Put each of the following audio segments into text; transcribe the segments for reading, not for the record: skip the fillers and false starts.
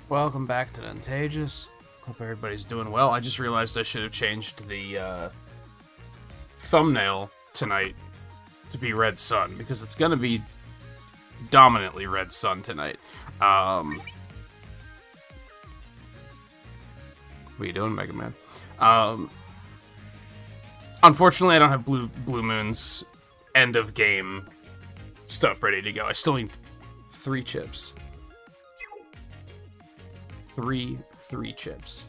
Welcome back to Nintagious. Hope everybody's doing well. I just realized I should have changed the thumbnail tonight to be Red Sun, because it's gonna be dominantly Red Sun tonight. What are you doing, Mega Man? Unfortunately, I don't have Blue Moon's end of game stuff ready to go. I still need 3 chips. Three chips.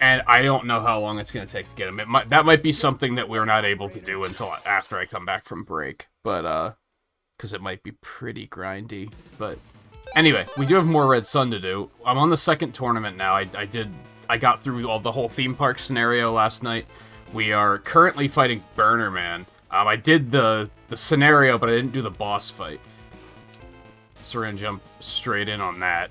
And I don't know how long it's going to take to get them. That might be something that we're not able to do until after I come back from break. But, because it might be pretty grindy. But, anyway, we do have more Red Sun to do. I'm on the second tournament now. I got through the whole theme park scenario last night. We are currently fighting Burner Man. I did the scenario, but I didn't do the boss fight. So we're going to jump straight in on that.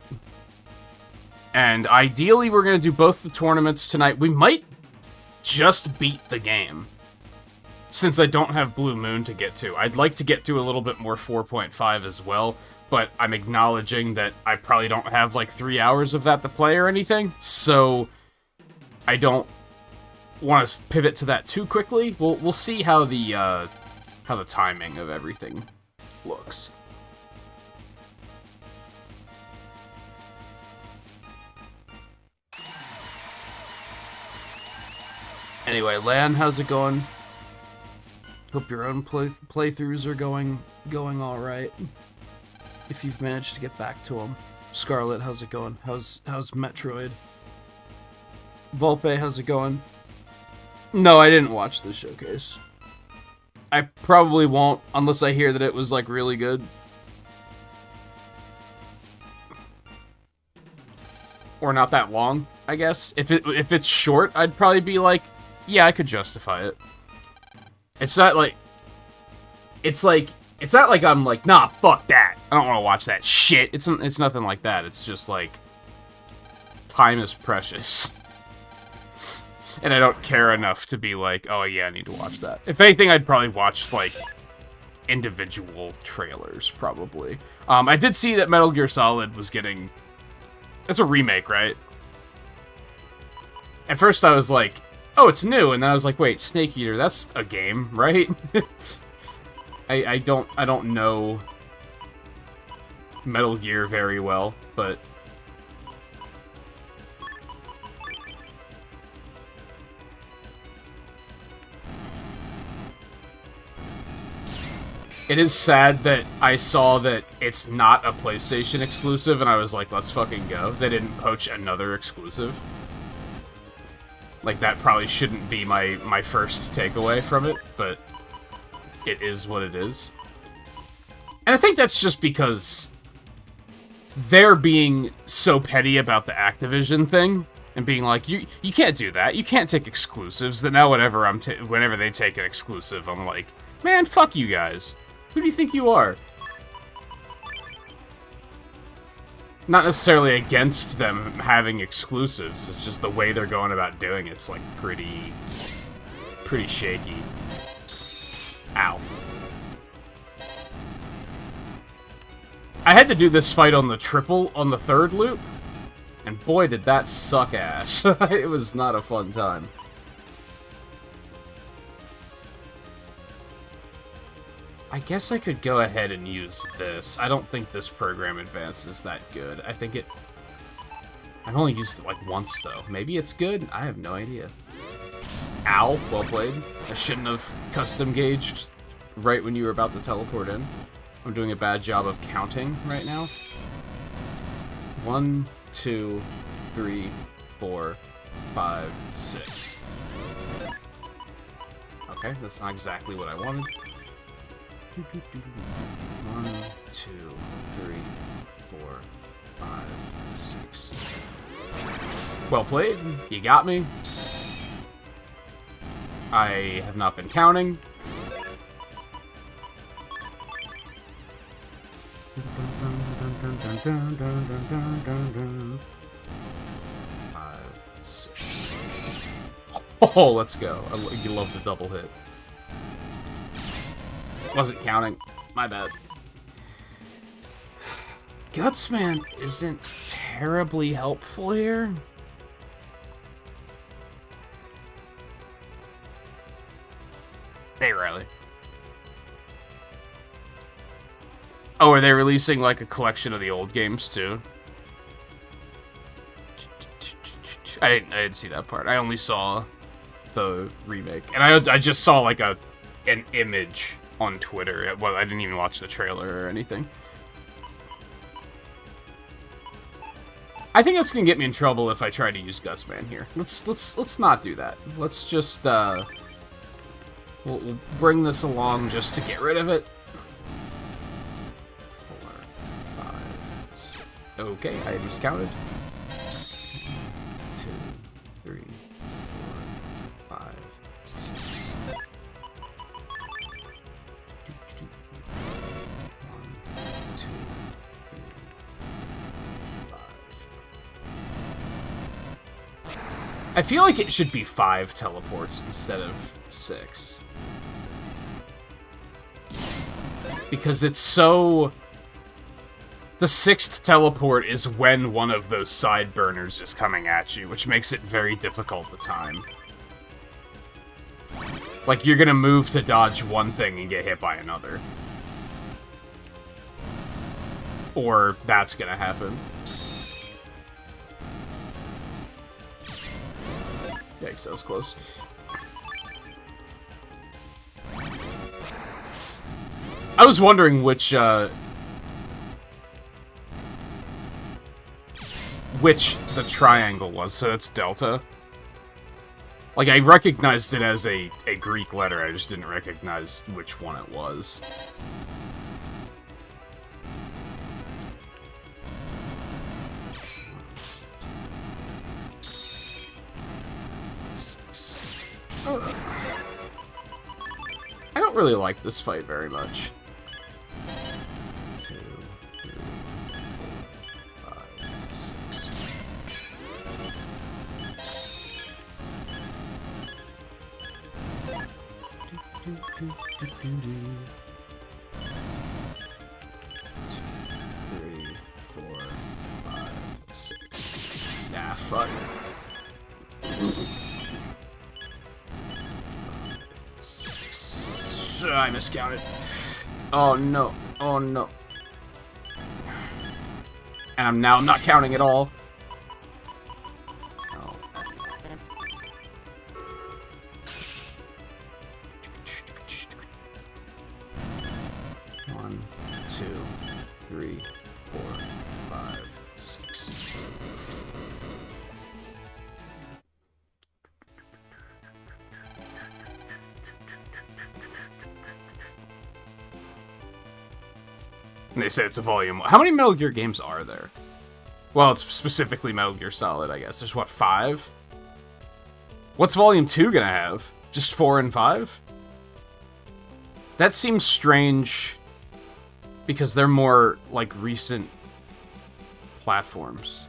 And ideally, we're going to do both the tournaments tonight. We might just beat the game, since I don't have Blue Moon to get to. I'd like to get to a little bit more 4.5 as well, but I'm acknowledging that I probably don't have like 3 hours of that to play or anything, so I don't want to pivot to that too quickly. We'll see how the timing of everything looks. Anyway, Lan, how's it going? Hope your own playthroughs are going all right. If you've managed to get back to them. Scarlet, how's it going? How's Metroid? Volpe, how's it going? No, I didn't watch the showcase. I probably won't unless I hear that it was like really good. Or not that long, I guess. If it's short, I'd probably be like, yeah, I could justify it. It's not like I'm like, nah, fuck that. I don't want to watch that shit. It's nothing like that. It's just like, time is precious. And I don't care enough to be like, oh yeah, I need to watch that. If anything, I'd probably watch like individual trailers, probably. I did see that Metal Gear Solid was getting... It's a remake, right? At first I was like, oh, it's new, and then I was like, wait, Snake Eater, that's a game, right? I don't know Metal Gear very well, but it is sad that I saw that it's not a PlayStation exclusive, and I was like, let's fucking go. They didn't poach another exclusive. Like, that probably shouldn't be my first takeaway from it, but it is what it is. And I think that's just because they're being so petty about the Activision thing, and being like, you can't do that, you can't take exclusives, that now whenever they take an exclusive, I'm like, man, fuck you guys. Who do you think you are? Not necessarily against them having exclusives, it's just the way they're going about doing it's like pretty shaky. Ow. I had to do this fight on the third loop, and boy did that suck ass. It was not a fun time. I guess I could go ahead and use this. I don't think this program advance is that good. I think I've only used it like once, though. Maybe it's good? I have no idea. Ow. Well played. I shouldn't have custom gauged right when you were about to teleport in. I'm doing a bad job of counting right now. 1, 2, 3, 4, 5, 6. Okay, that's not exactly what I wanted. 1, 2, 3, 4, 5, 6. Well played. You got me. I have not been counting. 5, 6. Oh, let's go. You love the double hit. Wasn't counting. my bad. Gutsman isn't terribly helpful here. Hey, Riley. Oh, are they releasing, like, a collection of the old games, too? I didn't see that part. I only saw the remake. And I just saw, like, an image on Twitter. Well, I didn't even watch the trailer or anything. I think that's gonna get me in trouble if I try to use Gutsman here. Let's not do that. Let's just, we'll bring this along just to get rid of it. 4, 5, 6. Okay, I miscounted. 2, 3, 4, 5, 6. 1, 2, 3, 5. I feel like it should be 5 teleports instead of 6. Because it's so... The 6th teleport is when one of those side burners is coming at you, which makes it very difficult to time. Like, you're gonna move to dodge one thing and get hit by another. Or that's gonna happen. Yikes, that was close. I was wondering which the triangle was, so that's Delta. Like, I recognized it as a Greek letter, I just didn't recognize which one it was. I don't really like this fight very much. 2, 3, 4, 5, 6. Do, do, do, do, do, do. 2, 3, 4, 5, 6. Nah, fuck. 6. I miscounted. Oh no. Oh no. And I'm not counting at all. Oh. 1, 2, 3, 4, 5, 6. And they say it's a volume. How many Metal Gear games are there? Well, it's specifically Metal Gear Solid, I guess. There's, what, 5? What's Volume 2 gonna have? Just 4 and 5? That seems strange, because they're more, like, recent platforms.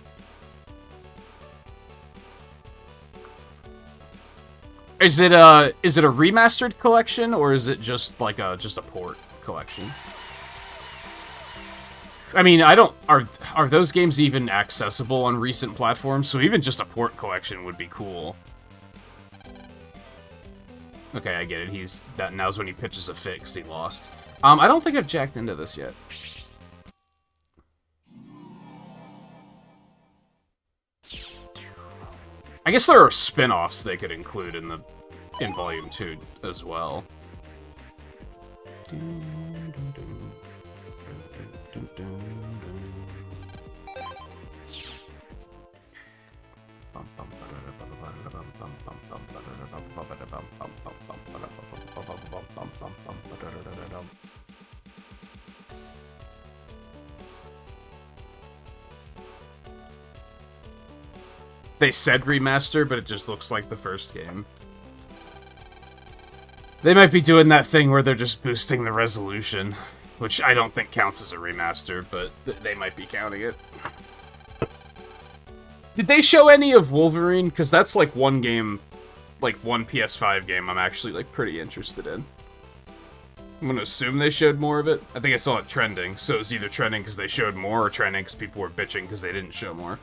Is it a remastered collection, or is it just, like, just a port collection? I mean, are those games even accessible on recent platforms? So even just a port collection would be cool. Okay, I get it. Now's when he pitches a fit because he lost. I don't think I've jacked into this yet. I guess there are spin-offs they could include in Volume 2 as well. They said remaster, but it just looks like the first game. They might be doing that thing where they're just boosting the resolution, which I don't think counts as a remaster, but they might be counting it. Did they show any of Wolverine? Because that's like one game, like one PS5 game I'm actually like pretty interested in. I'm gonna assume they showed more of it. I think I saw it trending, so it was either trending because they showed more or trending because people were bitching because they didn't show more.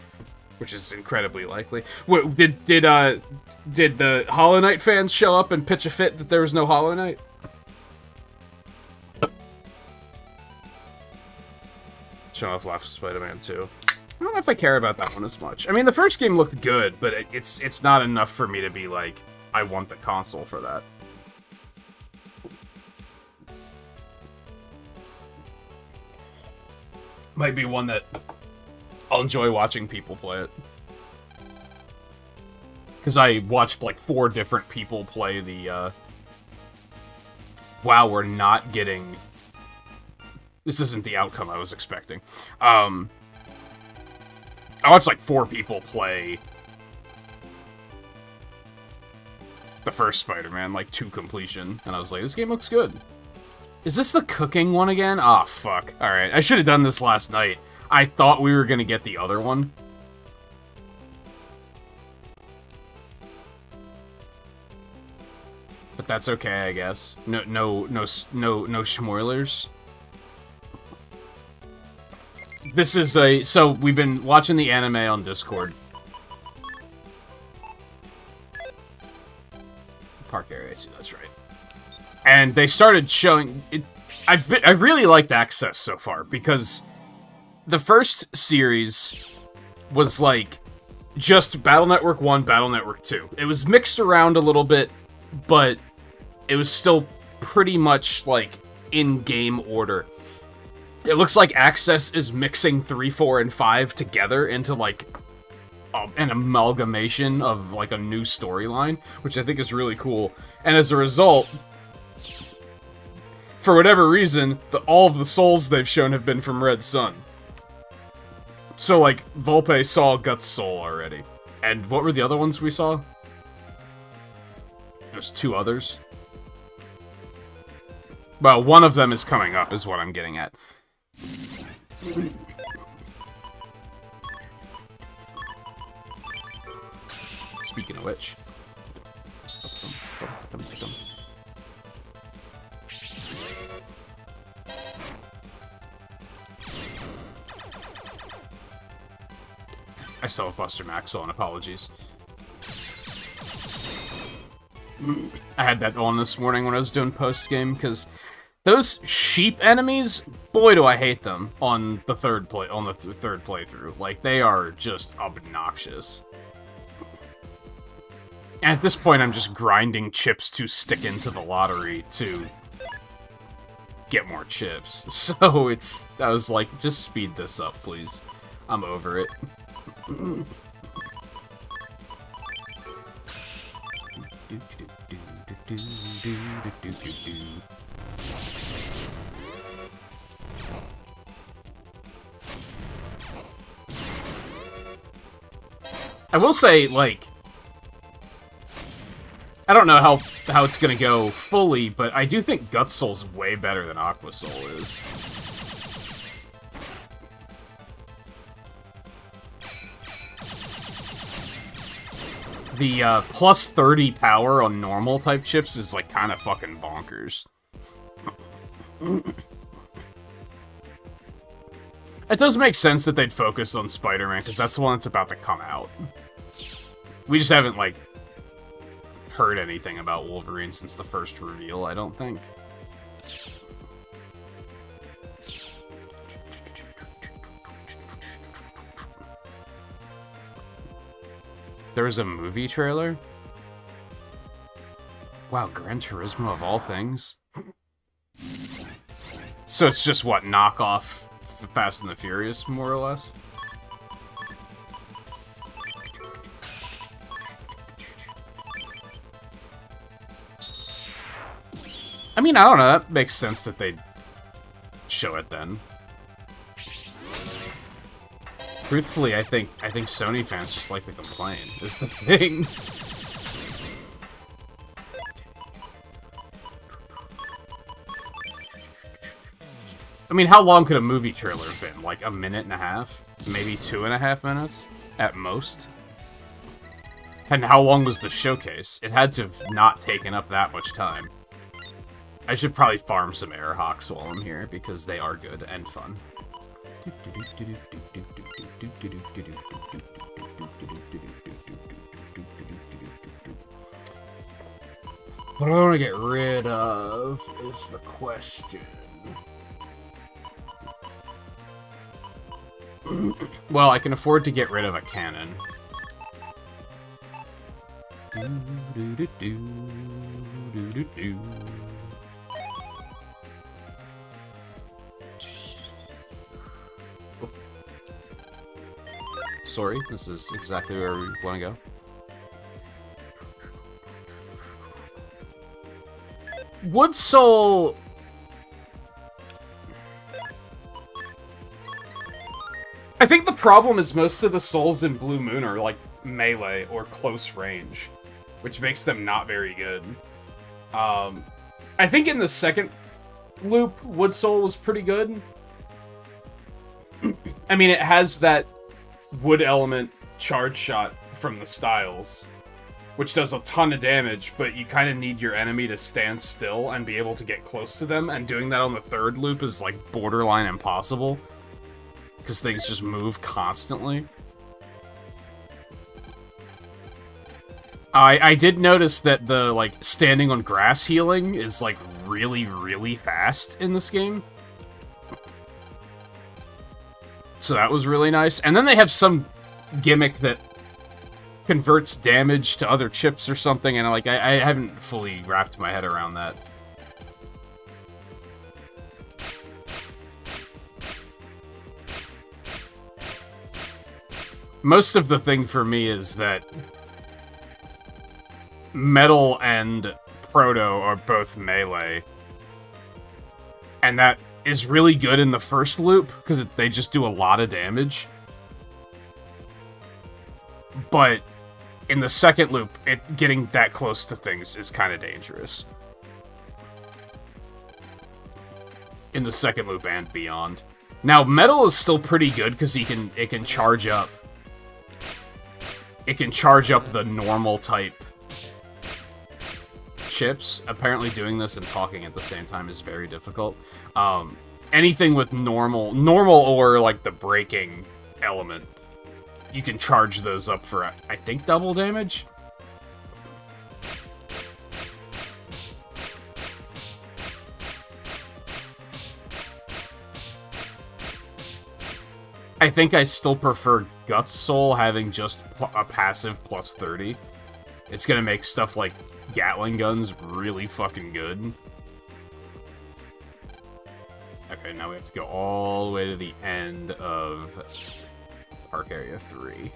Which is incredibly likely. What, did the Hollow Knight fans show up and pitch a fit that there was no Hollow Knight? Show off Last Spider-Man 2. I don't know if I care about that one as much. I mean, the first game looked good, but it's not enough for me to be like, I want the console for that. Might be one that I'll enjoy watching people play it. Because I watched like 4 different people play the, Wow, we're not getting... This isn't the outcome I was expecting. I watched like 4 people play the first Spider-Man, like, to completion. And I was like, this game looks good. Is this the cooking one again? Ah, oh, fuck. Alright, I should have done this last night. I thought we were gonna get the other one. But that's okay, I guess. No schmoilers. This is a... So, we've been watching the anime on Discord. Park area, I see, that's right. And they started showing... I really liked Access so far, because... The first series was, like, just Battle Network 1, Battle Network 2. It was mixed around a little bit, but it was still pretty much, like, in-game order. It looks like Access is mixing 3, 4, and 5 together into, like, an amalgamation of, like, a new storyline, which I think is really cool. And as a result, for whatever reason, all of the souls they've shown have been from Red Sun. So, like, Volpe saw Guts' soul already. And what were the other ones we saw? There's 2 others. Well, one of them is coming up, is what I'm getting at. Speaking of which... I still have Buster Maxwell, and apologies. I had that on this morning when I was doing post-game, because those sheep enemies, boy do I hate them on the third playthrough. Like, they are just obnoxious. And at this point, I'm just grinding chips to stick into the lottery to get more chips. So I was like, just speed this up, please. I'm over it. I will say, like, I don't know how it's gonna go fully, but I do think Guts Soul's way better than Aqua Soul is. The plus 30 power on normal type chips is, like, kind of fucking bonkers. It does make sense that they'd focus on Spider-Man, because that's the one that's about to come out. We just haven't, like, heard anything about Wolverine since the first reveal, I don't think. There was a movie trailer? Wow, Gran Turismo of all things? So it's just, what, knockoff Fast and the Furious, more or less? I mean, I don't know, that makes sense that they'd show it then. Truthfully, I think Sony fans just like to complain, is the thing. I mean, how long could a movie trailer have been? Like, a minute and a half? Maybe 2.5 minutes? At most? And how long was the showcase? It had to have not taken up that much time. I should probably farm some Airhawks while I'm here, because they are good and fun. What do I want to get rid of is the question. Well, I can afford to get rid of a cannon. Sorry, this is exactly where we want to go. Wood Soul... I think the problem is most of the souls in Blue Moon are like melee or close range, which makes them not very good. I think in the second loop, Wood Soul was pretty good. I mean, it has that wood element charge shot from the styles, which does a ton of damage, but you kind of need your enemy to stand still and be able to get close to them, and doing that on the third loop is like borderline impossible, because things just move constantly. I did notice that the, like, standing on grass healing is, like, really, really fast in this game. So that was really nice. And then they have some gimmick that converts damage to other chips or something, and, like, I haven't fully wrapped my head around that. Most of the thing for me is that Metal and Proto are both melee. And that is really good in the first loop, because they just do a lot of damage. But in the second loop, getting that close to things is kind of dangerous. In the second loop and beyond. Now, Metal is still pretty good, because it can charge up. It can charge up the normal type chips. Apparently doing this and talking at the same time is very difficult. Anything with normal or like the breaking element, you can charge those up for, I think, double damage? I think I still prefer Guts Soul having just a passive plus 30. It's gonna make stuff like Gatling guns really fucking good. Okay, now we have to go all the way to the end of Park Area 3.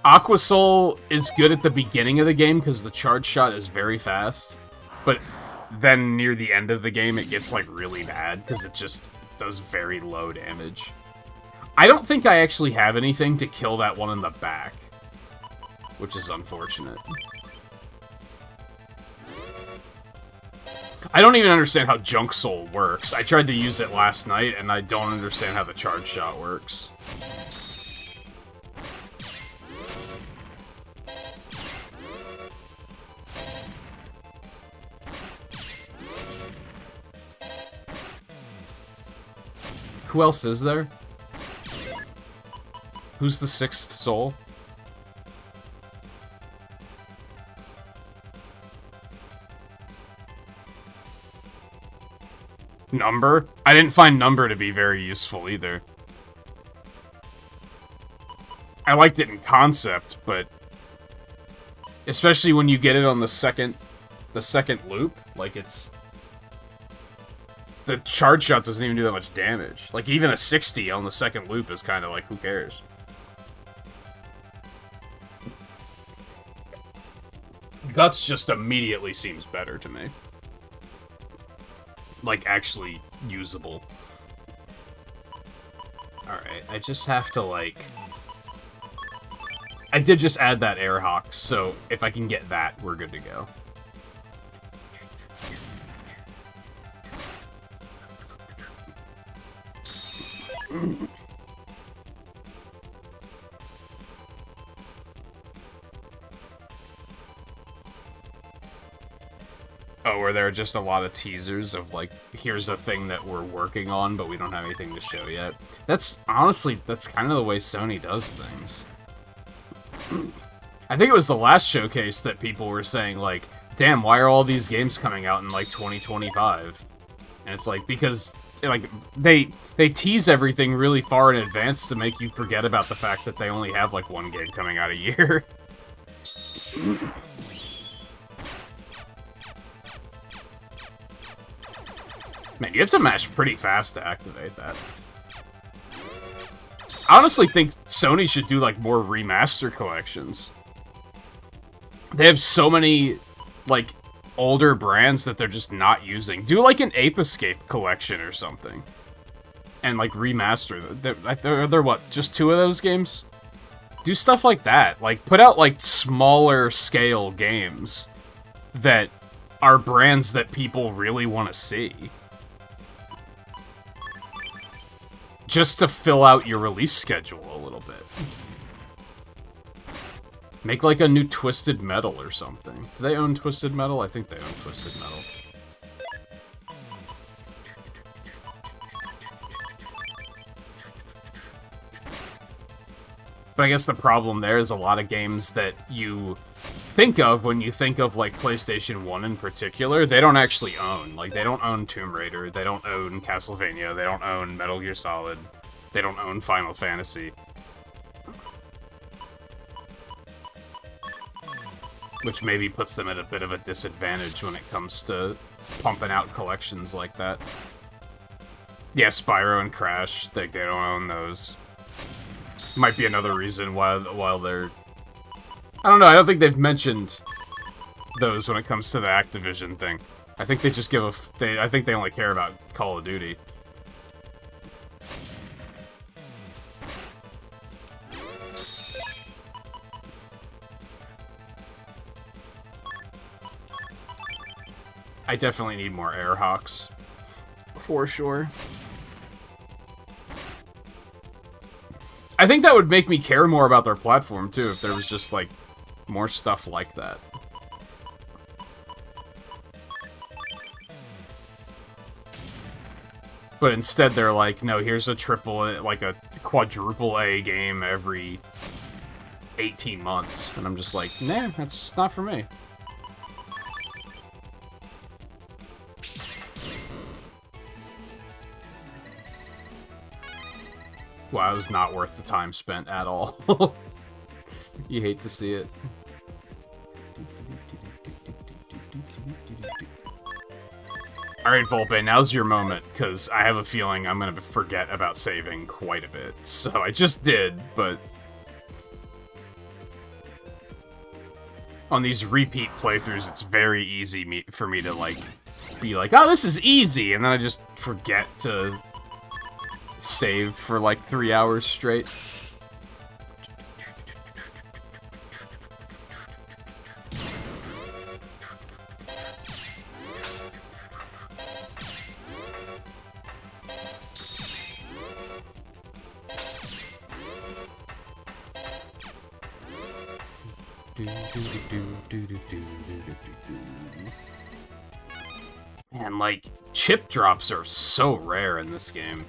Aqua Soul is good at the beginning of the game because the charge shot is very fast, but then near the end of the game it gets like really bad because it just does very low damage. I don't think I actually have anything to kill that one in the back, which is unfortunate. I don't even understand how Junk Soul works. I tried to use it last night, and I don't understand how the charge shot works. Who else is there? Who's the sixth soul? Number? I didn't find Number to be very useful either. I liked it in concept, but especially when you get it on the second loop, like it's... The charge shot doesn't even do that much damage. Like, even a 60 on the second loop is kind of like, who cares? Guts just immediately seems better to me. Like, actually usable. Alright, I just have to, like... I did just add that Airhawk, so if I can get that, we're good to go. Oh, where there are just a lot of teasers of, like, here's a thing that we're working on, but we don't have anything to show yet. That's, honestly, that's kind of the way Sony does things. I think it was the last showcase that people were saying, like, damn, why are all these games coming out in, like, 2025? And it's like, because, like, they tease everything really far in advance to make you forget about the fact that they only have, like, one game coming out a year. Man, you have to mash pretty fast to activate that. I honestly think Sony should do, like, more remaster collections. They have so many, like, older brands that they're just not using. Do, like, an Ape Escape collection or something. And, like, remaster them. Are there, what, just 2 of those games? Do stuff like that. Like, put out, like, smaller scale games that are brands that people really want to see. Just to fill out your release schedule a little bit. Make, like, a new Twisted Metal or something. Do they own Twisted Metal? I think they own Twisted Metal. But I guess the problem there is a lot of games that you think of when you think of, like, PlayStation 1 in particular, they don't actually own. Like, they don't own Tomb Raider, they don't own Castlevania, they don't own Metal Gear Solid, they don't own Final Fantasy. Which maybe puts them at a bit of a disadvantage when it comes to pumping out collections like that. Yeah, Spyro and Crash, they don't own those. Might be another reason why they're... I don't know, I don't think they've mentioned those when it comes to the Activision thing. I think they just give a... I think they only care about Call of Duty. I definitely need more Airhawks. For sure. I think that would make me care more about their platform, too, if there was just, like, more stuff like that. But instead they're like, no, here's a quadruple A game every 18 months. And I'm just like, nah, that's just not for me. Wow, it was not worth the time spent at all. You hate to see it. Alright, Volpe, now's your moment, because I have a feeling I'm gonna forget about saving quite a bit. So I just did, but... on these repeat playthroughs, it's very easy for me to, like, be like, oh, this is easy, and then I just forget to save for, like, 3 hours straight. Man, like, chip drops are so rare in this game.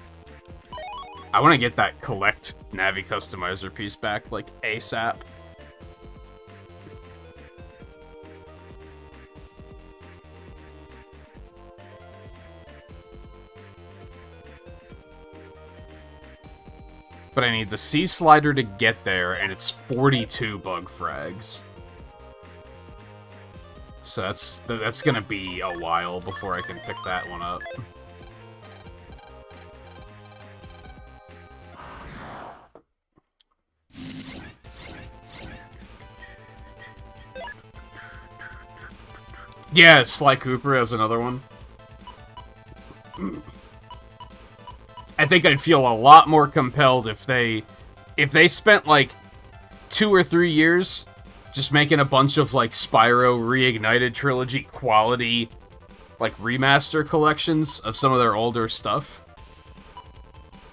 I want to get that collect Navi customizer piece back, like, ASAP. But I need the C slider to get there, and it's 42 bug frags. So that's gonna be a while before I can pick that one up. Yeah, Sly Cooper has another one. I think I'd feel a lot more compelled if they spent, like, 2 or 3 years just making a bunch of, like, Spyro Reignited Trilogy quality, like, remaster collections of some of their older stuff.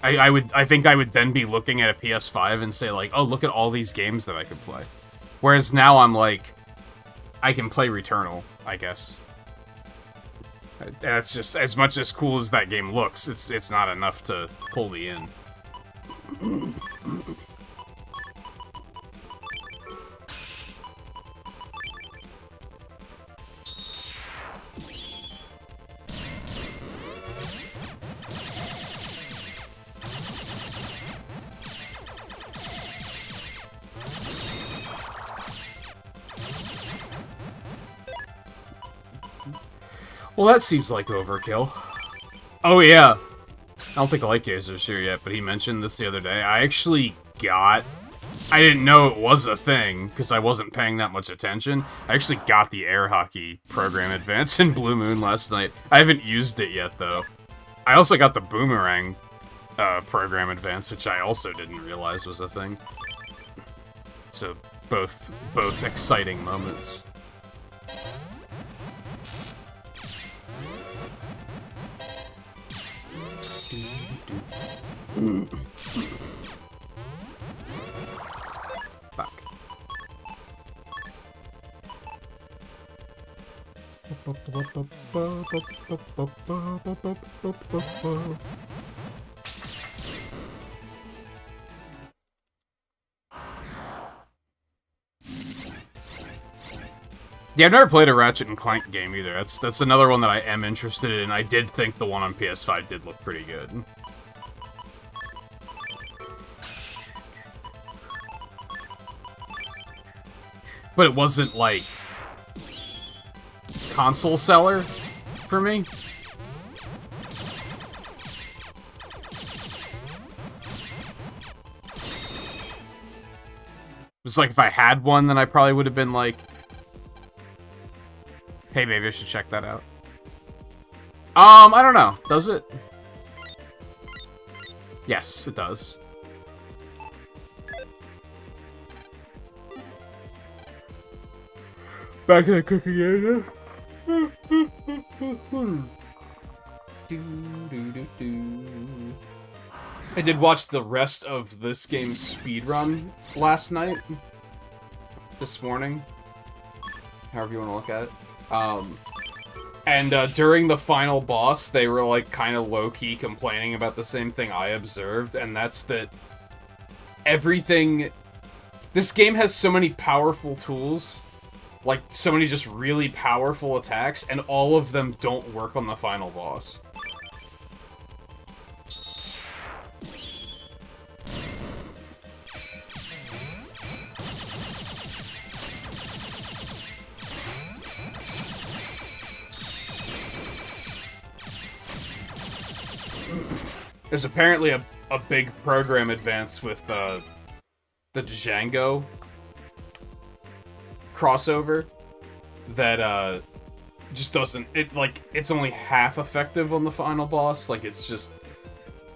I think I would then be looking at a PS5 and say, like, oh, look at all these games that I could play. Whereas now I'm like, I can play Returnal, I guess. That's just, as much as cool as that game looks, it's not enough to pull me in. Well, that seems like overkill. Oh, yeah. I don't think Light Gazer's here yet, but he mentioned this the other day. I actually got... I didn't know it was a thing, because I wasn't paying that much attention. I actually got the Air Hockey Program Advance in Blue Moon last night. I haven't used it yet, though. I also got the Boomerang Program Advance, which I also didn't realize was a thing. So, both exciting moments. Fuck. Yeah, I've never played a Ratchet and Clank game either. That's another one that I am interested in. I did think the one on PS5 did look pretty good. But it wasn't, like, console seller for me. It was like, if I had one, then I probably would have been like, hey, maybe I should check that out. I don't know. Does it? Yes, it does. Back in the cooking area. I did watch the rest of this game's speedrun last night. This morning. However you want to look at it. And during the final boss, they were like kind of low-key complaining about the same thing I observed, and that's that everything... This game has so many powerful tools, like so many just really powerful attacks, and all of them don't work on the final boss. There's apparently a big program advance with the Django crossover that just doesn't... it's only half effective on the final boss. Like, it's just...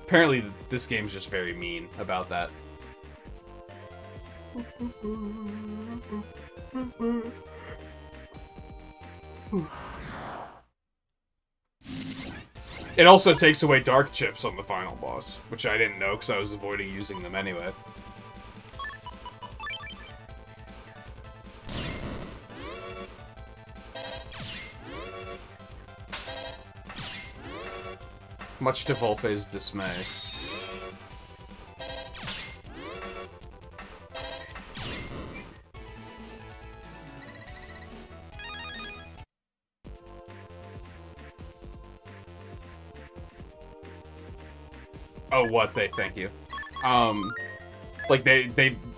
Apparently, this game's just very mean about that. It also takes away dark chips on the final boss, which I didn't know because I was avoiding using them anyway. Much to Volpe's dismay. Oh, what? Thank you. Like,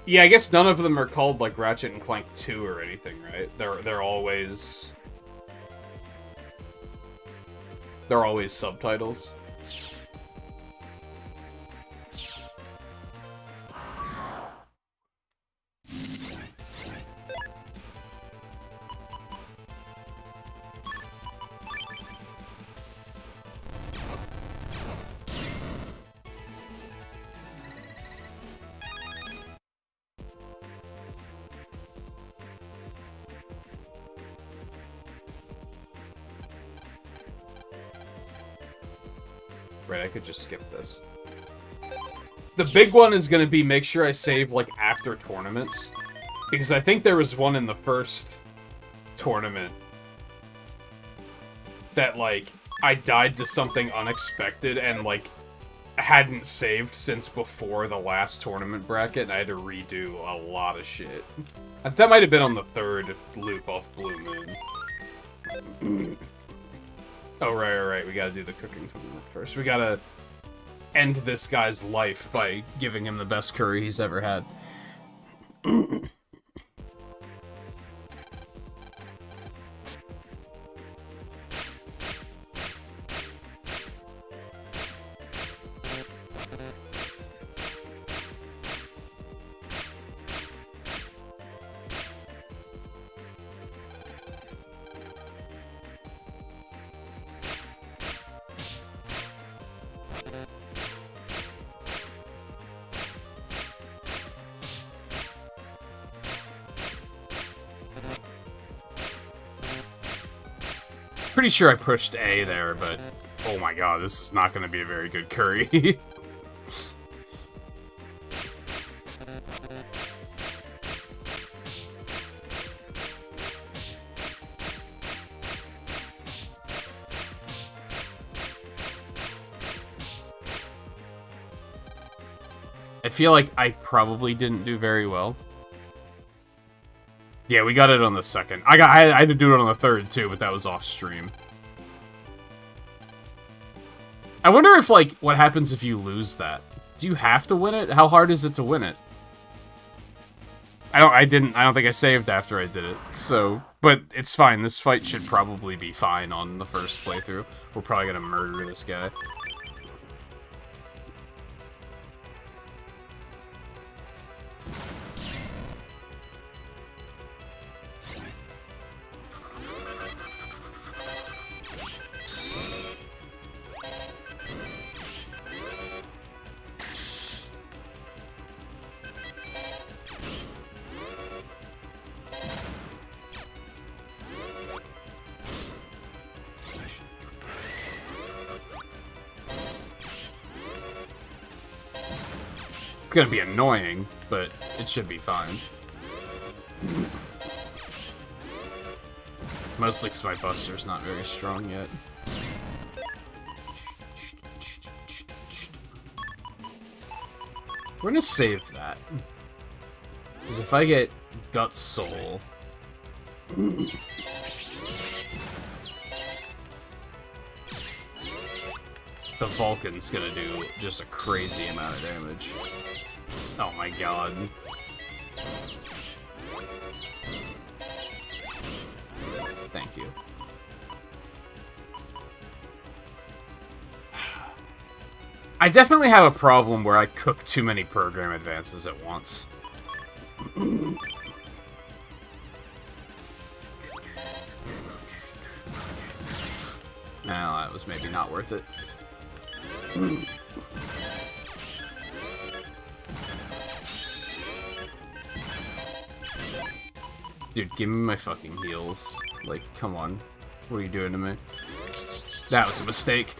yeah, I guess none of them are called, like, Ratchet and Clank 2 or anything, right? They're always subtitles. Right, I could just skip this. The big one is gonna be make sure I save, like, after tournaments. Because I think there was one in the first tournament that, like, I died to something unexpected and, like, hadn't saved since before the last tournament bracket, and I had to redo a lot of shit. That might have been on the 3rd loop off Blue Moon. Oh, right, we gotta do the cooking tournament first. We gotta end this guy's life by giving him the best curry he's ever had. Pretty sure I pushed A there, but oh my god, this is not going to be a very good curry. I feel like I probably didn't do very well. Yeah, we got it on the 2nd. I had to do it on the 3rd too, but that was off stream. I wonder if, like, what happens if you lose that? Do you have to win it? How hard is it to win it? I don't think I saved after I did it. So, but it's fine. This fight should probably be fine on the first playthrough. We're probably gonna murder this guy. It's gonna be annoying, but it should be fine. Mostly because my Buster's not very strong yet. We're gonna save that. Because if I get Gut Soul... the Vulcan's gonna do just a crazy amount of damage. Oh my god. Thank you. I definitely have a problem where I cook too many program advances at once. No, that was maybe not worth it. Dude, give me my fucking heals. Like, come on. What are you doing to me? That was a mistake.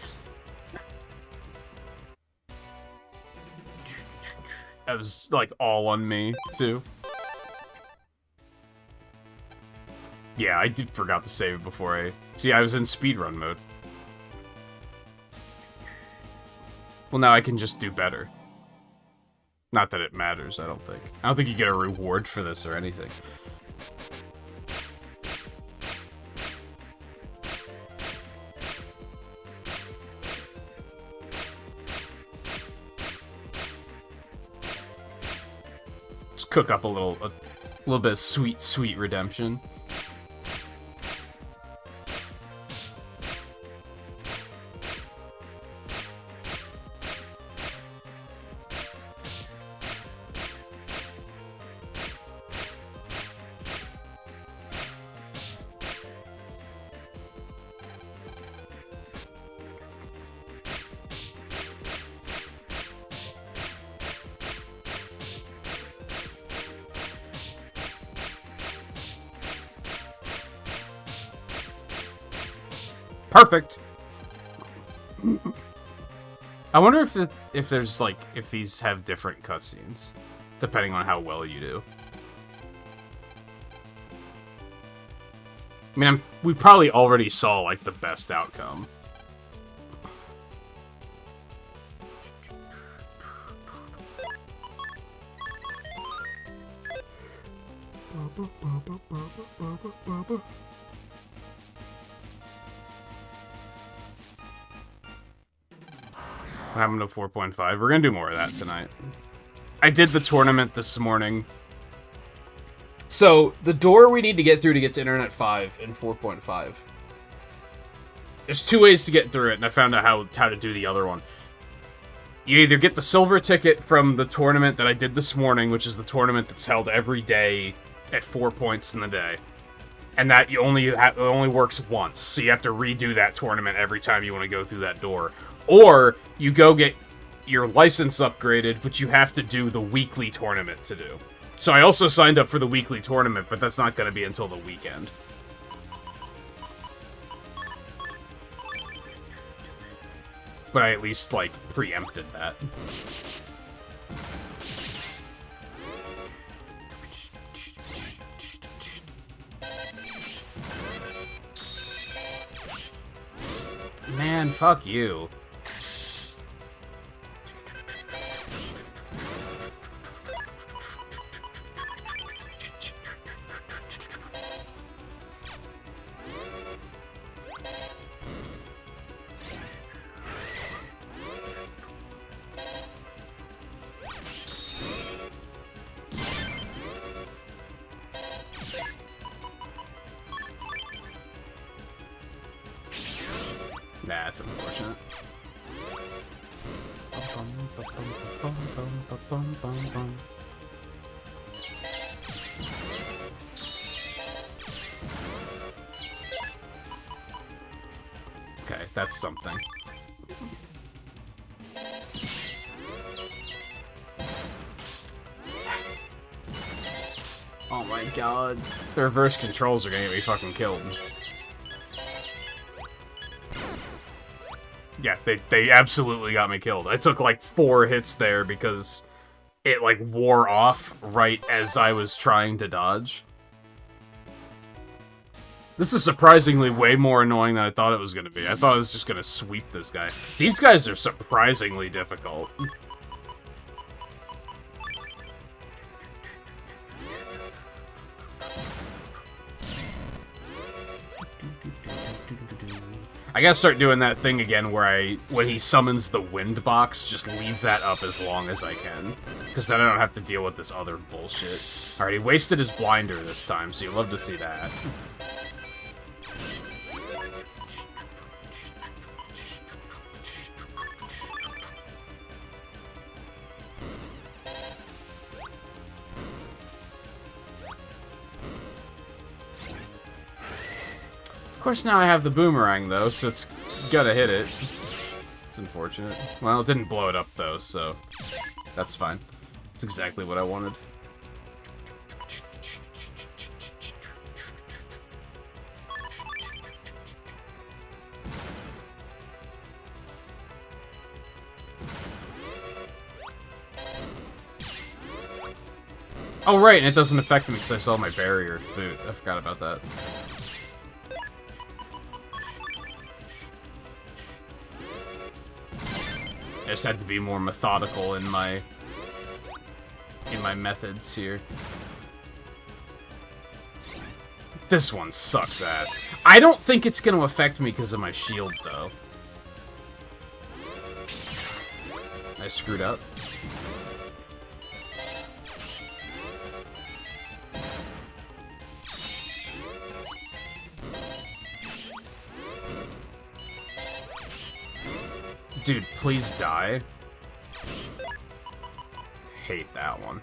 That was, like, all on me, too. Yeah, I forgot to save before I... See, I was in speedrun mode. Well, now I can just do better. Not that it matters, I don't think. I don't think you get a reward for this or anything. Just cook up a little bit of sweet, sweet redemption. Perfect. I wonder if there's like if these have different cutscenes depending on how well you do. I mean, we probably already saw, like, the best outcome. What happened to 4.5? We're gonna do more of that tonight. I did the tournament this morning. So, the door we need to get through to get to Internet 5 in 4.5. There's 2 ways to get through it, and I found out how to do the other one. You either get the silver ticket from the tournament that I did this morning, which is the tournament that's held every day at 4 points in the day. And that it only works once, so you have to redo that tournament every time you want to go through that door. Or, you go get your license upgraded, which you have to do the weekly tournament to do. So I also signed up for the weekly tournament, but that's not going to be until the weekend. But I at least, like, preempted that. Man, fuck you. Nah, that's unfortunate. Okay, that's something. Oh my god. The reverse controls are gonna get me fucking killed. Yeah, they absolutely got me killed. I took like 4 hits there because it like wore off right as I was trying to dodge. This is surprisingly way more annoying than I thought it was going to be. I thought I was just going to sweep this guy. These guys are surprisingly difficult. I gotta start doing that thing again where when he summons the wind box, just leave that up as long as I can. Because then I don't have to deal with this other bullshit. Alright, he wasted his blinder this time, so you'd love to see that. Of course, now I have the boomerang, though, so it's gotta hit it. It's unfortunate. Well, it didn't blow it up, though, so that's fine. It's exactly what I wanted. Oh, right, and it doesn't affect me because I saw my barrier boot. I forgot about that. I just had to be more methodical in my methods here. This one sucks ass. I don't think it's going to affect me because of my shield, though. I screwed up. Dude, please die. Hate that one.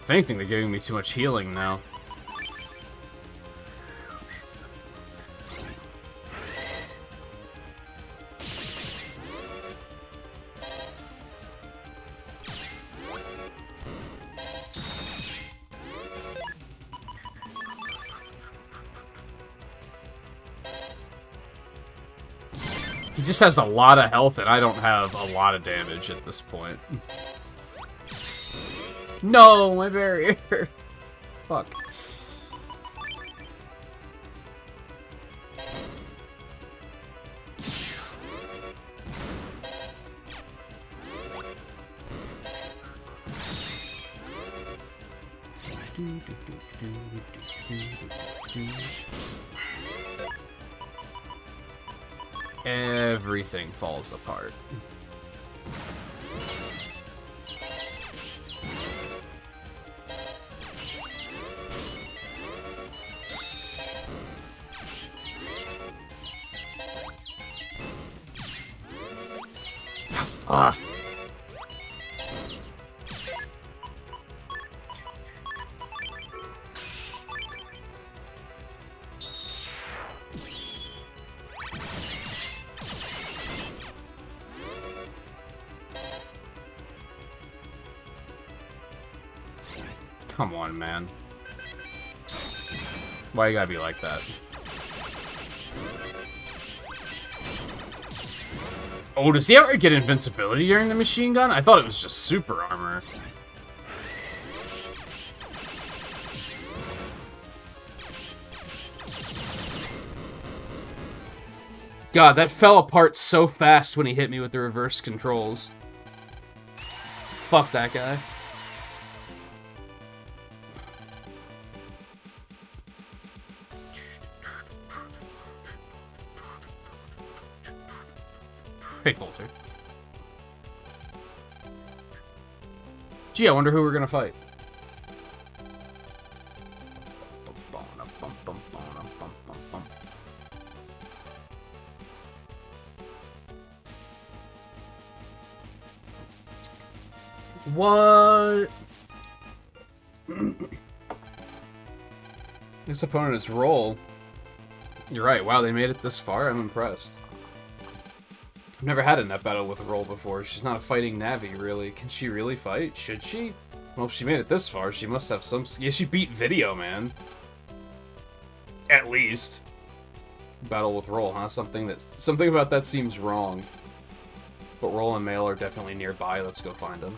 If anything, they're giving me too much healing now. He just has a lot of health, and I don't have a lot of damage at this point. No, my barrier! Fuck. Everything falls apart. Ah. Come on, man. Why you gotta be like that? Oh, does he ever get invincibility during the machine gun? I thought it was just super armor. God, that fell apart so fast when he hit me with the reverse controls. Fuck that guy. Fake bolter. Gee, I wonder who we're gonna fight. What? This opponent is Roll. You're right. Wow, they made it this far. I'm impressed. I've never had a net battle with Roll before. She's not a fighting Navi, really. Can she really fight? Should she? Well, if she made it this far, she must have some... Yeah, she beat Video, man. At least. Battle with Roll, huh? Something about that seems wrong. But Roll and Mail are definitely nearby. Let's go find them.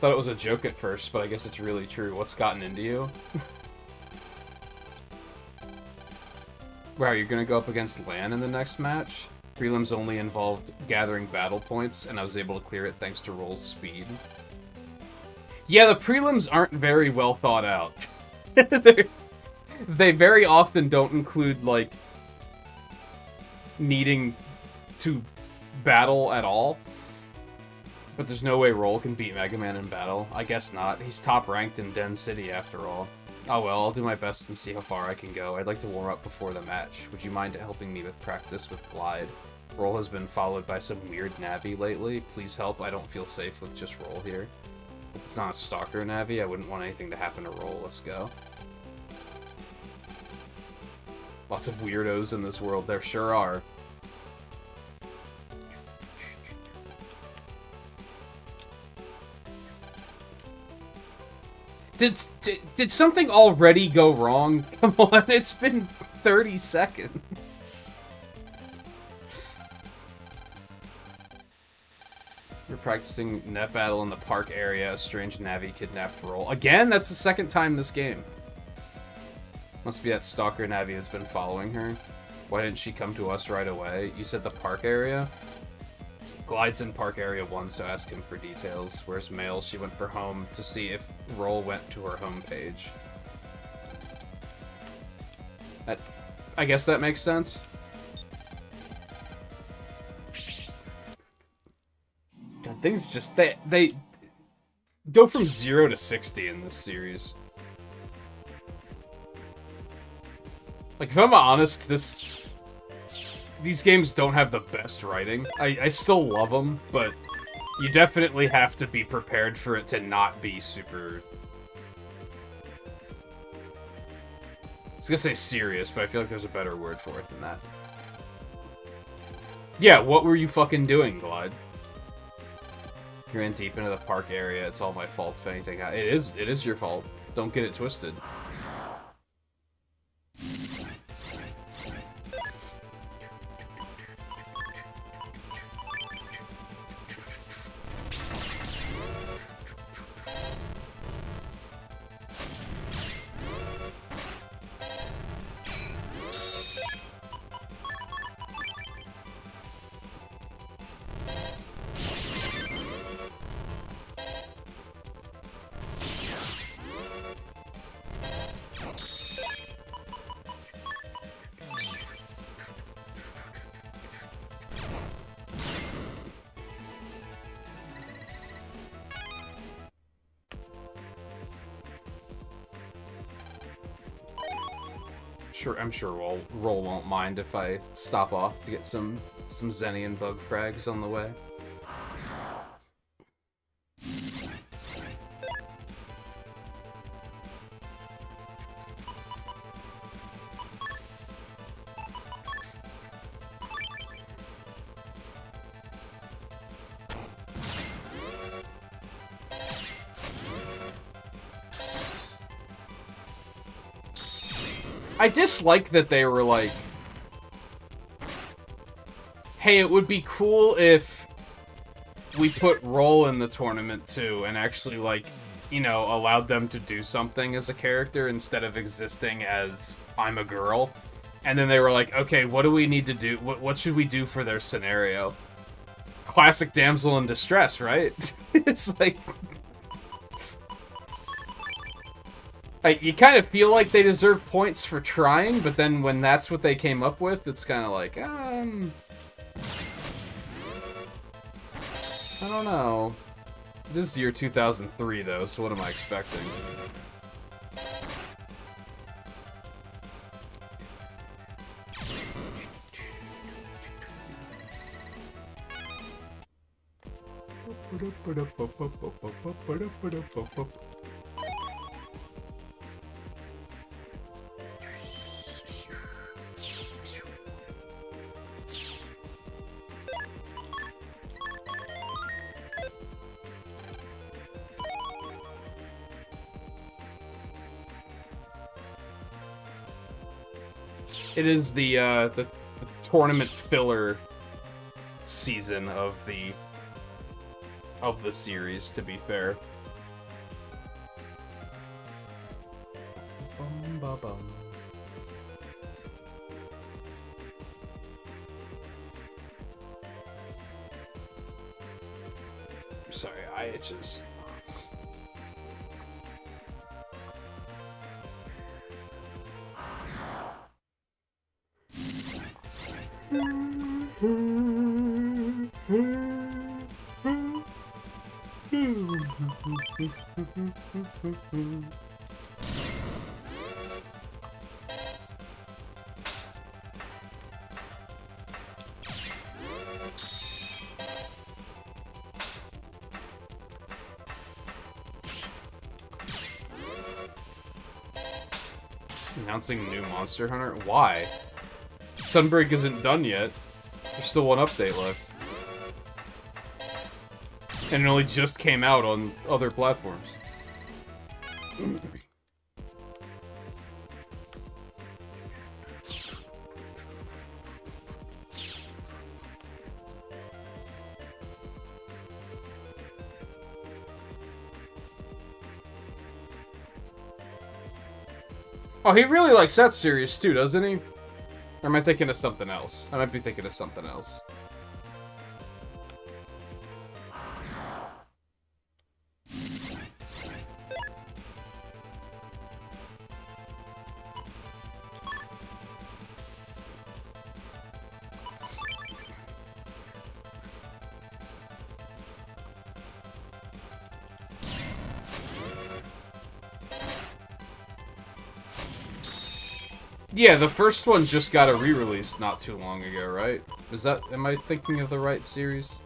Thought it was a joke at first, but I guess it's really true. What's gotten into you? Wow, you're gonna go up against Lan in the next match? Prelims only involved gathering battle points, and I was able to clear it thanks to Roll's speed. Yeah, the prelims aren't very well thought out. They very often don't include, like, needing to battle at all. But there's no way Roll can beat Mega Man in battle. I guess not. He's top ranked in Den City after all. Oh well, I'll do my best and see how far I can go. I'd like to warm up before the match. Would you mind helping me with practice with Glide? Roll has been followed by some weird Navi lately. Please help, I don't feel safe with just Roll here. If it's not a Stalker Navi, I wouldn't want anything to happen to Roll. Let's go. Lots of weirdos in this world, there sure are. Did something already go wrong? Come on, it's been 30 seconds. We're practicing net battle in the park area. A strange Navi kidnapped Roll. Again? That's the second time this game. Must be that Stalker Navi that's been following her. Why didn't she come to us right away? You said the park area? Glide's in Park Area 1, so ask him for details. Where's Mail? She went for home to see if Roll went to her home page. I guess that makes sense. God, things just... They go from 0 to 60 in this series. Like, if I'm honest, these games don't have the best writing. I still love them, but you definitely have to be prepared for it to not be super... I was gonna say serious, but I feel like there's a better word for it than that. Yeah, what were you fucking doing, Glide? You ran deep into the park area. It's all my fault if anything. It is your fault. Don't get it twisted. I'm sure Roll won't mind if I stop off to get some Zenian bug frags on the way. I dislike that they were like, hey, it would be cool if we put Roll in the tournament too, and actually, like, you know, allowed them to do something as a character instead of existing as I'm a girl. And then they were like, okay, what do we need to do? What should we do for their scenario? Classic damsel in distress, right? It's like... you kind of feel like they deserve points for trying, but then when that's what they came up with, it's kind of like, I don't know. This is year 2003, though, so what am I expecting? It is the tournament filler season of the series, to be fair. Sorry, eye itches. Announcing new Monster Hunter? Why? Sunbreak isn't done yet. There's still one update left. And it only just came out on other platforms. Oh, he really likes that series too, doesn't he? Or am I thinking of something else? I might be thinking of something else. Yeah, the first one just got a re-release not too long ago, right? Is that... am I thinking of the right series?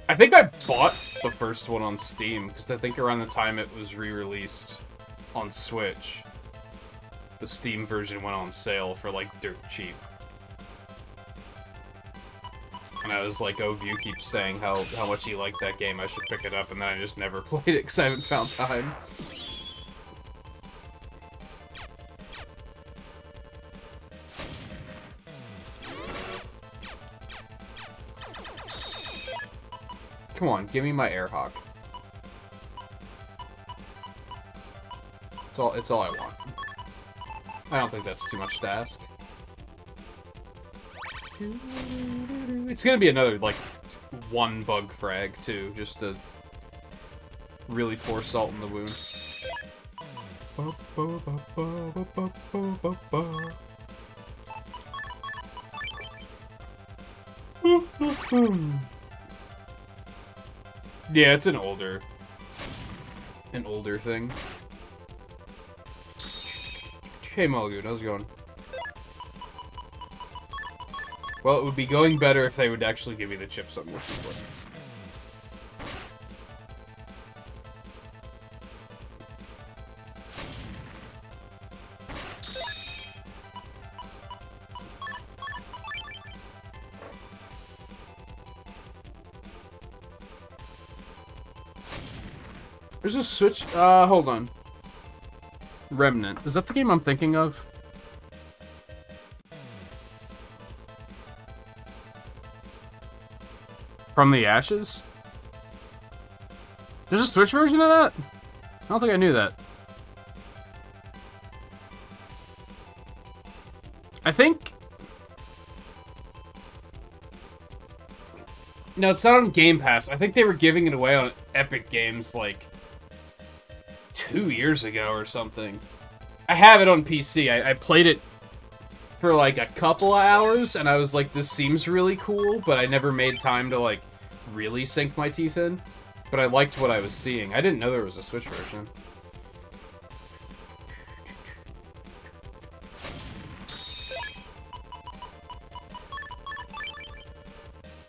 I think I bought the first one on Steam, because I think around the time it was re-released on Switch, the Steam version went on sale for, like, dirt cheap. And I was like, oh, View keeps saying how much he liked that game, I should pick it up, and then I just never played it, because I haven't found time. Come on, give me my Airhawk. It's all I want. I don't think that's too much to ask. It's gonna be another, like, one bug frag, too, just to really pour salt in the wound. Yeah, it's an older thing. Hey, Mulgoon, how's it going? Well, it would be going better if they would actually give me the chips I'm looking for. There's a Switch. Hold on. Remnant. Is that the game I'm thinking of? From the Ashes? There's a Switch version of that? I don't think I knew that. I think... No, it's not on Game Pass. I think they were giving it away on Epic Games, like, 2 years ago or something. I have it on PC. I played it for, like, a couple of hours, and I was like, this seems really cool, but I never made time to, like, really sink my teeth in. But I liked what I was seeing. I didn't know there was a Switch version.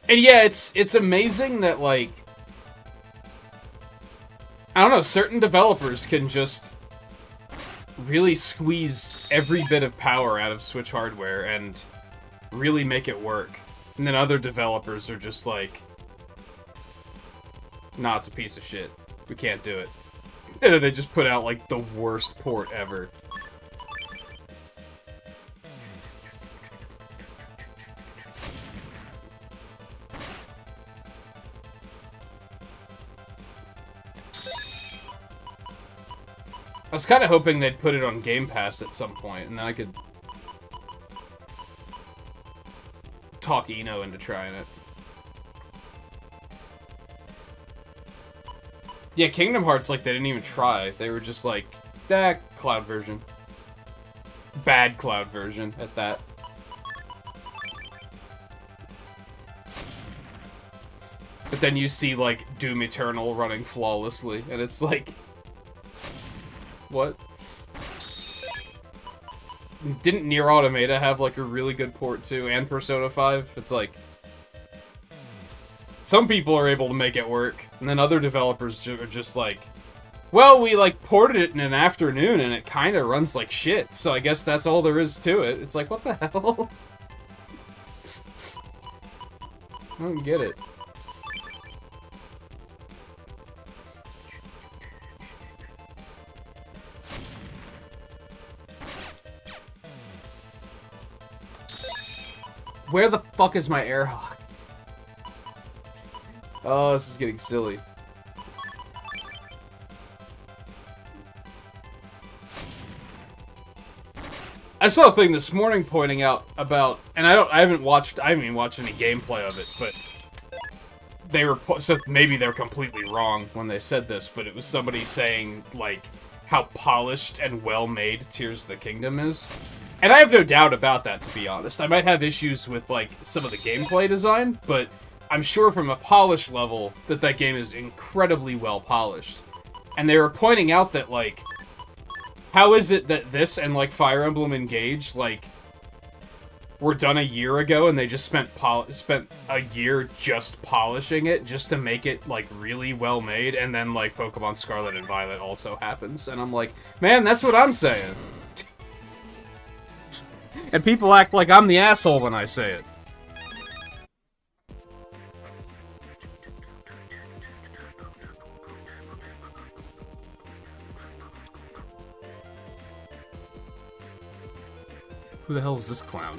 And yeah, it's amazing that, like, I don't know, certain developers can just really squeeze every bit of power out of Switch hardware and really make it work. And then other developers are just like, nah, it's a piece of shit. We can't do it. And then they just put out, like, the worst port ever. I was kind of hoping they'd put it on Game Pass at some point, and then I could talk Eno into trying it. Yeah, Kingdom Hearts, like, they didn't even try. They were just like, cloud version. Bad cloud version, at that. But then you see, like, Doom Eternal running flawlessly, and it's like... What? Didn't Nier Automata have, like, a really good port, too? And Persona 5? It's like... Some people are able to make it work, and then other developers are just like... Well, we, like, ported it in an afternoon, and it kinda runs like shit, so I guess that's all there is to it. It's like, what the hell? I don't get it. Where the fuck is my air hawk? Oh, this is getting silly. I saw a thing this morning pointing out about, and I haven't even watched any gameplay of it, but they were, so maybe they're completely wrong when they said this, but it was somebody saying, like, how polished and well-made Tears of the Kingdom is. And I have no doubt about that, to be honest. I might have issues with, like, some of the gameplay design, but I'm sure from a polish level that that game is incredibly well polished. And they were pointing out that, like, how is it that this and, like, Fire Emblem Engage, like, were done a year ago and they just spent a year just polishing it just to make it, like, really well made, and then, like, Pokemon Scarlet and Violet also happens. And I'm like, man, that's what I'm saying. And people act like I'm the asshole when I say it. Who the hell is this clown?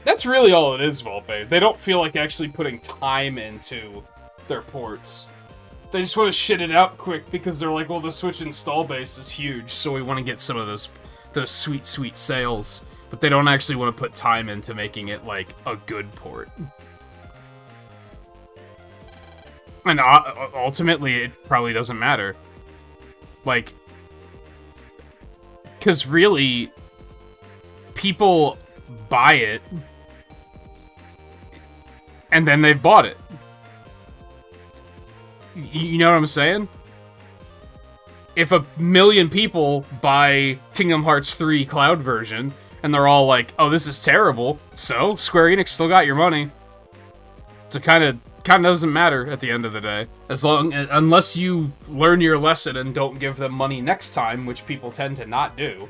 That's really all it is, Volpe. They don't feel like actually putting time into their ports. They just want to shit it out quick because they're like, well, the Switch install base is huge, so we want to get some of those those sweet, sweet sales, but they don't actually want to put time into making it, like, a good port. And ultimately, it probably doesn't matter. Like, because really, people buy it, and then they've bought it. You know what I'm saying? If 1 million people buy Kingdom Hearts 3 Cloud version, and they're all like, oh, this is terrible, so Square Enix still got your money. So kind of doesn't matter at the end of the day. Unless you learn your lesson and don't give them money next time, which people tend to not do.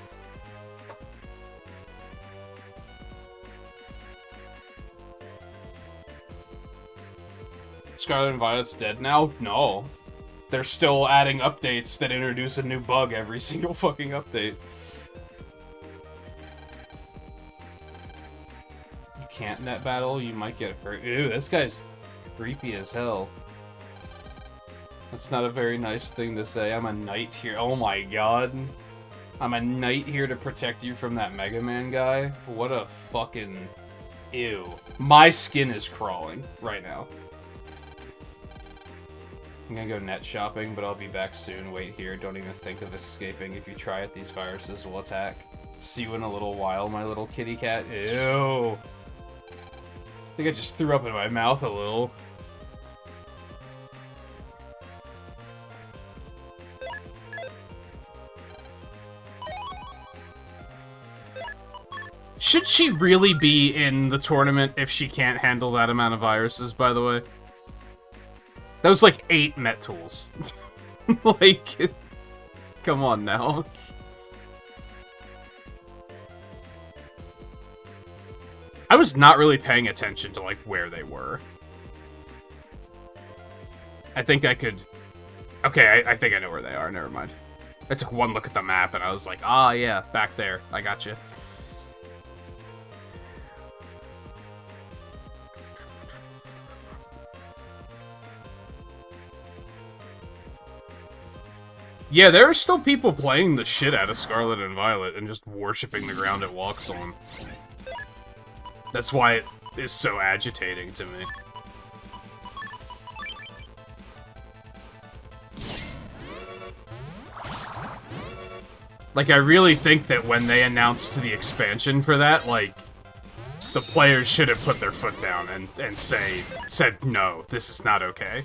Scarlet and Violet's dead now? No. They're still adding updates that introduce a new bug every single fucking update. You can't net battle, you might get hurt. Ew, this guy's creepy as hell. That's not a very nice thing to say. I'm a knight here. Oh my god. I'm a knight here to protect you from that Mega Man guy? What a fucking... Ew. My skin is crawling right now. I'm gonna go net shopping, but I'll be back soon. Wait here, don't even think of escaping. If you try it, these viruses will attack. See you in a little while, my little kitty cat. Ew. I think I just threw up in my mouth a little. Should she really be in the tournament if she can't handle that amount of viruses, by the way? That was like 8 Met Tools. Like, come on now. I was not really paying attention to, like, where they were. I think I could... Okay, I think I know where they are, never mind. I took one look at the map and I was like, ah, yeah, back there. I got you. Yeah, there are still people playing the shit out of Scarlet and Violet and just worshipping the ground it walks on. That's why it is so agitating to me. Like, I really think that when they announced the expansion for that, like, the players should have put their foot down and said, no, this is not okay.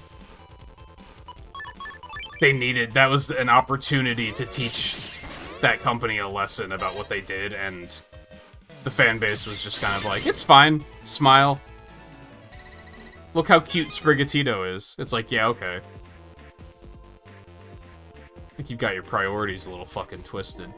They needed, that was an opportunity to teach that company a lesson about what they did, and the fan base was just kind of like, it's fine, smile. Look how cute Sprigatito is. It's like, yeah, okay. I think you've got your priorities a little fucking twisted.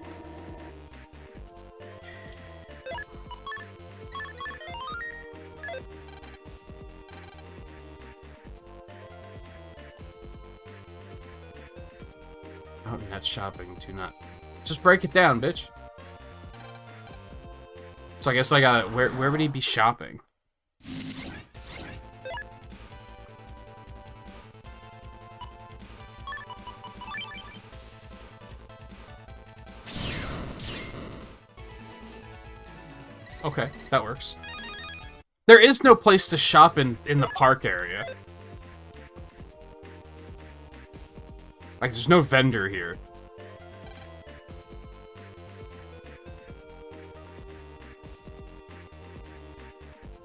Oh, net shopping, do not... Just break it down, bitch. So I guess I gotta... Where would he be shopping? Okay, that works. There is no place to shop in the park area. Like, there's no vendor here.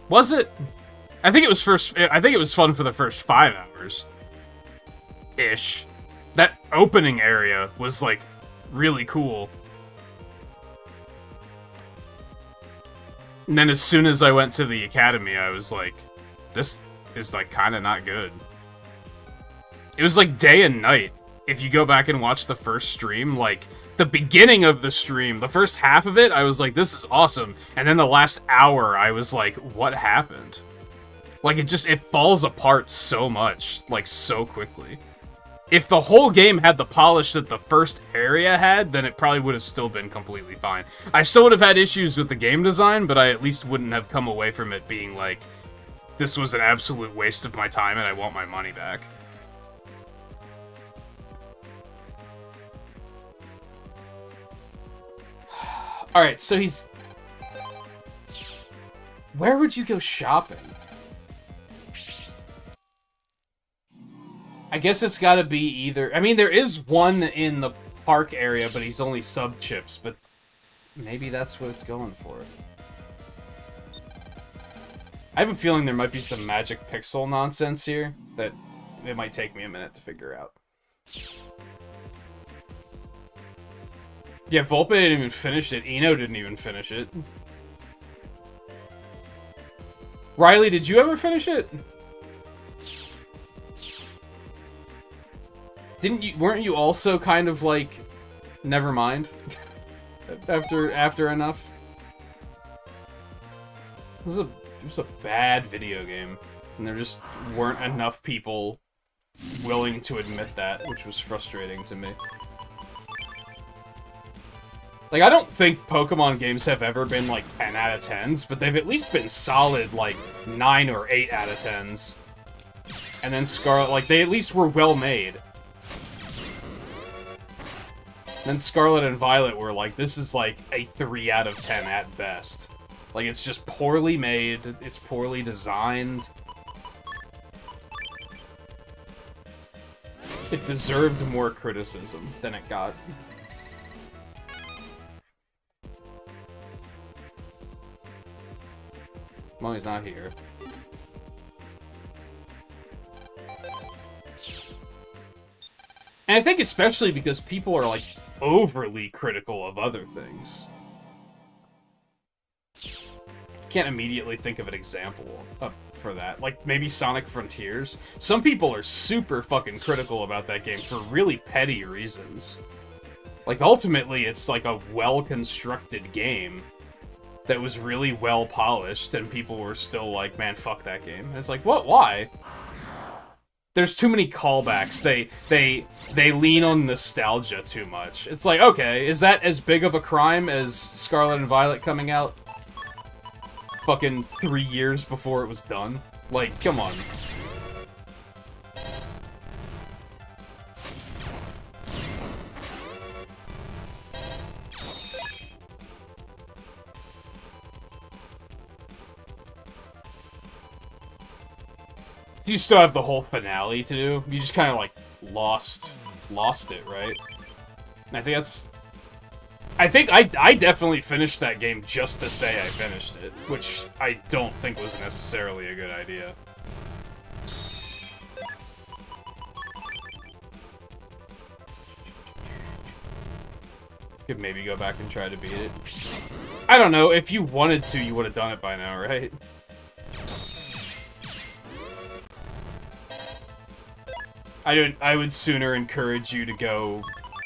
Was it? I think it was fun for the first 5 hours. Ish. That opening area was, like, really cool. And then as soon as I went to the academy, I was like, this is, like, kind of not good. It was, like, day and night. If you go back and watch the first stream, like, the beginning of the stream, the first half of it, I was like, this is awesome. And then the last hour, I was like, what happened? Like, it falls apart so much, like, so quickly. If the whole game had the polish that the first area had, then it probably would have still been completely fine. I still would have had issues with the game design, but I at least wouldn't have come away from it being like, this was an absolute waste of my time and I want my money back. Alright, so he's... Where would you go shopping? I guess it's gotta be either... I mean, there is one in the park area, but he's only sub-chips, but maybe that's what it's going for. I have a feeling there might be some magic pixel nonsense here that it might take me a minute to figure out. Yeah, Volpe didn't even finish it. Eno didn't even finish it. Riley, did you ever finish it? Weren't you also kind of like, never mind? after enough? It was a bad video game, and there just weren't enough people willing to admit that, which was frustrating to me. Like, I don't think Pokemon games have ever been, like, 10 out of 10s, but they've at least been solid, like, 9 or 8 out of 10s. And then Scarlet, like, they at least were well-made. Then Scarlet and Violet were like, this is, like, a 3 out of 10 at best. Like, it's just poorly made, it's poorly designed. It deserved more criticism than it got. Well, he's not here. And I think especially because people are, like, overly critical of other things. Can't immediately think of an example for that. Like, maybe Sonic Frontiers. Some people are super fucking critical about that game for really petty reasons. Like, ultimately, it's like a well-constructed game that was really well polished, and people were still like, man, fuck that game. And it's like, what? Why? There's too many callbacks. They lean on nostalgia too much. It's like, okay, is that as big of a crime as Scarlet and Violet coming out fucking 3 years before it was done? Like, come on. You still have the whole finale to do. You just kind of like lost it, right? And I think that's... I definitely finished that game just to say I finished it, which I don't think was necessarily a good idea. Could maybe go back and try to beat it. I don't know, if you wanted to, you would have done it by now, right? I would sooner encourage you to go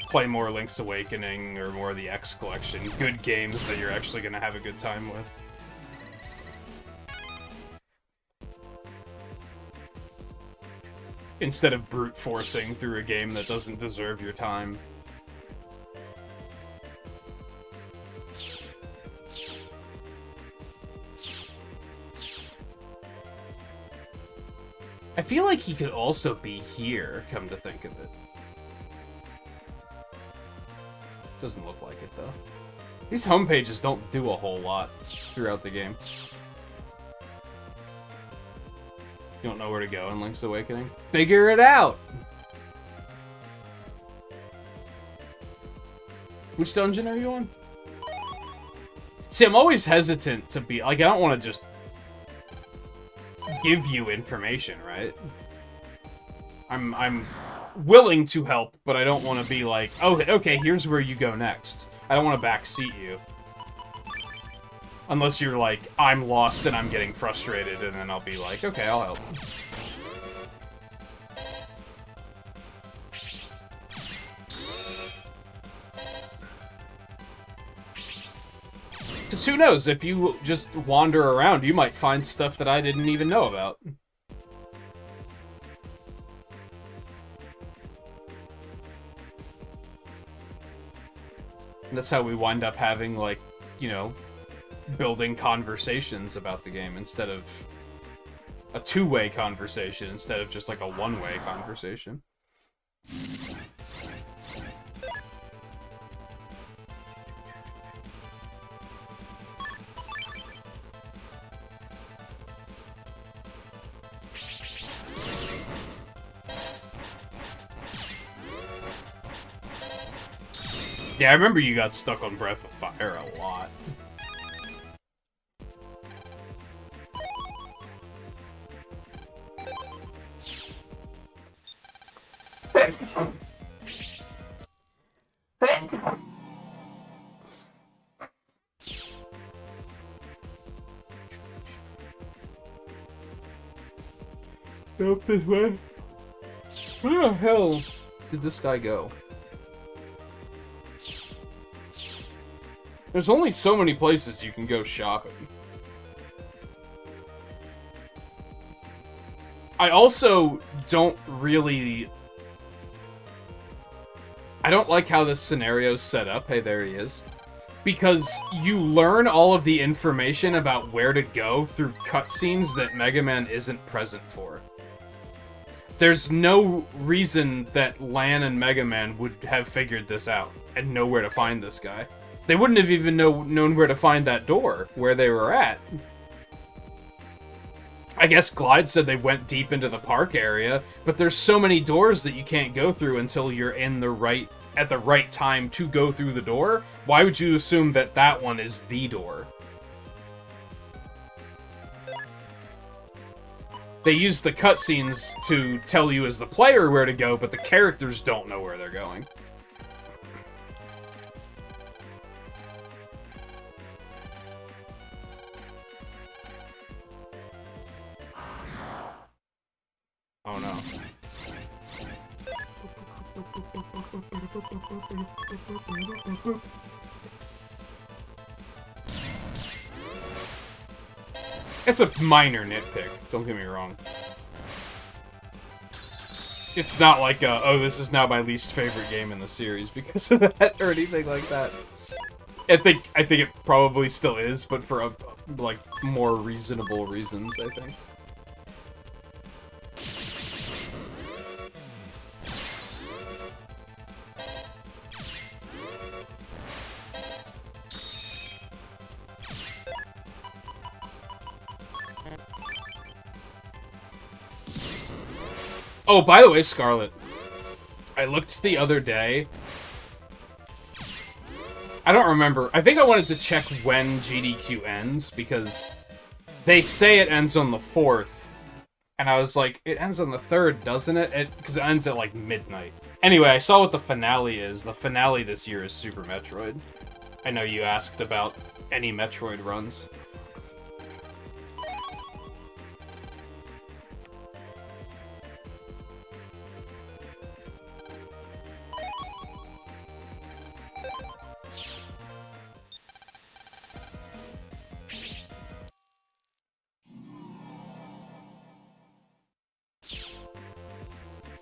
play more Link's Awakening or more of the X Collection. Good games that you're actually going to have a good time with. Instead of brute forcing through a game that doesn't deserve your time. I feel like he could also be here, come to think of it. Doesn't look like it, though. These homepages don't do a whole lot throughout the game. You don't know where to go in Link's Awakening? Figure it out! Which dungeon are you on? See, I'm always hesitant to be... Like, I don't want to just give you information, right? I'm willing to help, but I don't want to be like, oh, okay, here's where you go next. I don't want to backseat you. Unless you're like, I'm lost and I'm getting frustrated, and then I'll be like, okay, I'll help. Because who knows, if you just wander around, you might find stuff that I didn't even know about. And that's how we wind up having, like, you know, building conversations about the game instead of a two-way conversation, instead of just like a one-way conversation. Yeah, I remember you got stuck on Breath of Fire a lot. Up this way. Where the hell did this guy go? There's only so many places you can go shopping. I also don't really... I don't like how this scenario's set up. Hey, there he is. Because you learn all of the information about where to go through cutscenes that Mega Man isn't present for. There's no reason that Lan and Mega Man would have figured this out and know where to find this guy. They wouldn't have even known where to find that door, where they were at. I guess Glide said they went deep into the park area, but there's so many doors that you can't go through until you're in the at the right time to go through the door. Why would you assume that that one is the door? They use the cutscenes to tell you as the player where to go, but the characters don't know where they're going. Oh no. It's a minor nitpick, don't get me wrong. It's not like, oh, this is now my least favorite game in the series because of that or anything like that. I think it probably still is, but for, like, more reasonable reasons, I think. Oh, by the way, Scarlet, I looked the other day. I don't remember. I think I wanted to check when GDQ ends, because they say it ends on the 4th. And I was like, it ends on the 3rd, doesn't it? Because it ends at, like, midnight. Anyway, I saw what the finale is. The finale this year is Super Metroid. I know you asked about any Metroid runs.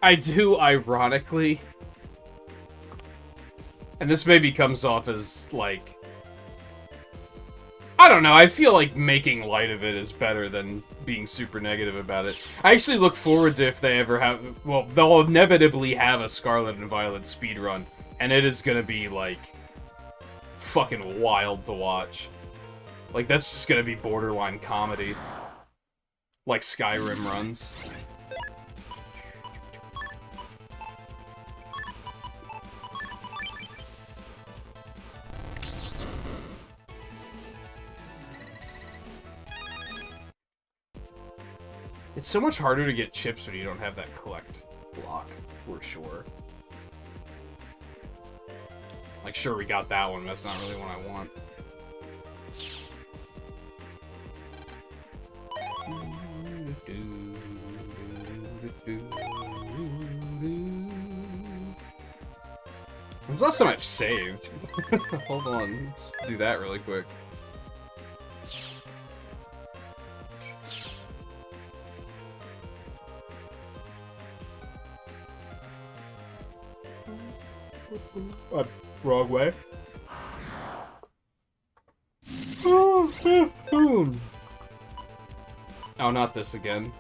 I do, ironically, and this maybe comes off as, like, I don't know, I feel like making light of it is better than being super negative about it. I actually look forward to if they ever have, well, they'll inevitably have a Scarlet and Violet speedrun, and it is gonna be, like, fucking wild to watch. Like, that's just gonna be borderline comedy. Like Skyrim runs. It's so much harder to get chips when you don't have that collect block, for sure. Like, sure, we got that one, but that's not really what I want. When's the last time I've saved? Hold on, let's do that really quick. Wrong way. Oh, not this again.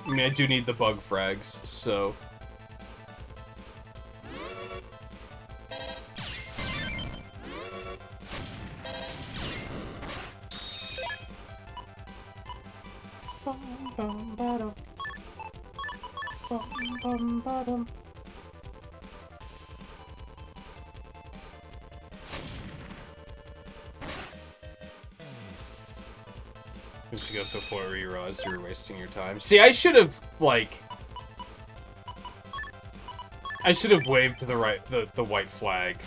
I mean, I do need the bug frags, so... Once you go to a point where you realize you're wasting your time. See, I should have, like... I should have waved the white flag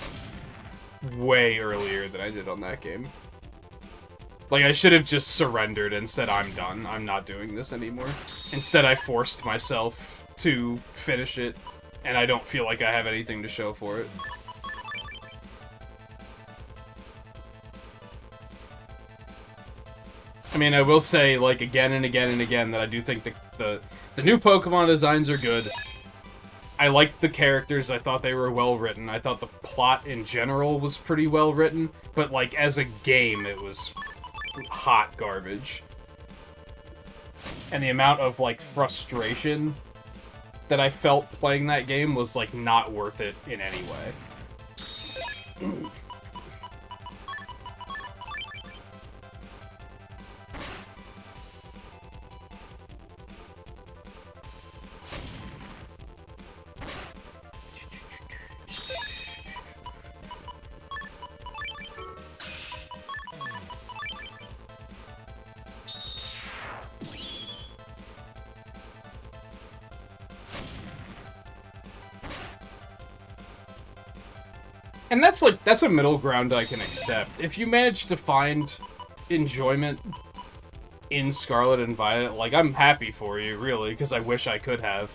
way earlier than I did on that game. Like, I should have just surrendered and said, I'm done. I'm not doing this anymore. Instead, I forced myself to finish it, and I don't feel like I have anything to show for it. I mean, I will say, like, again and again and again, that I do think the new Pokemon designs are good. I liked the characters, I thought they were well written, I thought the plot in general was pretty well written, but, like, as a game, it was hot garbage. And the amount of, like, frustration that I felt playing that game was, like, not worth it in any way. And that's, like, that's a middle ground I can accept. If you manage to find enjoyment in Scarlet and Violet, like, I'm happy for you, really, because I wish I could have.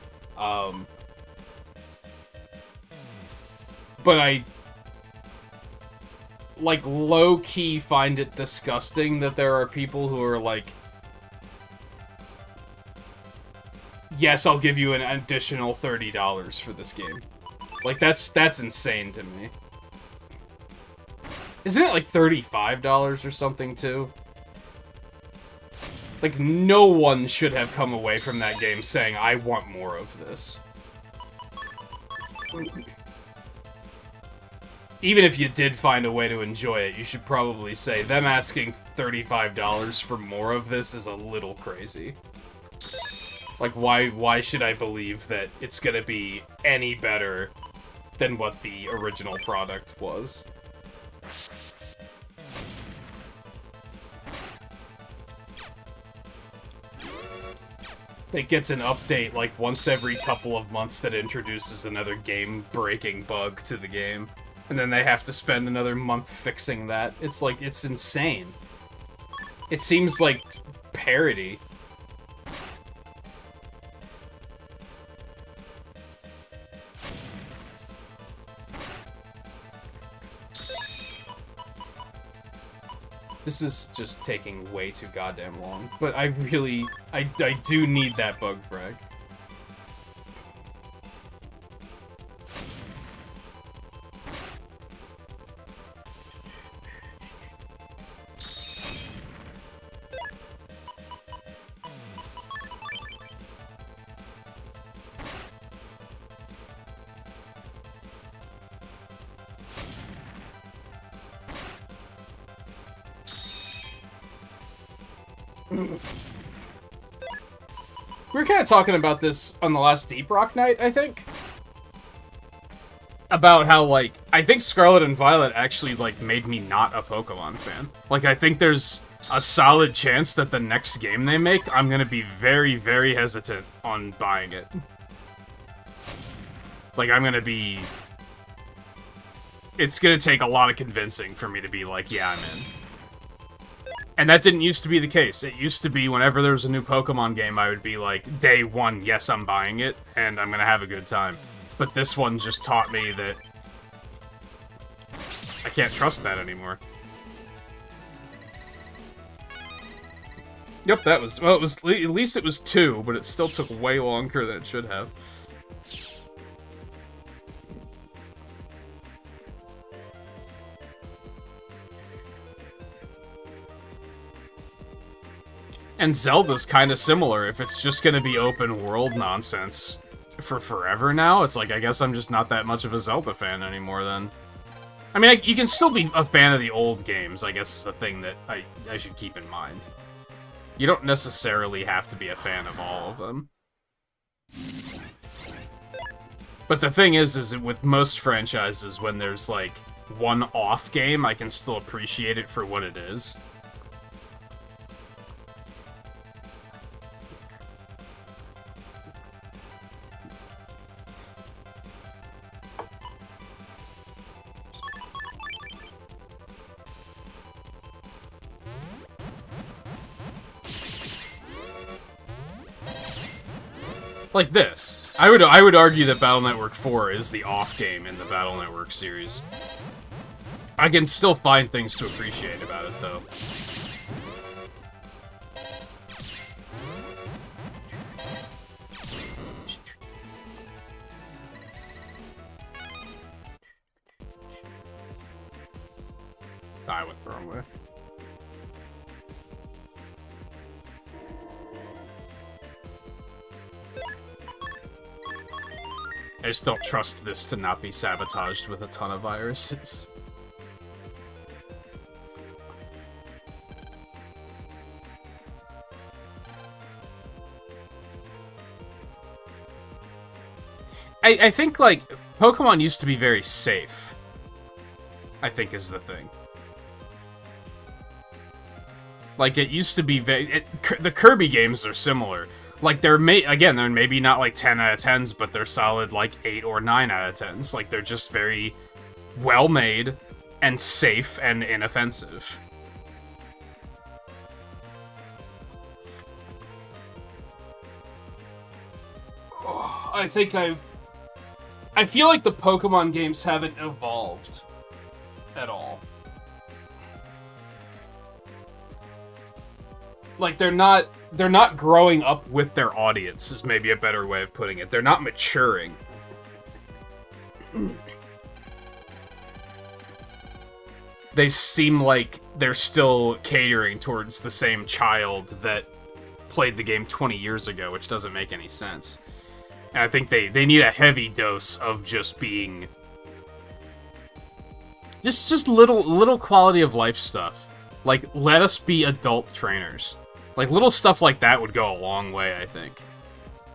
But I, like, low-key find it disgusting that there are people who are like, yes, I'll give you an additional $30 for this game. Like, that's insane to me. Isn't it like $35 or something, too? Like, no one should have come away from that game saying, I want more of this. Even if you did find a way to enjoy it, you should probably say, them asking $35 for more of this is a little crazy. Like, why should I believe that it's gonna be any better than what the original product was? It gets an update, like, once every couple of months that introduces another game-breaking bug to the game. And then they have to spend another month fixing that. It's like, it's insane. It seems like parody. This is just taking way too goddamn long. But I really... I do need that bug frag. We were kind of talking about this on the last Deep Rock night, I think. About how, like, I think Scarlet and Violet actually, like, made me not a Pokemon fan. Like, I think there's a solid chance that the next game they make, I'm gonna be very, very hesitant on buying it. Like, I'm gonna be... It's gonna take a lot of convincing for me to be like, yeah, I'm in. And that didn't used to be the case. It used to be whenever there was a new Pokemon game, I would be like, day one, yes, I'm buying it, and I'm gonna have a good time. But this one just taught me that I can't trust that anymore. Yep, that was... Well, it was, at least it was 2, but it still took way longer than it should have. And Zelda's kind of similar. If it's just gonna be open world nonsense for forever now, it's like, I guess I'm just not that much of a Zelda fan anymore then. I mean, you can still be a fan of the old games, I guess is the thing that I should keep in mind. You don't necessarily have to be a fan of all of them. But the thing is that with most franchises, when there's, like, one off game, I can still appreciate it for what it is. Like this. I would argue that Battle Network 4 is the off game in the Battle Network series. I can still find things to appreciate about it, though. I went the wrong way. I just don't trust this to not be sabotaged with a ton of viruses. I think, like, Pokemon used to be very safe. I think is the thing. Like, it used to be very... the Kirby games are similar. Like, they're maybe not, like, 10 out of 10s, but they're solid, like, 8 or 9 out of 10s. Like, they're just very well-made and safe and inoffensive. Oh, I feel like the Pokemon games haven't evolved at all. Like, they're not growing up with their audience, is maybe a better way of putting it. They're not maturing. They seem like they're still catering towards the same child that played the game 20 years ago, which doesn't make any sense. And I think they need a heavy dose of just being... Just little quality of life stuff. Like, let us be adult trainers. Like, little stuff like that would go a long way, I think.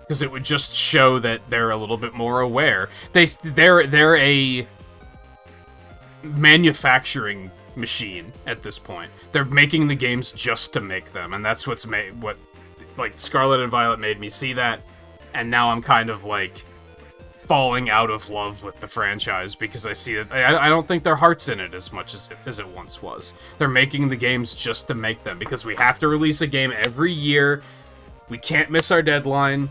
Because it would just show that they're a little bit more aware. They're a manufacturing machine at this point. They're making the games just to make them, and that's what's made like Scarlet and Violet made me see that, and now I'm kind of like falling out of love with the franchise because I see that I don't think their heart's in it as much as it once was. They're making the games just to make them because we have to release a game every year. We can't miss our deadline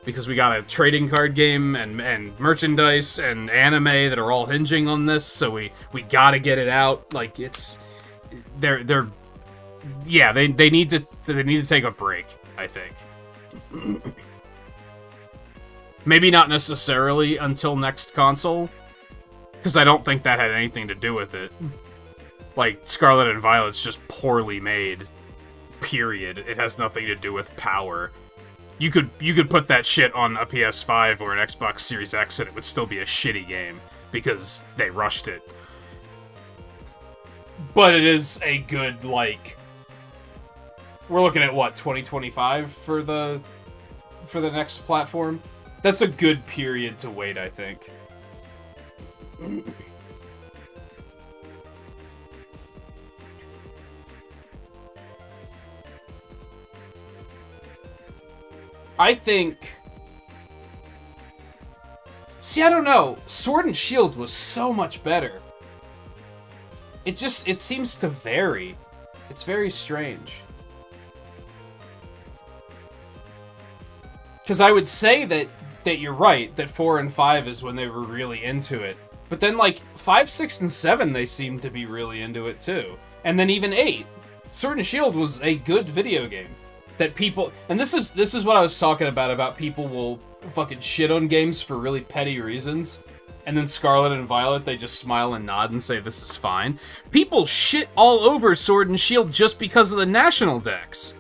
because we got a trading card game and merchandise and anime that are all hinging on this, so we gotta get it out. Like, it's they need to take a break, I think. Maybe not necessarily until next console, because I don't think that had anything to do with it. Like, Scarlet and Violet's just poorly made, period. It has nothing to do with power. You could put that shit on a PS5 or an Xbox Series X and it would still be a shitty game, because they rushed it. But it is a good, like... We're looking at, what, 2025 for the next platform? That's a good period to wait, I think. I think... See, I don't know. Sword and Shield was so much better. It seems to vary. It's very strange. Because I would say that you're right, that 4 and 5 is when they were really into it. But then, like, 5, 6, and 7, they seem to be really into it, too. And then even 8. Sword and Shield was a good video game. That people... And this is what I was talking about people will fucking shit on games for really petty reasons. And then Scarlet and Violet, they just smile and nod and say, this is fine. People shit all over Sword and Shield just because of the national decks.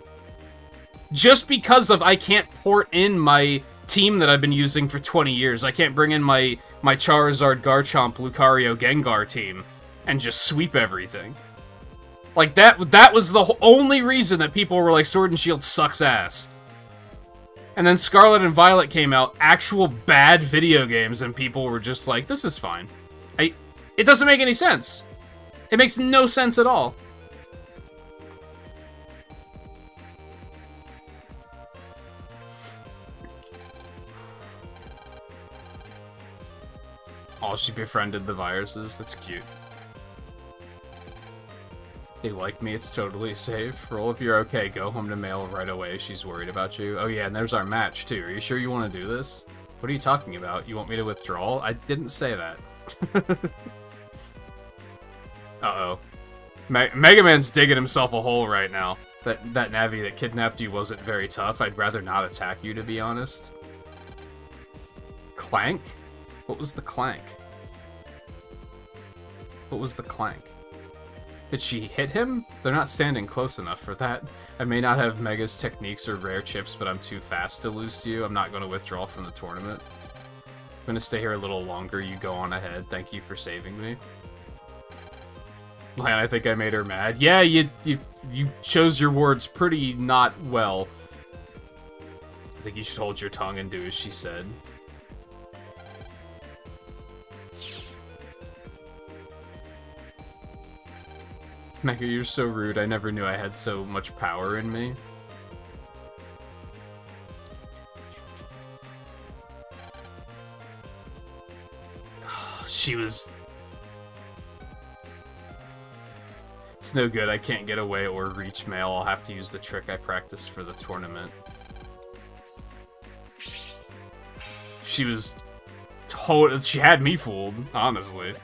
Just because of I can't port in my team that I've been using for 20 years. I can't bring in my Charizard, Garchomp, Lucario, Gengar team and just sweep everything. Like, that was the only reason that people were like, Sword and Shield sucks ass. And then Scarlet and Violet came out, actual bad video games, and people were just like, this is fine. It doesn't make any sense. It makes no sense at all. Oh, she befriended the viruses? That's cute. They like me, it's totally safe. Roll if you're okay, go home to mail right away. She's worried about you. Oh yeah, and there's our match too. Are you sure you want to do this? What are you talking about? You want me to withdraw? I didn't say that. Uh-oh. Mega Man's digging himself a hole right now. That Navi that kidnapped you wasn't very tough. I'd rather not attack you, to be honest. Clank? What was the clank? What was the clank? Did she hit him? They're not standing close enough for that. I may not have Mega's techniques or rare chips, but I'm too fast to lose to you. I'm not going to withdraw from the tournament. I'm going to stay here a little longer. You go on ahead. Thank you for saving me. Man, I think I made her mad. Yeah, you chose your words pretty not well. I think you should hold your tongue and do as she said. Mega, you're so rude. I never knew I had so much power in me. She was... It's no good. I can't get away or reach mail. I'll have to use the trick I practiced for the tournament. She was... She had me fooled, honestly.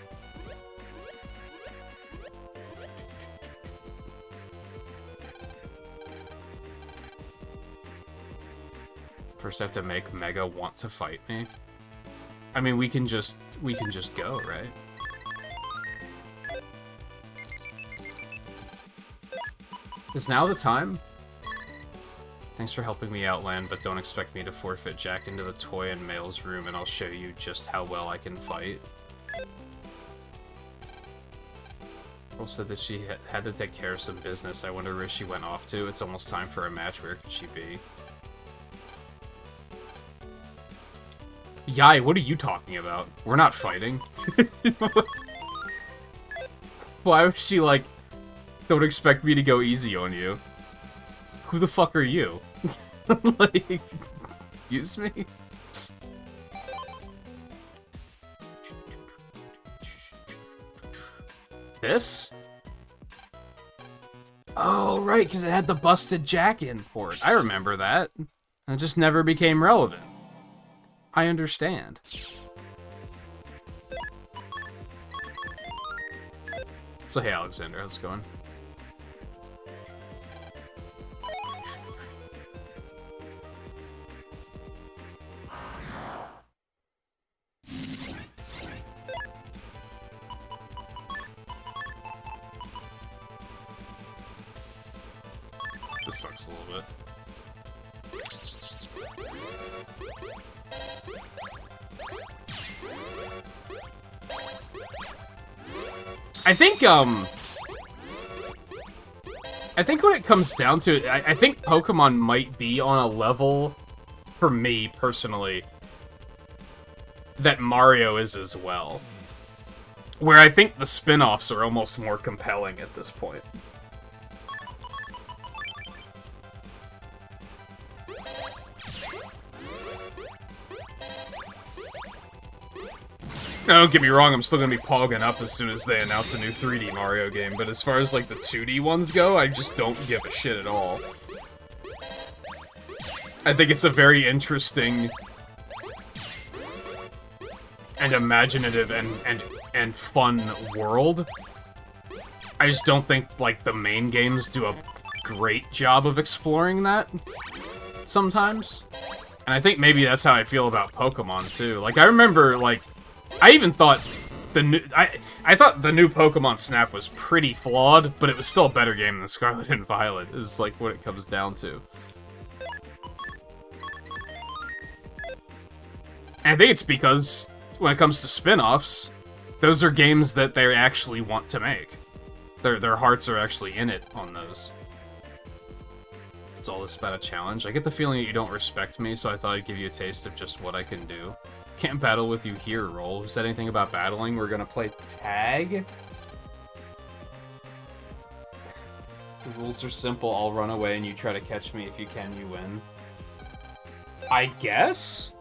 First I have to make Mega want to fight me. I mean, we can just go, right? Is now the time? Thanks for helping me out, Lan, but don't expect me to forfeit Jack into the toy and mail's room, and I'll show you just how well I can fight. Pearl said that she had to take care of some business. I wonder where she went off to. It's almost time for a match. Where could she be? Yai, what are you talking about? We're not fighting. Why was she like, don't expect me to go easy on you? Who the fuck are you? Like, excuse me? This? Oh, right, because it had the busted Jack in port. I remember that. It just never became relevant. I understand. So hey Alexander, how's it going? This sucks a little bit. I think when it comes down to it, I think Pokemon might be on a level, for me, personally, that Mario is as well. Where I think the spin-offs are almost more compelling at this point. Now, don't get me wrong, I'm still gonna be pogging up as soon as they announce a new 3D Mario game, but as far as, like, the 2D ones go, I just don't give a shit at all. I think it's a very interesting and imaginative and fun world. I just don't think, like, the main games do a great job of exploring that sometimes. And I think maybe that's how I feel about Pokemon, too. Like, I remember, like, I even thought the new I thought the new Pokemon Snap was pretty flawed, but it was still a better game than Scarlet and Violet, is like what it comes down to. And I think it's because when it comes to spin-offs, those are games that they actually want to make. Their hearts are actually in it on those. It's all this about a challenge. I get the feeling that you don't respect me, so I thought I'd give you a taste of just what I can do. Can't battle with you here, Roll. Who said anything about battling? We're gonna play tag? The rules are simple. I'll run away and you try to catch me. If you can, you win. I guess?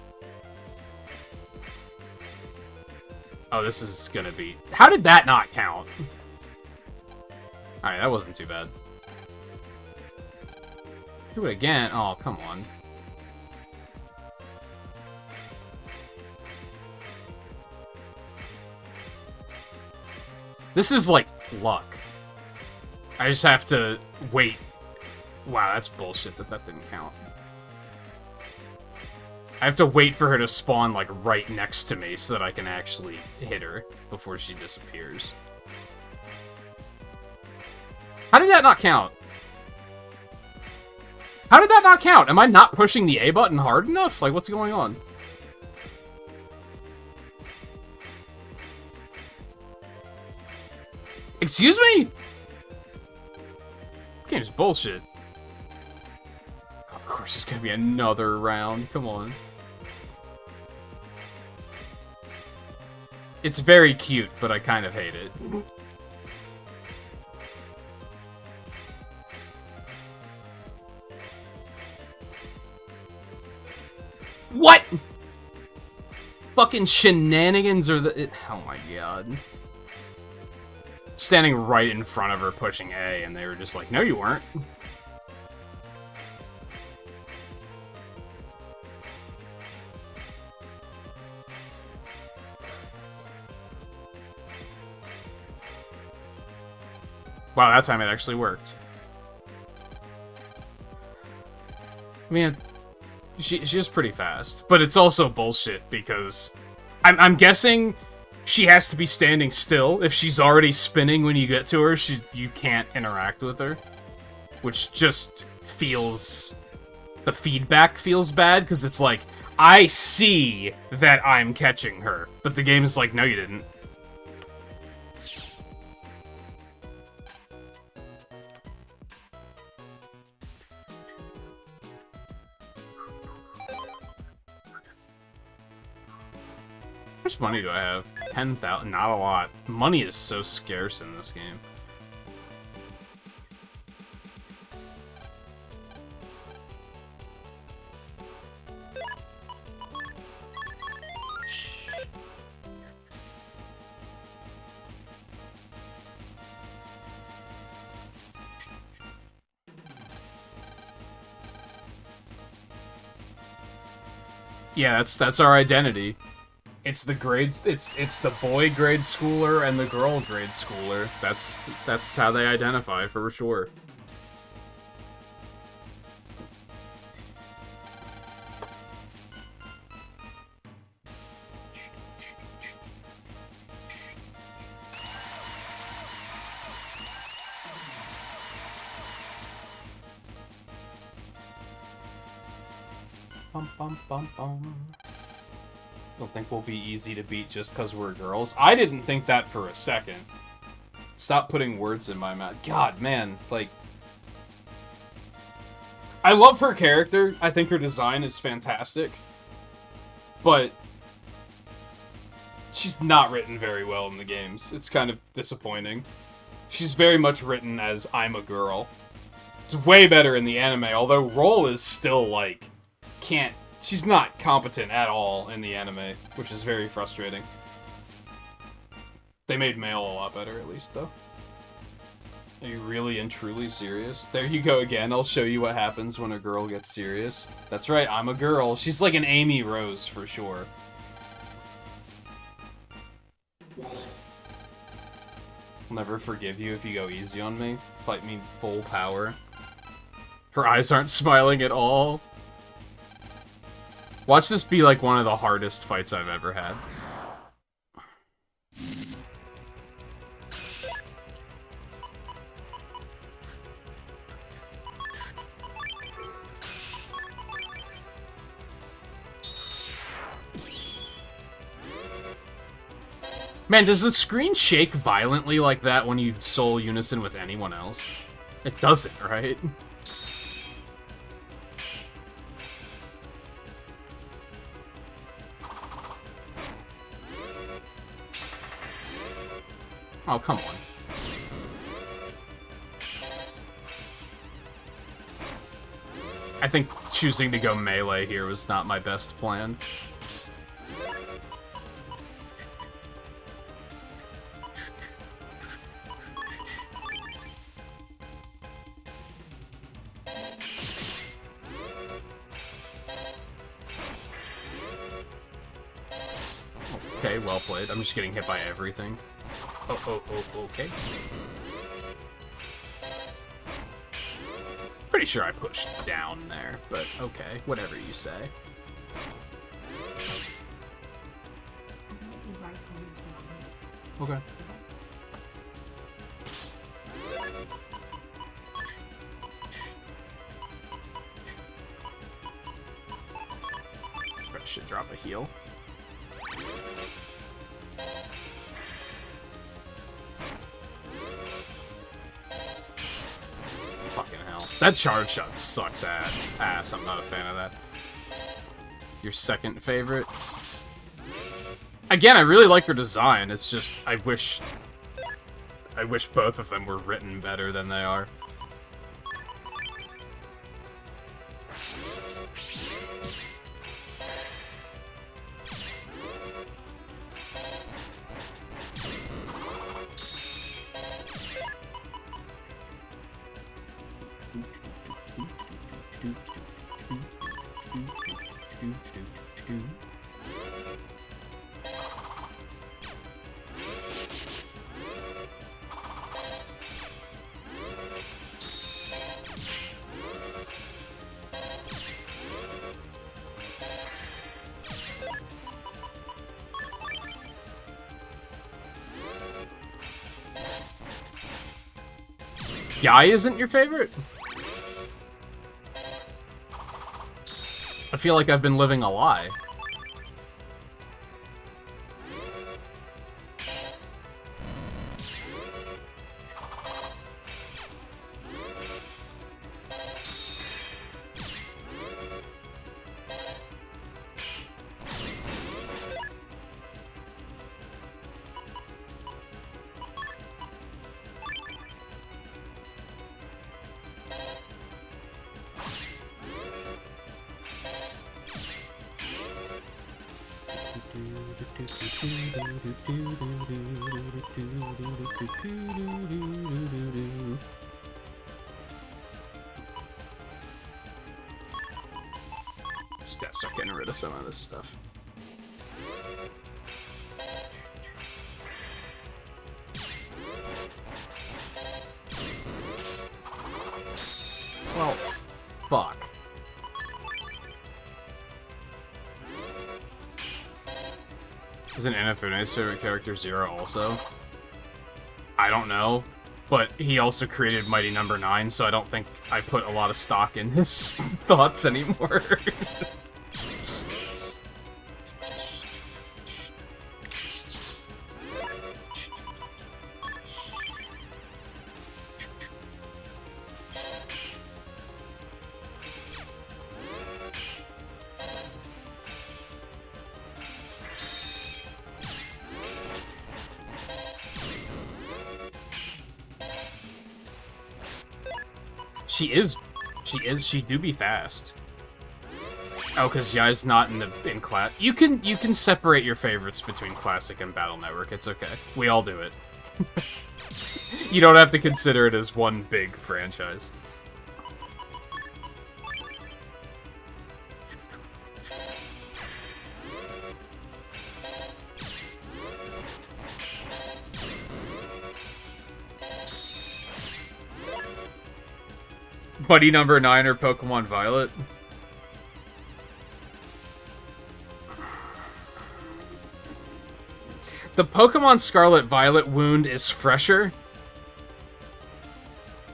Oh, this is gonna be... How did that not count? Alright, that wasn't too bad. Do it again. Oh, come on. This is like luck. I just have to wait. Wow, that's bullshit that didn't count. I have to wait for her to spawn, like, right next to me so that I can actually hit her before she disappears. How did that not count? How did that not count? Am I not pushing the A button hard enough? Like, what's going on? Excuse me? This game's bullshit. Of course, there's gonna be another round. Come on. It's very cute, but I kind of hate it. What? Fucking shenanigans are the... oh my god. Standing right in front of her pushing A, and they were just like, no you weren't. Wow, that time it actually worked. I mean, she's pretty fast, but it's also bullshit because I'm guessing she has to be standing still. If she's already spinning when you get to her, you can't interact with her, which just feels... the feedback feels bad because it's like, I see that I'm catching her, but the game is like, no you didn't. How much money do I have? 10,000? Not a lot. Money is so scarce in this game. Yeah, that's our identity. It's the grades. It's the boy grade schooler and the girl grade schooler. That's how they identify for sure. Bum bum bum bum. Don't think we'll be easy to beat just because we're girls. I didn't think that for a second. Stop putting words in my mouth. God, man, like... I love her character. I think her design is fantastic. But... she's not written very well in the games. It's kind of disappointing. She's very much written as, I'm a girl. It's way better in the anime, although Roll is still, like, can't... she's not competent at all in the anime, which is very frustrating. They made male a lot better, at least, though. Are you really and truly serious? There you go again. I'll show you what happens when a girl gets serious. That's right, I'm a girl. She's like an Amy Rose, for sure. I'll never forgive you if you go easy on me. Fight me full power. Her eyes aren't smiling at all. Watch this be like one of the hardest fights I've ever had. Man, does the screen shake violently like that when you soul unison with anyone else? It doesn't, right? Oh, come on. I think choosing to go melee here was not my best plan. Okay, well played. I'm just getting hit by everything. Oh, okay. Pretty sure I pushed down there, but okay, whatever you say. Okay. I should drop a heal. Fucking hell. That charge shot sucks ass. I'm not a fan of that. Your second favorite? Again, I really like her design. It's just, I wish both of them were written better than they are. Guy isn't your favorite? I feel like I've been living a lie. Just gotta start getting rid of some of this stuff. Well, fuck. Isn't NFNA's favorite character Zero also? I don't know, but he also created Mighty Number 9, so I don't think I put a lot of stock in his thoughts anymore. She do be fast. Oh, because Yai's not in class. You can separate your favorites between Classic and Battle Network. It's okay. We all do it. You don't have to consider it as one big franchise. Buddy Number 9 or Pokemon Violet? The Pokemon Scarlet Violet wound is fresher,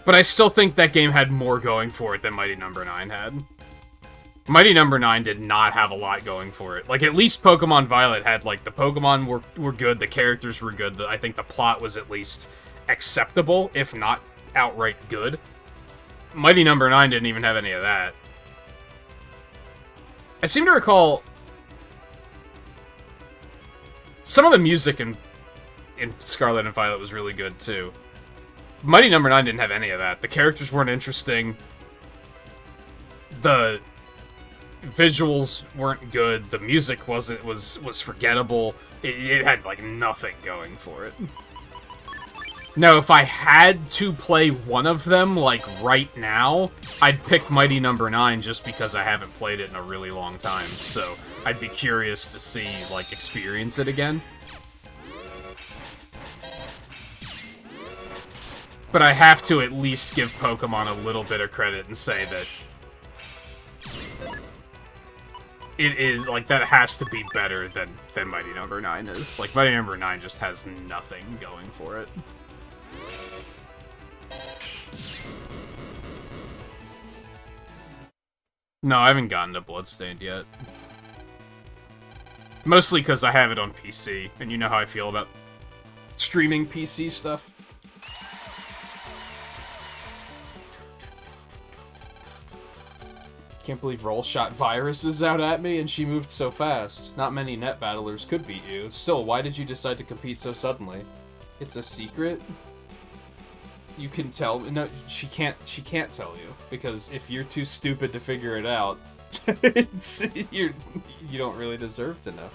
but I still think that game had more going for it than Mighty Number 9 had. Mighty Number 9 did not have a lot going for it. Like, at least Pokemon Violet had, like, the Pokemon were good, the characters were good, I think the plot was at least acceptable, if not outright good. Mighty Number 9 didn't even have any of that. I seem to recall some of the music in Scarlet and Violet was really good, too. Mighty Number 9 didn't have any of that. The characters weren't interesting. The visuals weren't good. The music was forgettable. It had, like, nothing going for it. Now, if I had to play one of them, like, right now, I'd pick Mighty Number 9 just because I haven't played it in a really long time, so I'd be curious to see, like, experience it again. But I have to at least give Pokemon a little bit of credit and say that it is, like, that has to be better than Mighty Number 9 is. Like, Mighty Number 9 just has nothing going for it. No, I haven't gotten to Bloodstained yet. Mostly because I have it on PC, and you know how I feel about streaming PC stuff. Can't believe Roll shot viruses out at me and she moved so fast. Not many net battlers could beat you. Still, why did you decide to compete so suddenly? It's a secret? You can tell. No, she can't tell you. Because if you're too stupid to figure it out, you don't really deserve to know.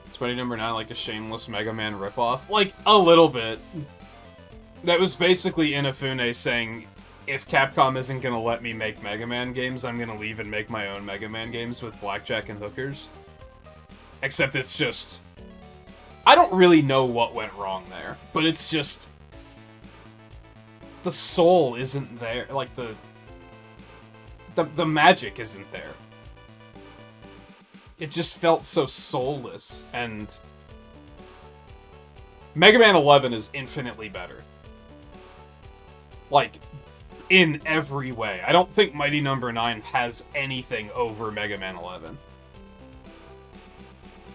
It's Mighty Number 9 like a shameless Mega Man ripoff? Like, a little bit. That was basically Inafune saying, if Capcom isn't gonna let me make Mega Man games, I'm gonna leave and make my own Mega Man games with blackjack and hookers. Except it's just... I don't really know what went wrong there, but it's just... the soul isn't there, like the magic isn't there. It just felt so soulless, and... Mega Man 11 is infinitely better. Like, in every way. I don't think Mighty Number 9 has anything over Mega Man 11.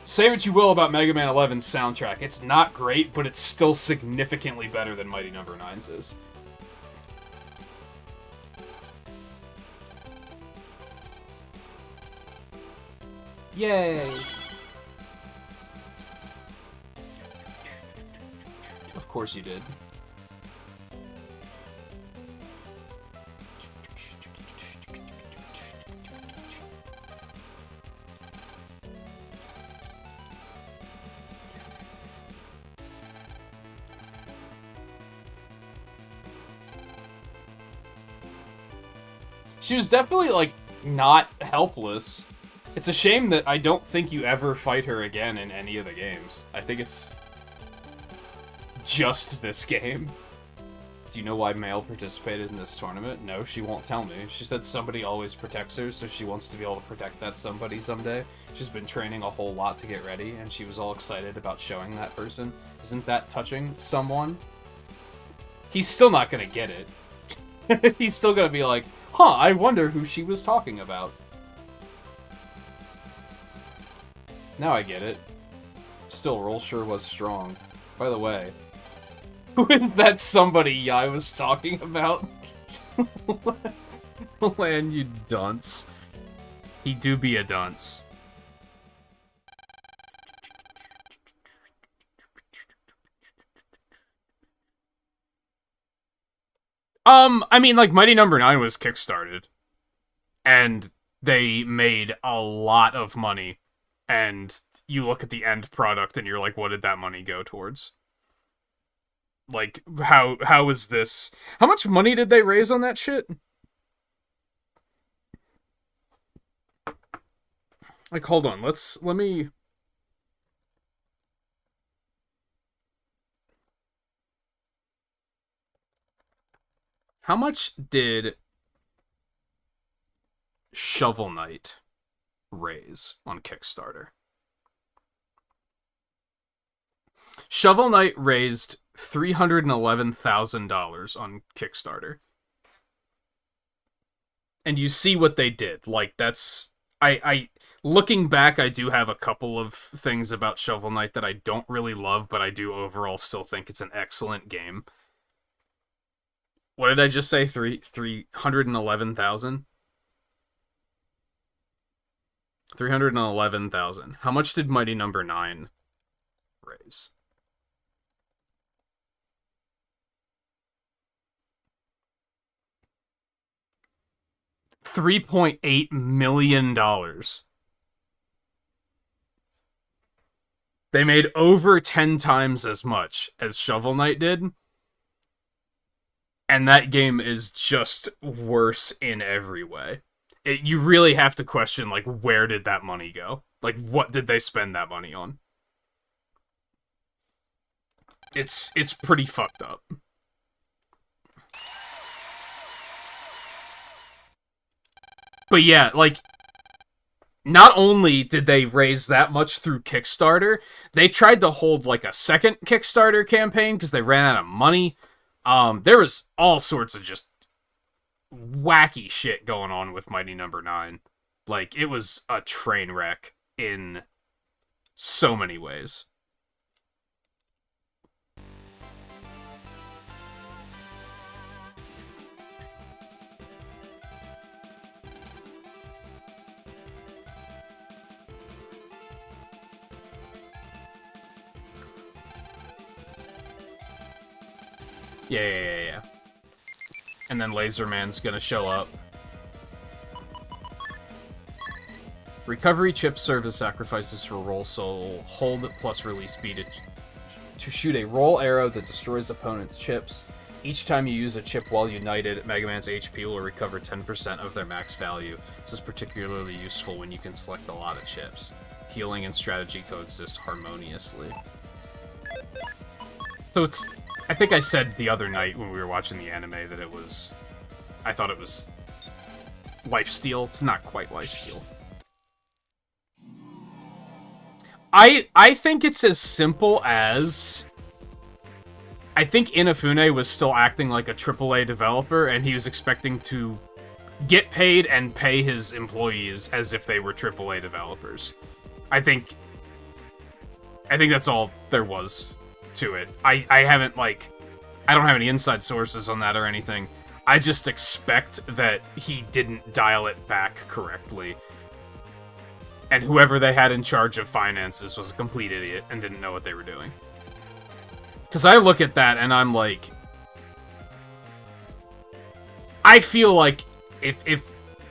Say what you will about Mega Man 11's soundtrack. It's not great, but it's still significantly better than Mighty Number 9's is. Yay! Of course you did. She was definitely, like, not helpless. It's a shame that I don't think you ever fight her again in any of the games. I think it's just this game. Do you know why Mail participated in this tournament? No, she won't tell me. She said somebody always protects her, so she wants to be able to protect that somebody someday. She's been training a whole lot to get ready, and she was all excited about showing that person. Isn't that touching someone? He's still not gonna get it. He's still gonna be like, huh, I wonder who she was talking about. Now I get it. Still, Roll sure was strong. By the way, who is that somebody I was talking about? Land, you dunce. He do be a dunce. I mean, like, Mighty Number 9 was kickstarted. And they made a lot of money. And you look at the end product and you're like, what did that money go towards? Like, how is this? How much money did they raise on that shit? Like, hold on, let me... How much did Shovel Knight raise on Kickstarter? Shovel Knight raised $311,000 on Kickstarter. And you see what they did. Like, that's... looking back, I do have a couple of things about Shovel Knight that I don't really love, but I do overall still think it's an excellent game. What did I just say? 311,000? 311,000. How much did Mighty Number 9 raise? $3.8 million. They made over 10 times as much as Shovel Knight did. And that game is just worse in every way. You really have to question, like, where did that money go? Like, what did they spend that money on? It's pretty fucked up. But yeah, like, not only did they raise that much through Kickstarter, they tried to hold, like, a second Kickstarter campaign because they ran out of money. There was all sorts of just wacky shit going on with Mighty Number 9. Like, it was a train wreck in so many ways. Yeah. And then Laserman's gonna show up. Recovery chips serve as sacrifices for roll soul. Hold plus release B to shoot a roll arrow that destroys opponent's chips. Each time you use a chip while united, Mega Man's HP will recover 10% of their max value. This is particularly useful when you can select a lot of chips. Healing and strategy coexist harmoniously. So it's... I think I said the other night when we were watching the anime that it was... I thought it was lifesteal. It's not quite lifesteal. I think it's as simple as... I think Inafune was still acting like a AAA developer, and he was expecting to get paid and pay his employees as if they were AAA developers. I think that's all there was to it. I haven't, like... I don't have any inside sources on that or anything. I just expect that he didn't dial it back correctly. And whoever they had in charge of finances was a complete idiot and didn't know what they were doing. Because I look at that and I'm like... I feel like if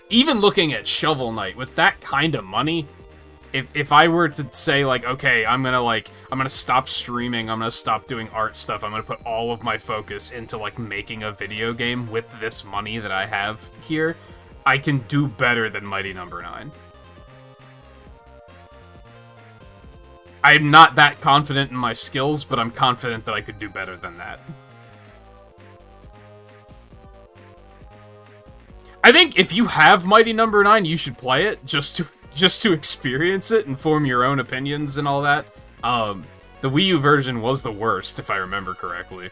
even looking at Shovel Knight with that kind of money, if I were to say, like, okay, I'm gonna stop streaming, I'm gonna stop doing art stuff, I'm gonna put all of my focus into, like, making a video game with this money that I have here, I can do better than Mighty Number 9. I'm not that confident in my skills, but I'm confident that I could do better than that. I think if you have Mighty Number 9, you should play it, just to experience it and form your own opinions and all that. The Wii U version was the worst, if I remember correctly.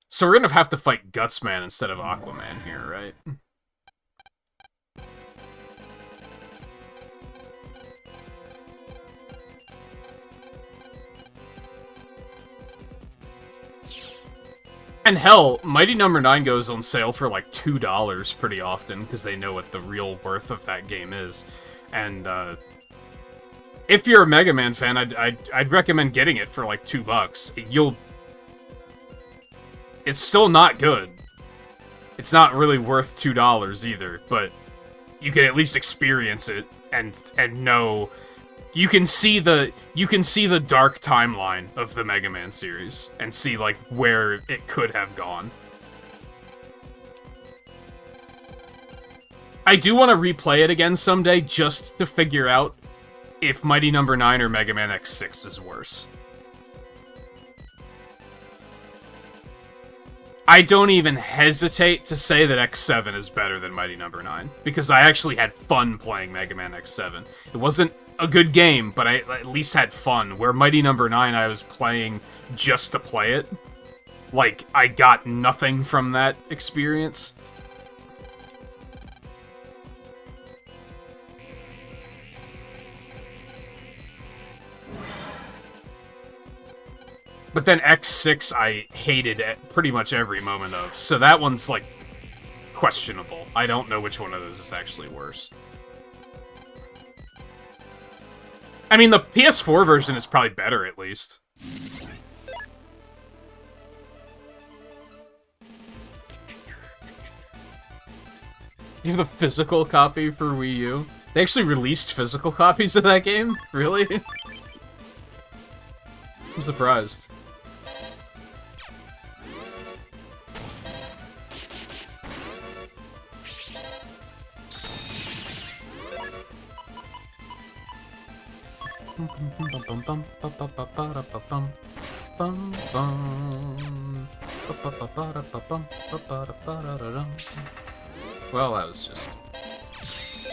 So we're gonna have to fight Gutsman instead of Aquaman here, right? And hell, Mighty Number 9 goes on sale for like $2 pretty often, because they know what the real worth of that game is. And, if you're a Mega Man fan, I'd recommend getting it for like $2. It's still not good. It's not really worth $2 either, but you can at least experience it and know... You can see the dark timeline of the Mega Man series and see, like, where it could have gone. I do want to replay it again someday just to figure out if Mighty Number 9 or Mega Man X6 is worse. I don't even hesitate to say that X7 is better than Mighty Number 9, because I actually had fun playing Mega Man X7. It wasn't a good game, but I at least had fun, where Mighty Number 9 I was playing just to play it. Like, I got nothing from that experience. But then X6 I hated at pretty much every moment of, so that one's, like, questionable. I don't know which one of those is actually worse. I mean, the PS4 version is probably better, at least. You have a physical copy for Wii U? They actually released physical copies of that game? Really? surprised. Well, that was just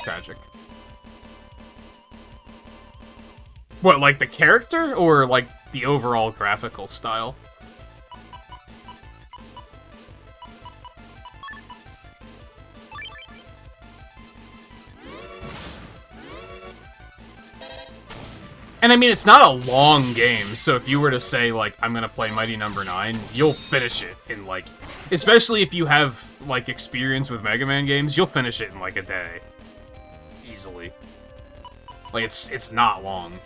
tragic. What, like the character, or like the overall graphical style? And I mean, it's not a long game, so if you were to say, like, I'm gonna play Mighty Number 9, you'll finish it in, like... Especially if you have, like, experience with Mega Man games, you'll finish it in, like, a day. Easily. Like, it's not long.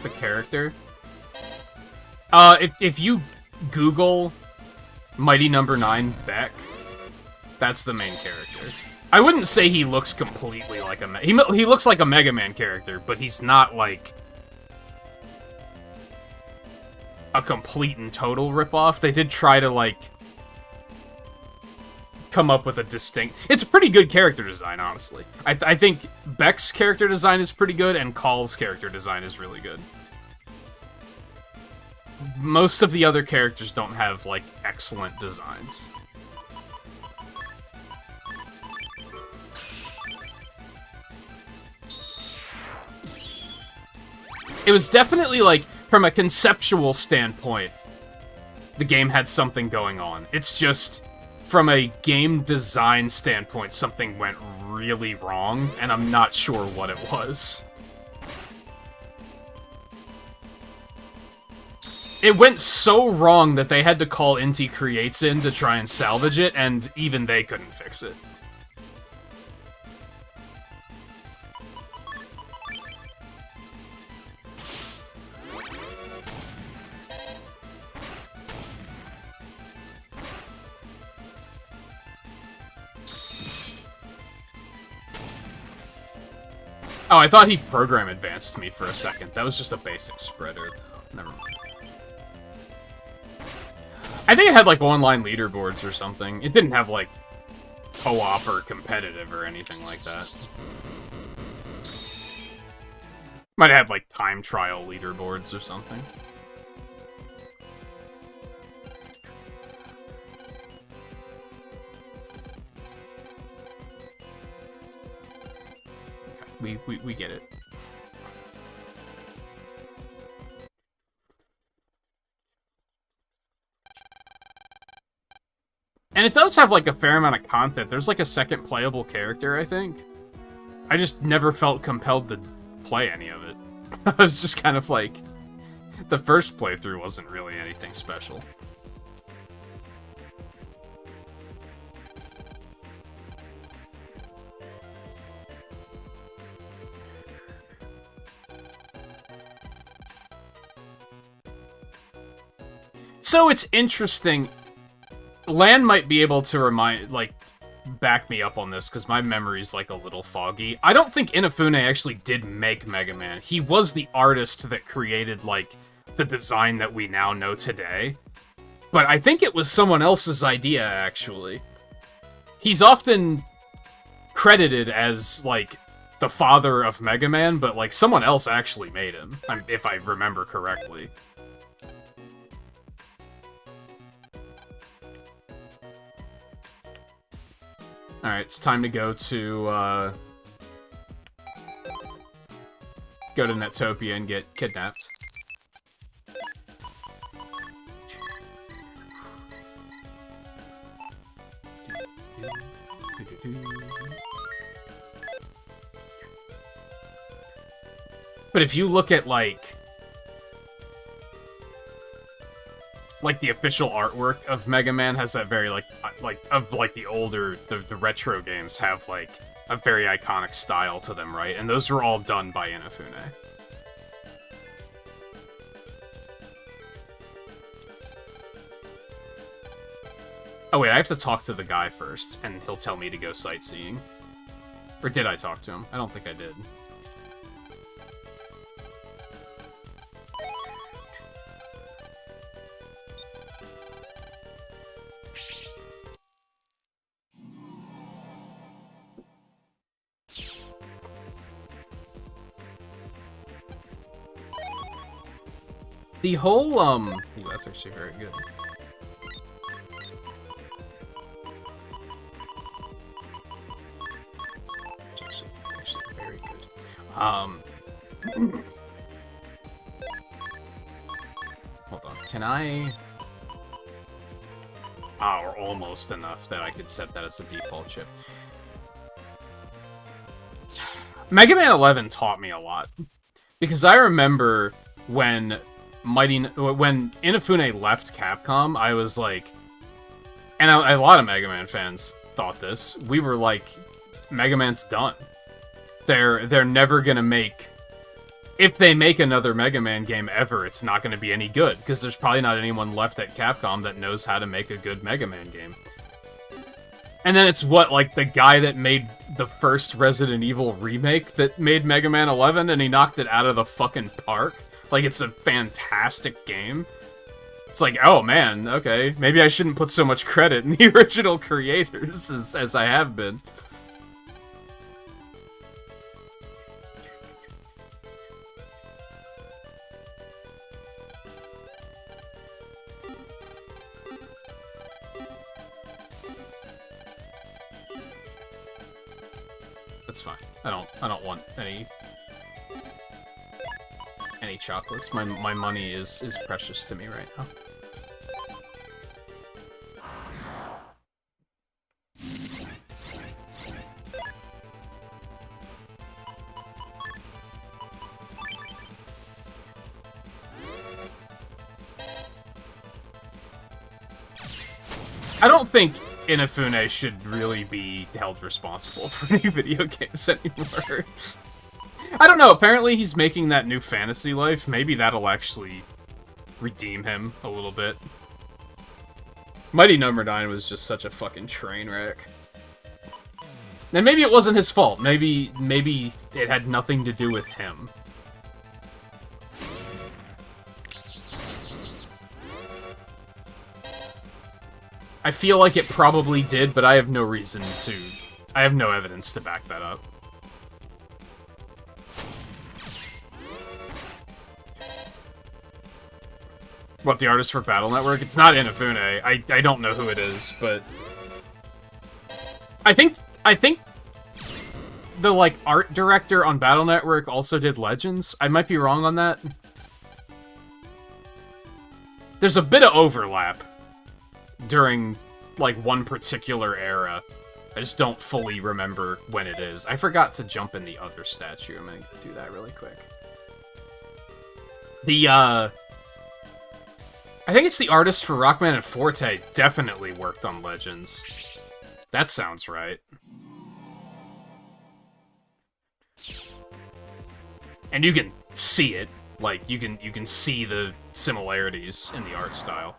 The character. If you Google Mighty Number 9 Beck, that's the main character. I wouldn't say he looks completely like a he looks like a Mega Man character, but he's not like a complete and total ripoff. They did try to like come up with a distinct... It's a pretty good character design, honestly. I think Beck's character design is pretty good, and Call's character design is really good. Most of the other characters don't have, like, excellent designs. It was definitely, like, from a conceptual standpoint, the game had something going on. It's just... From a game design standpoint, something went really wrong, and I'm not sure what it was. It went so wrong that they had to call Inti Creates in to try and salvage it, and even they couldn't fix it. Oh, I thought he program advanced me for a second. That was just a basic spreader. Never mind. I think it had, like, online leaderboards or something. It didn't have, like, co-op or competitive or anything like that. Might have had, like, time trial leaderboards or something. We get it. And it does have, like, a fair amount of content. There's, like, a second playable character, I think. I just never felt compelled to play any of it. I was just kind of like... The first playthrough wasn't really anything special. So it's interesting. Lan might be able to back me up on this, because my memory's, like, a little foggy. I don't think Inafune actually did make Mega Man. He was the artist that created, like, the design that we now know today. But I think it was someone else's idea, actually. He's often credited as, like, the father of Mega Man, but, like, someone else actually made him, if I remember correctly. Alright, it's time to go to Netopia and get kidnapped. But if you look at, like the official artwork of Mega Man has that very, the older, the retro games have, like, a very iconic style to them, right? And those were all done by Inafune. Oh wait, I have to talk to the guy first, and he'll tell me to go sightseeing. Or did I talk to him? I don't think I did. The whole, ooh, that's actually very good. It's actually very good. Hold on, can I... Ah, or almost enough that I could set that as the default chip. Mega Man 11 taught me a lot. Because I remember when when Inafune left Capcom, I was like, and a lot of Mega Man fans thought this, we were like, Mega Man's done. They're never gonna make, if they make another Mega Man game ever, it's not gonna be any good, because there's probably not anyone left at Capcom that knows how to make a good Mega Man game. And then it's what, like, the guy that made the first Resident Evil remake that made Mega Man 11, and he knocked it out of the fucking park? Like, it's a fantastic game. It's like, oh man, okay, maybe I shouldn't put so much credit in the original creators as I have been. That's fine. I don't want any chocolates. My money is precious to me right now. I don't think Inafune should really be held responsible for any video games anymore. I don't know, apparently he's making that new Fantasy Life. Maybe that'll actually redeem him a little bit. Mighty Number 9 was just such a fucking train wreck. And maybe it wasn't his fault. Maybe it had nothing to do with him. I feel like it probably did, but I have no reason to... I have no evidence to back that up. What, the artist for Battle Network? It's not Inafune. I don't know who it is, but... I think the, like, art director on Battle Network also did Legends. I might be wrong on that. There's a bit of overlap during, like, one particular era. I just don't fully remember when it is. I forgot to jump in the other statue. I'm gonna do that really quick. I think it's the artist for Rockman and Forte definitely worked on Legends. That sounds right. And you can see it. Like, you can see the similarities in the art style.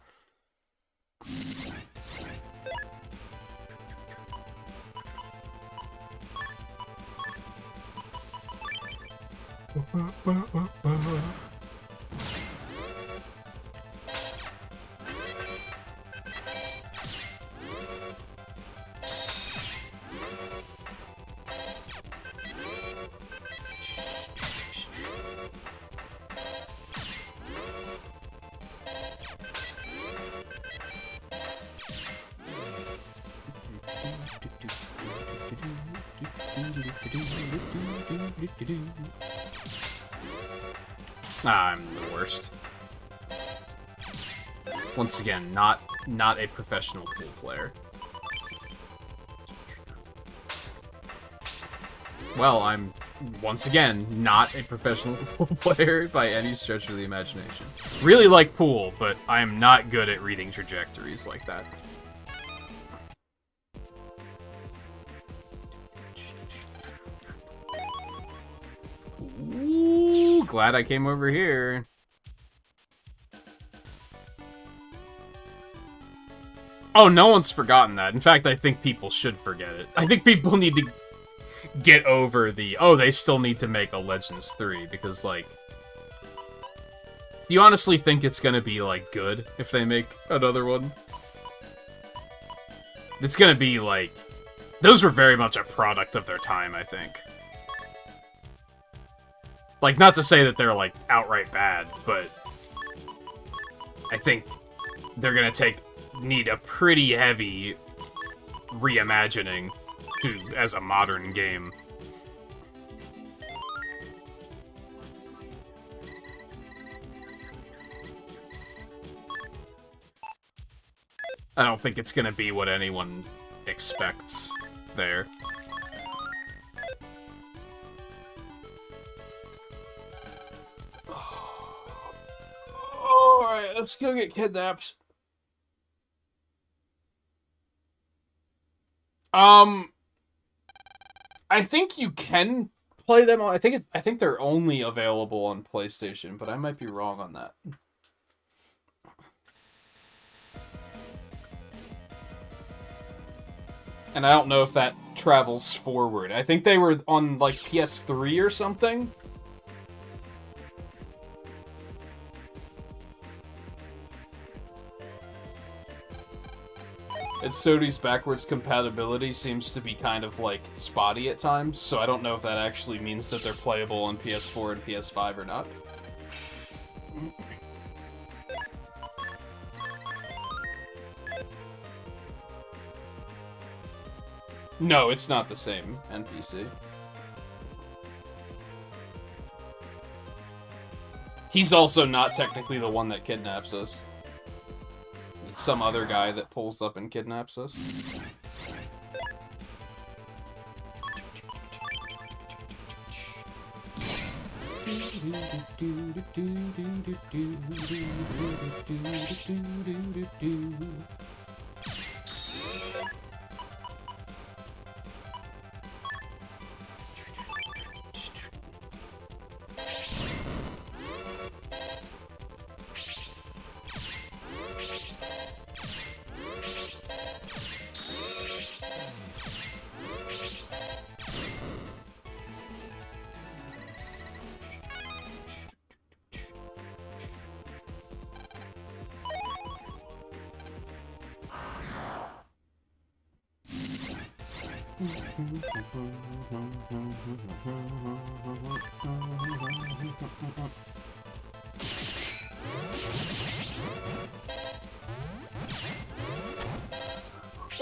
I'm the worst. Once again, not a professional pool player. Well, I'm, once again, not a professional pool player by any stretch of the imagination. Really like pool, but I am not good at reading trajectories like that. glad I came over here. Oh, no one's forgotten that. In fact, I think people should forget it. I think people need to get over the, oh, they still need to make a Legends 3, because, like... Do you honestly think it's gonna be, like, good if they make another one? It's gonna be, like... Those were very much a product of their time, I think. Like, not to say that they're, like, outright bad, but... I think they're gonna need a pretty heavy reimagining as a modern game. I don't think it's gonna be what anyone expects there. Alright, let's go get kidnapped. I think you can play them on... I think they're only available on PlayStation, but I might be wrong on that. And I don't know if that travels forward. I think they were on, like, PS3 or something. And Sony's backwards compatibility seems to be kind of, like, spotty at times, so I don't know if that actually means that they're playable on PS4 and PS5 or not. No, it's not the same NPC. He's also not technically the one that kidnaps us. It's some other guy that pulls up and kidnaps us.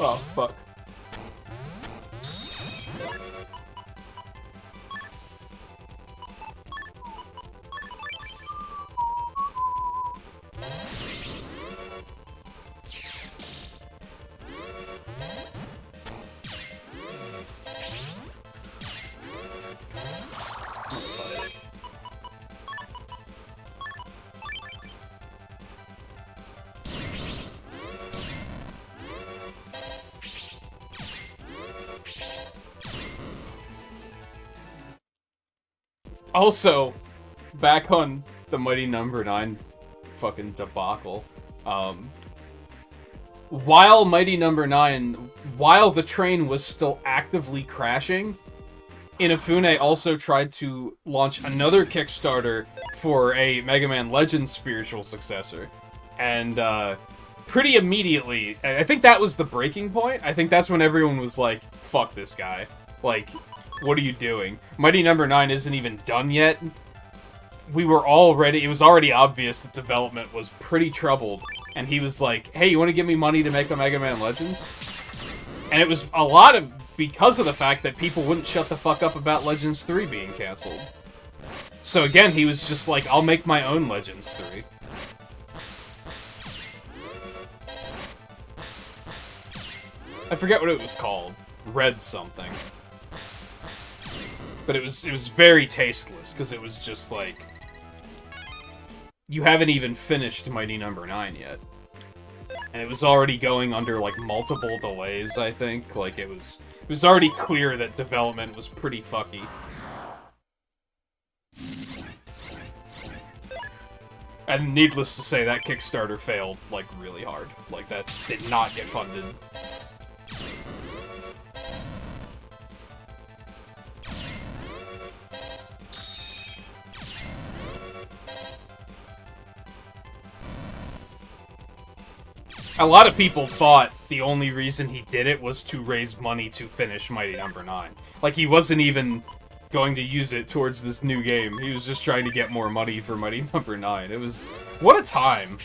Oh, fuck. Also, back on the Mighty Number 9 fucking debacle, while Mighty Number 9, while the train was still actively crashing, Inafune also tried to launch another Kickstarter for a Mega Man Legends spiritual successor. And, pretty immediately, I think that was the breaking point. I think that's when everyone was like, fuck this guy. Like, what are you doing? Mighty Number 9 isn't even done yet. It was already obvious that development was pretty troubled. And he was like, hey, you want to give me money to make a Mega Man Legends? And it was a lot of because of the fact that people wouldn't shut the fuck up about Legends 3 being cancelled. So again, he was just like, I'll make my own Legends 3. I forget what it was called. Red something. But it was very tasteless, because it was just like... You haven't even finished Mighty Number 9 yet. And it was already going under, like, multiple delays, I think. Like, it was already clear that development was pretty fucky. And needless to say, that Kickstarter failed, like, really hard. Like, that did not get funded. A lot of people thought the only reason he did it was to raise money to finish Mighty Number 9. Like, he wasn't even going to use it towards this new game. He was just trying to get more money for Mighty Number 9. It was... what a time.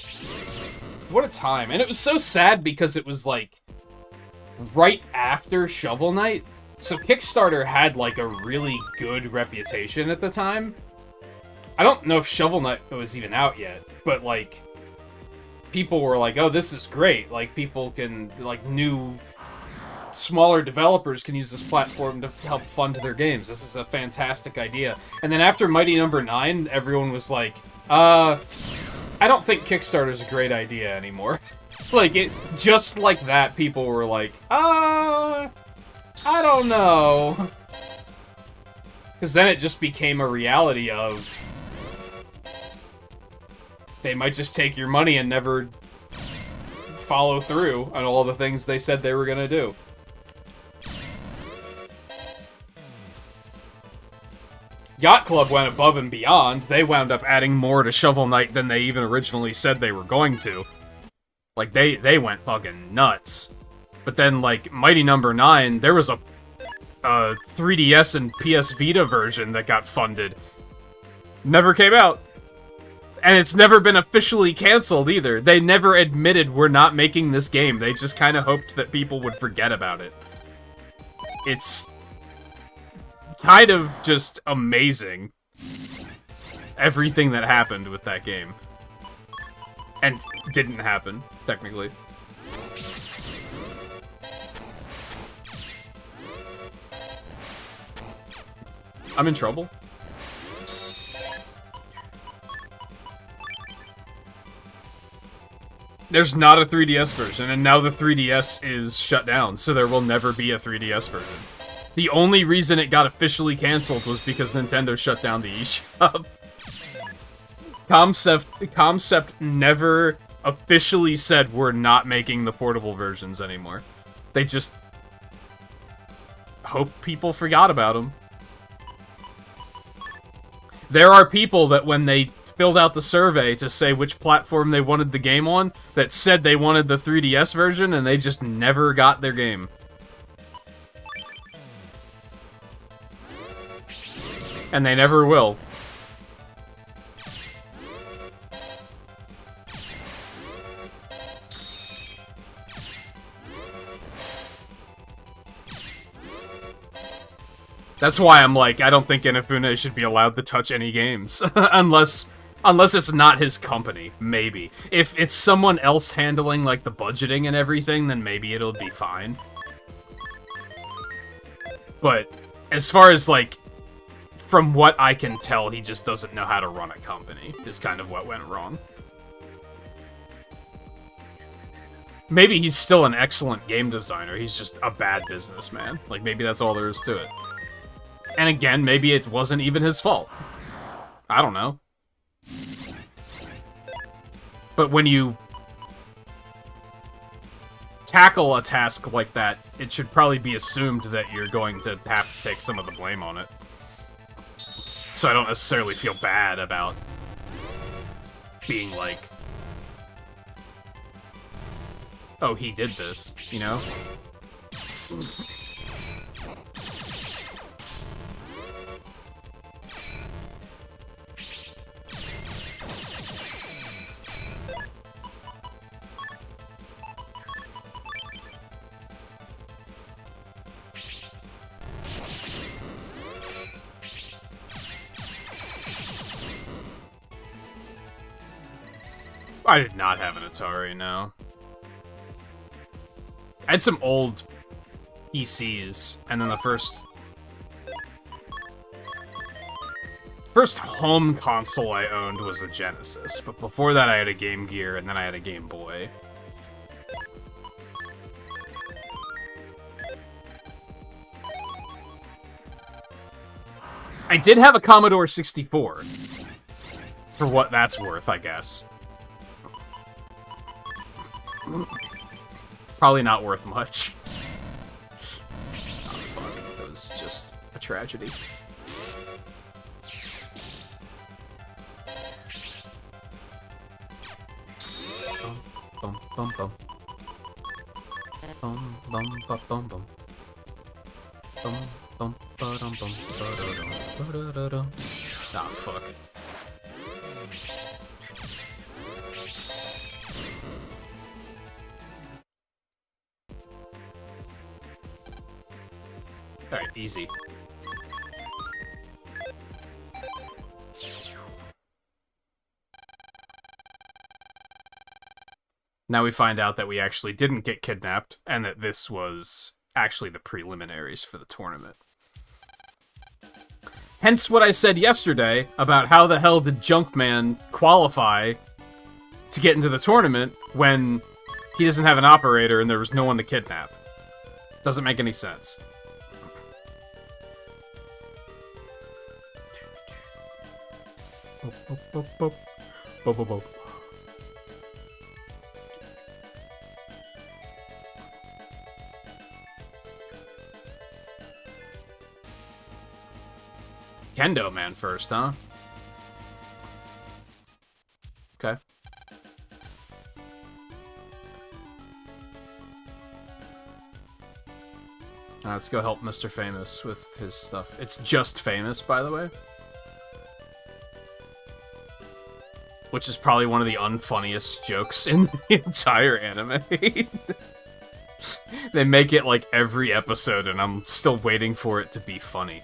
What a time. And it was so sad because it was, like, right after Shovel Knight. So Kickstarter had, like, a really good reputation at the time. I don't know if Shovel Knight was even out yet, but, like... people were like, oh, this is great. Like, people can, like, new, smaller developers can use this platform to help fund their games. This is a fantastic idea. And then after Mighty Number 9, everyone was like, I don't think Kickstarter's a great idea anymore. Like, it, just like that, people were like, I don't know. Because then it just became a reality of... they might just take your money and never follow through on all the things they said they were gonna do. Yacht Club went above and beyond. They wound up adding more to Shovel Knight than they even originally said they were going to. Like, they went fucking nuts. But then, like, Mighty Number 9, there was a 3DS and PS Vita version that got funded. Never came out. And it's never been officially canceled, either. They never admitted we're not making this game. They just kind of hoped that people would forget about it. It's kind of just amazing. Everything that happened with that game. And didn't happen, technically. I'm in trouble. There's not a 3DS version, and now the 3DS is shut down, so there will never be a 3DS version. The only reason it got officially canceled was because Nintendo shut down the eShop. Concept never officially said we're not making the portable versions anymore. They just hope people forgot about them. There are people that when they filled out the survey to say which platform they wanted the game on, that said they wanted the 3DS version, and they just never got their game. And they never will. That's why I'm like, I don't think Inafune should be allowed to touch any games. Unless it's not his company, maybe. If it's someone else handling, like, the budgeting and everything, then maybe it'll be fine. But, as far as, like, from what I can tell, he just doesn't know how to run a company, is kind of what went wrong. Maybe he's still an excellent game designer, he's just a bad businessman. Like, maybe that's all there is to it. And again, maybe it wasn't even his fault. I don't know. But when you tackle a task like that, it should probably be assumed that you're going to have to take some of the blame on it. So I don't necessarily feel bad about being like, oh, he did this, you know? I did not have an Atari, no. I had some old PCs, and then the first home console I owned was a Genesis, but before that I had a Game Gear, and then I had a Game Boy. I did have a Commodore 64. For what that's worth, I guess. Probably not worth much. Oh, fuck. That was just a tragedy. Bum, bum, bum. Bum, bum, bum, bum, bum. Bum, bum, ba-dum, bum, ba-da-dum, ba-da-da-dum. Ah, fuck. Alright, easy. Now we find out that we actually didn't get kidnapped, and that this was actually the preliminaries for the tournament. Hence what I said yesterday about how the hell did Junkman qualify to get into the tournament when he doesn't have an operator and there was no one to kidnap. Doesn't make any sense. Kendo Man first, huh? Okay. Let's go help Mr. Famous with his stuff. It's just Famous, by the way. Which is probably one of the unfunniest jokes in the entire anime. They make it like every episode, and I'm still waiting for it to be funny.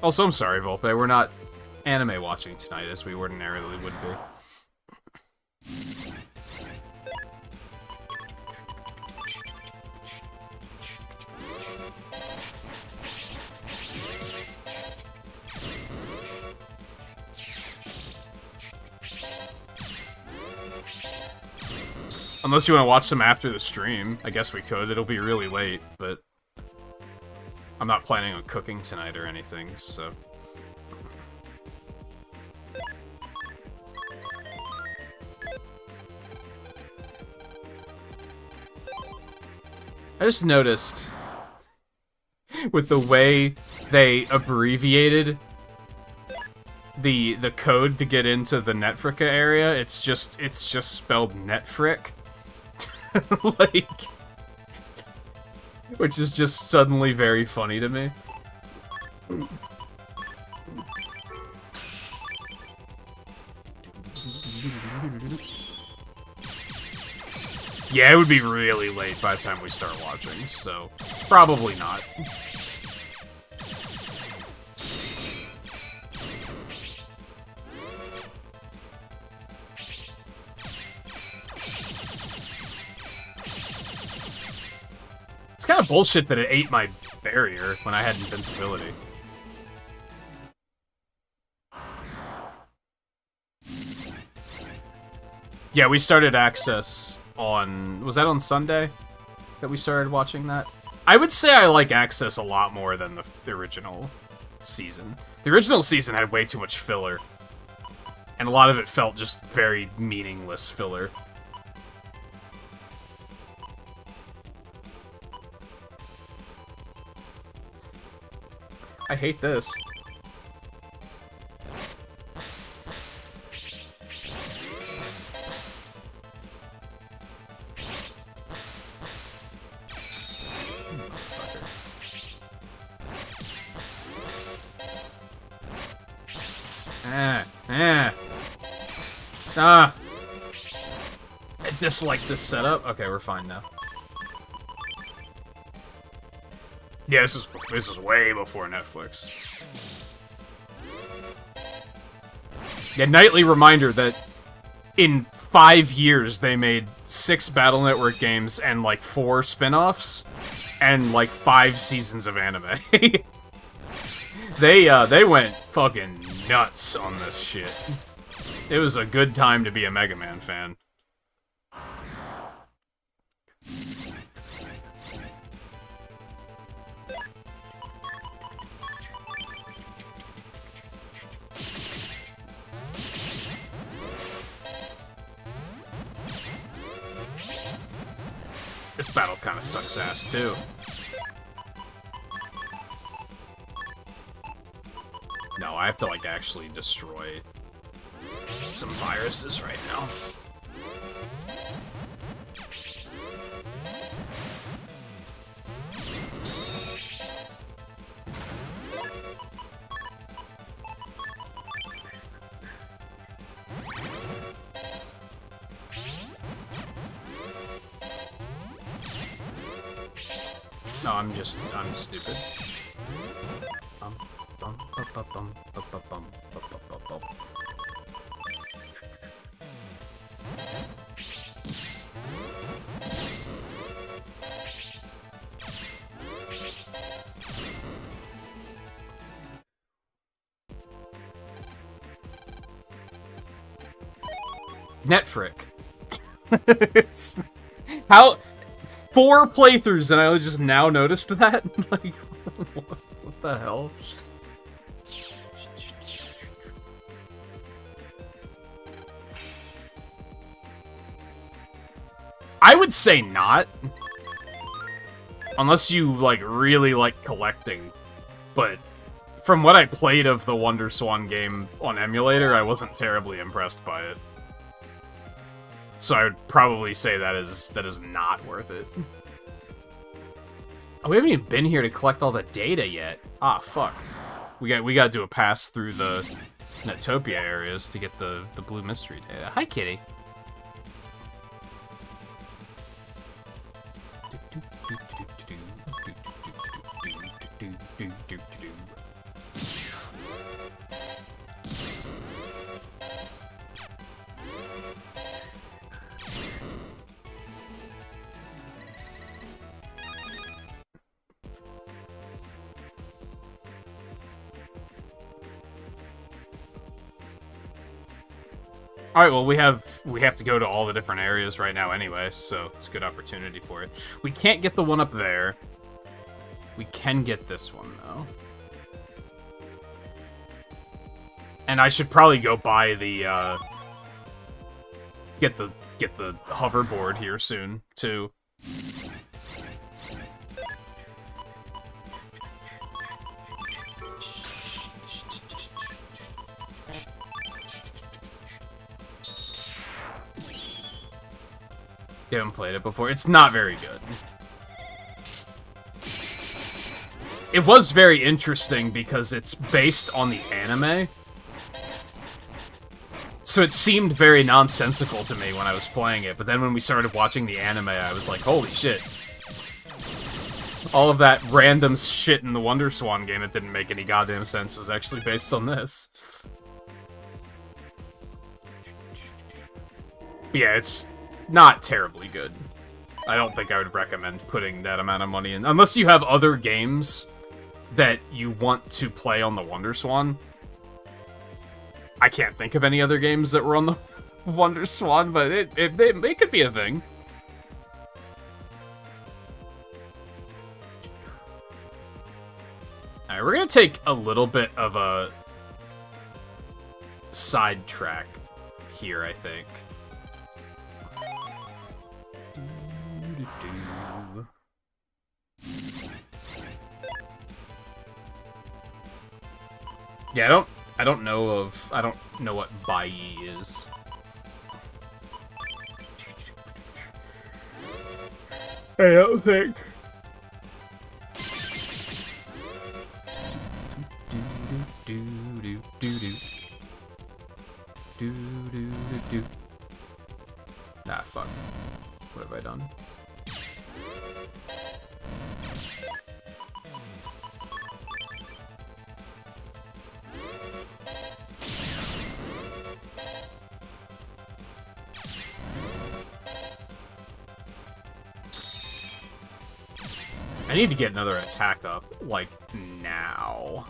Also, I'm sorry, Volpe, we're not anime watching tonight as we ordinarily would be. Unless you want to watch them after the stream, I guess we could. It'll be really late, but I'm not planning on cooking tonight or anything, so... I just noticed, with the way they abbreviated the code to get into the Netfrika area, it's just spelled Netfrick. Like... Which is just suddenly very funny to me. Yeah, it would be really late by the time we start watching, so probably not. It's kind of bullshit that it ate my barrier when I had invincibility. Yeah, we started Access on... Was that on Sunday that we started watching that? I would say I like Access a lot more than the original season. The original season had way too much filler. And a lot of it felt just very meaningless filler. I hate this. I dislike this setup. Okay, we're fine now. Yeah, this is way before Netflix. Yeah, nightly reminder that in 5 years, they made 6 Battle Network games and, like, 4 spin-offs, and, like, 5 seasons of anime. They went fucking nuts on this shit. It was a good time to be a Mega Man fan. This battle kind of sucks ass, too. No, I have to, like, actually destroy some viruses right now. No, I'm stupid. Netfrick. It's how 4 playthroughs and I just now noticed that. Like, what the hell? I would say not. Unless you, like, really like collecting. But from what I played of the Wonder Swan game on emulator, I wasn't terribly impressed by it. So I would probably say that is not worth it. Oh, we haven't even been here to collect all the data yet. Ah, fuck. We gotta do a pass through the Netopia areas to get the blue mystery data. Hi, kitty. Alright, well, we have to go to all the different areas right now anyway, so it's a good opportunity for it. We can't get the one up there. We can get this one, though. And I should probably go buy the, get the hoverboard here soon, too. You haven't played it before. It's not very good. It was very interesting because it's based on the anime. So it seemed very nonsensical to me when I was playing it, but then when we started watching the anime, I was like, holy shit. All of that random shit in the Wonder Swan game that didn't make any goddamn sense is actually based on this. But yeah, it's not terribly good. I don't think I would recommend putting that amount of money in. Unless you have other games that you want to play on the Wonder Swan. I can't think of any other games that were on the Wonder Swan, but it could be a thing. Alright, we're gonna take a little bit of a sidetrack here, I think. Yeah, I don't know what Bai is. I don't think. Nah, fuck. What have I done? I need to get another attack up, like, now.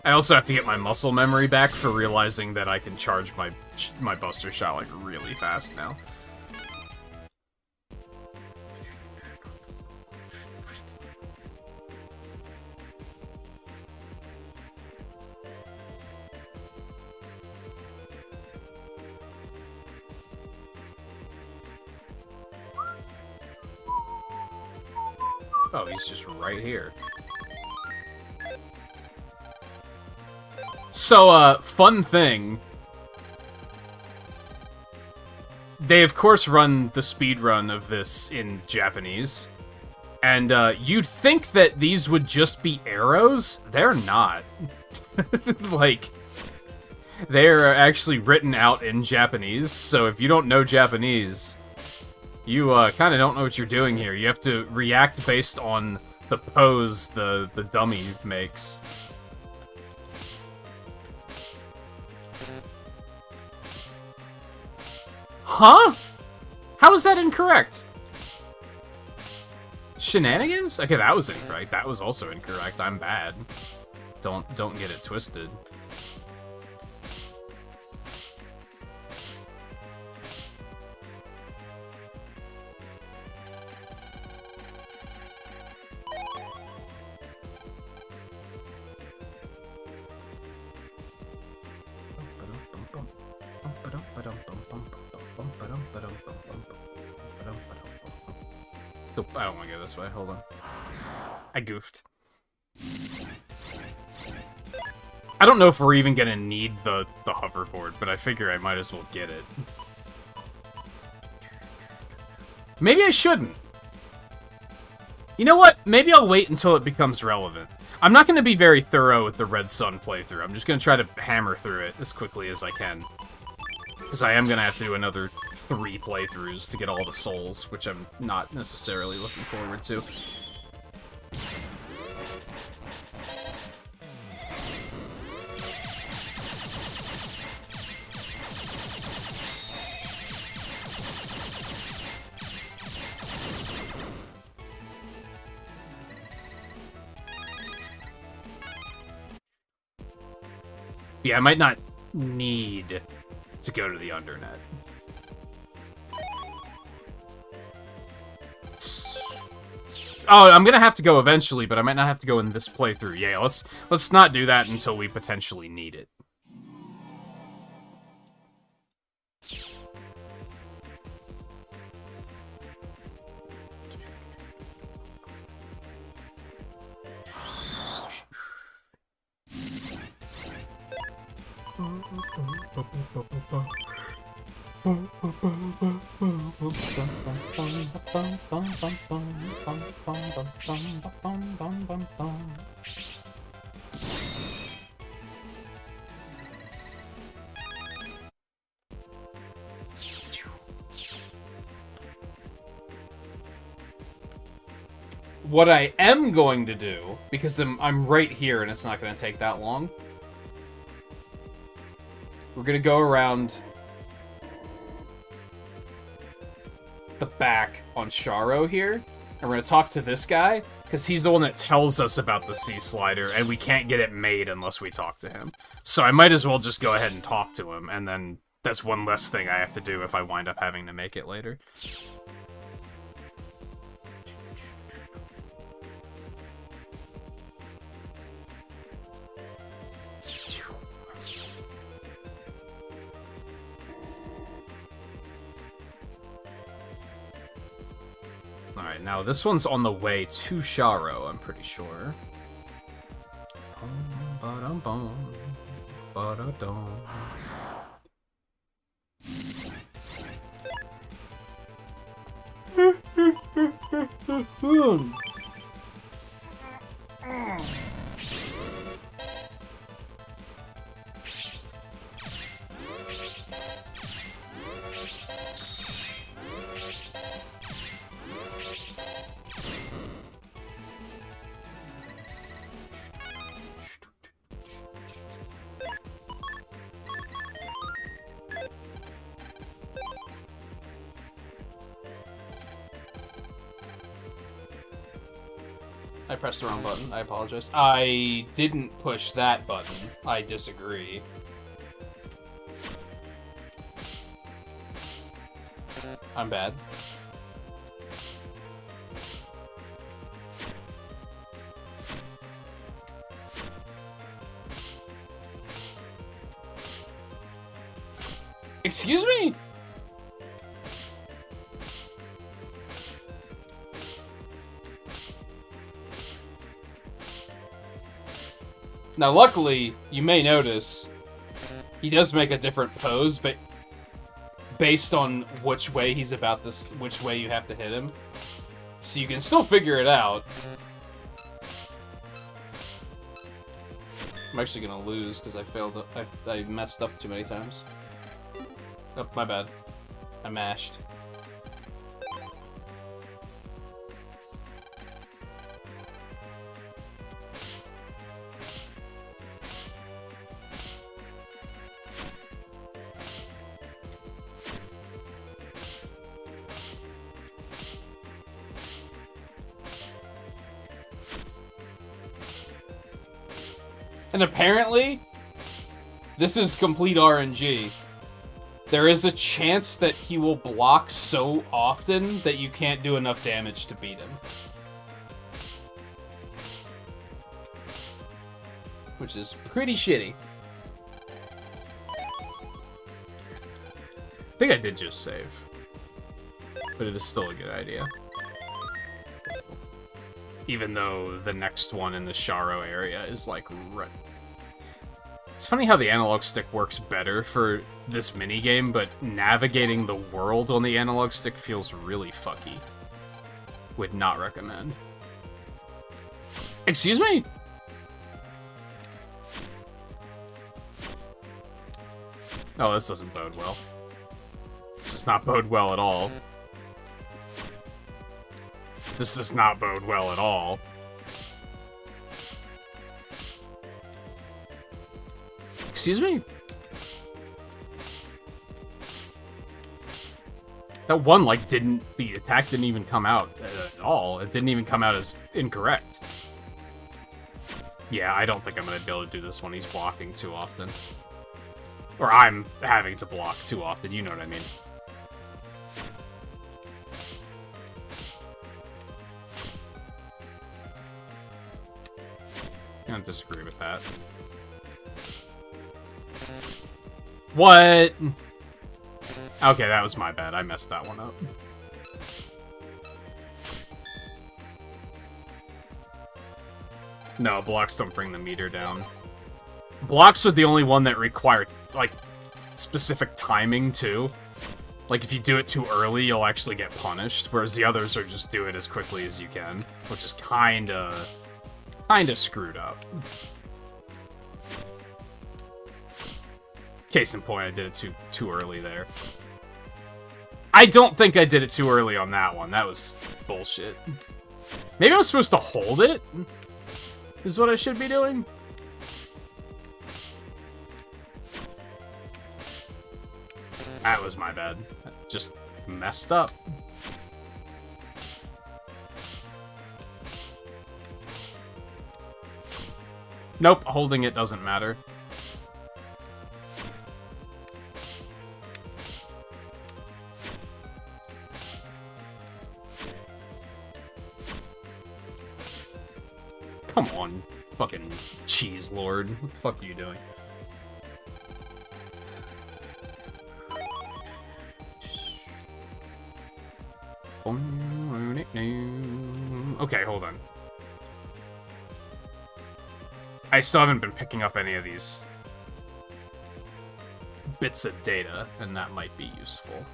I also have to get my muscle memory back for realizing that I can charge my Buster Shot, like, really fast now. Oh, he's just right here. So, fun thing. They, of course, run the speedrun of this in Japanese. And, you'd think that these would just be arrows. They're not. Like, they're actually written out in Japanese, so if you don't know Japanese, you, kind of don't know what you're doing here. You have to react based on the pose the dummy makes. Huh? How is that incorrect? Shenanigans? Okay, that was incorrect. That was also incorrect. I'm bad. Don't get it twisted. I don't want to go this way. Hold on. I goofed. I don't know if we're even gonna need the hoverboard, but I figure I might as well get it. Maybe I shouldn't. You know what? Maybe I'll wait until it becomes relevant. I'm not going to be very thorough with the Red Sun playthrough. I'm just going to try to hammer through it as quickly as I can. Because I am going to have to do another 3 playthroughs to get all the souls, which I'm not necessarily looking forward to. Yeah, I might not need to go to the Undernet. Oh, I'm gonna have to go eventually, but I might not have to go in this playthrough. Yeah, let's not do that until we potentially need it. What I am going to do, because I'm right here and it's not going to take that long, we're going to go around the back on Sharo here, and we're going to talk to this guy, because he's the one that tells us about the Sea Slider, and we can't get it made unless we talk to him. So I might as well just go ahead and talk to him, and then that's one less thing I have to do if I wind up having to make it later. Alright, now this one's on the way to Sharo, I'm pretty sure. I pressed the wrong button. I apologize. I didn't push that button. I disagree. I'm bad. Excuse me? Now, luckily, you may notice he does make a different pose, but based on which way he's about to, which way you have to hit him. So you can still figure it out. I'm actually gonna lose because I failed. I messed up too many times. Oh, my bad. I mashed. And apparently, this is complete RNG. There is a chance that he will block so often that you can't do enough damage to beat him. Which is pretty shitty. I think I did just save. But it is still a good idea. Even though the next one in the Sharo area is like right. It's funny how the analog stick works better for this minigame, but navigating the world on the analog stick feels really fucky. Would not recommend. Excuse me? Oh, this doesn't bode well. This does not bode well at all. This does not bode well at all. Excuse me? That one, like, the attack didn't even come out at all. It didn't even come out as incorrect. Yeah, I don't think I'm gonna be able to do this one. He's blocking too often. Or I'm having to block too often, you know what I mean. I don't disagree with that. What? Okay, that was my bad. I messed that one up. No, blocks don't bring the meter down. Blocks are the only one that require, like, specific timing, too. Like, if you do it too early, you'll actually get punished, whereas the others are just do it as quickly as you can, which is kinda screwed up. Case in point, I did it too early there. I don't think I did it too early on that one. That was bullshit. Maybe I'm supposed to hold it? Is what I should be doing? That was my bad. Just messed up. Nope, holding it doesn't matter. Come on, fucking cheese lord. What the fuck are you doing? Okay, hold on. I still haven't been picking up any of these bits of data, and that might be useful.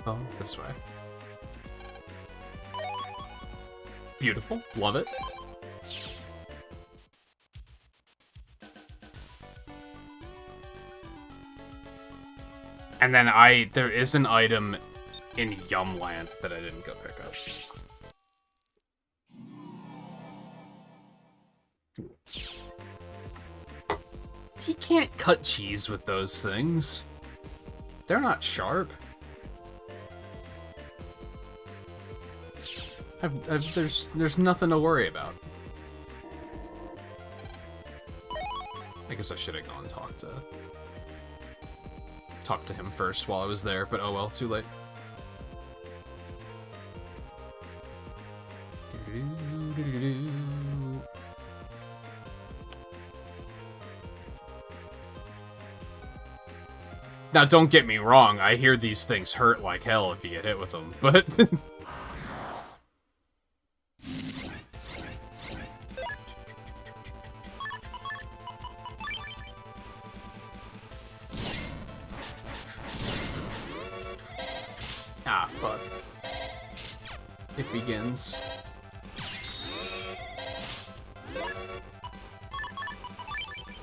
Oh, this way. Beautiful. Love it. And then there is an item in Yumland that I didn't go pick up. He can't cut cheese with those things. They're not sharp. There's nothing to worry about. I guess I should have gone and talk to him first while I was there, but oh well, too late. Now, don't get me wrong, I hear these things hurt like hell if you get hit with them, but... Ah, fuck. It begins.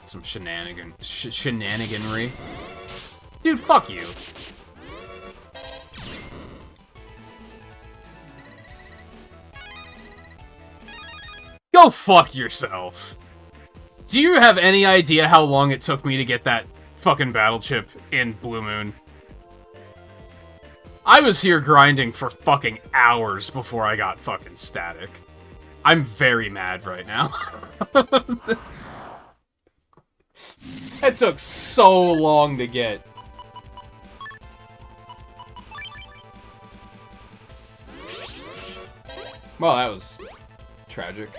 Some shenaniganry. Dude, fuck you. Go fuck yourself. Do you have any idea how long it took me to get that fucking battle chip in Blue Moon? I was here grinding for fucking hours before I got fucking static. I'm very mad right now. That took so long to get. Well, that was tragic.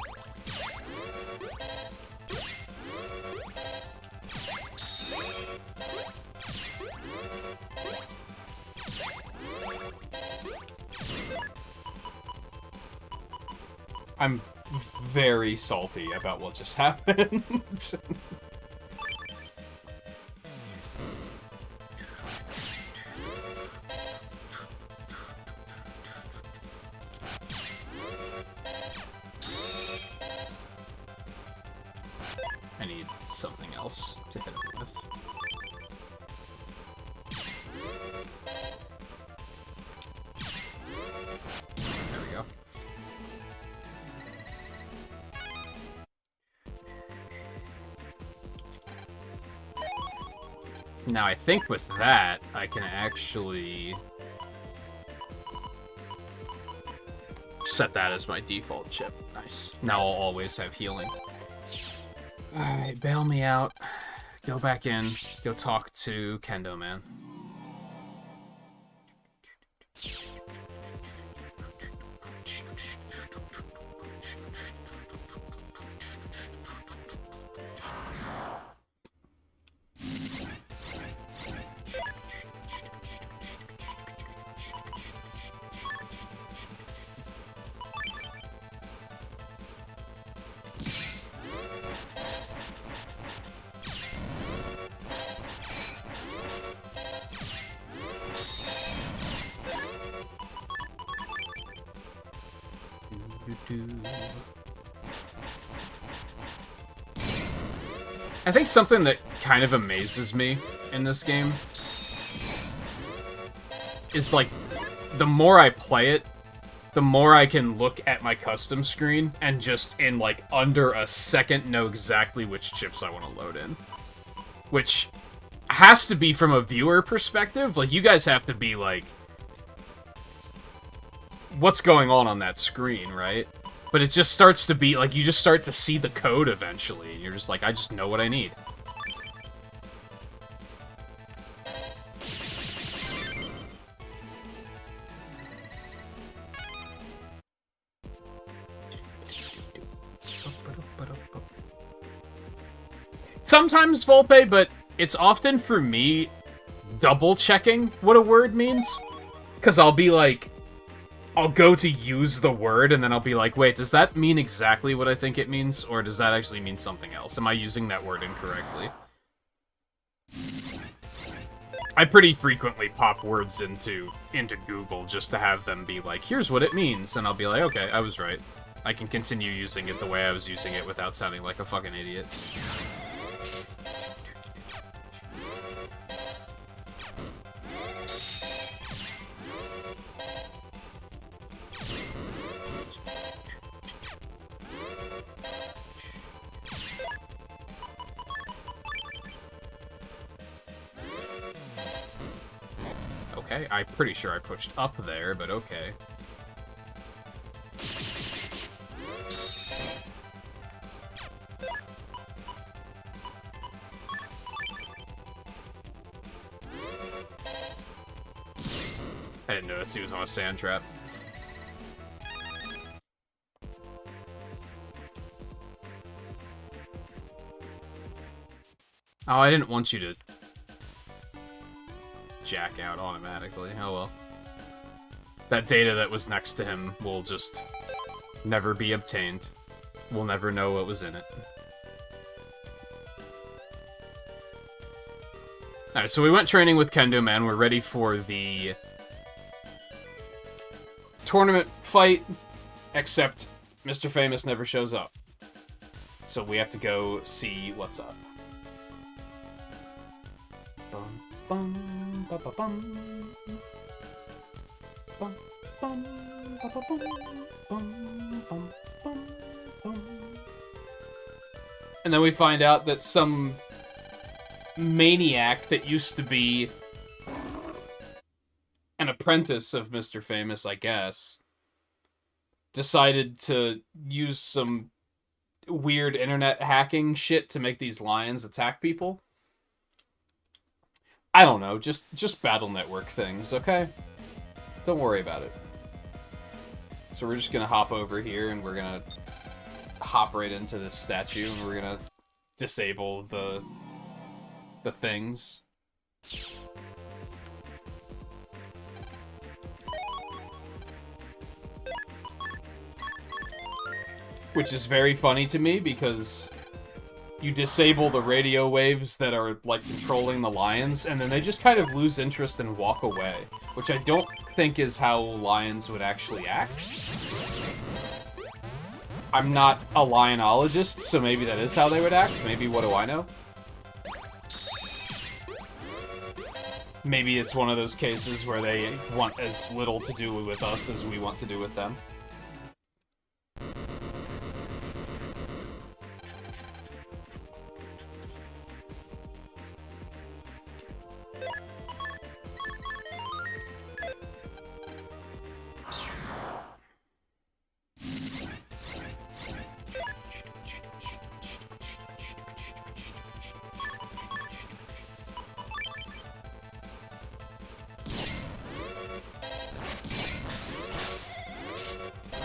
I'm very salty about what just happened. I need something else to hit him with. There we go. Now I think with that, I can actually set that as my default chip. Nice. Now I'll always have healing. Alright, bail me out. Go back in. Go talk to Kendo Man. I think something that kind of amazes me in this game is, like, the more I play it, the more I can look at my custom screen and just in, like, under a second know exactly which chips I want to load in. Which has to be from a viewer perspective. Like, you guys have to be like, what's going on that screen, right? But it just starts to be, like, you just start to see the code eventually, and you're just like, I just know what I need. Sometimes Volpe, but it's often, for me, double-checking what a word means. Because I'll be like, I'll go to use the word, and then I'll be like, wait, does that mean exactly what I think it means? Or does that actually mean something else? Am I using that word incorrectly? I pretty frequently pop words into Google just to have them be like, here's what it means, and I'll be like, okay, I was right. I can continue using it the way I was using it without sounding like a fucking idiot. Okay, I'm pretty sure I pushed up there, but okay. I didn't notice he was on a sand trap. Oh, I didn't want you to jack out automatically. Oh well. That data that was next to him will just never be obtained. We'll never know what was in it. Alright, so we went training with Kendo Man. We're ready for the tournament fight, except Mr. Famous never shows up. So we have to go see what's up. Bum, bum, ba, ba, bum. Bum, bum, ba, ba, bum, bum, bum, bum, bum. And then we find out that some maniac that used to be an apprentice of Mr. Famous, I guess, decided to use some weird internet hacking shit to make these lions attack people. I don't know, just battle network things, okay? Don't worry about it. So we're just gonna hop over here and we're gonna hop right into this statue and we're gonna disable the things. Which is very funny to me because you disable the radio waves that are, like, controlling the lions, and then they just kind of lose interest and walk away. Which I don't think is how lions would actually act. I'm not a lionologist, so maybe that is how they would act. Maybe, what do I know? Maybe it's one of those cases where they want as little to do with us as we want to do with them.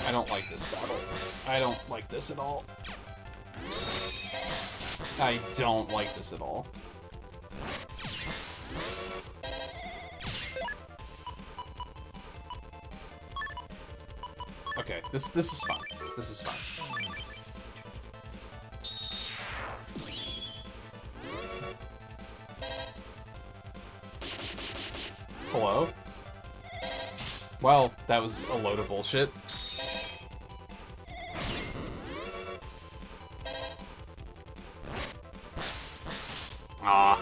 I don't like this battle. I don't like this at all. I don't like this at all. Okay, this is fine. This is fine. Hello? Well, that was a load of bullshit. Ah.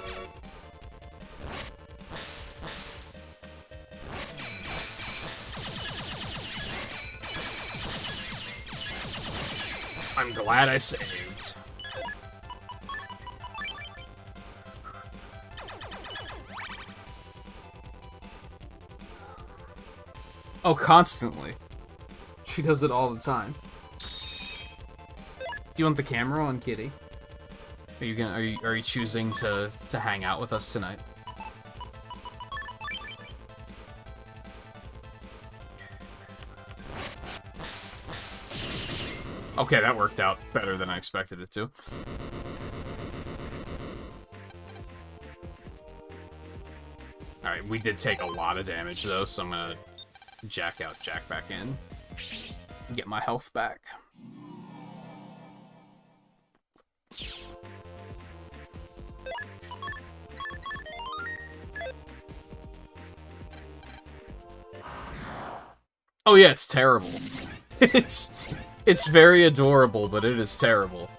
I'm glad I saved. Oh, constantly. She does it all the time. Do you want the camera on, Kitty? Are you choosing to hang out with us tonight? Okay, that worked out better than I expected it to. Alright, we did take a lot of damage though, so I'm gonna jack out, jack back in. Get my health back. Oh yeah, it's terrible. It's very adorable, but it is terrible.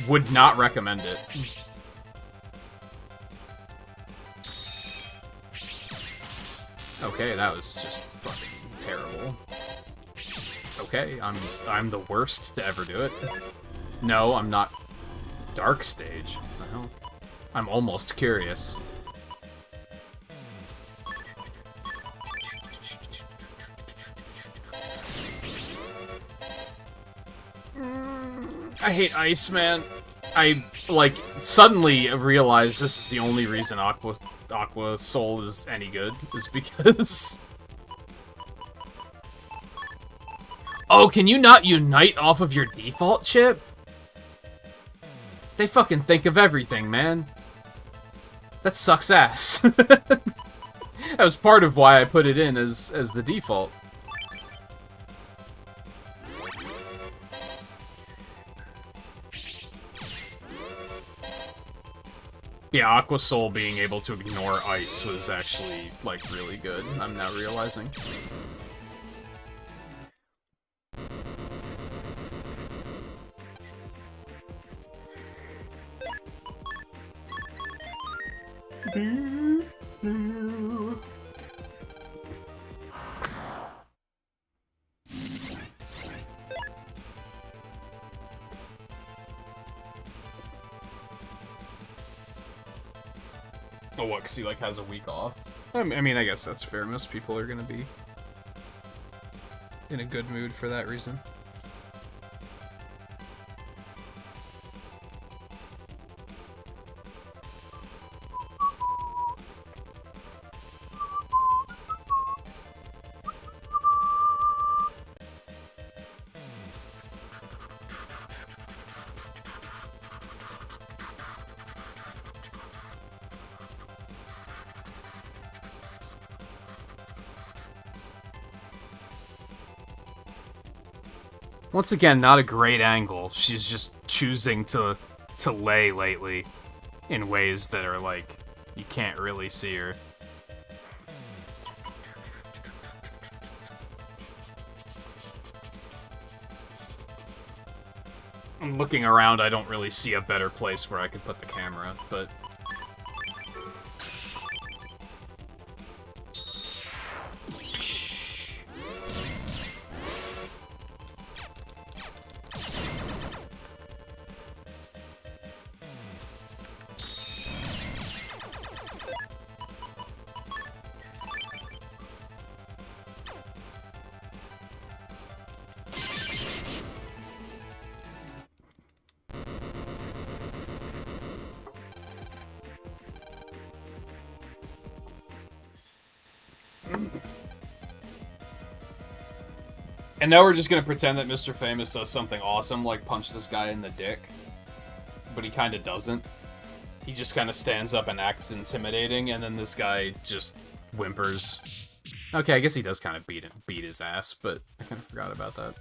Would not recommend it. Okay, that was just fucking terrible. Okay, I'm the worst to ever do it. No, I'm not Dark stage? What the hell? I'm almost curious. I hate ice, man. I, like, suddenly realized this is the only reason Aqua Soul is any good, is because... Oh, can you not unite off of your default chip? They fucking think of everything, man. That sucks ass. That was part of why I put it in as the default. Yeah, Aqua Soul being able to ignore ice was actually, like, really good, I'm now realizing. Oh, what, 'cause he, like, has a week off? I mean, I guess that's fair. Most people are gonna be in a good mood for that reason. Once again, not a great angle. She's just choosing to lay lately in ways that are like, you can't really see her. I'm looking around, I don't really see a better place where I could put the camera, but... And now we're just gonna pretend that Mr. Famous does something awesome, like punch this guy in the dick. But he kinda doesn't. He just kinda stands up and acts intimidating, and then this guy just whimpers. Okay, I guess he does kind of beat his ass, but I kinda forgot about that.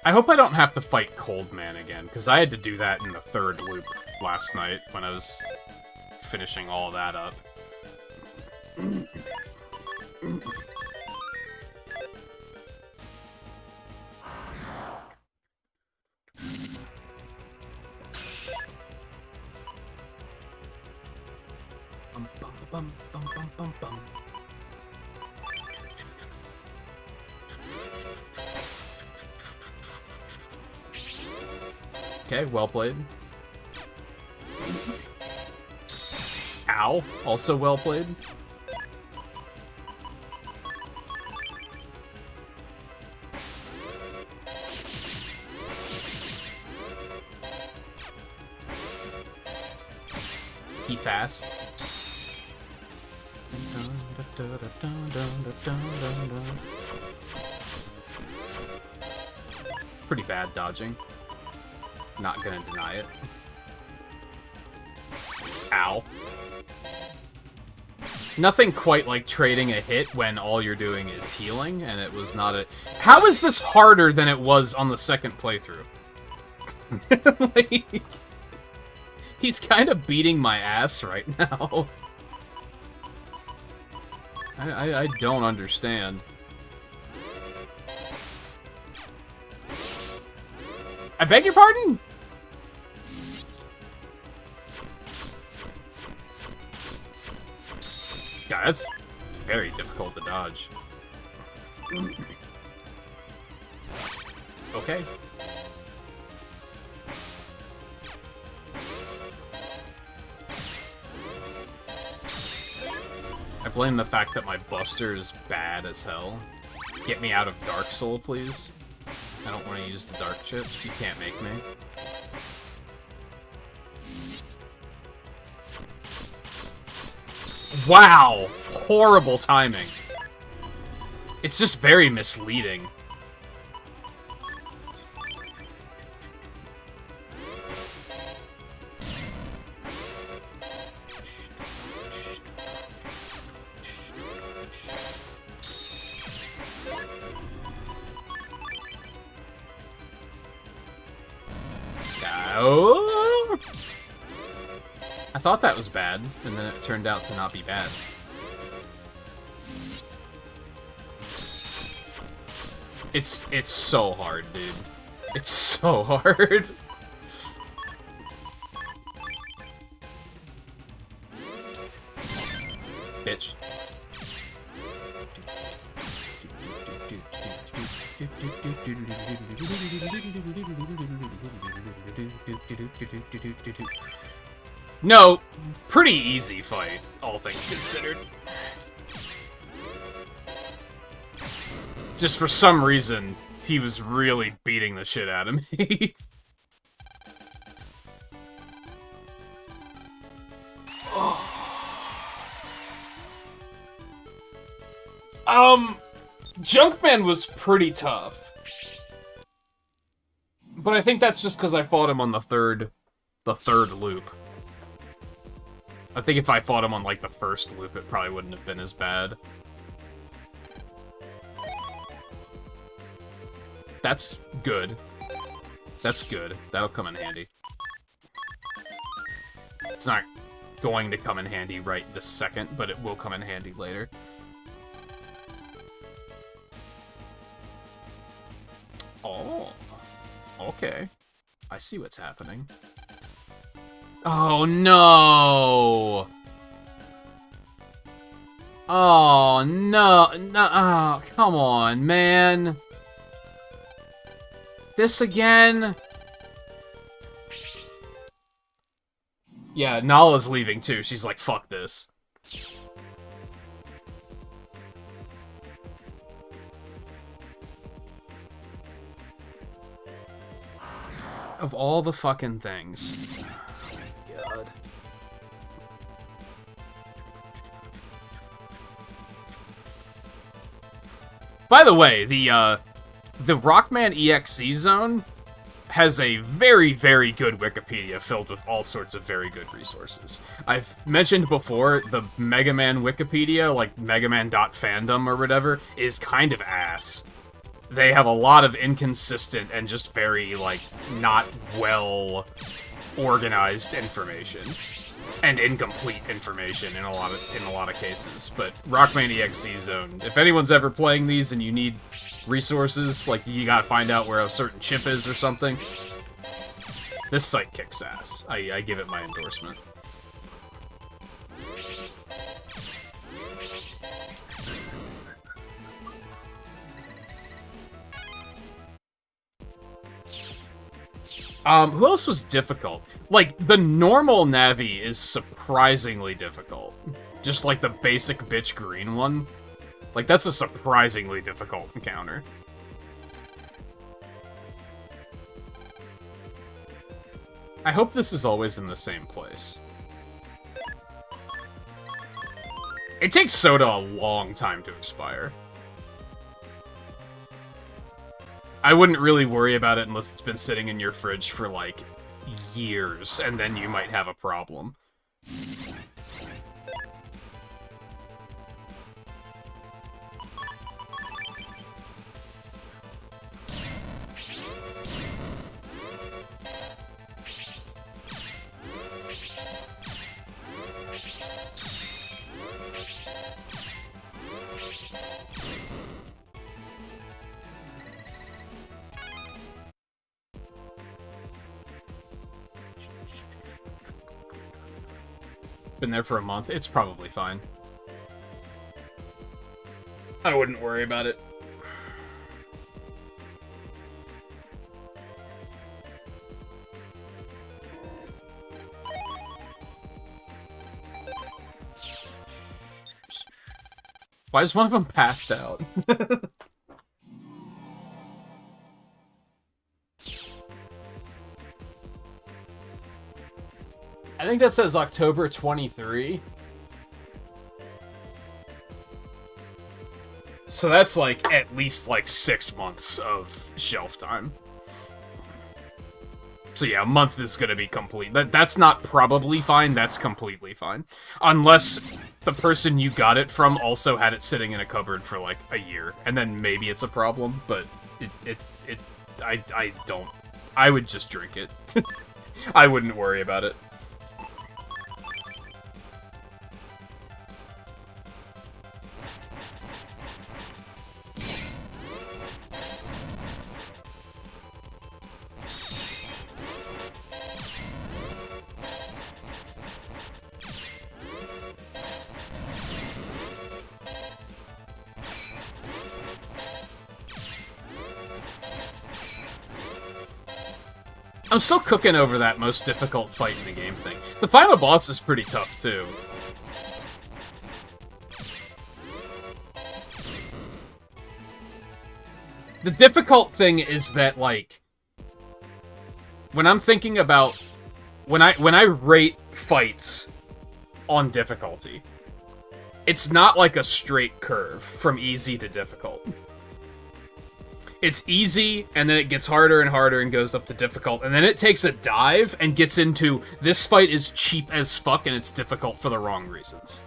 I hope I don't have to fight Cold Man again, because I had to do that in the third loop last night when I was finishing all that up. Okay, well played. Ow, also well played. He fast. Pretty bad dodging. Not gonna deny it. Ow. Nothing quite like trading a hit when all you're doing is healing, and it was not a... How is this harder than it was on the second playthrough? Like... He's kind of beating my ass right now. I don't understand. I beg your pardon? God, that's very difficult to dodge. Okay. I blame the fact that my Buster is bad as hell. Get me out of Dark Soul, please. I don't want to use the Dark Chips. You can't make me. Wow! Horrible timing. It's just very misleading. Oh! I thought that was bad, and then it turned out to not be bad. It's so hard, dude. It's so hard. Bitch. No, pretty easy fight, all things considered. Just for some reason, he was really beating the shit out of me. Junkman was pretty tough. But I think that's just because I fought him on the third loop. I think if I fought him on, like, the first loop, it probably wouldn't have been as bad. That's good. That's good. That'll come in handy. It's not going to come in handy right this second, but it will come in handy later. Oh. Okay. I see what's happening. Oh, no! Oh, no. No. Oh, come on, man. This again? Yeah, Nala's leaving too. She's like, fuck this. Of all the fucking things. Oh my god. By the way, the Rockman EXE zone has a very, very good Wikipedia filled with all sorts of very good resources. I've mentioned before, the Mega Man Wikipedia, like megaman.fandom or whatever, is kind of ass. They have a lot of inconsistent and just very, like, not well organized information. And incomplete information in a lot of cases. But Rockman EXE Zone, if anyone's ever playing these and you need resources, like you gotta find out where a certain chip is or something, this site kicks ass. I give it my endorsement. Who else was difficult? Like, the normal Navi is surprisingly difficult. Just like the basic bitch green one. Like, that's a surprisingly difficult encounter. I hope this is always in the same place. It takes soda a long time to expire. I wouldn't really worry about it unless it's been sitting in your fridge for, like, years, and then you might have a problem. been there for a month. It's probably fine. I wouldn't worry about it. Why is one of them passed out? I think that says October 23. So that's like at least like 6 months of shelf time. So yeah, a month is gonna be complete. That's not probably fine, that's completely fine. Unless the person you got it from also had it sitting in a cupboard for like a year, and then maybe it's a problem, but I don't. I would just drink it. I wouldn't worry about it. I'm still cooking over that most difficult fight in the game thing. The final boss is pretty tough, too. The difficult thing is that, like, when I'm thinking about... When I rate fights on difficulty, it's not like a straight curve from easy to difficult. It's easy, and then it gets harder and harder and goes up to difficult, and then it takes a dive and gets into, this fight is cheap as fuck and it's difficult for the wrong reasons.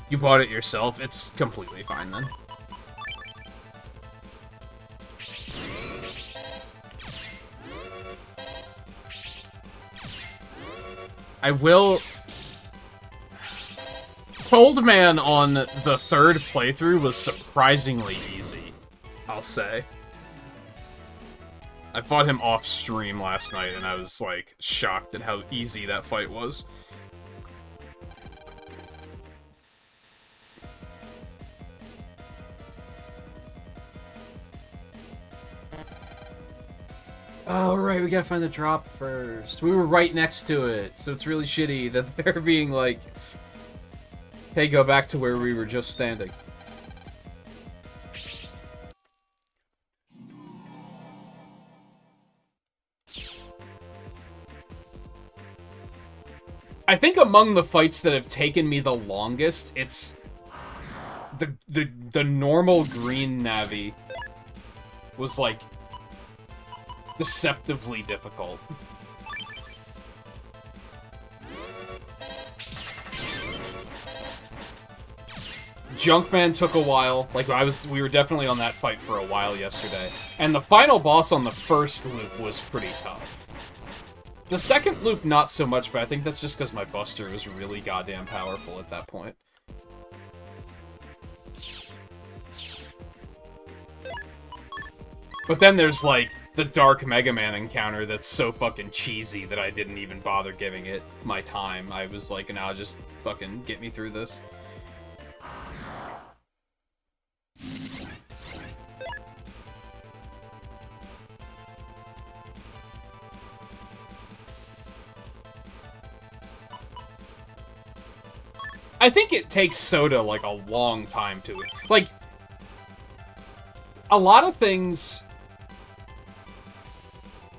You bought it yourself? It's completely fine then. I will... Cold Man on the third playthrough was surprisingly easy, I'll say. I fought him off stream last night and I was, like, shocked at how easy that fight was. Oh, right, we gotta find the drop first. We were right next to it, so it's really shitty that they're being like, hey, go back to where we were just standing. I think among the fights that have taken me the longest, it's the normal green Navi was like deceptively difficult. Junkman took a while. Like, we were definitely on that fight for a while yesterday. And the final boss on the first loop was pretty tough. The second loop, not so much, but I think that's just because my Buster was really goddamn powerful at that point. But then there's, like, the Dark Mega Man encounter that's so fucking cheesy that I didn't even bother giving it my time. I was like, nah, just fucking get me through this. I think it takes Soda, like, a long time to... Like, a lot of things...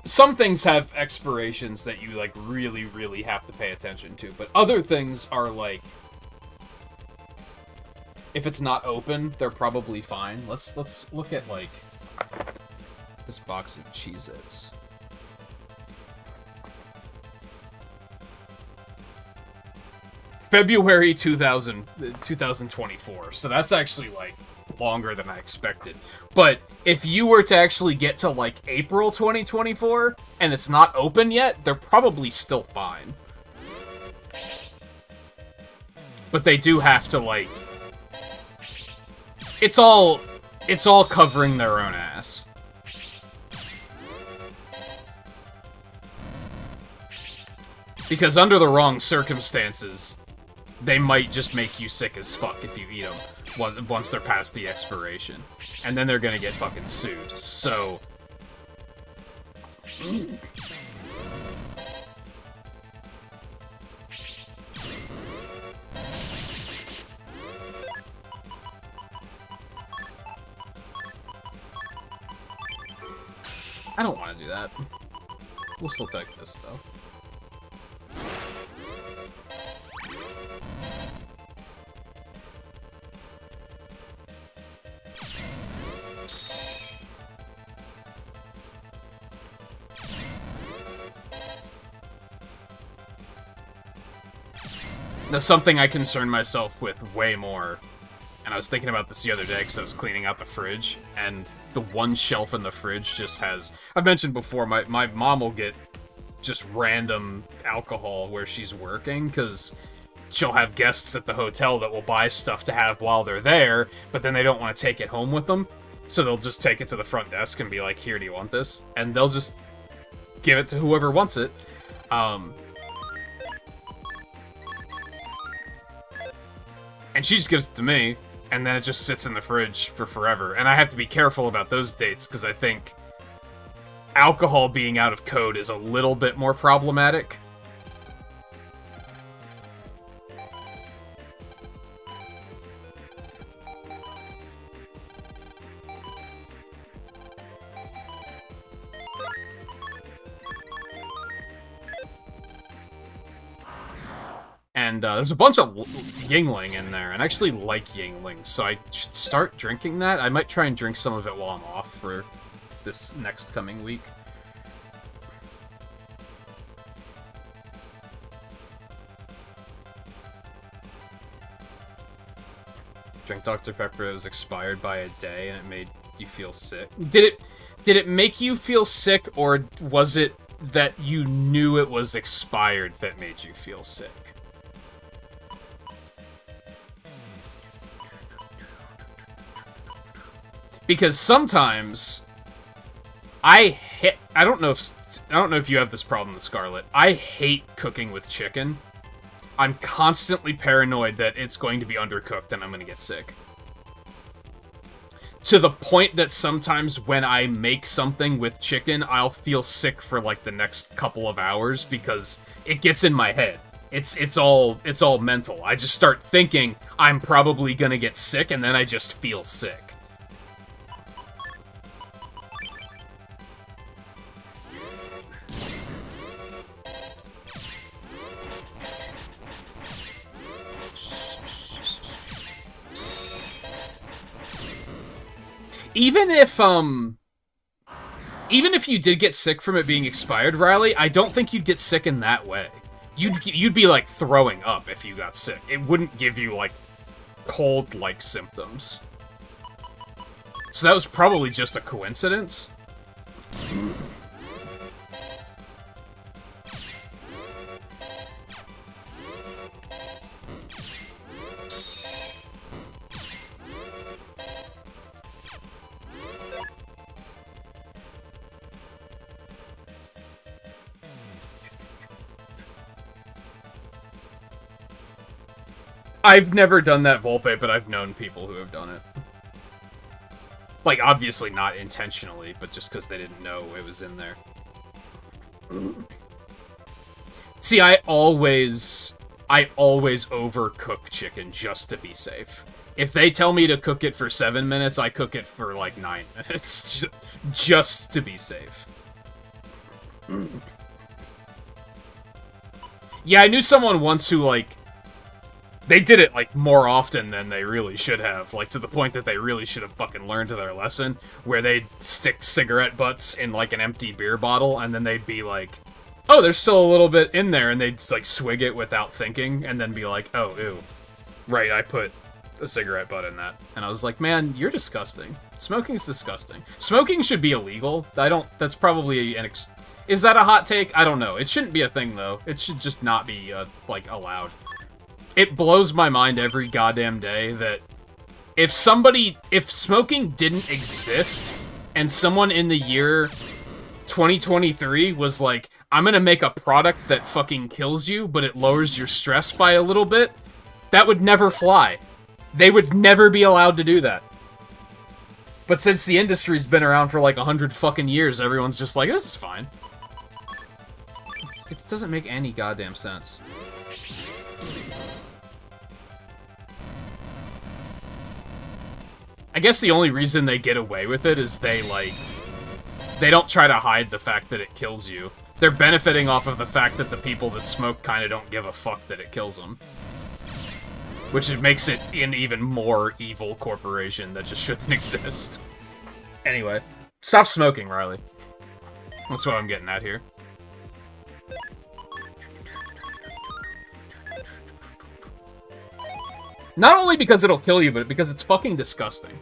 Some things have expirations that you, like, really, really have to pay attention to, but other things are, like... If it's not open, they're probably fine. Let's look at, like, this box of Cheez-Its. February 2024, so that's actually, like, longer than I expected. But if you were to actually get to, like, April 2024, and it's not open yet, they're probably still fine. but they do have to, like... It's all covering their own ass. Because under the wrong circumstances, they might just make you sick as fuck if you eat them once they're past the expiration. And then they're gonna get fucking sued, so... I don't want to do that. We'll still take this, though. That's something I concern myself with way more. And I was thinking about this the other day because I was cleaning out the fridge, and the one shelf in the fridge just has... I've mentioned before, my mom will get just random alcohol where she's working, because she'll have guests at the hotel that will buy stuff to have while they're there, but then they don't want to take it home with them, so they'll just take it to the front desk and be like, here, do you want this? And they'll just give it to whoever wants it. And she just gives it to me, and then it just sits in the fridge for forever. And I have to be careful about those dates, because I think alcohol being out of code is a little bit more problematic. And there's a bunch of Yingling in there, and I actually like Yingling, so I should start drinking that. I might try and drink some of it while I'm off for this next coming week. Drink Dr. Pepper, it was expired by a day, and it made you feel sick. Did it make you feel sick, or was it that you knew it was expired that made you feel sick? Because sometimes I don't know if you have this problem, Scarlet. I hate cooking with chicken. I'm constantly paranoid that it's going to be undercooked and I'm going to get sick. To the point that sometimes when I make something with chicken, I'll feel sick for like the next couple of hours because it gets in my head. It's all mental. I just start thinking I'm probably going to get sick and then I just feel sick. Even if you did get sick from it being expired, Riley, I don't think you'd get sick in that way. You'd be, like, throwing up if you got sick. It wouldn't give you, like, cold-like symptoms. So that was probably just a coincidence. I've never done that Volpe, but I've known people who have done it. Like, obviously not intentionally, but just because they didn't know it was in there. See, I always overcook chicken just to be safe. If they tell me to cook it for 7 minutes, I cook it for, like, 9 minutes. Just to be safe. Yeah, I knew someone once who, like, they did it, like, more often than they really should have. Like, to the point that they really should have fucking learned their lesson. Where they'd stick cigarette butts in, like, an empty beer bottle, and then they'd be like, oh, there's still a little bit in there, and they'd just, like, swig it without thinking, and then be like, oh, ew. Right, I put a cigarette butt in that. And I was like, man, you're disgusting. Smoking's disgusting. Smoking should be illegal. That's probably is that a hot take? I don't know. It shouldn't be a thing, though. It should just not be, like, allowed. It blows my mind every goddamn day that if smoking didn't exist, and someone in the year 2023 was like, I'm gonna make a product that fucking kills you, but it lowers your stress by a little bit, that would never fly. They would never be allowed to do that. But since the industry's been around for like 100 fucking years, everyone's just like, this is fine. It doesn't make any goddamn sense. I guess the only reason they get away with it is they don't try to hide the fact that it kills you. They're benefiting off of the fact that the people that smoke kind of don't give a fuck that it kills them. Which makes it an even more evil corporation that just shouldn't exist. Anyway, stop smoking, Riley. That's what I'm getting at here. Not only because it'll kill you, but because it's fucking disgusting.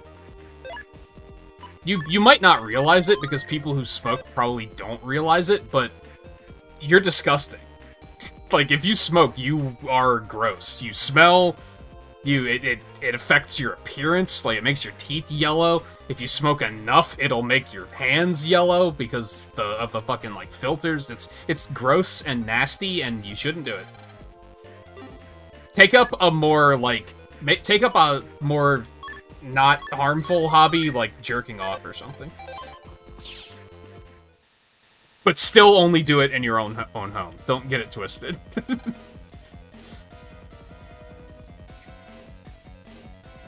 You might not realize it, because people who smoke probably don't realize it, but you're disgusting. Like, if you smoke, you are gross. You smell, it affects your appearance, like, it makes your teeth yellow. If you smoke enough, it'll make your hands yellow because of the fucking, like, filters. It's gross and nasty, and you shouldn't do it. Take up a more, like, not harmful hobby, like jerking off or something. But still only do it in your own home. Don't get it twisted.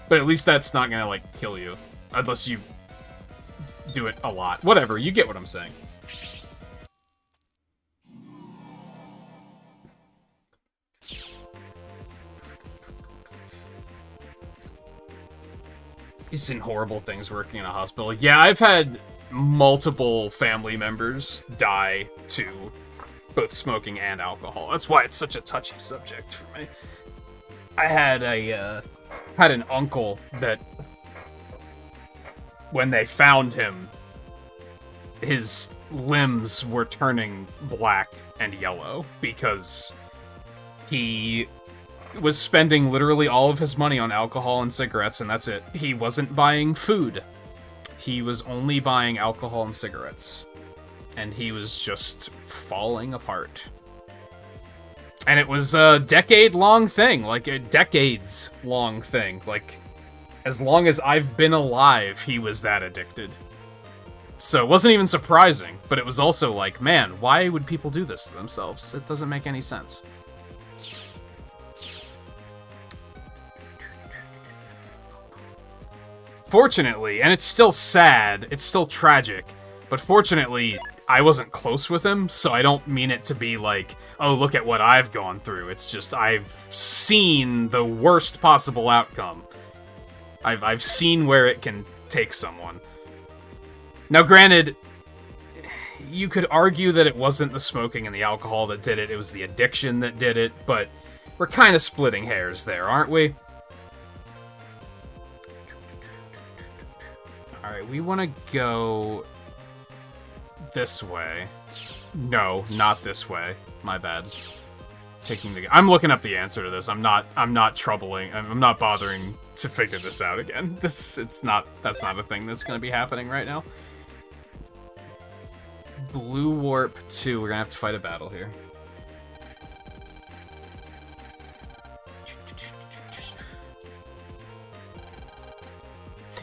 But at least that's not gonna, like, kill you. Unless you do it a lot. Whatever, you get what I'm saying. He's seen horrible things working in a hospital. Yeah, I've had multiple family members die to both smoking and alcohol. That's why it's such a touchy subject for me. I had an uncle that, when they found him, his limbs were turning black and yellow because he was spending literally all of his money on alcohol and cigarettes, and that's it. He wasn't buying food. He was only buying alcohol and cigarettes. And he was just falling apart. And it was a decade-long thing. Like, a decades-long thing. Like, as long as I've been alive, he was that addicted. So it wasn't even surprising, but it was also like, man, why would people do this to themselves? It doesn't make any sense. Fortunately, and it's still sad, it's still tragic, but fortunately, I wasn't close with him, so I don't mean it to be like, oh, look at what I've gone through. It's just, I've seen the worst possible outcome. I've seen where it can take someone. Now, granted, you could argue that it wasn't the smoking and the alcohol that did it, it was the addiction that did it, but we're kind of splitting hairs there, aren't we? Alright, we want to go this way. No, not this way. My bad. I'm looking up the answer to this. I'm not bothering to figure this out again. That's not a thing that's going to be happening right now. Blue Warp 2. We're going to have to fight a battle here.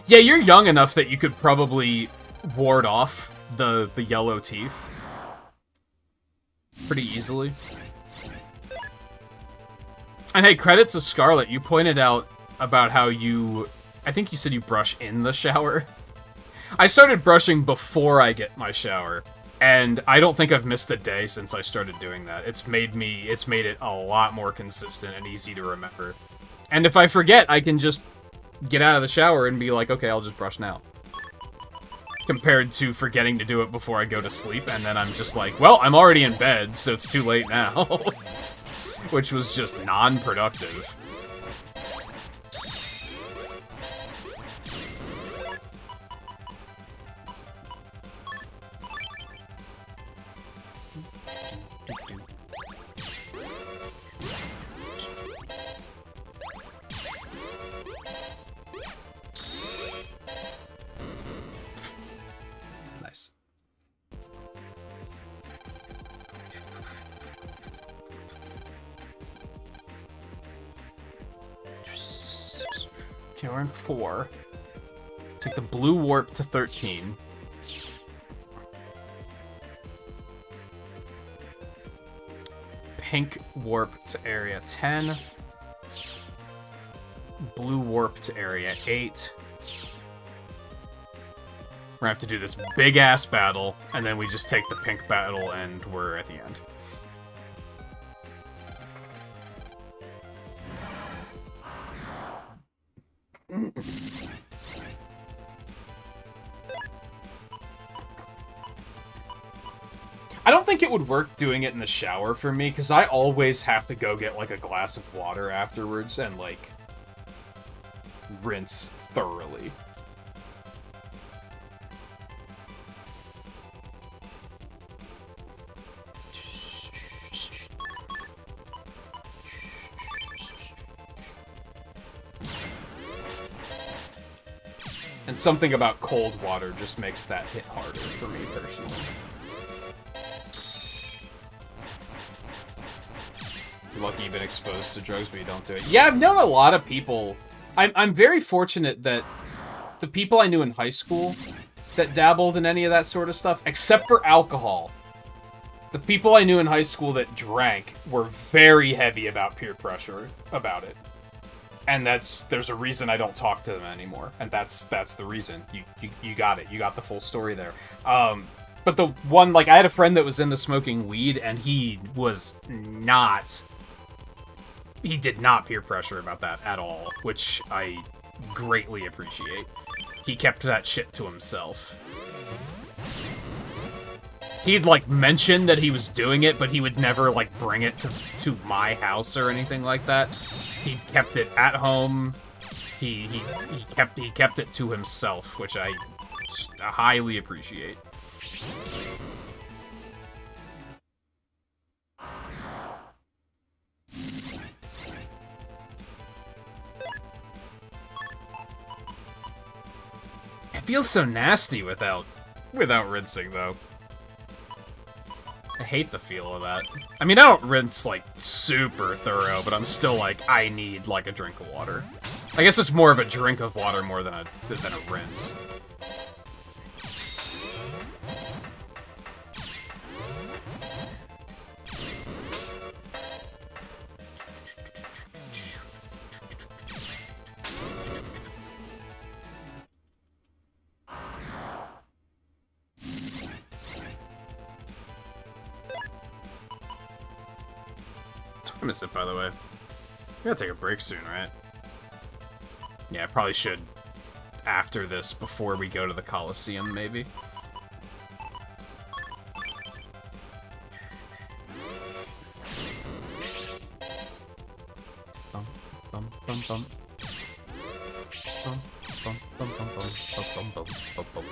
Yeah, you're young enough that you could probably ward off the yellow teeth pretty easily. And hey, credit to Scarlet. You pointed out about how I think you said you brush in the shower. I started brushing before I get my shower, and I don't think I've missed a day since I started doing that. It's made it a lot more consistent and easy to remember. And if I forget, I can just get out of the shower and be like, okay, I'll just brush now. Compared to forgetting to do it before I go to sleep, and then I'm just like, well, I'm already in bed, so it's too late now. Which was just non-productive. Okay, we're in 4. Take the blue warp to 13. Pink warp to area 10. Blue warp to area 8. We're gonna have to do this big-ass battle, and then we just take the pink battle, and we're at the end. I don't think it would work doing it in the shower for me, because I always have to go get, like, a glass of water afterwards and, like, rinse thoroughly. And something about cold water just makes that hit harder for me, personally. You're lucky you've been exposed to drugs, but you don't do it. Yeah, I've known a lot of people. I'm very fortunate that the people I knew in high school that dabbled in any of that sort of stuff, except for alcohol, the people I knew in high school that drank were very heavy about peer pressure about it. And there's a reason I don't talk to them anymore. And that's the reason. You got it. You got the full story there. But the one, like, I had a friend that was into smoking weed, and he did not peer pressure about that at all, which I greatly appreciate. He kept that shit to himself. He'd, like, mention that he was doing it, but he would never, like, bring it to my house or anything like that. He kept it at home. He kept it to himself, which I highly appreciate. It feels so nasty without rinsing, though. I hate the feel of that. I mean, I don't rinse, like, super thorough, but I'm still like, I need, like, a drink of water. I guess it's more of a drink of water more than a rinse. I miss it, by the way. We gotta take a break soon, right? Yeah, I probably should after this, before we go to the Coliseum, maybe. Bum, bum, bum, bum. Bum, bum, bum, bum, bum, bum, bum, bum, bum, bum, bum,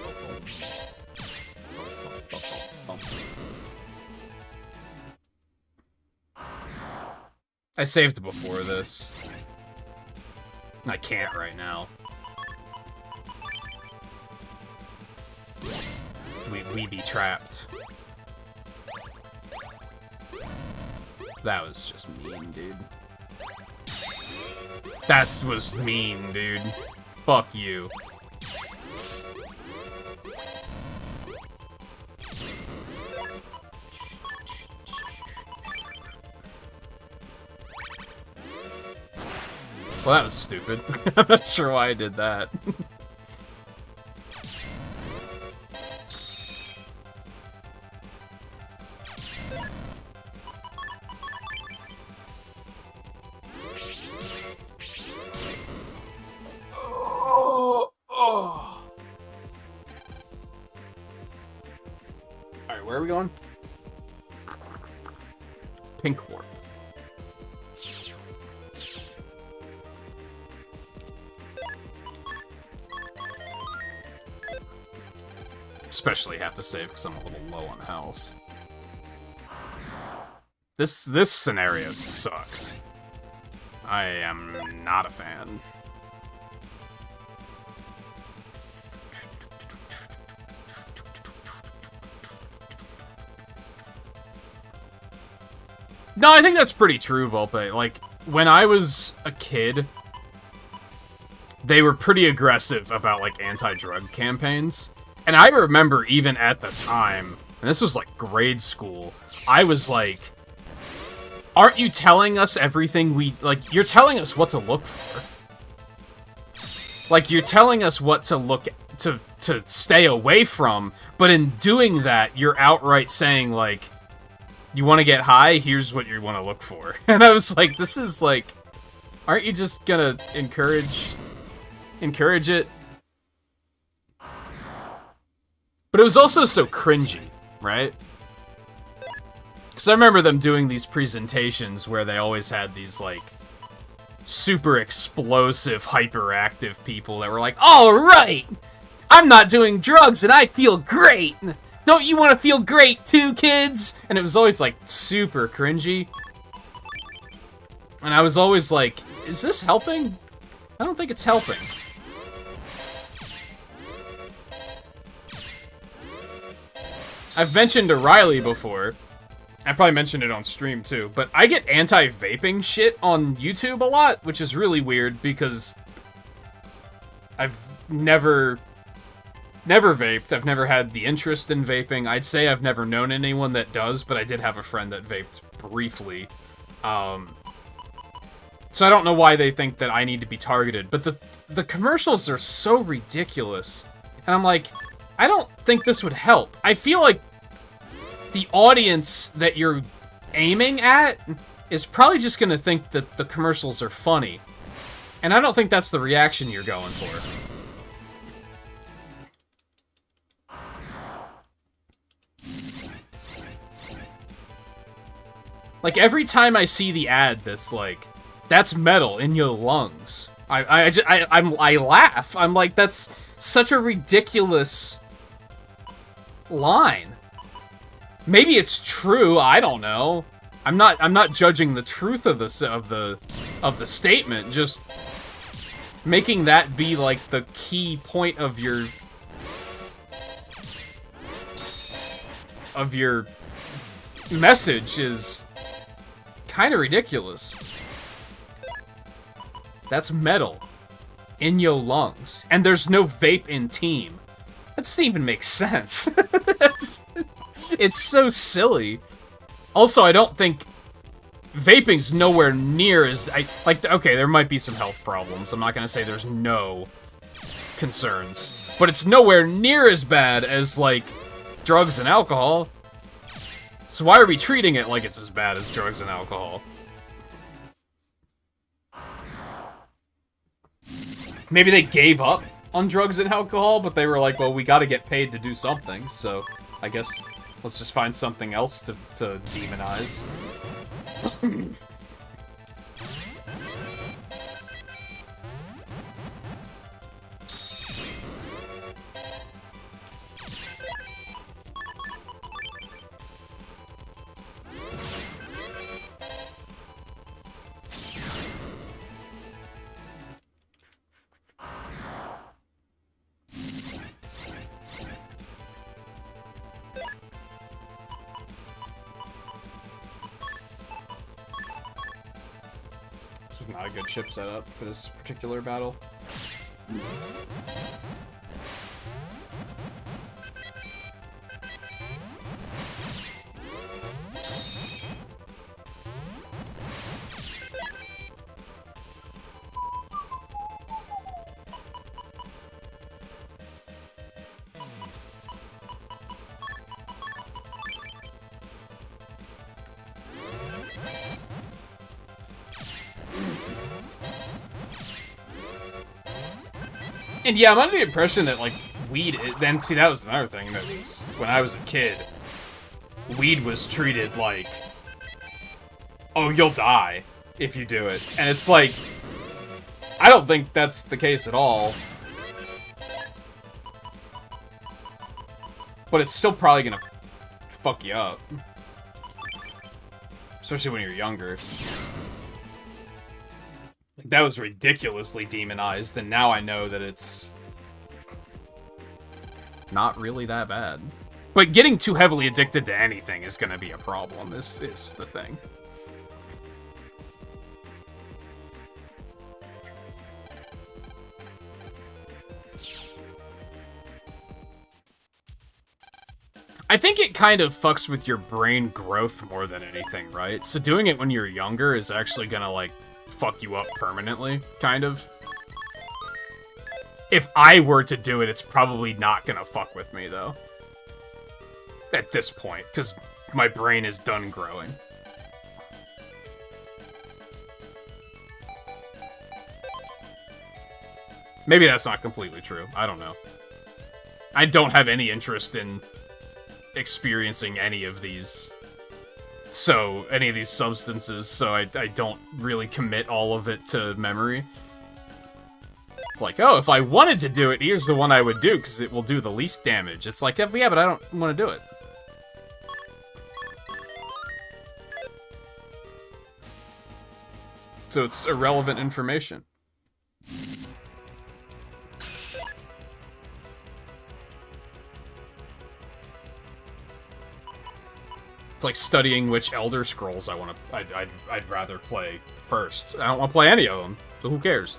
bum. I saved before this. I can't right now. We be trapped. That was just mean, dude. That was mean, dude. Fuck you. Well, that was stupid. I'm not sure why I did that. Alright, where are we going? Pink warp. Especially have to save because I'm a little low on health. This scenario sucks. I am not a fan. No, I think that's pretty true, Volpe. Like, when I was a kid, they were pretty aggressive about, like, anti-drug campaigns. And I remember even at the time, and this was, like, grade school, I was like, aren't you telling us everything we... Like, you're telling us what to look for. Like, you're telling us what to look... to stay away from, but in doing that, you're outright saying, like, you want to get high? Here's what you want to look for. And I was like, this is, like... Aren't you just gonna encourage it? But it was also so cringy, right? Because I remember them doing these presentations where they always had these, like, super explosive, hyperactive people that were like, alright! I'm not doing drugs and I feel great! Don't you want to feel great too, kids? And it was always, like, super cringy. And I was always like, is this helping? I don't think it's helping. I've mentioned to Riley before, I probably mentioned it on stream too, but I get anti-vaping shit on YouTube a lot, which is really weird because I've never vaped. I've never had the interest in vaping. I'd say I've never known anyone that does, but I did have a friend that vaped briefly. So I don't know why they think that I need to be targeted, but the commercials are so ridiculous. And I'm like, I don't think this would help. I feel like the audience that you're aiming at is probably just gonna think that the commercials are funny. And I don't think that's the reaction you're going for. Like, every time I see the ad that's like, that's metal in your lungs, I laugh. I'm like, that's such a ridiculous line. Maybe it's true, I don't know. I'm not judging the truth of the statement, just making that be like the key point of your message is kind of ridiculous. That's metal in your lungs, and there's no vape in team. That doesn't even make sense. It's so silly. Also, I don't think vaping's nowhere near as okay, there might be some health problems. I'm not gonna say there's no concerns, but it's nowhere near as bad as like drugs and alcohol. So why are we treating it like it's as bad as drugs and alcohol? Maybe they gave up on drugs and alcohol, but they were like, well, we gotta get paid to do something, so I guess let's just find something else to demonize. This is not a good ship setup for this particular battle. And yeah, I'm under the impression that, like, weed... Then, see, that was another thing. That was, when I was a kid, weed was treated like, oh, you'll die if you do it. And it's like, I don't think that's the case at all. But it's still probably gonna fuck you up. Especially when you're younger. Like, that was ridiculously demonized, and now I know that it's not really that bad. But getting too heavily addicted to anything is gonna be a problem, is the thing. I think it kind of fucks with your brain growth more than anything, right? So doing it when you're younger is actually gonna, like, fuck you up permanently, kind of. If I were to do it, it's probably not gonna fuck with me, though. At this point, because my brain is done growing. Maybe that's not completely true. I don't know. I don't have any interest in experiencing any of these substances, so I don't really commit all of it to memory. Like, oh, if I wanted to do it, here's the one I would do, because it will do the least damage. It's like, yeah, but I don't want to do it. So it's irrelevant information. It's like studying which Elder Scrolls I'd rather play first. I don't want to play any of them, so who cares?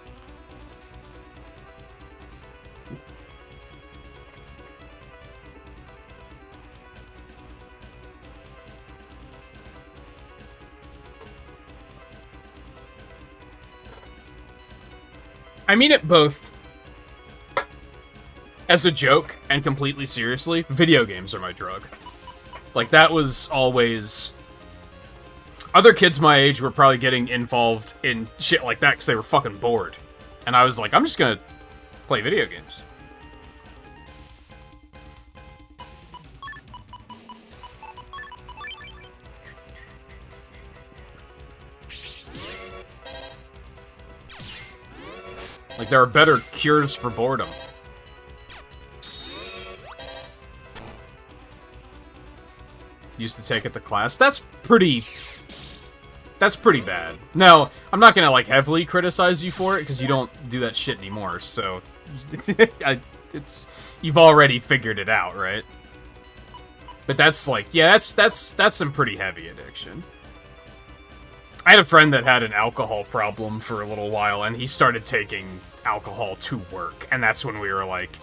I mean it both as a joke and completely seriously. Video games are my drug. Like, that was always... Other kids my age were probably getting involved in shit like that because they were fucking bored. And I was like, I'm just gonna play video games. Like, there are better cures for boredom. Used to take it to class. That's pretty bad. Now, I'm not gonna, like, heavily criticize you for it, because you don't do that shit anymore, so... You've already figured it out, right? But that's, like, yeah, that's some pretty heavy addiction. I had a friend that had an alcohol problem for a little while, and he started taking alcohol to work, and that's when we were like,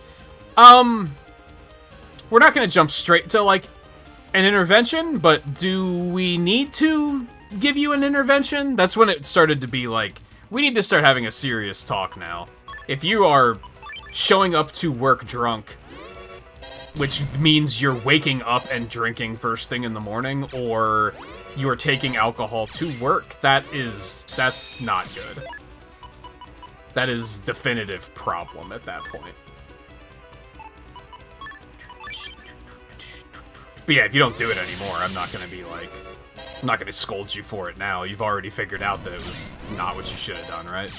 we're not gonna jump straight to, like, an intervention, but do we need to give you an intervention? That's when it started to be like, we need to start having a serious talk now. If you are showing up to work drunk, which means you're waking up and drinking first thing in the morning, or you are taking alcohol to work, that's not good. That is definitive problem at that point. But yeah, if you don't do it anymore, I'm not gonna be like... I'm not gonna scold you for it now. You've already figured out that it was not what you should have done, right?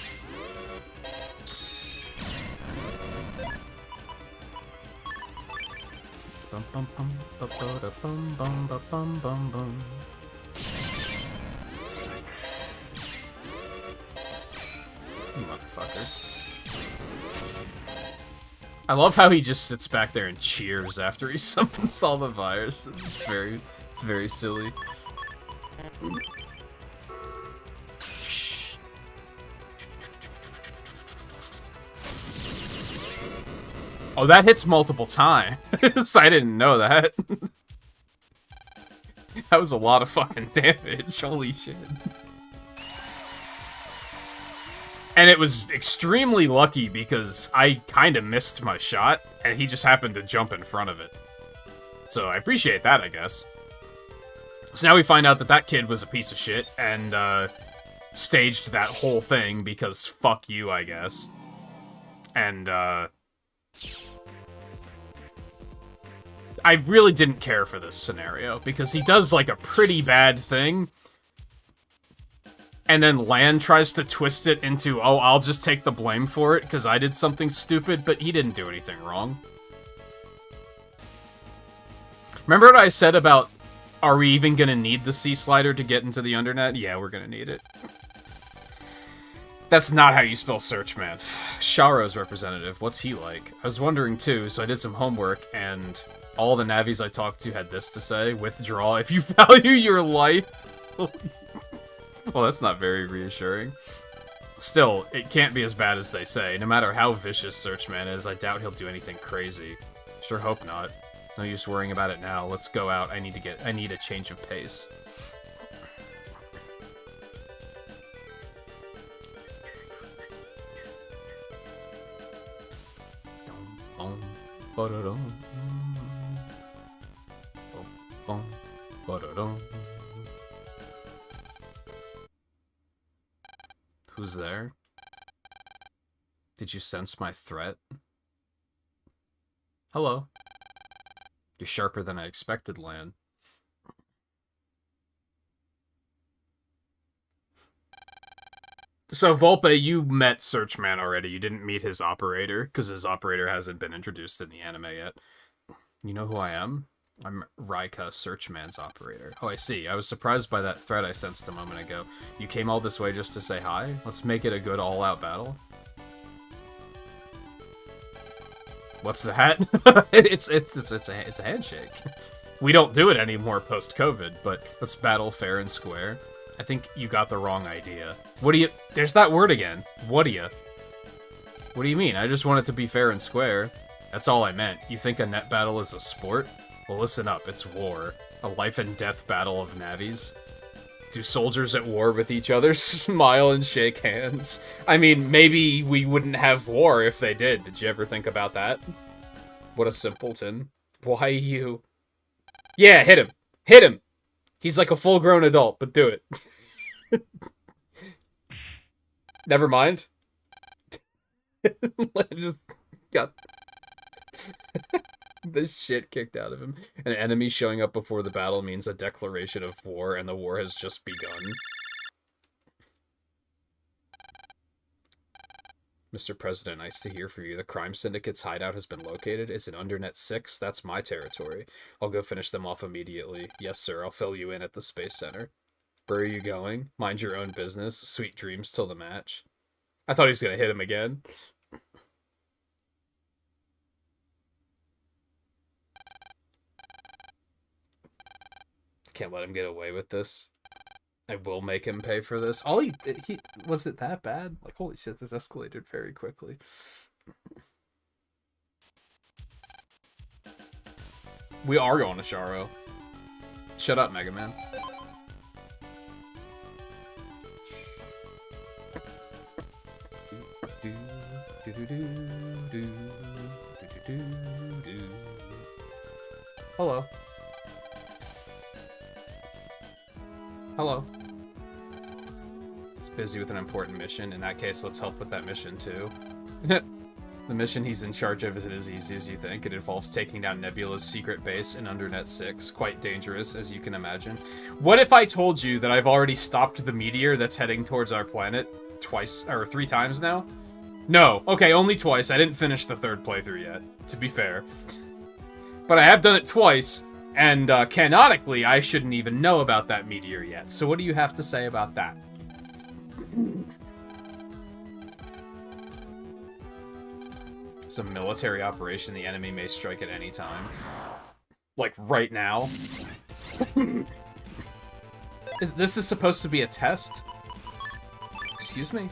Bum bum bum ba ba da bum bum ba bum bum bum. Motherfucker. I love how he just sits back there and cheers after he summons all the viruses. It's very silly. Oh, that hits multiple times. I didn't know that. That was a lot of fucking damage. Holy shit. And it was extremely lucky because I kind of missed my shot, and he just happened to jump in front of it. So I appreciate that, I guess. So now we find out that that kid was a piece of shit, and staged that whole thing because fuck you, I guess. And, I really didn't care for this scenario, because he does, like, a pretty bad thing, and then Lan tries to twist it into, oh, I'll just take the blame for it, because I did something stupid, but he didn't do anything wrong. Remember what I said about, are we even gonna need the C slider to get into the Undernet? Yeah, we're gonna need it. That's not how you spell search, man. Sharo's representative, what's he like? I was wondering too, so I did some homework, and all the Navis I talked to had this to say: withdraw if you value your life. Well, that's not very reassuring. Still, it can't be as bad as they say. No matter how vicious Searchman is, I doubt he'll do anything crazy. Sure hope not. No use worrying about it now. Let's go out. I need a change of pace. Who's there? Did you sense my threat? Hello. You're sharper than I expected, Lan. So, Volpe, you met Searchman already. You didn't meet his operator, because his operator hasn't been introduced in the anime yet. You know who I am? I'm Raika, Searchman's operator. Oh, I see. I was surprised by that threat I sensed a moment ago. You came all this way just to say hi? Let's make it a good all-out battle. What's that? it's a handshake. We don't do it anymore post-COVID, but let's battle fair and square. I think you got the wrong idea. What do you... There's that word again. What do you... What do you mean? I just want it to be fair and square. That's all I meant. You think a net battle is a sport? Well, listen up. It's war. A life and death battle of navies. Do soldiers at war with each other smile and shake hands? I mean, maybe we wouldn't have war if they did. Did you ever think about that? What a simpleton. Why you... Yeah, hit him. Hit him! He's like a full-grown adult, but do it. Never mind. Just got the shit kicked out of him. An enemy showing up before the battle means a declaration of war, and the war has just begun. Mr. President, nice to hear from you. The crime syndicate's hideout has been located. Is it under net 6? That's my territory. I'll go finish them off immediately. Yes, sir. I'll fill you in at the Space Center. Where are you going? Mind your own business. Sweet dreams till the match. I thought he was going to hit him again. Can't let him get away with this. I will make him pay for this. He was it that bad? Like, holy shit, this escalated very quickly. We are going to Sharo. Shut up, Mega Man. Hello. Hello. He's busy with an important mission. In that case, let's help with that mission, too. The mission he's in charge of isn't as easy as you think. It involves taking down Nebula's secret base in Undernet 6. Quite dangerous, as you can imagine. What if I told you that I've already stopped the meteor that's heading towards our planet twice, or 3 times now? No. Okay, only twice. I didn't finish the 3rd playthrough yet, to be fair. But I have done it twice. And, canonically, I shouldn't even know about that meteor yet. So what do you have to say about that? It's a military operation. The enemy may strike at any time. Like, right now? This is supposed to be a test? Excuse me?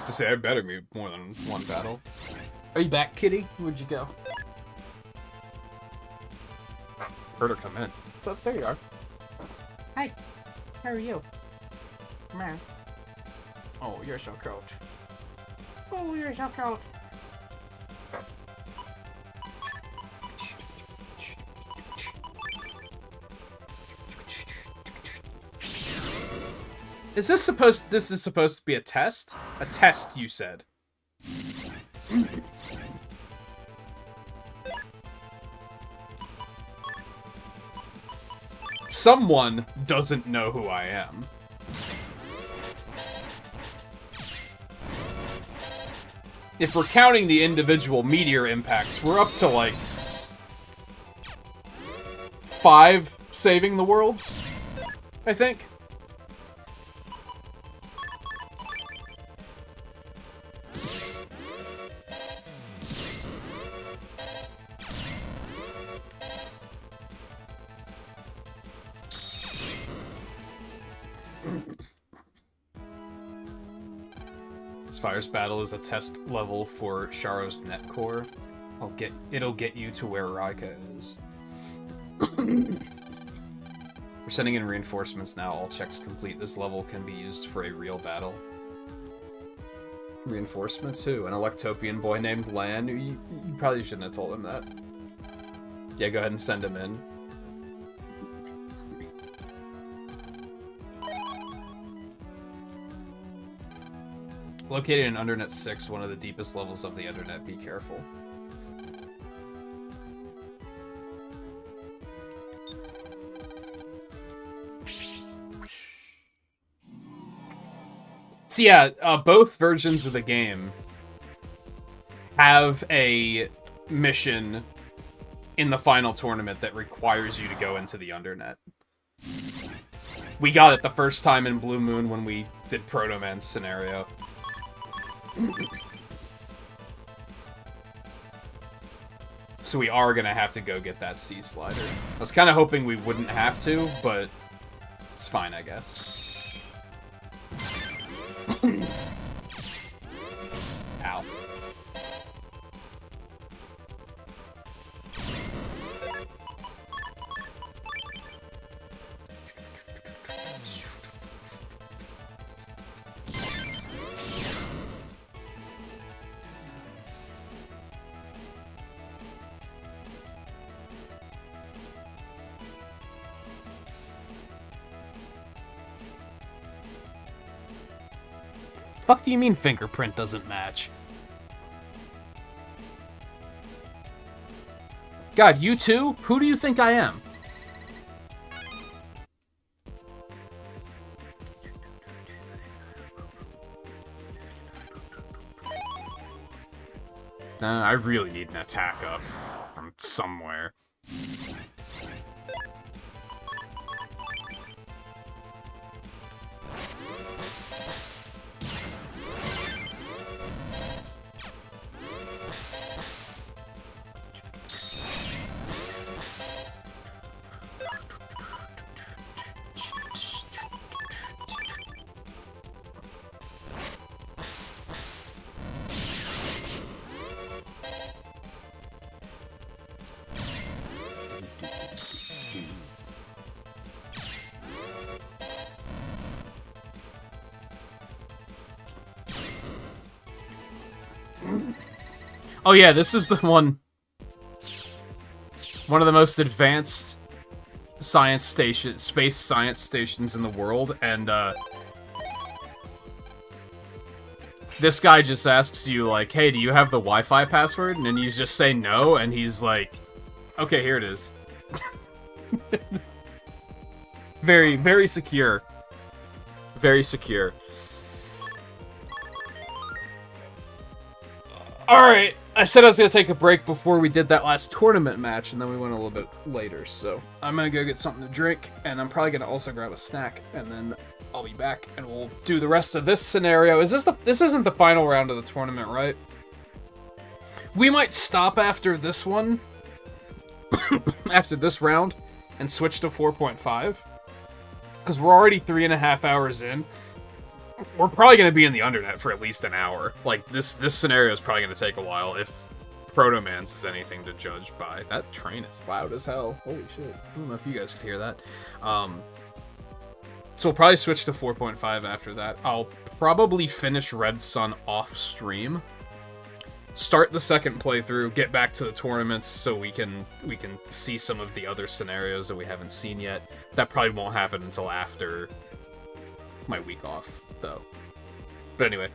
To say, there better be more than one battle. Are you back, kitty? Where'd you go? Heard her come in. Oh, there you are. Hi. How are you? Man. Oh, you're so cute. Oh, you're so cute. This is supposed to be a test? A test, you said. Someone doesn't know who I am. If we're counting the individual meteor impacts, we're up to, like, 5 saving the worlds, I think. This Fire's Battle is a test level for Sharo's net core. It'll get you to where Raika is. We're sending in reinforcements now. All checks complete. This level can be used for a real battle. Reinforcements? Who? An Electopian boy named Lan? You probably shouldn't have told him that. Yeah, go ahead and send him in. Located in Undernet 6, one of the deepest levels of the Undernet. Be careful. So yeah, both versions of the game have a mission in the final tournament that requires you to go into the Undernet. We got it the first time in Blue Moon when we did Proto Man's scenario. So we are gonna have to go get that Sea Slider. I was kind of hoping we wouldn't have to, but it's fine, I guess. Ow. Fuck do you mean fingerprint doesn't match? God, you too? Who do you think I am? I really need an attack up from somewhere. Oh yeah, this is the one of the most advanced space science stations in the world, and this guy just asks you, like, hey, do you have the Wi-Fi password? And then you just say no, and he's like, okay, here it is. Very, very secure. Very secure. Alright, I said I was going to take a break before we did that last tournament match, and then we went a little bit later, so I'm going to go get something to drink, and I'm probably going to also grab a snack, and then I'll be back, and we'll do the rest of this scenario. This isn't the final round of the tournament, right? We might stop after this one, after this round, and switch to 4.5, because we're already 3.5 hours in. We're probably going to be in the Undernet for at least an hour. Like, this scenario is probably going to take a while, if Proto Man's is anything to judge by. That train is loud as hell. Holy shit. I don't know if you guys could hear that. So we'll probably switch to 4.5 after that. I'll probably finish Red Sun off stream, start the second playthrough, get back to the tournaments so we can see some of the other scenarios that we haven't seen yet. That probably won't happen until after my week off, though. But anyway,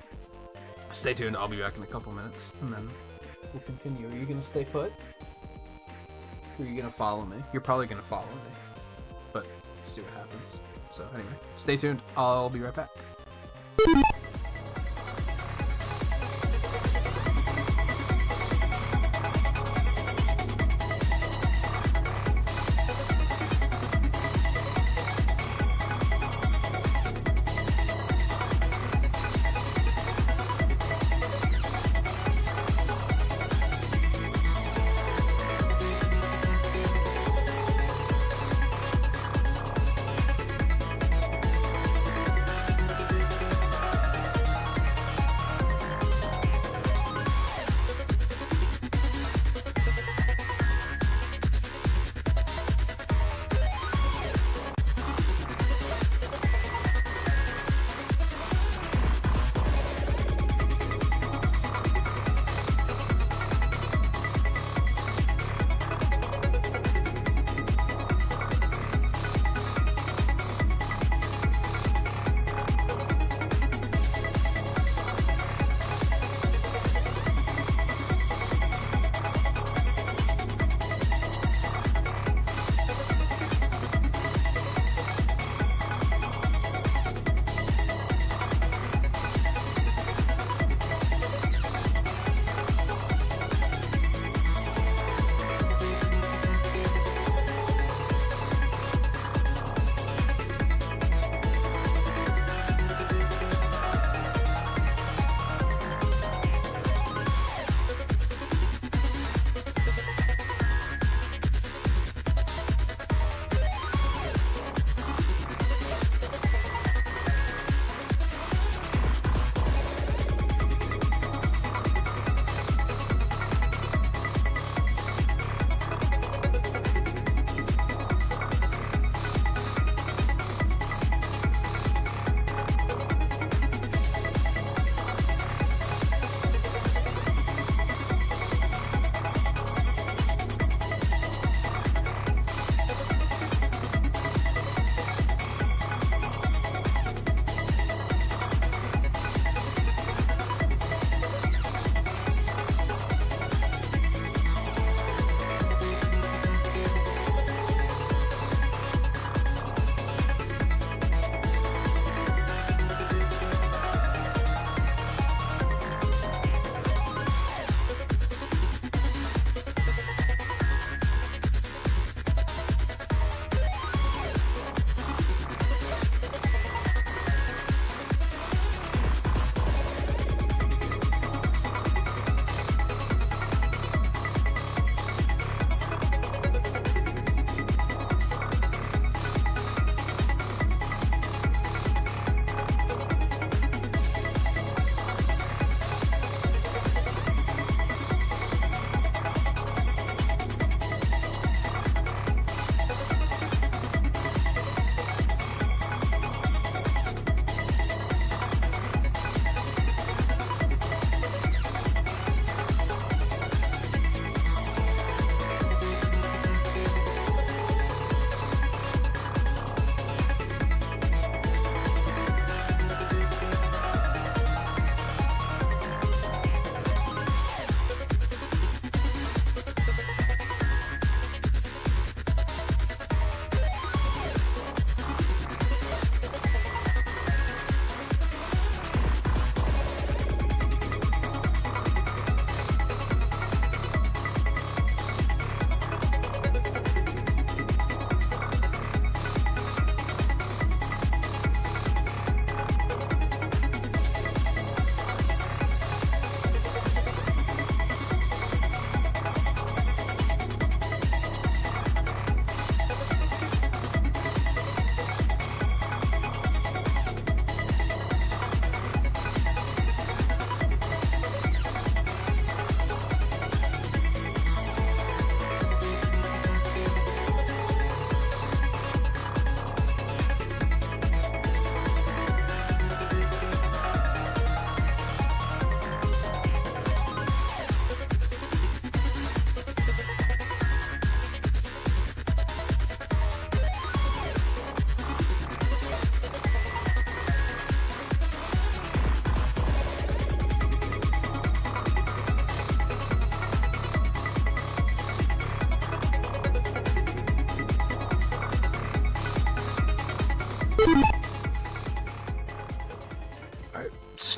stay tuned. I'll be back in a couple minutes, and then we'll continue. Are you gonna stay put? Or are you gonna follow me? You're probably gonna follow me, but see what happens. So anyway, stay tuned. I'll be right back.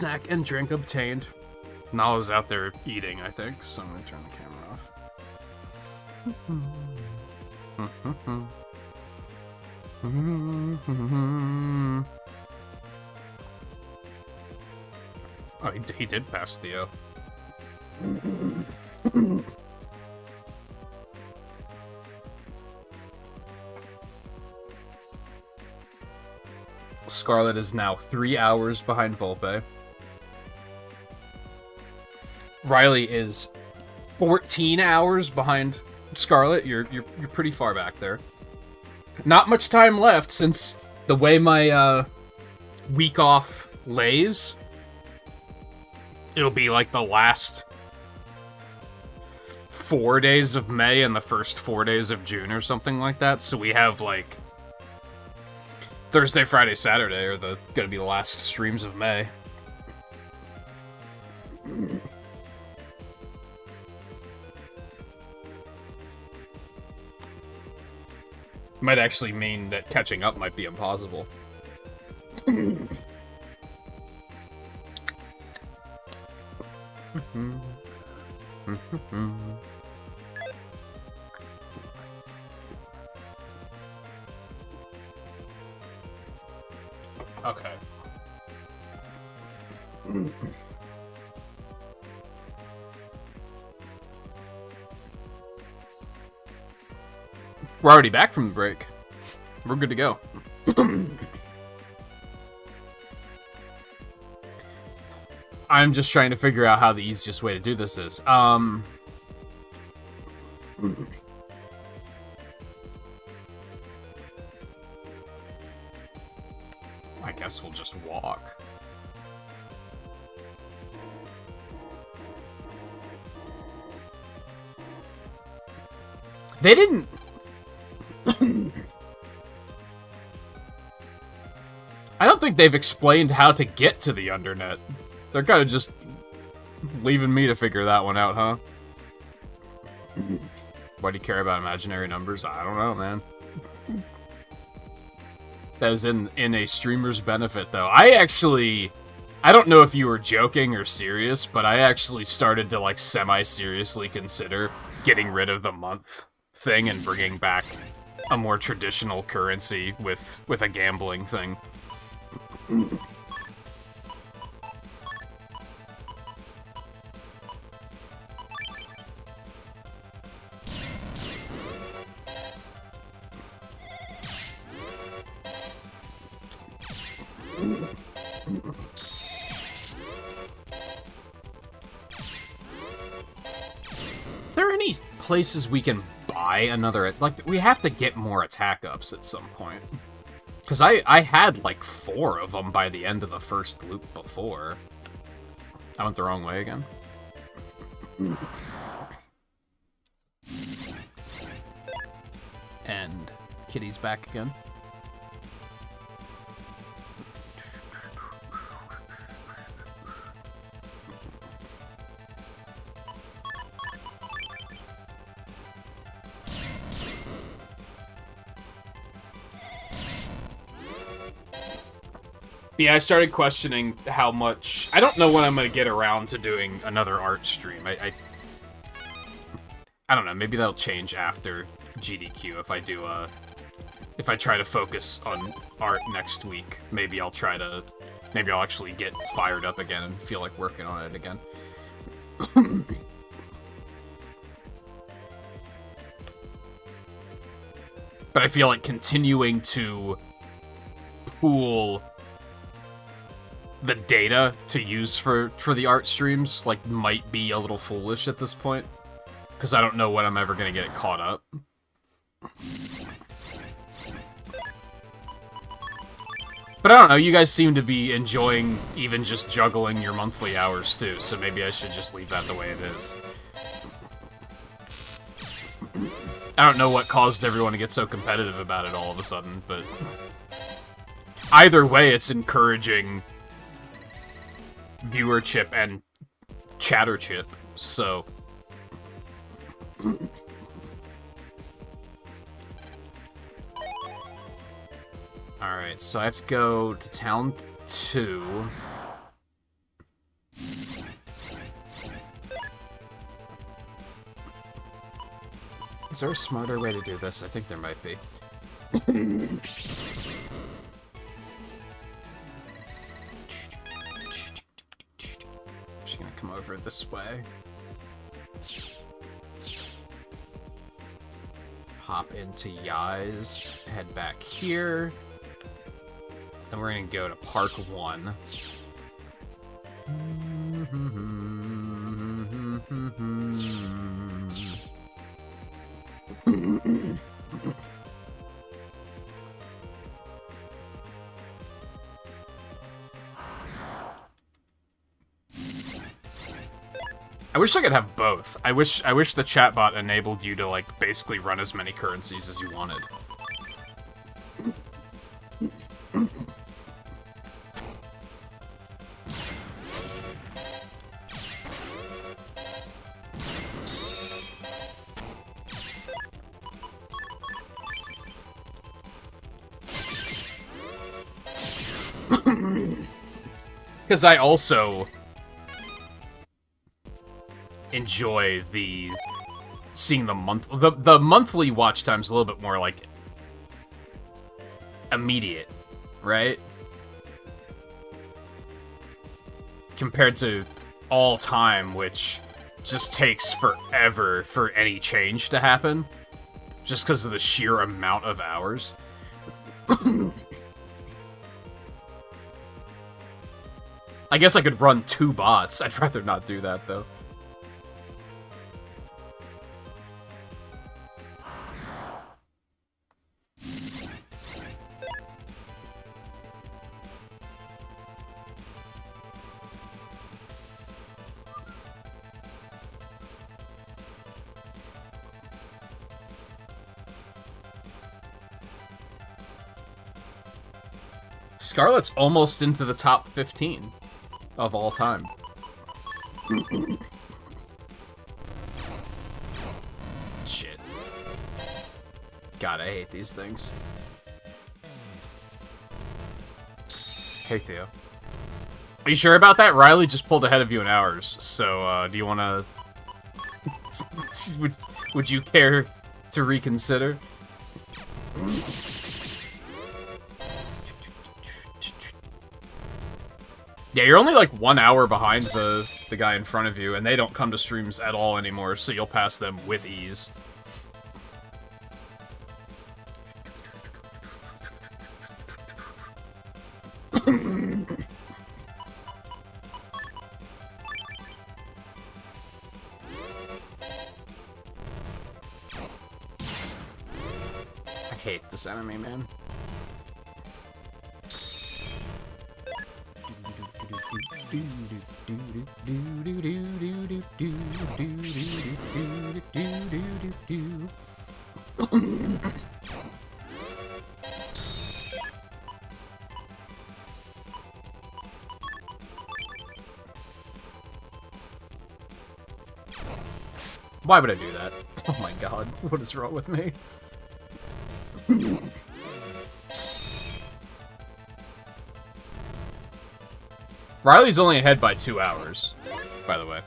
snack and drink obtained. Nala's out there eating, I think, so I'm gonna turn the camera off. Oh, he did pass Theo. Scarlet is now 3 hours behind Volpe. Riley is 14 hours behind Scarlet. You're pretty far back there. Not much time left since the way my week off lays. It'll be like the last 4 days of May and the first 4 days of June or something like that. So we have like Thursday, Friday, Saturday are gonna be the last streams of May. Might actually mean that catching up might be impossible. Okay. We're already back from the break. We're good to go. I'm just trying to figure out how the easiest way to do this is. I guess we'll just walk. They didn't... I don't think they've explained how to get to the Undernet. They're kind of just leaving me to figure that one out, huh? Why do you care about imaginary numbers? I don't know, man. That is in a streamer's benefit, though. I don't know if you were joking or serious, but I actually started to, like, semi-seriously consider getting rid of the month thing and bringing back a more traditional currency with a gambling thing. Are there any places we can buy another... Like, we have to get more attack ups at some point. Because I had, like, 4 of them by the end of the first loop before. I went the wrong way again. And Kitty's back again. Yeah, I started questioning how much... I don't know when I'm going to get around to doing another art stream. I don't know, maybe that'll change after GDQ if I do if I try to focus on art next week. Maybe I'll actually get fired up again and feel like working on it again. But I feel like continuing to pool the data to use for the art streams, like, might be a little foolish at this point. Because I don't know when I'm ever going to get it caught up. But I don't know, you guys seem to be enjoying even just juggling your monthly hours too, so maybe I should just leave that the way it is. I don't know what caused everyone to get so competitive about it all of a sudden, but... Either way, it's encouraging viewership and chattership, so... Alright, so I have to go to town 2. there a smarter way to do this? I think there might be. Just gonna come over this way. Hop into Yai's, head back here. Then we're gonna go to Park 1. I wish I could have both. I wish the chatbot enabled you to, like, basically run as many currencies as you wanted. Because I also enjoy seeing the monthly watch time's a little bit more like immediate, right? Compared to all time, which just takes forever for any change to happen, just because of the sheer amount of hours. I guess I could run 2 bots. I'd rather not do that, though. Scarlet's almost into the top 15 of all time. Shit. God, I hate these things. Hey, Theo. Are you sure about that? Riley just pulled ahead of you in hours, so, do you wanna... would you care to reconsider? Yeah, you're only like 1 hour behind the guy in front of you, and they don't come to streams at all anymore, so you'll pass them with ease. I hate this enemy, man. Why would I do that? Oh my god, what is wrong with me? Riley's only ahead by 2 hours, by the way.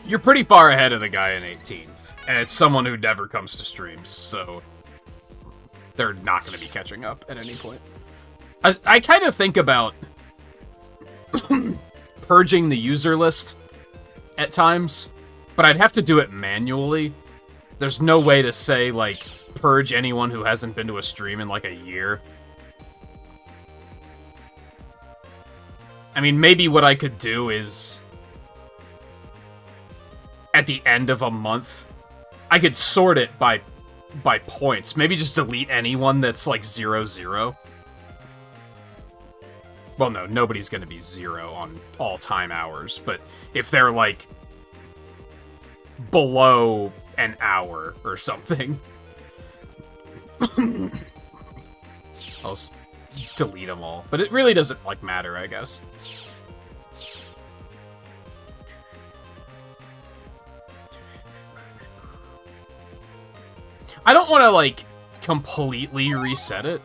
You're pretty far ahead of the guy in 18th, and it's someone who never comes to streams, so they're not going to be catching up at any point. I kind of think about purging the user list at times, but I'd have to do it manually. There's no way to say, like, purge anyone who hasn't been to a stream in, like, a year. I mean, maybe what I could do is, at the end of a month, I could sort it by points. Maybe just delete anyone that's, like, 0-0. Well, no, nobody's gonna be 0 on all-time hours, but if they're, like, below an hour or something, I'll delete them all. But it really doesn't, like, matter, I guess. I don't want to, like, completely reset it?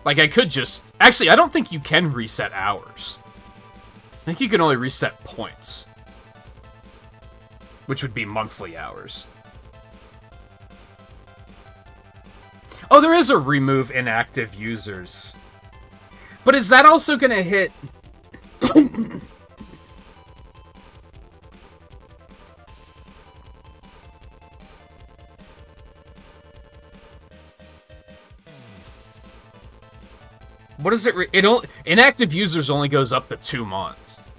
Like, I could just... Actually, I don't think you can reset hours. I think you can only reset points. Which would be monthly hours. Oh, there is a remove inactive users. But is that also gonna hit... What is it? Inactive users only goes up to 2 months.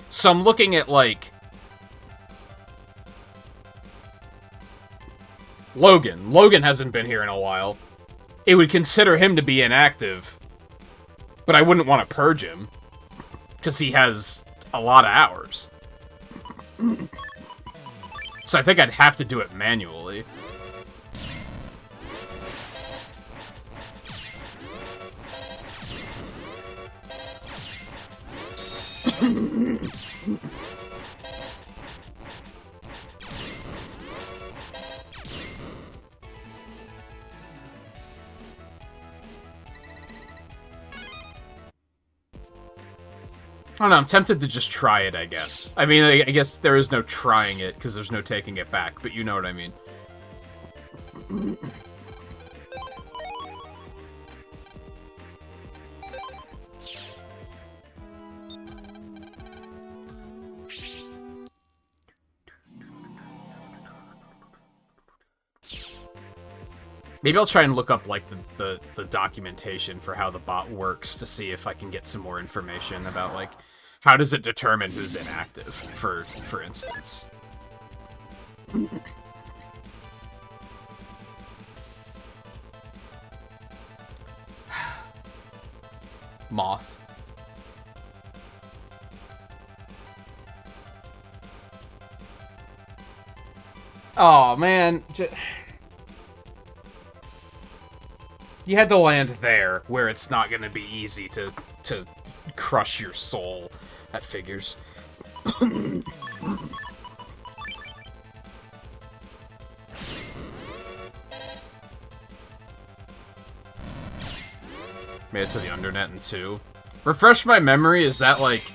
So I'm looking at, like... Logan. Logan hasn't been here in a while. It would consider him to be inactive. But I wouldn't want to purge him. Because he has a lot of hours. So I think I'd have to do it manually. I don't know, I'm tempted to just try it, I guess. I mean, I guess there is no trying it, because there's no taking it back, but you know what I mean. Maybe I'll try and look up, like, the documentation for how the bot works to see if I can get some more information about, like, how does it determine who's inactive, for instance. Moth. Oh, man. You had to land there, where it's not going to be easy to crush your soul. That figures. Made it to the undernet in 2. Refresh my memory, is that, like...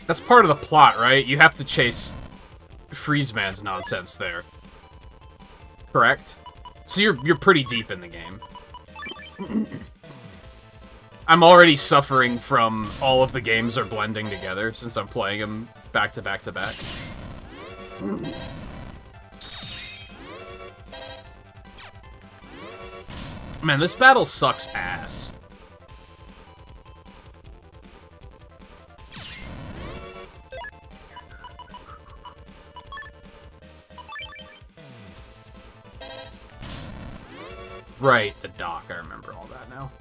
That's part of the plot, right? You have to chase Freezeman's nonsense there. Correct? So you're pretty deep in the game. I'm already suffering from all of the games are blending together since I'm playing them back to back to back. Man, this battle sucks ass. Right, the dock. I remember all that now.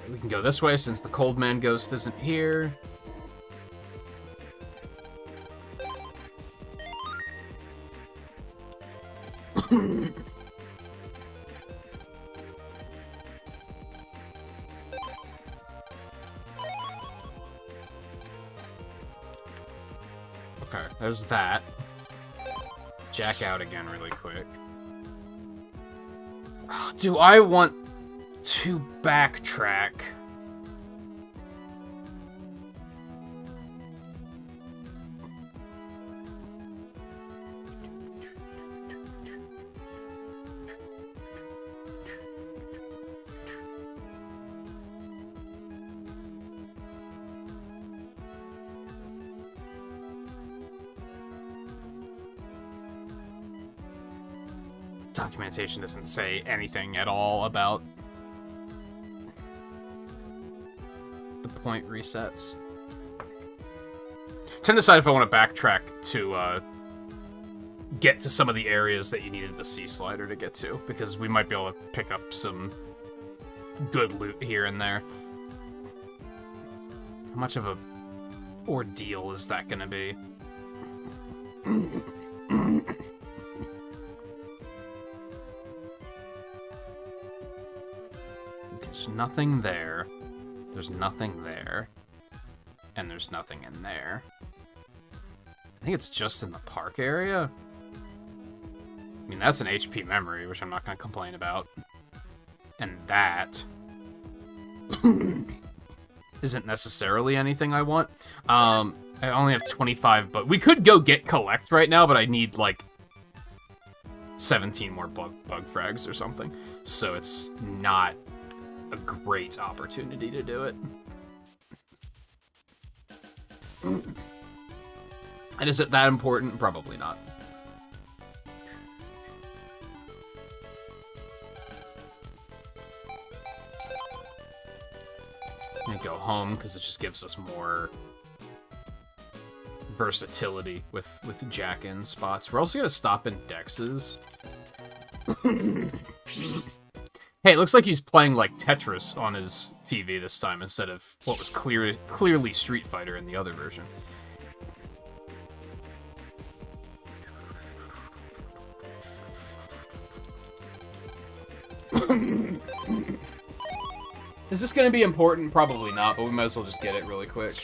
We can go this way since the Cold Man Ghost isn't here. Okay, there's that. Jack out again really quick. Oh, do I want to backtrack? Documentation doesn't say anything at all about the point resets. I'm trying to decide if I want to backtrack to get to some of the areas that you needed the sea slider to get to, because we might be able to pick up some good loot here and there. How much of a ordeal is that going to be? There's nothing there. There's nothing there. And there's nothing in there. I think it's just in the park area. I mean, that's an HP memory, which I'm not going to complain about. And that isn't necessarily anything I want. I only have 25, but we could go get collect right now, but I need, like, 17 more bug frags or something. So it's not a great opportunity to do it. And is it that important? Probably not. I'm gonna go home because it just gives us more versatility with jack-in spots. We're also gonna stop in Dex's. Hey, it looks like he's playing like Tetris on his TV this time instead of what was clearly Street Fighter in the other version. Is this going to be important? Probably not, but we might as well just get it really quick.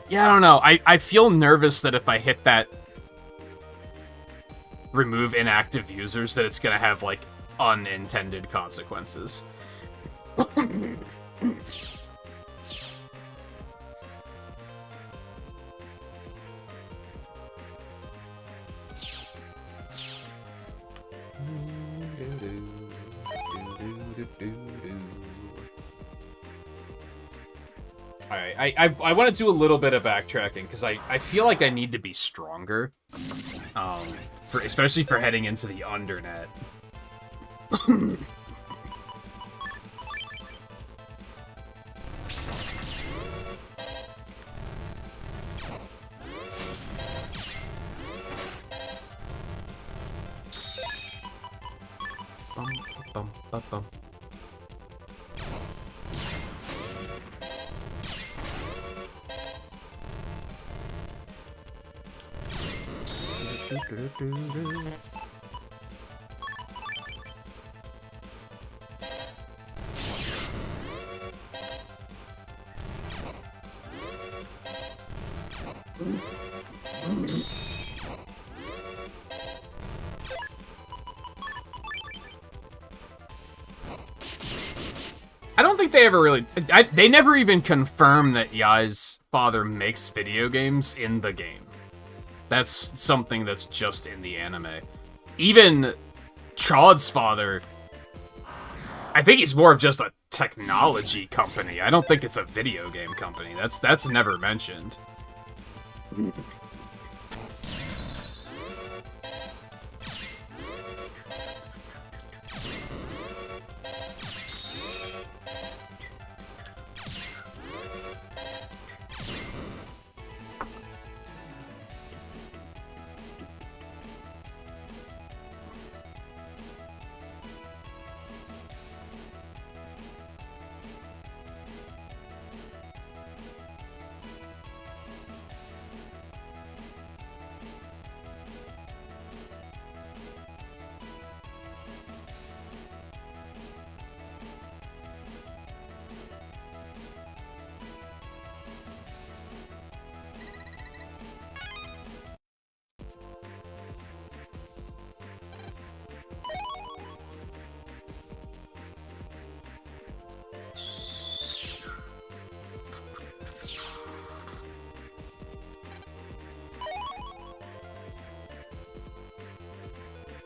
Yeah, I don't know. I feel nervous that if I hit that remove inactive users, that it's gonna have, like, unintended consequences. Alright, I want to do a little bit of backtracking, because I feel like I need To be stronger, especially for heading into the undernet. Bum, bum, bum. I don't think they ever really... they never even confirm that Yai's father makes video games in the game. That's something that's just in the anime. Even Chaud's father, I think he's more of just a technology company. I don't think it's a video game company. That's never mentioned.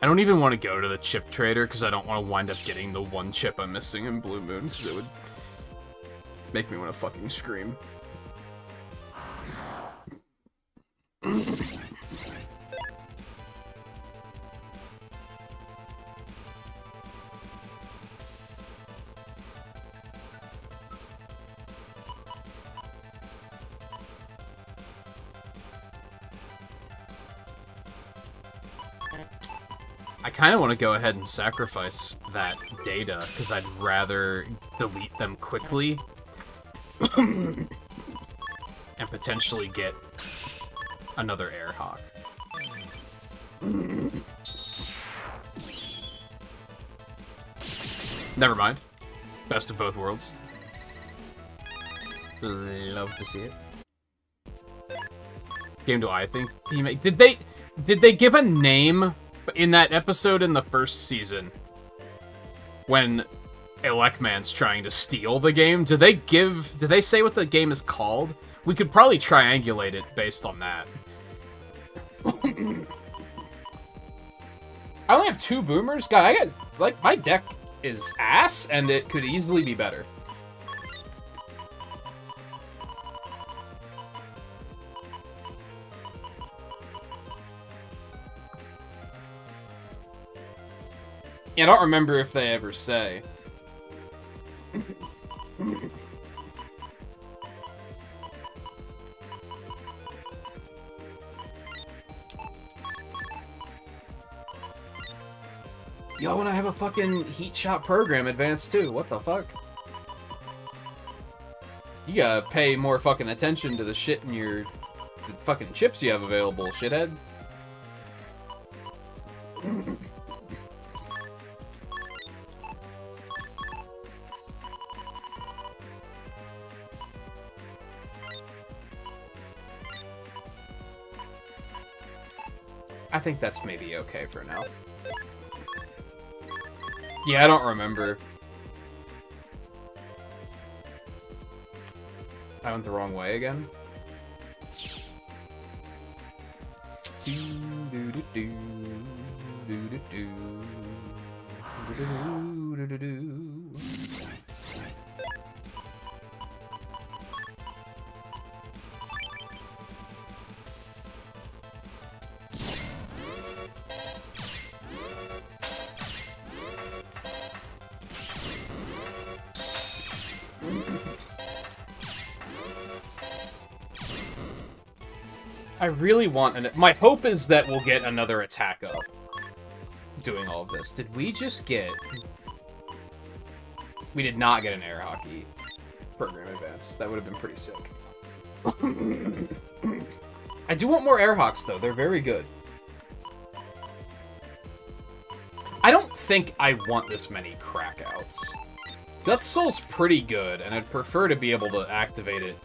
don't even want to go to the chip trader because I don't want to wind up getting the one chip I'm missing in Blue Moon because it would make me want to fucking scream. I kind of want to go ahead and sacrifice that data, because I'd rather delete them quickly and potentially get another Airhawk. Never mind. Best of both worlds. Love to see it. Game do I think he made? Did they give a name in that episode in the first season when Elecman's trying to steal the game? Did they say what the game is called? We could probably triangulate it based on that. I only have 2 boomers? God, I got, like, my deck is ass, and it could easily be better. Yeah, I don't remember if they ever say. Yo, and I have a fucking heat shot program advanced too. What the fuck? You gotta pay more fucking attention to the shit in the fucking chips you have available, shithead. I think that's maybe okay for now. Yeah, I don't remember. I went the wrong way again. I really want my hope is that we'll get another attack up doing all of this. Did we just get... We did not get an air hockey program advance. That would have been pretty sick. I do want more Airhawks, though. They're very good. I don't think I want this many crackouts. Gut Soul's pretty good, and I'd prefer to be able to activate it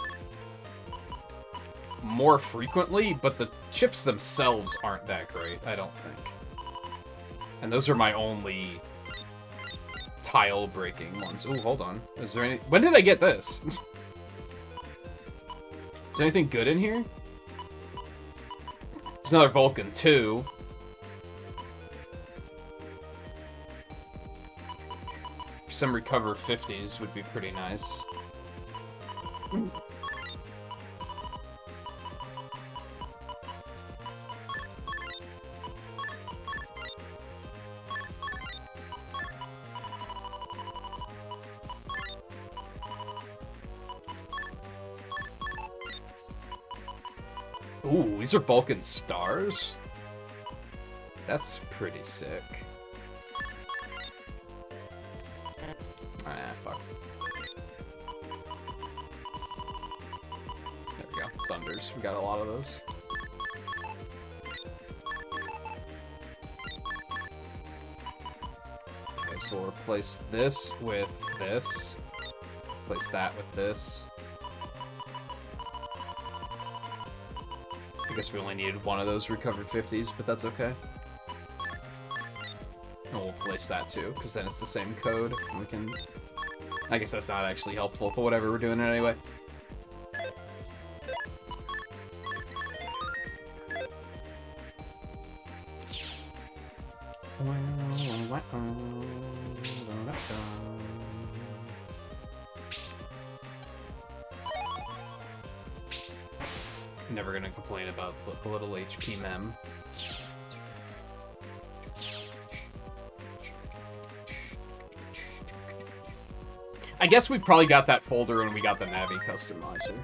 more frequently, but the chips themselves aren't that great, I don't think. And those are my only tile-breaking ones. Ooh, hold on. Is there any... When did I get this? Is there anything good in here? There's another Vulcan 2. Some recover 50s would be pretty nice. Ooh, these are Vulcan stars? That's pretty sick. Ah, fuck. There we go. Thunders. We got a lot of those. Okay, so we'll replace this with this. Replace that with this. I guess we only needed one of those recovered 50s, but that's okay. And we'll place that too, because then it's the same code. And we can... I guess that's not actually helpful, but whatever, we're doing it anyway. Never gonna complain about the little HP mem. I guess we probably got that folder when we got the Navi customizer,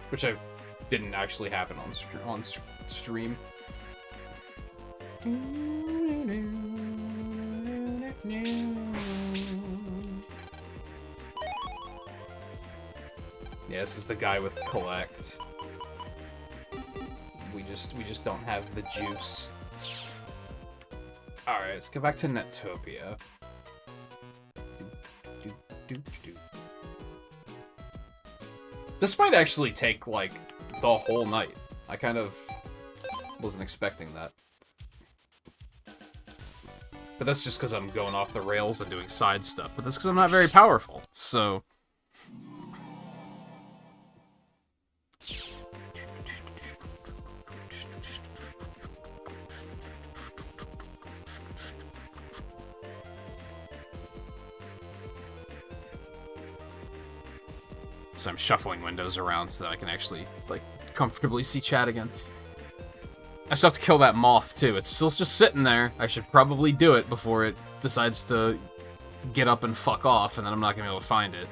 which I didn't actually have it on stream. Yeah, this is the guy with collect. We just don't have the juice. All right, let's go back to Netopia. This might actually take, like, the whole night. I kind of wasn't expecting that. But that's just because I'm going off the rails and doing side stuff. But that's because I'm not very powerful, so... So I'm shuffling windows around so that I can actually, like, comfortably see chat again. I still have to kill that moth, too. It's still just sitting there. I should probably do it before it decides to get up and fuck off, and then I'm not gonna be able to find it.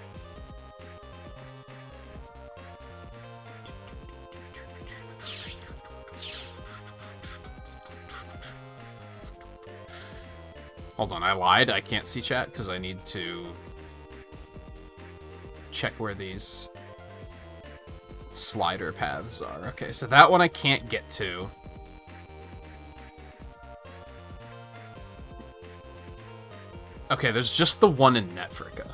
Hold on, I lied. I can't see chat because I need to check where these slider paths are. Okay, so that one I can't get to. Okay, there's just the one in Netfrica.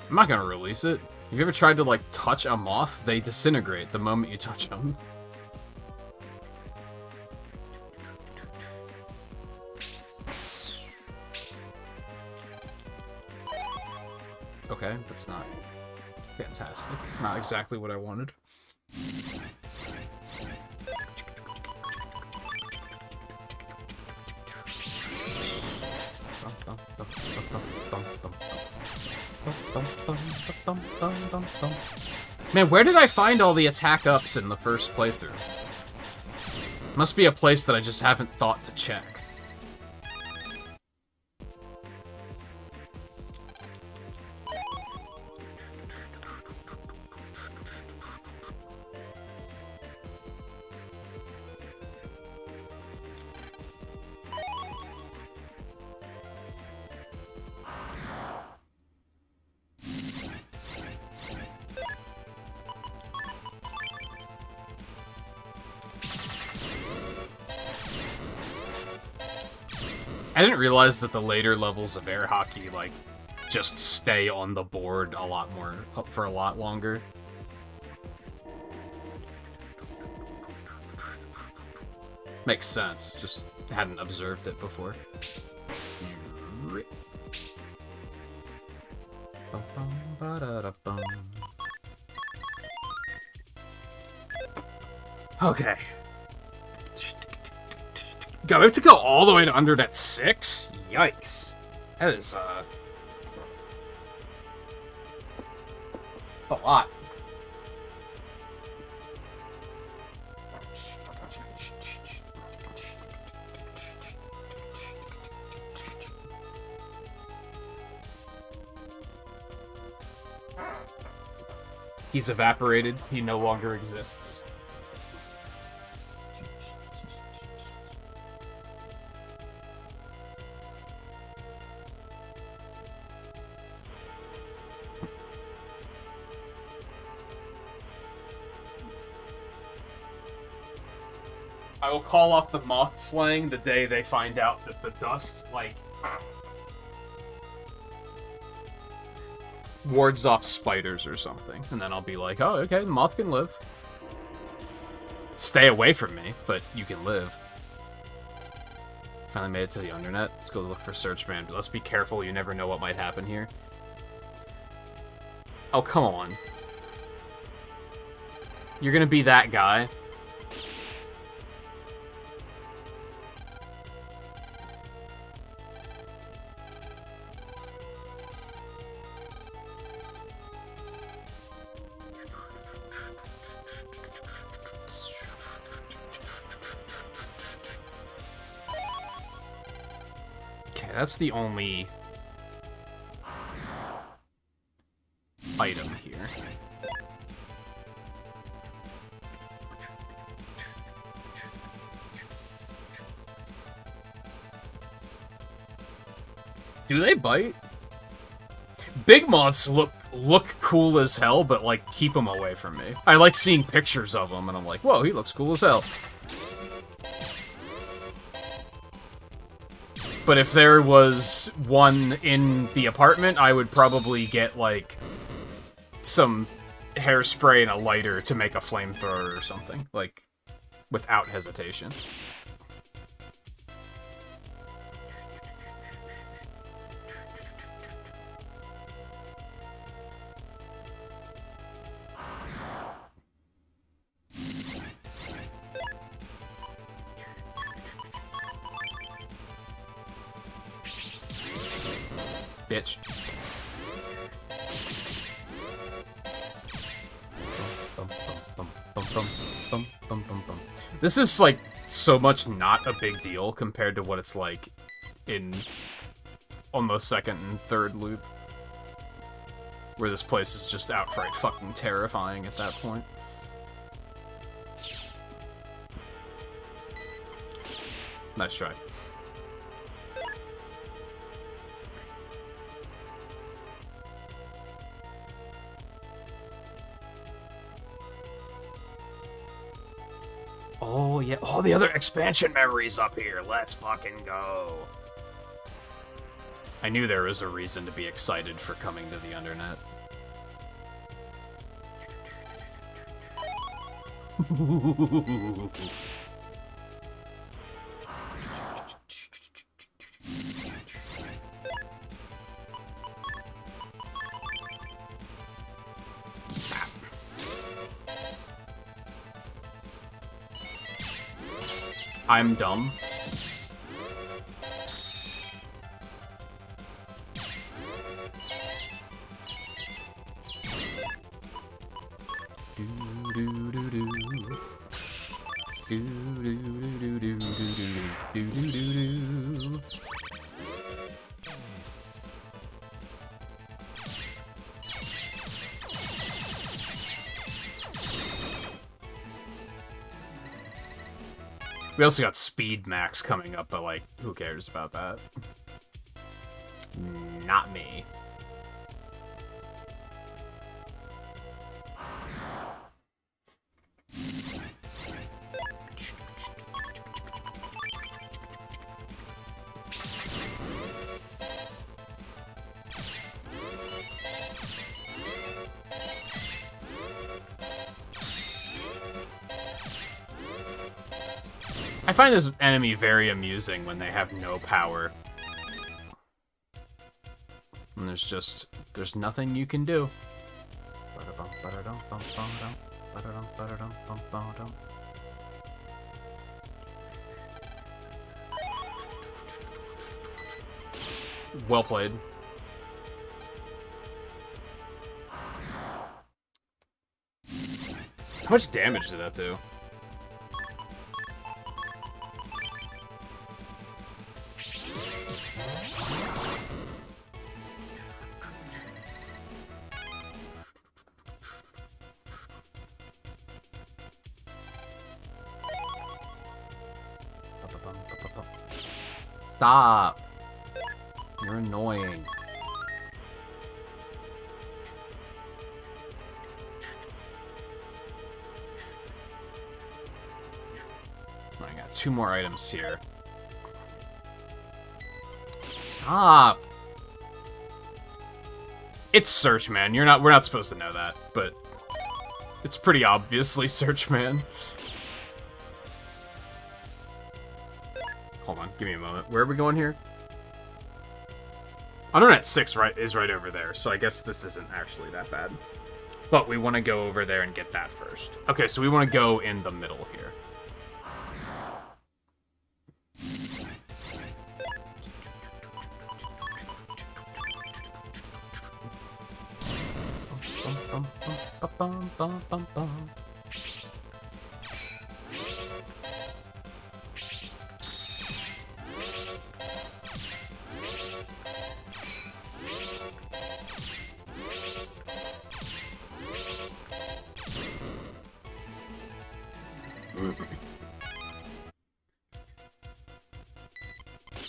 I'm not gonna release it. Have you ever tried to, like, touch a moth? They disintegrate the moment you touch them. Okay, that's not fantastic. Not exactly what I wanted. Man, where did I find all the attack ups in the first playthrough? Must be a place that I just haven't thought to check. I didn't realize that the later levels of air hockey, like, just stay on the board a lot more, for a lot longer. Makes sense, just hadn't observed it before. Okay. God, we have to go all the way to under that 6? Yikes. That is, that's a lot. He's evaporated. He no longer exists. I will call off the moth slaying the day they find out that the dust, like, wards off spiders or something. And then I'll be like, oh, okay, the moth can live. Stay away from me, but you can live. Finally made it to the undernet. Let's go look for search man. But let's be careful, you never know what might happen here. Oh, come on. You're gonna be that guy. Okay, that's the only item here. Do they bite? Big moths look cool as hell, but, like, keep them away from me. I like seeing pictures of them, and I'm like, whoa, he looks cool as hell. But if there was one in the apartment, I would probably get, like, some hairspray and a lighter to make a flamethrower or something. Like, without hesitation. Bitch. This is, like, so much not a big deal compared to what it's like in almost second and third loop. Where this place is just outright fucking terrifying at that point. Nice try. Oh, yeah. Oh, the other expansion memories up here. Let's fucking go. I knew there was a reason to be excited for coming to the Undernet. I'm dumb. We also got Speed Max coming up, but, like, who cares about that? Not me. I find this enemy very amusing when they have no power. And there's nothing you can do. Well played. How much damage did that do? Stop! You're annoying. I got 2 more items here. Stop! It's Search Man. We're not supposed to know that, but it's pretty obviously Search Man. Hold on, give me a moment. Where are we going here? Undernet 6 is right over there, so I guess this isn't actually that bad. But we want to go over there and get that first. Okay, so we want to go in the middle here.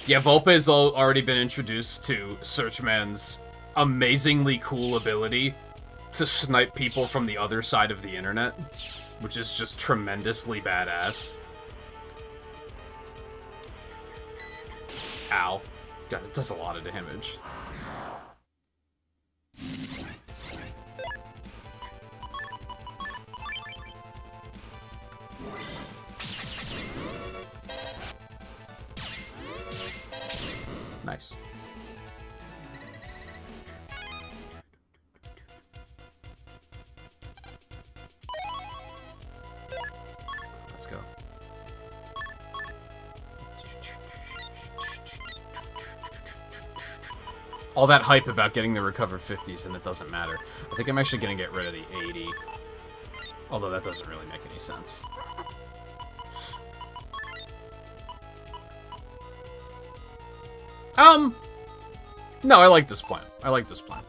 Yeah, Volpe has already been introduced to Searchman's amazingly cool ability to snipe people from the other side of the internet, which is just tremendously badass. Ow. God, it does a lot of damage. Nice. Let's go. All that hype about getting the recovered 50s and it doesn't matter. I think I'm actually going to get rid of the 80. Although that doesn't really make any sense. No, I like this plan. I like this plan.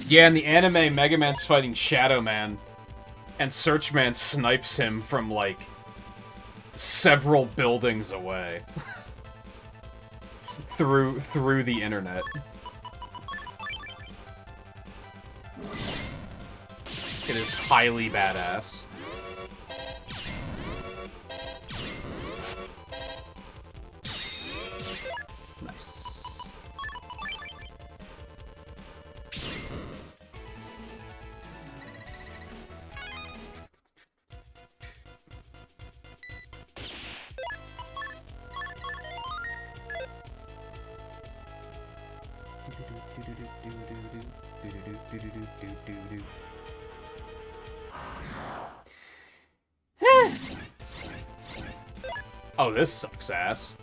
Yeah, in the anime, Mega Man's fighting Shadow Man, and Searchman snipes him from, like, several buildings away. through the internet. It is highly badass. Nice. Oh, this sucks ass.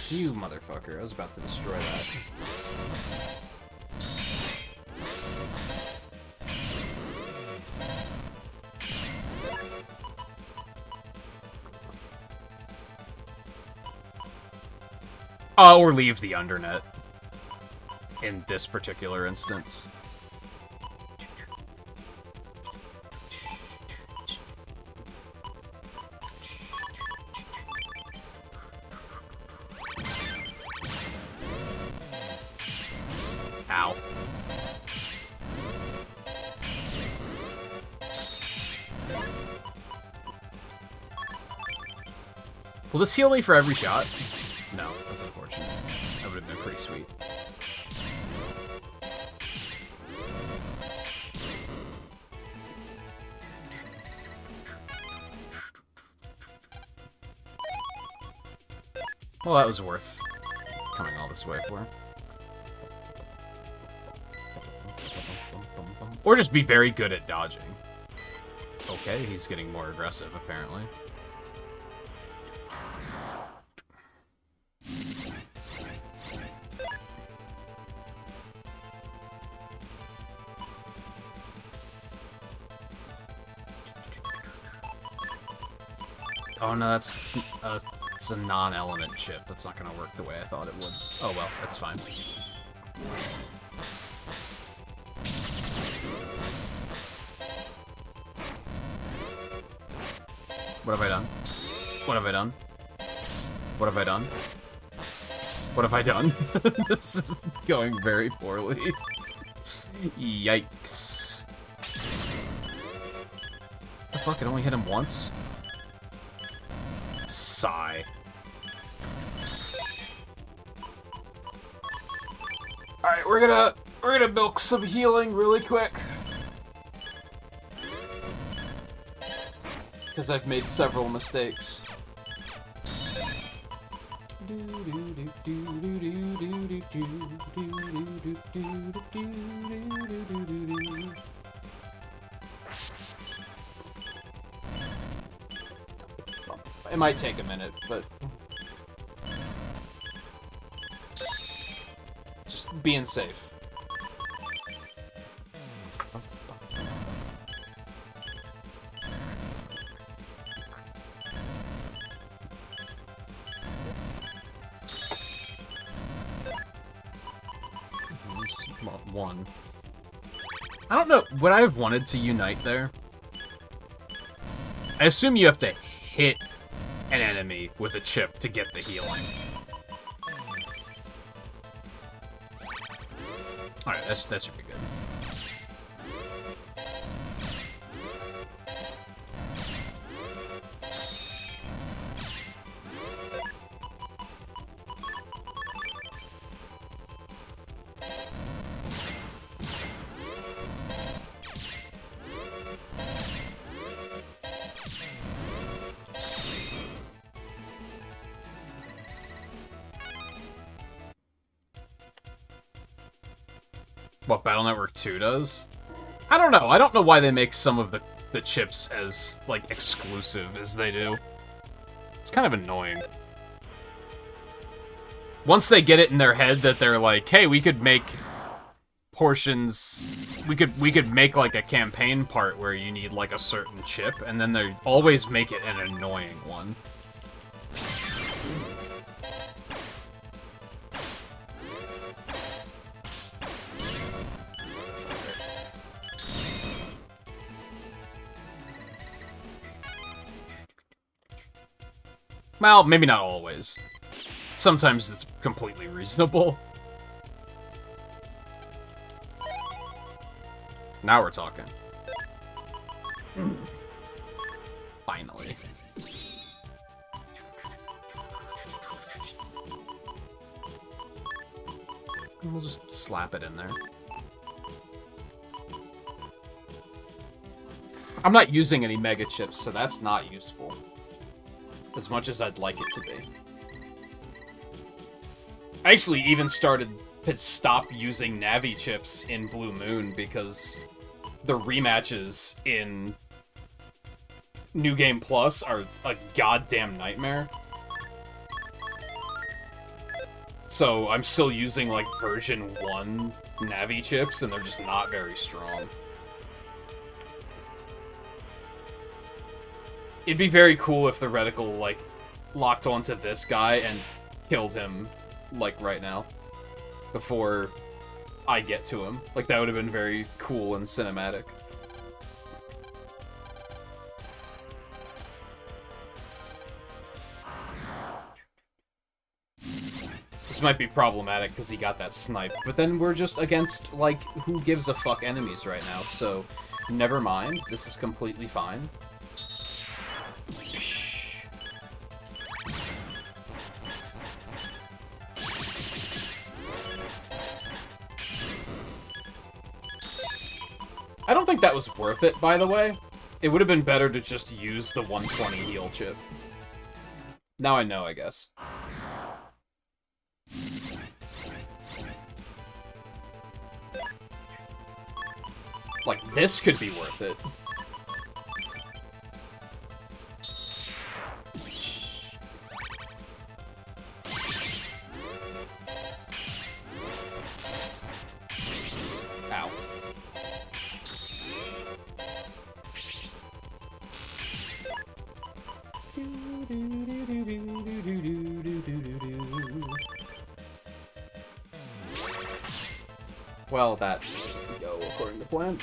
You motherfucker, I was about to destroy that. Or leave the undernet. In this particular instance. Ow. Will this heal me for every shot? No, that's unfortunate. That would have been pretty sweet. Well, that was worth coming all this way for. Or just be very good at dodging. Okay, he's getting more aggressive, apparently. Oh no, it's a non-element chip. That's not gonna work the way I thought it would. Oh well, that's fine. What have I done? What have I done? What have I done? What have I done? This is going very poorly. Yikes. What the fuck, it only hit him once? Sigh. Alright, we're gonna milk some healing really quick. Because I've made several mistakes. It might take a minute, but just being safe. One. I don't know. Would I have wanted to unite there? I assume you have to hit an enemy with a chip to get the healing. Alright, that should be good. What Battle Network 2 does? I don't know. I don't know why they make some of the chips as, like, exclusive as they do. It's kind of annoying. Once they get it in their head that they're like, hey, we could make portions... We could make, like, a campaign part where you need, like, a certain chip, and then they always make it an annoying one. Well, maybe not always. Sometimes it's completely reasonable. Now we're talking. Finally. And we'll just slap it in there. I'm not using any mega chips, so that's not useful. As much as I'd like it to be. I actually even started to stop using Navi chips in Blue Moon because the rematches in New Game Plus are a goddamn nightmare. So I'm still using, like, version 1 Navi chips, and they're just not very strong. It'd be very cool if the reticle, like, locked onto this guy and killed him, like, right now. Before I get to him. Like, that would have been very cool and cinematic. This might be problematic because he got that snipe, but then we're just against, like, who gives a fuck enemies right now, so never mind. This is completely fine. I don't think that was worth it, by the way. It would have been better to just use the 120 heal chip. Now I know, I guess. Like, this could be worth it. Ow. Well, that should go according to plan.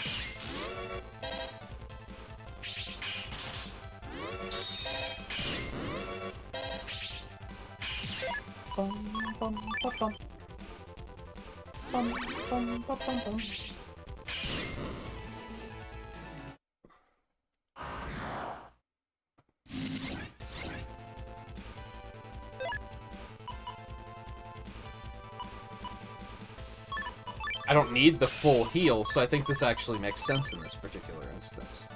I don't need the full heal, so I think this actually makes sense in this particular instance.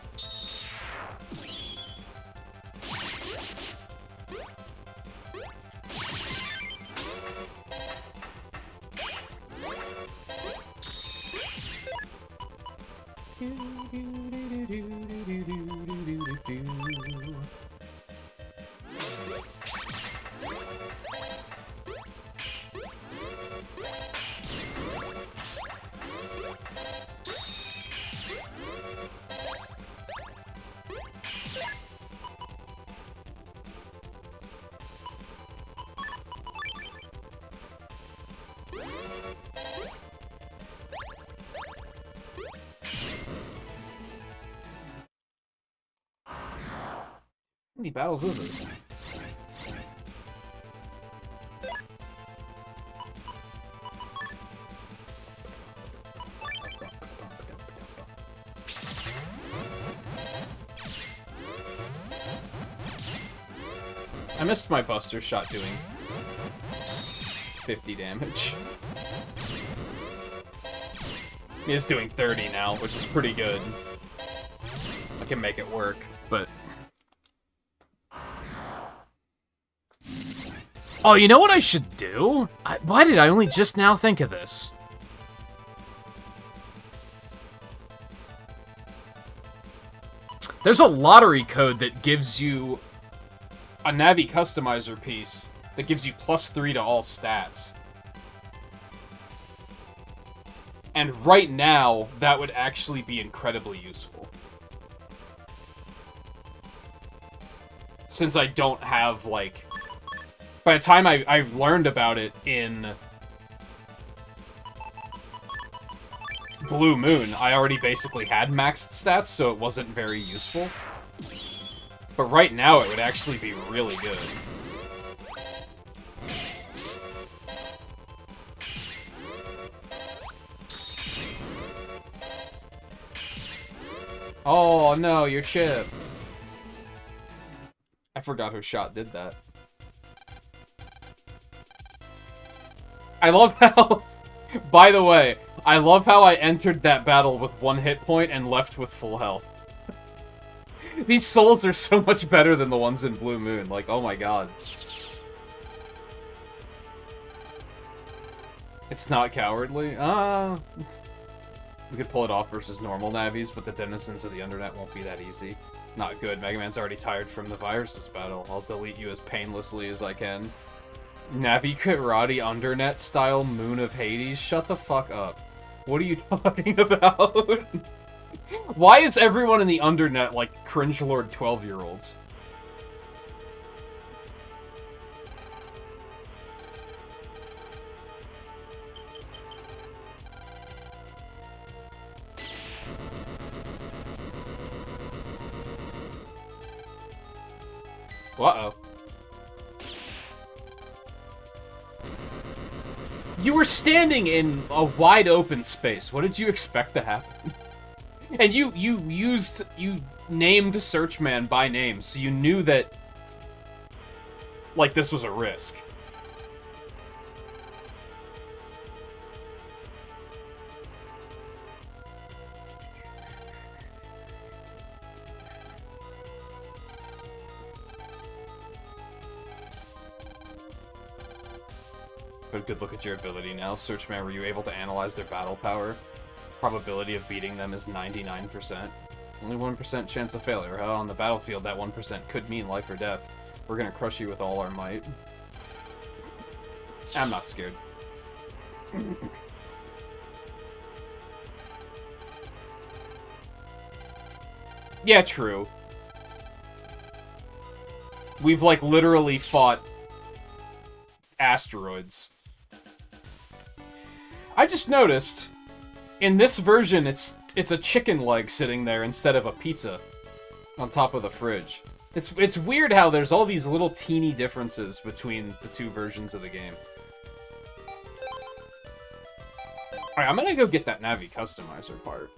How many battles is this? I missed my Buster Shot doing 50 damage. He is doing 30 now, which is pretty good. I can make it work, but... Oh, you know what I should do? Why did I only just now think of this? There's a lottery code that gives you a Navi customizer piece that gives you +3 to all stats. And right now, that would actually be incredibly useful. Since I don't have, like... By the time I learned about it in Blue Moon, I already basically had maxed stats, so it wasn't very useful. But right now, it would actually be really good. Oh no, your chip. I forgot who shot did that. I love how... By the way, I love how I entered that battle with 1 hit point and left with full health. These souls are so much better than the ones in Blue Moon. Like, oh my god. It's not cowardly? We could pull it off versus normal Navis, but the denizens of the Undernet won't be that easy. Not good. Mega Man's already tired from the viruses battle. I'll delete you as painlessly as I can. Navi Karate Undernet style Moon of Hades? Shut the fuck up. What are you talking about? Why is everyone in the Undernet like cringelord 12-year-olds? Uh-oh. You were standing in a wide open space. What did you expect to happen? And you named Searchman by name, so you knew that, like, this was a risk. But a good look at your ability now. Searchman, were you able to analyze their battle power? Probability of beating them is 99%. Only 1% chance of failure. Well, on the battlefield, that 1% could mean life or death. We're gonna crush you with all our might. I'm not scared. Yeah, true. We've, like, literally fought asteroids. I just noticed, in this version, it's a chicken leg sitting there instead of a pizza on top of the fridge. It's weird how there's all these little teeny differences between the two versions of the game. Alright, I'm gonna go get that Navi customizer part.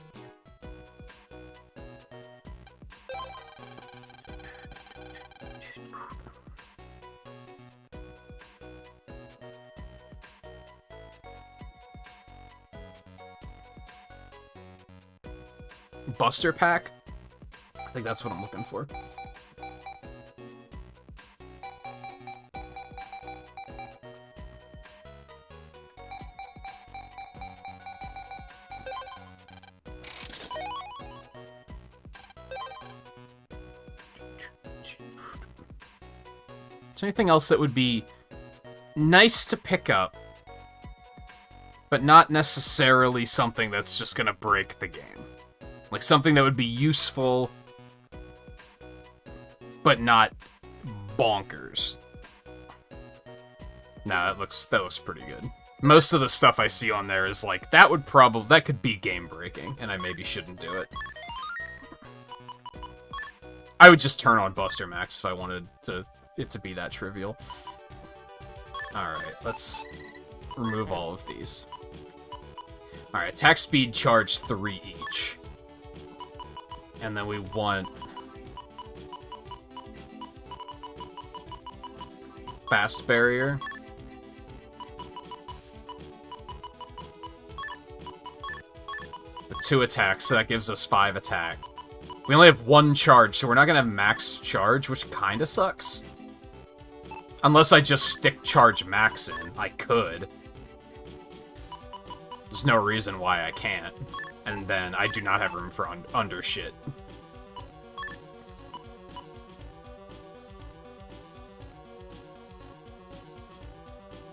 Buster Pack? I think that's what I'm looking for. there anything else that would be nice to pick up, but not necessarily something that's just gonna break the game? Like something that would be useful, but not bonkers. Nah, that looks pretty good. Most of the stuff I see on there is like, that could be game-breaking, and I maybe shouldn't do it. I would just turn on Buster Max if I wanted it to be that trivial. Alright, let's remove all of these. Alright, attack speed, charge 3 each. And then we want fast barrier. The 2 attacks, so that gives us 5 attack. We only have 1 charge, so we're not gonna have max charge, which kinda sucks. Unless I just stick charge max in. I could. There's no reason why I can't. And then I do not have room for under shit.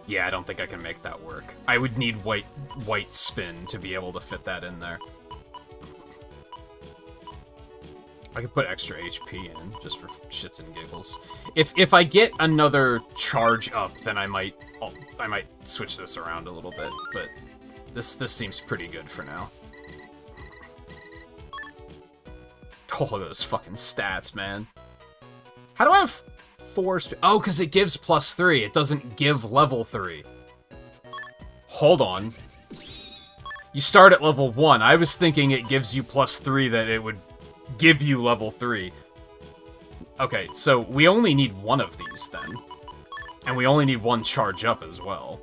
Yeah, I don't think I can make that work. I would need white spin to be able to fit that in there. I could put extra HP in, just for shits and giggles. If I get another charge up, then I might switch this around a little bit, but this seems pretty good for now. Oh, those fucking stats, man. How do I have 4 oh, because it gives +3. It doesn't give level 3. Hold on. You start at level 1. I was thinking it gives you +3, that it would give you level 3. Okay, so we only need 1 of these, then. And we only need 1 charge up as well.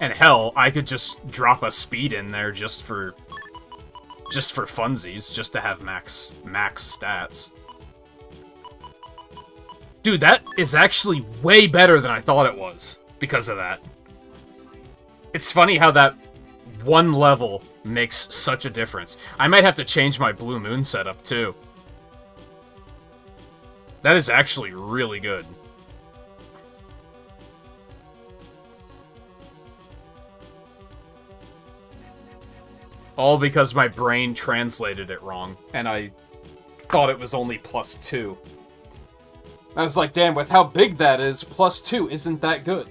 And hell, I could just drop a speed in there just for funsies, just to have max stats. Dude, that is actually way better than I thought it was because of that. It's funny how that 1 level makes such a difference. I might have to change my Blue Moon setup, too. That is actually really good. All because my brain translated it wrong, and I thought it was only +2. I was like, damn, with how big that is, +2 isn't that good.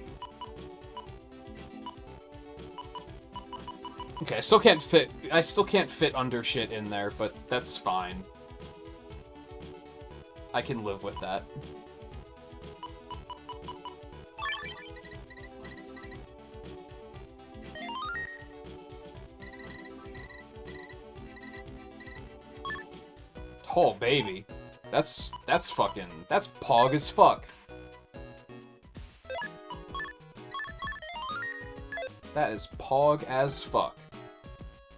Okay, I still can't fit under shit in there, but that's fine. I can live with that. Oh, baby. That's pog as fuck. That is pog as fuck.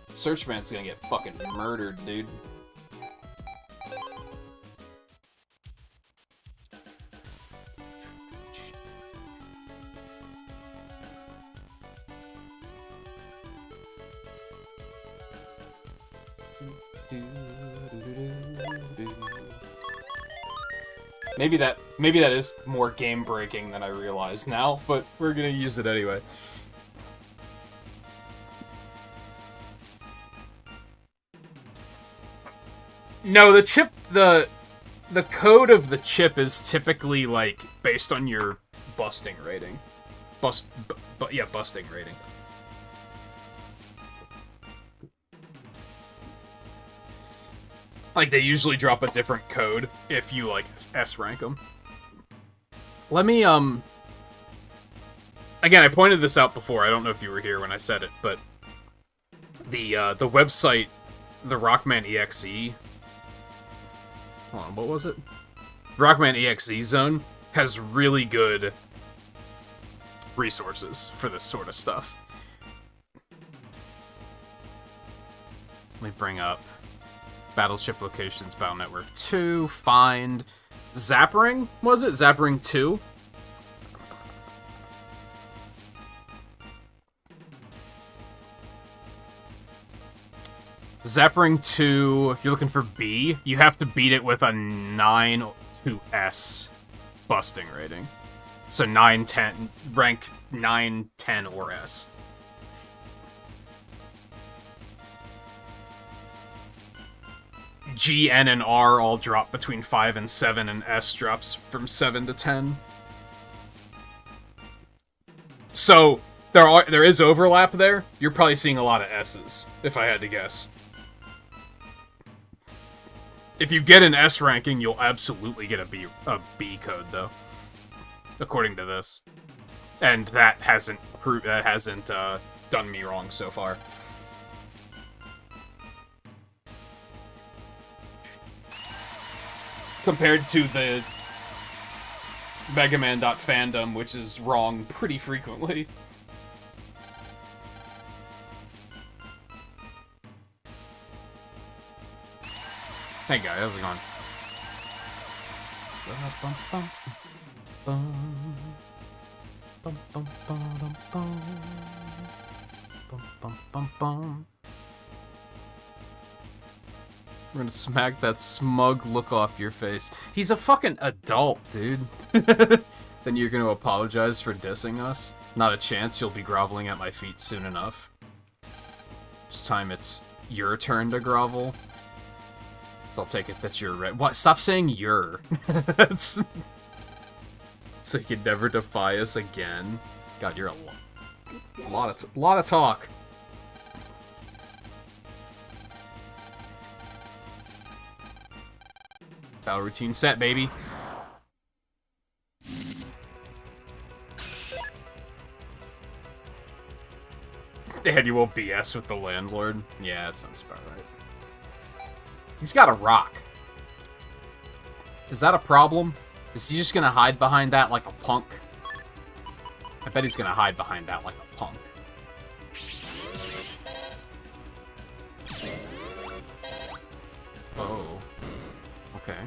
Searchman's gonna get fucking murdered, dude. Maybe that is more game-breaking than I realize now, but we're gonna use it anyway. No, the chip, the code of the chip is typically, like, based on your busting rating. Yeah, busting rating. Like, they usually drop a different code if you, like, S-rank them. Let me, again, I pointed this out before. I don't know if you were here when I said it, but the website, the Rockman EXE... Hold on, what was it? Rockman EXE Zone has really good resources for this sort of stuff. Let me bring up Battleship Locations, Battle Network 2, Find... Zappering, was it? Zappering 2? Zeppering 2, you're looking for B. You have to beat it with a 9 to S busting rating. So 9, 10, rank 9, 10, or S. G, N, and R all drop between 5 and 7, and S drops from 7 to 10. So, there is overlap there. You're probably seeing a lot of S's, if I had to guess. If you get an S ranking, you'll absolutely get a B code, though. According to this. And that hasn't done me wrong so far. Compared to the Mega Man.fandom, which is wrong pretty frequently. Hey guys, how's it going? We're gonna smack that smug look off your face. He's a fucking adult, dude. Then you're gonna apologize for dissing us? Not a chance, you'll be groveling at my feet soon enough. This time it's your turn to grovel. So I'll take it that you're right. What? Stop saying you're. So you can never defy us again. God, you're a lot of talk. Battle routine set, baby. And you will BS with the landlord. Yeah, that sounds about right. He's got a rock. Is that a problem? Is he just gonna hide behind that like a punk? I bet he's gonna hide behind that like a punk. Oh. Okay.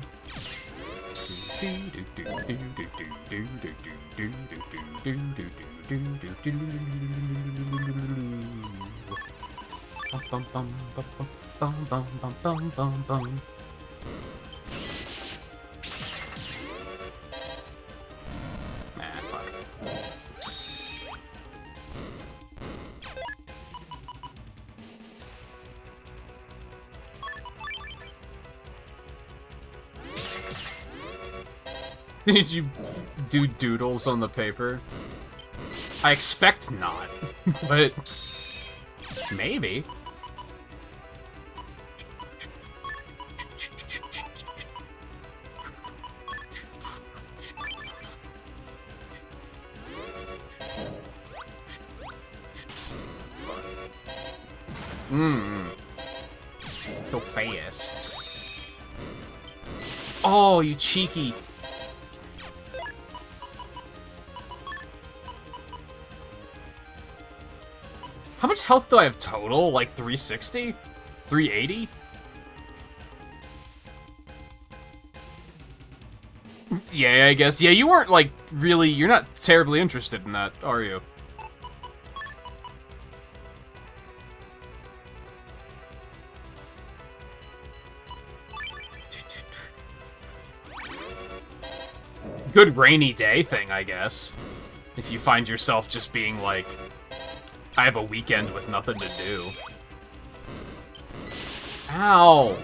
Fuck. Did you do doodles on the paper? I expect not, but maybe. So fast. Oh, you cheeky. How much health do I have total? Like 360? 380? Yeah, I guess. Yeah, you weren't, like, really... You're not terribly interested in that, are you? Good rainy day thing, I guess. If you find yourself just being like, I have a weekend with nothing to do. Ow!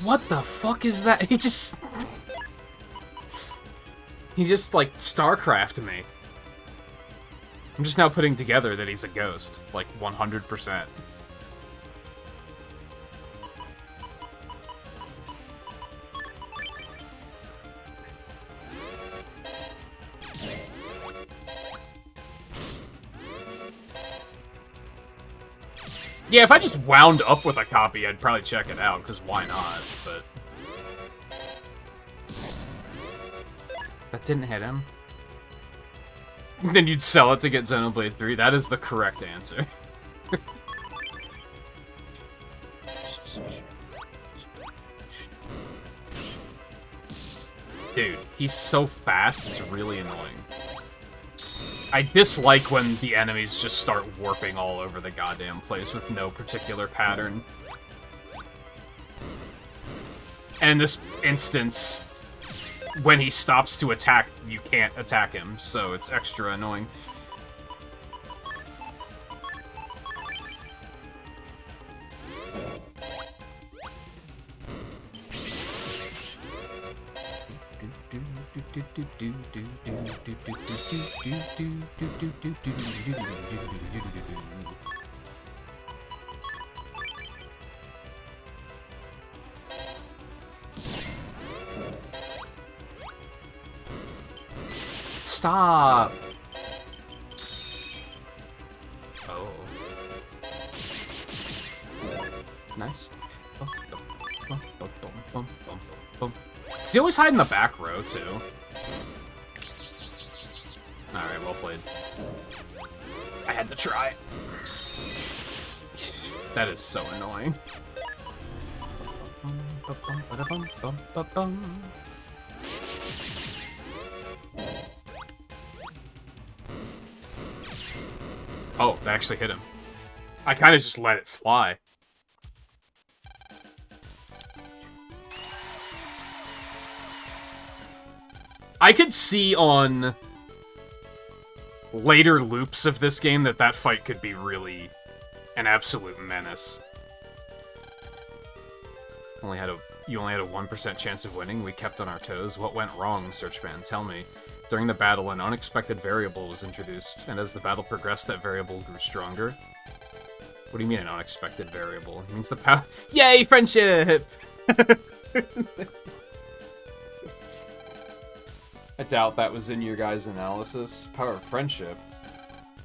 What the fuck is that? He just, like, StarCrafted me. I'm just now putting together that he's a ghost. Like, 100%. Yeah, if I just wound up with a copy, I'd probably check it out, because why not, but... That didn't hit him. Then you'd sell it to get Xenoblade 3. That is the correct answer. Dude, he's so fast, it's really annoying. I dislike when the enemies just start warping all over the goddamn place with no particular pattern. And in this instance, when he stops to attack, you can't attack him, so it's extra annoying. Stop! Oh. Nice. Does he always hide in the back row, too? Alright, well played. I had to try. That is so annoying. Oh, that actually hit him. I kind of just let it fly. I could see on later loops of this game that fight could be really an absolute menace. You only had a 1% chance of winning. We kept on our toes. What went wrong, Searchman? Tell me. During the battle, an unexpected variable was introduced, and as the battle progressed, that variable grew stronger. What do you mean, an unexpected variable? It means the power— Yay, friendship! I doubt that was in your guys' analysis. Power of friendship?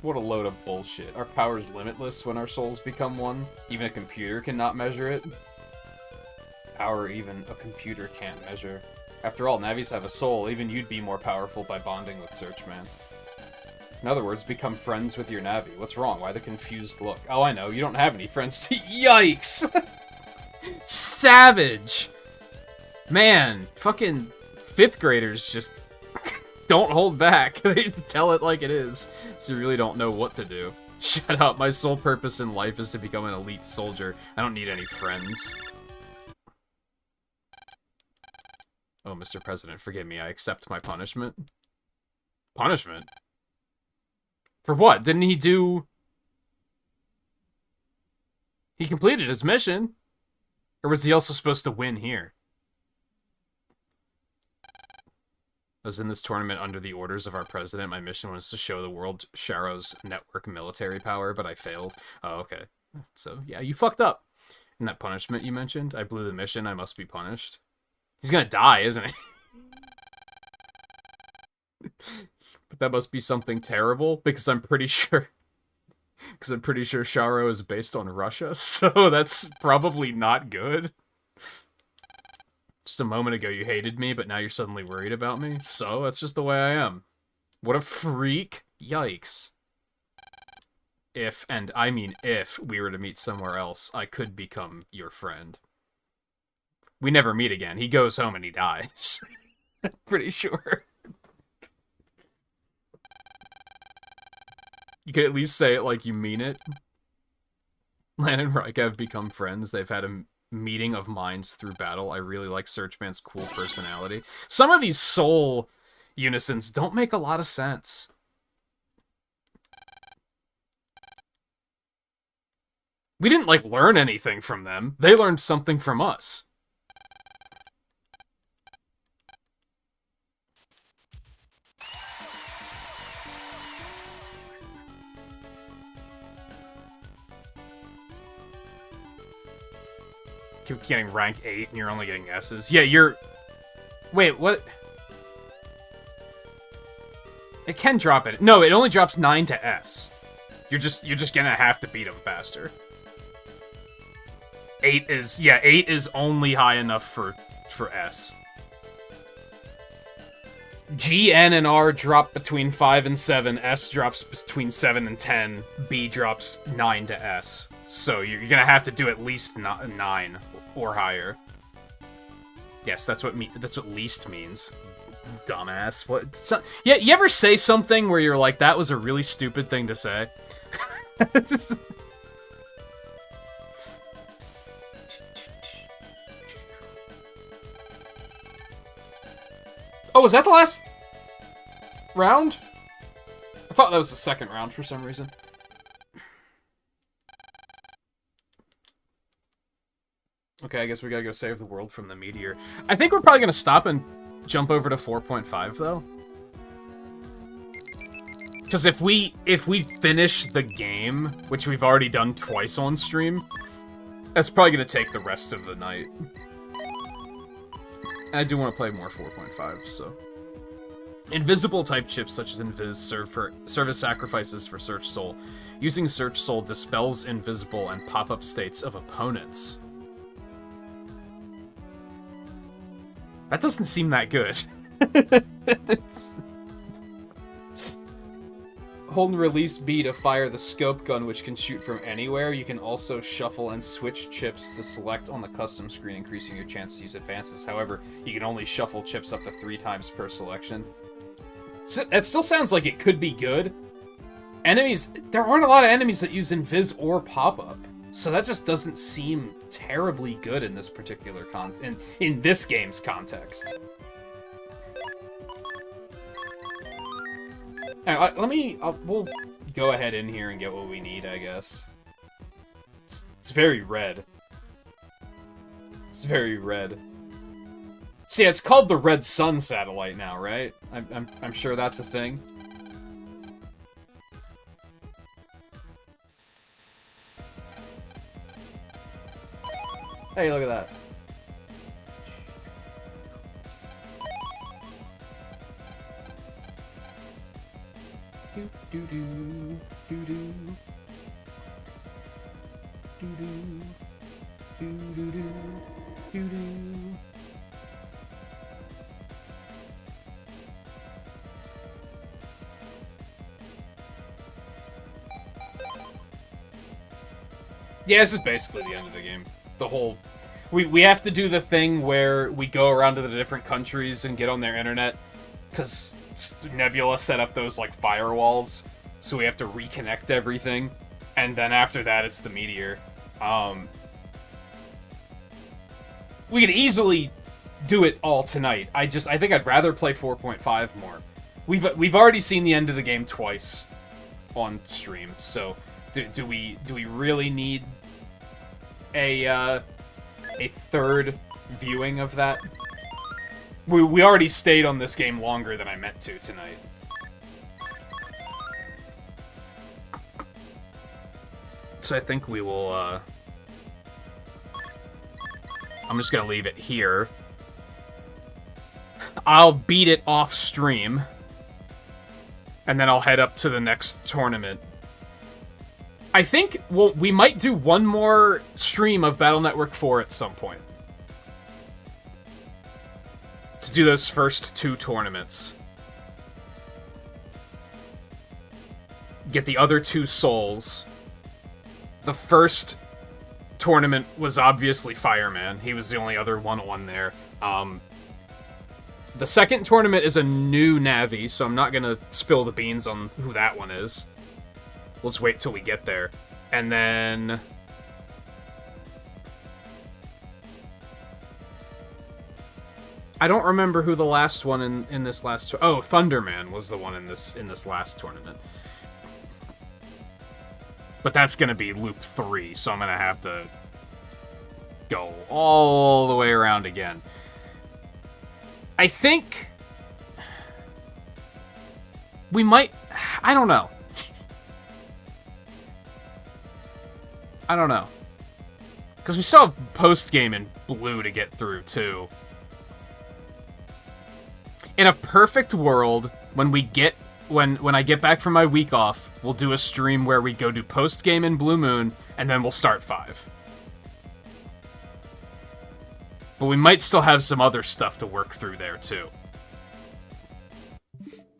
What a load of bullshit. Our power is limitless when our souls become one. Even a computer cannot measure it. Power even a computer can't measure. After all, Navis have a soul. Even you'd be more powerful by bonding with Searchman. In other words, become friends with your Navi. What's wrong? Why the confused look? Oh, I know. You don't have any friends. Yikes! Savage! Man, fucking 5th graders just don't hold back. They tell it like it is, so you really don't know what to do. Shut up. My sole purpose in life is to become an elite soldier. I don't need any friends. Oh, Mr. President, forgive me. I accept my punishment. Punishment? For what? Didn't he do... He completed his mission? Or was he also supposed to win here? I was in this tournament under the orders of our president. My mission was to show the world Sharo's network military power, but I failed. Oh, okay. So, yeah, you fucked up. In that punishment you mentioned, I blew the mission. I must be punished. He's gonna die, isn't he? But that must be something terrible, because I'm pretty sure... Because I'm pretty sure Sharo is based on Russia, so that's probably not good. Just a moment ago you hated me, but now you're suddenly worried about me? So, that's just the way I am. What a freak. Yikes. If, and I mean if, we were to meet somewhere else, I could become your friend. We never meet again. He goes home and he dies. Pretty sure. You could at least say it like you mean it. Lan and Rika have become friends. They've had a meeting of minds through battle. I really like Searchman's cool personality. Some of these soul unisons don't make a lot of sense. We didn't, like, learn anything from them. They learned something from us. Keep getting rank 8 and you're only getting S's. Yeah, you're... Wait, what? It can drop it. No, it only drops 9 to S. You're just gonna have to beat him faster. 8 is... Yeah, 8 is only high enough for S. G, N, and R drop between 5 and 7. S drops between 7 and 10. B drops 9 to S. So you're gonna have to do at least 9 or higher. Yes, that's what least means. Dumbass. What? Yeah, you ever say something where you're like, that was a really stupid thing to say? Oh, was that the last round? I thought that was the second round for some reason. Okay, I guess we gotta go save the world from the meteor. I think we're probably gonna stop and jump over to 4.5 though. Because if we finish the game, which we've already done twice on stream, that's probably gonna take the rest of the night. And I do want to play more 4.5, so. Invisible type chips such as Invis serve as sacrifices for Search Soul. Using Search Soul dispels invisible and pop-up states of opponents. That doesn't seem that good. Hold and release B to fire the scope gun, which can shoot from anywhere. You can also shuffle and switch chips to select on the custom screen, increasing your chance to use advances. However, you can only shuffle chips up to 3 times per selection. So, that still sounds like it could be good. Enemies, there aren't a lot of enemies that use Invis or pop-up. So that just doesn't seem terribly good in this particular in this game's context. Alright, we'll go ahead in here and get what we need, I guess. It's very red. It's very red. See, it's called the Red Sun satellite now, right? I'm sure that's a thing. Hey, look at that. Do do do do do do do do do do do do. Yeah, this is basically the end of the game. The whole... We have to do the thing where we go around to the different countries and get on their internet, because Nebula set up those, like, firewalls, so we have to reconnect everything, and then after that, it's the meteor. We could easily do it all tonight. I think I'd rather play 4.5 more. We've already seen the end of the game twice on stream, so do we really need a third viewing of that? We already stayed on this game longer than I meant to tonight. So I think we will, I'm just gonna leave it here. I'll beat it off stream. And then I'll head up to the next tournament. I think, well, we might do one more stream of Battle Network 4 at some point. To do those first 2 tournaments. Get the other 2 souls. The first tournament was obviously Fireman. He was the only other 1-1 there. The second tournament is a new Navi, so I'm not gonna spill the beans on who that one is. We'll just wait till we get there. And then... I don't remember who the last one in this last... Oh, Thunderman was the one in this last tournament. But that's gonna be Loop 3, so I'm gonna have to go all the way around again. I think... we might... I don't know. I don't know. Because we still have post-game in blue to get through, too. In a perfect world, when I get back from my week off, we'll do a stream where we go do post-game in Blue Moon, and then we'll start 5. But we might still have some other stuff to work through there, too.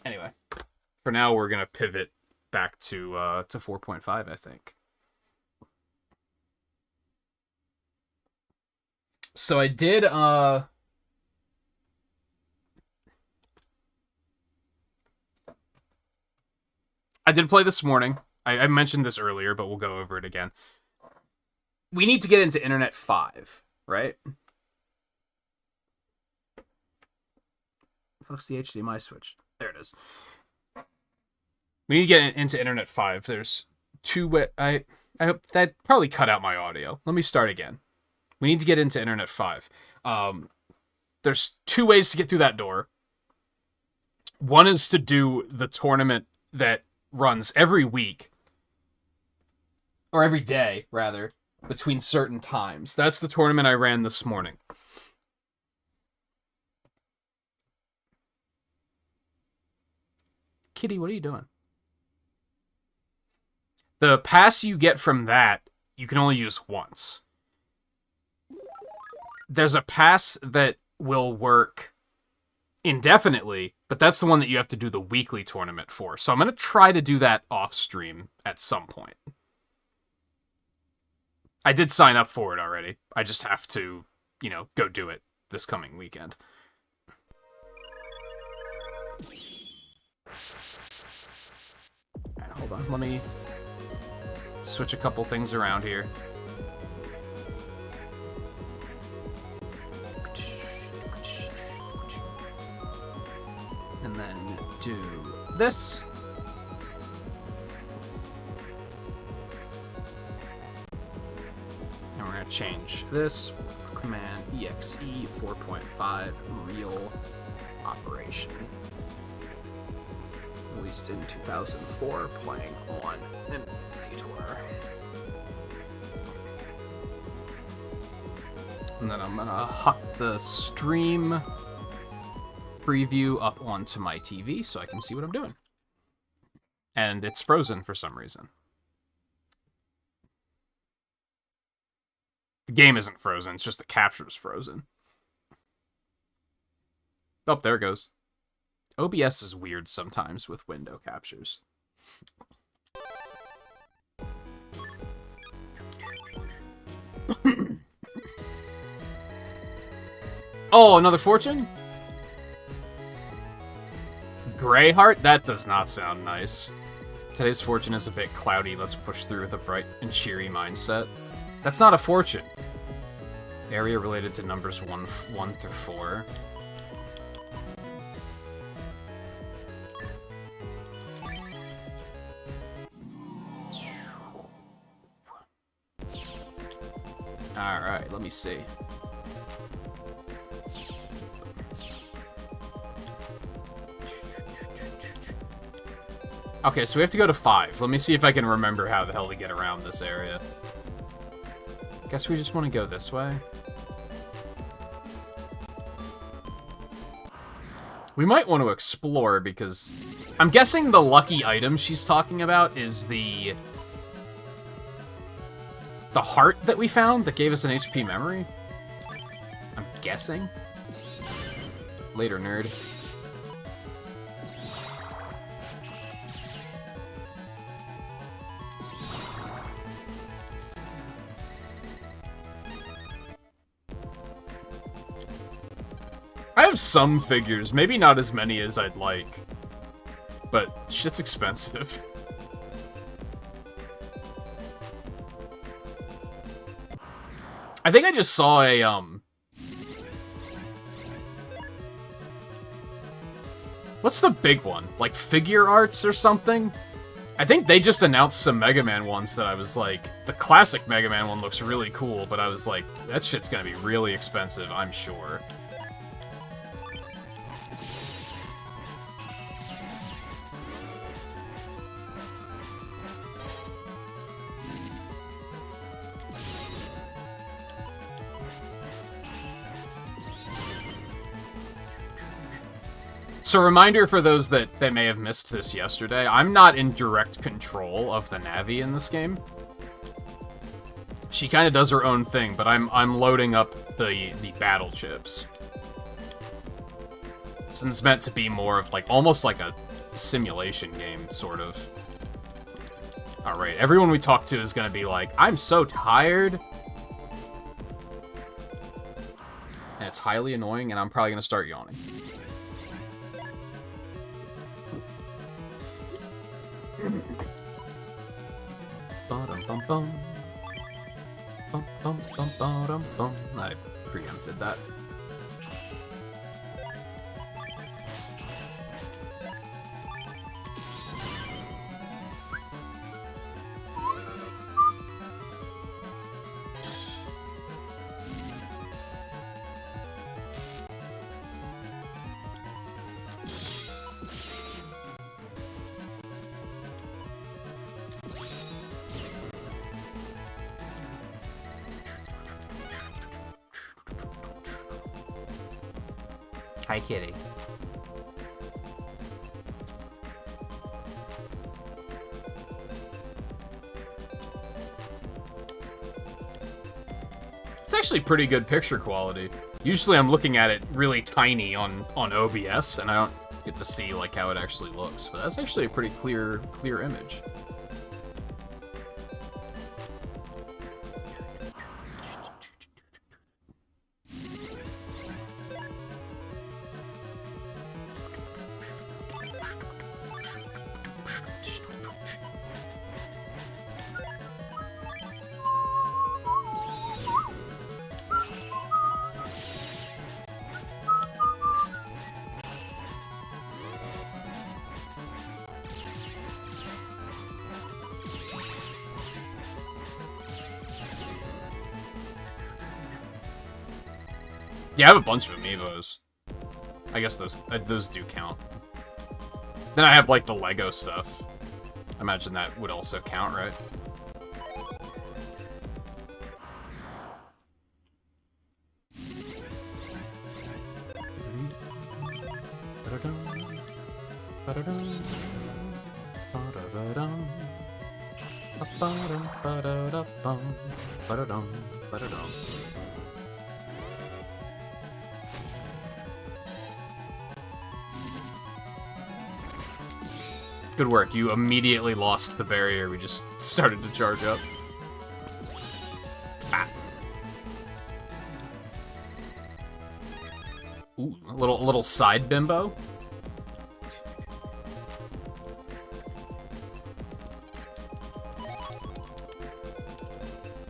Anyway. For now, we're gonna pivot back to 4.5, I think. So I did, did play this morning. I mentioned this earlier, but we'll go over it again. We need to get into Internet 5, right? Fuck's the HDMI switch? There it is. We need to get into Internet 5. There's two way... I hope that probably cut out my audio. Let me start again. We need to get into Internet 5. There's 2 ways to get through that door. One is to do the tournament that runs every week. Or every day, rather. Between certain times. That's the tournament I ran this morning. Kitty, what are you doing? The pass you get from that, you can only use once. There's a pass that will work indefinitely, but that's the one that you have to do the weekly tournament for. So I'm going to try to do that off stream at some point. I did sign up for it already. I just have to, go do it this coming weekend. Alright, hold on. Let me switch a couple things around here. And then do this. And we're going to change this. Command exe 4.5 real operation. Released in 2004, playing on emulator. And then I'm going to huck the stream preview up onto my TV so I can see what I'm doing. And it's frozen for some reason. The game isn't frozen, it's just the capture's frozen. Oh, there it goes. OBS is weird sometimes with window captures. Oh, another fortune? Greyheart? That does not sound nice. Today's fortune is a bit cloudy. Let's push through with a bright and cheery mindset. That's not a fortune. Area related to numbers 1 through 4. Alright, let me see. Okay, so we have to go to 5. Let me see if I can remember how the hell to get around this area. Guess we just want to go this way. We might want to explore because I'm guessing the lucky item she's talking about is the heart that we found that gave us an HP memory. I'm guessing. Later, nerd. I have some figures, maybe not as many as I'd like, but shit's expensive. I think I just saw a, what's the big one? Like Figure Arts or something? I think they just announced some Mega Man ones that I was like, the classic Mega Man one looks really cool, but I was like, that shit's gonna be really expensive, I'm sure. So reminder for those that may have missed this yesterday, I'm not in direct control of the Navi in this game. She kind of does her own thing, but I'm loading up the battle chips. This is meant to be more of like, almost like a simulation game, sort of. Alright, everyone we talk to is gonna be like, I'm so tired. And it's highly annoying, and I'm probably gonna start yawning. Ba-dum-bum-bum. Bum-bum-bum-ba-dum-bum. I preempted that. Hi, kitty. It's actually pretty good picture quality. Usually I'm looking at it really tiny on OBS, and I don't get to see like how it actually looks. But that's actually a pretty clear image. Yeah, I have a bunch of amiibos. I guess those do count. Then I have like the Lego stuff. I imagine that would also count, right? Good work. You immediately lost the barrier. We just started to charge up. Ah. Ooh, a little side bimbo.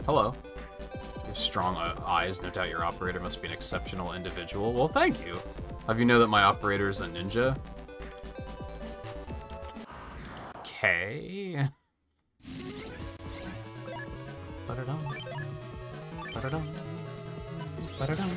Hello. You have strong eyes. No doubt your operator must be an exceptional individual. Well, thank you. Have you know that my operator is a ninja? Okay. Ba-da-dum. Ba-da-dum. Ba-da-dum.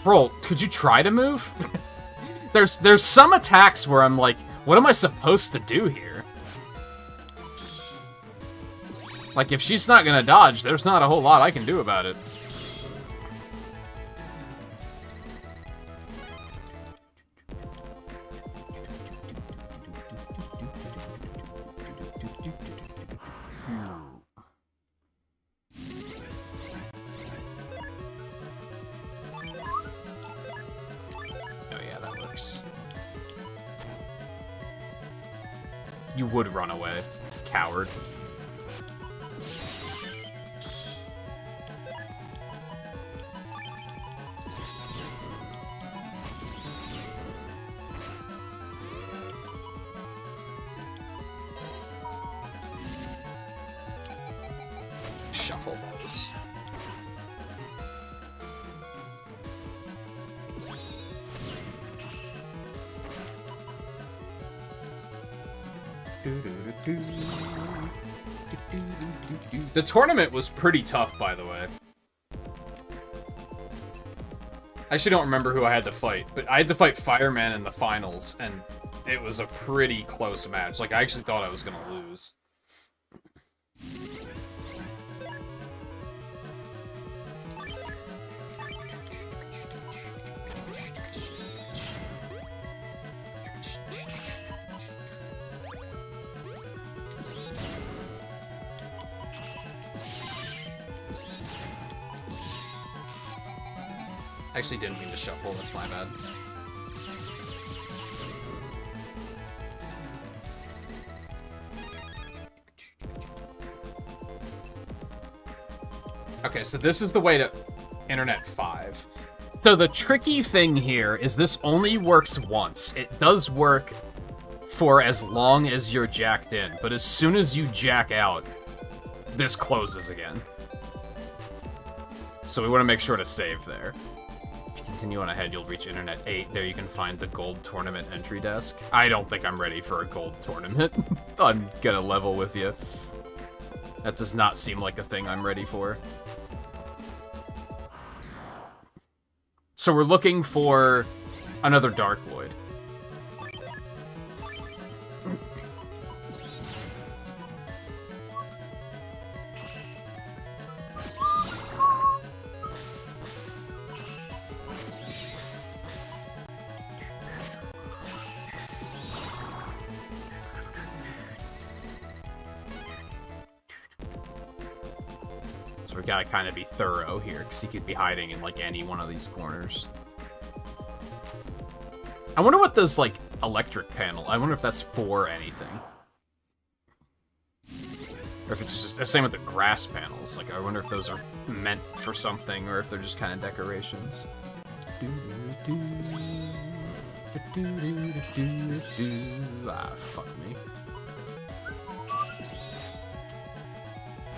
Bro, could you try to move? There's some attacks where I'm like, what am I supposed to do here? Like, if she's not gonna dodge, there's not a whole lot I can do about it. You would run away, coward. Shuffle those. The tournament was pretty tough, by the way. I actually don't remember who I had to fight, but I had to fight Fireman in the finals, and it was a pretty close match. Like, I actually thought I was gonna lose. I actually didn't mean to shuffle, that's my bad. Okay, so this is the way to Internet 5. So the tricky thing here is this only works once. It does work for as long as you're jacked in, but as soon as you jack out, this closes again. So we want to make sure to save there. If you continue on ahead, you'll reach Internet 8. There you can find the gold tournament entry desk. I don't think I'm ready for a gold tournament. I'm gonna level with you. That does not seem like a thing I'm ready for. So we're looking for another Dark Lloyd. So we gotta kind of be thorough here, because he could be hiding in, like, any one of these corners. I wonder what this, like, electric panel, I wonder if that's for anything. Or if it's just the same with the grass panels. Like, I wonder if those are meant for something, or if they're just kind of decorations. Ah, fuck me.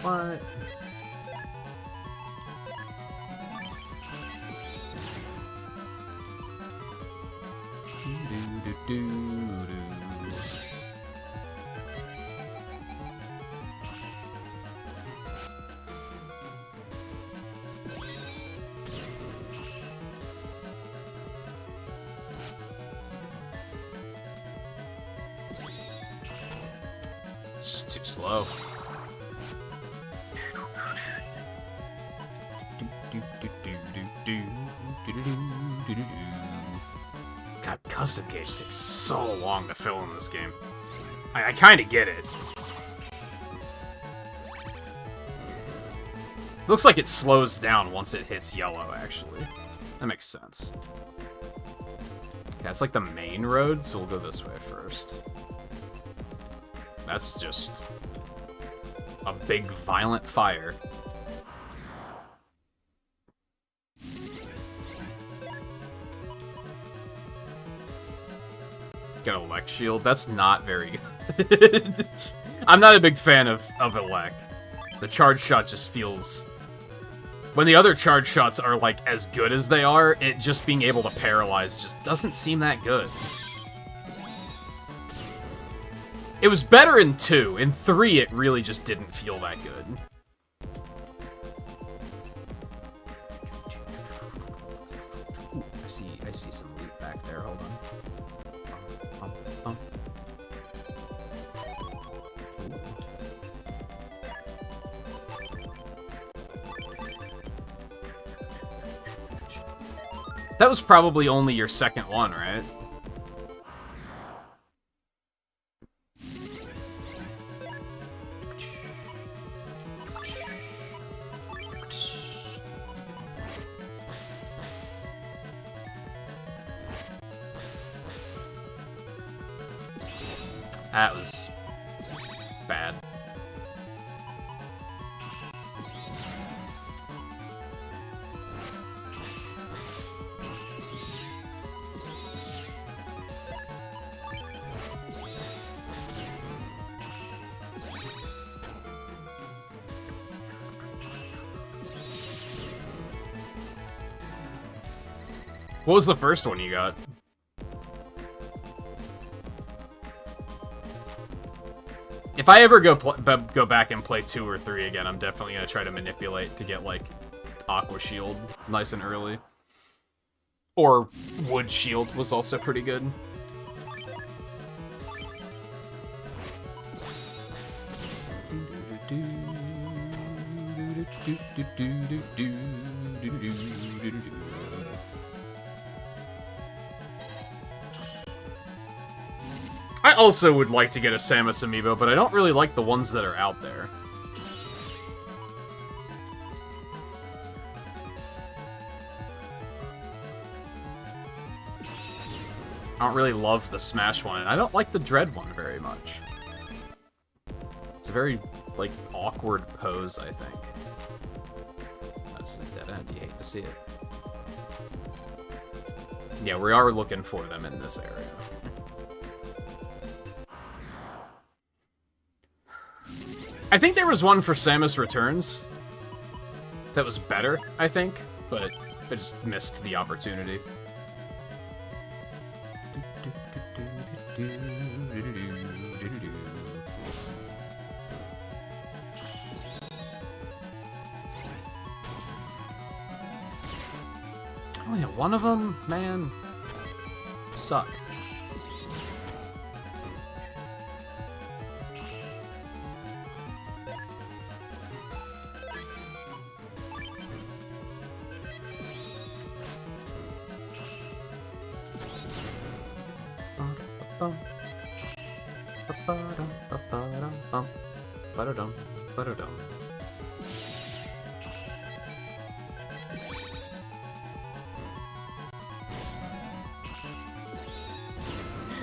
What? It's just too slow. God, custom gauge takes so long to fill in this game. I kind of get it. Looks like it slows down once it hits yellow, actually. That makes sense. Okay, it's like the main road, so we'll go this way first. That's just a big, violent fire. Get a Elect shield. That's not very good. I'm not a big fan of Elect. The charge shot just feels... When the other charge shots are, like, as good as they are, it just being able to paralyze just doesn't seem that good. It was better in 2. In 3, it really just didn't feel that good. Ooh, I see some loot back there. Hold on. That was probably only your second one, right? That was bad. What was the first one you got? If I ever go back and play 2 or 3 again, I'm definitely gonna try to manipulate to get, like, Aqua Shield nice and early. Or Wood Shield was also pretty good. I also would like to get a Samus amiibo, but I don't really like the ones that are out there. I don't really love the Smash one, and I don't like the Dread one very much. It's a very, like, awkward pose, I think. That's a dead end. You hate to see it. Yeah, we are looking for them in this area. I think there was one for Samus Returns that was better, I think, but I just missed the opportunity. Oh yeah, one of them, man, suck.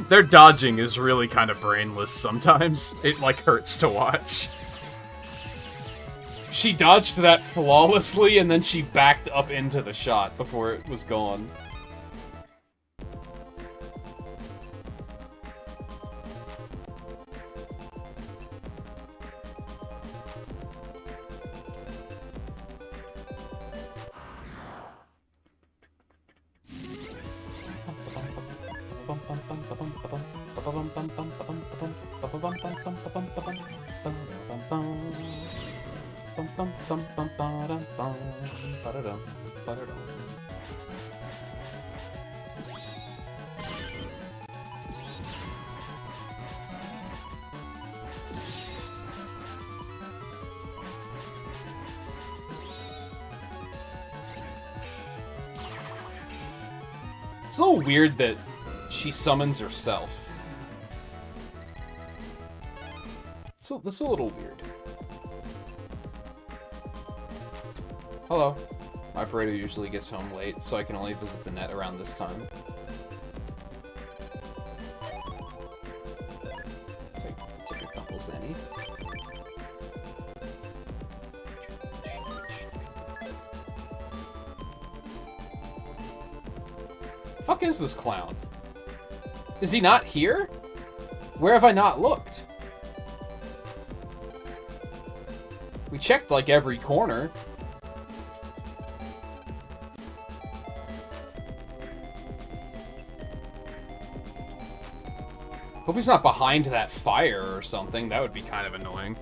Their dodging is really kind of brainless sometimes. It, like, hurts to watch. She dodged that flawlessly, and then she backed up into the shot before it was gone. It's a little weird that she summons herself. That's a little weird. Hello. My operator usually gets home late, so I can only visit the net around this time. Take a couple, Zenny. Fuck is this clown? Is he not here? Where have I not looked? We checked like every corner. Hope he's not behind that fire or something. That would be kind of annoying.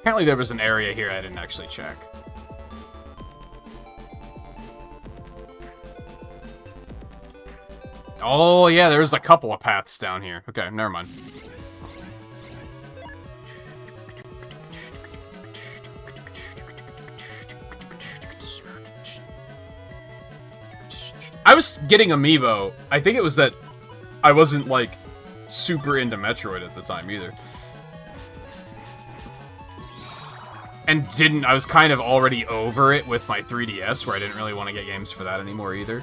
Apparently there was an area here I didn't actually check. Oh, yeah, there's a couple of paths down here. Okay, never mind. I was getting Amiibo. I think it was that I wasn't, like, super into Metroid at the time, either. And I was kind of already over it with my 3DS, where I didn't really want to get games for that anymore, either.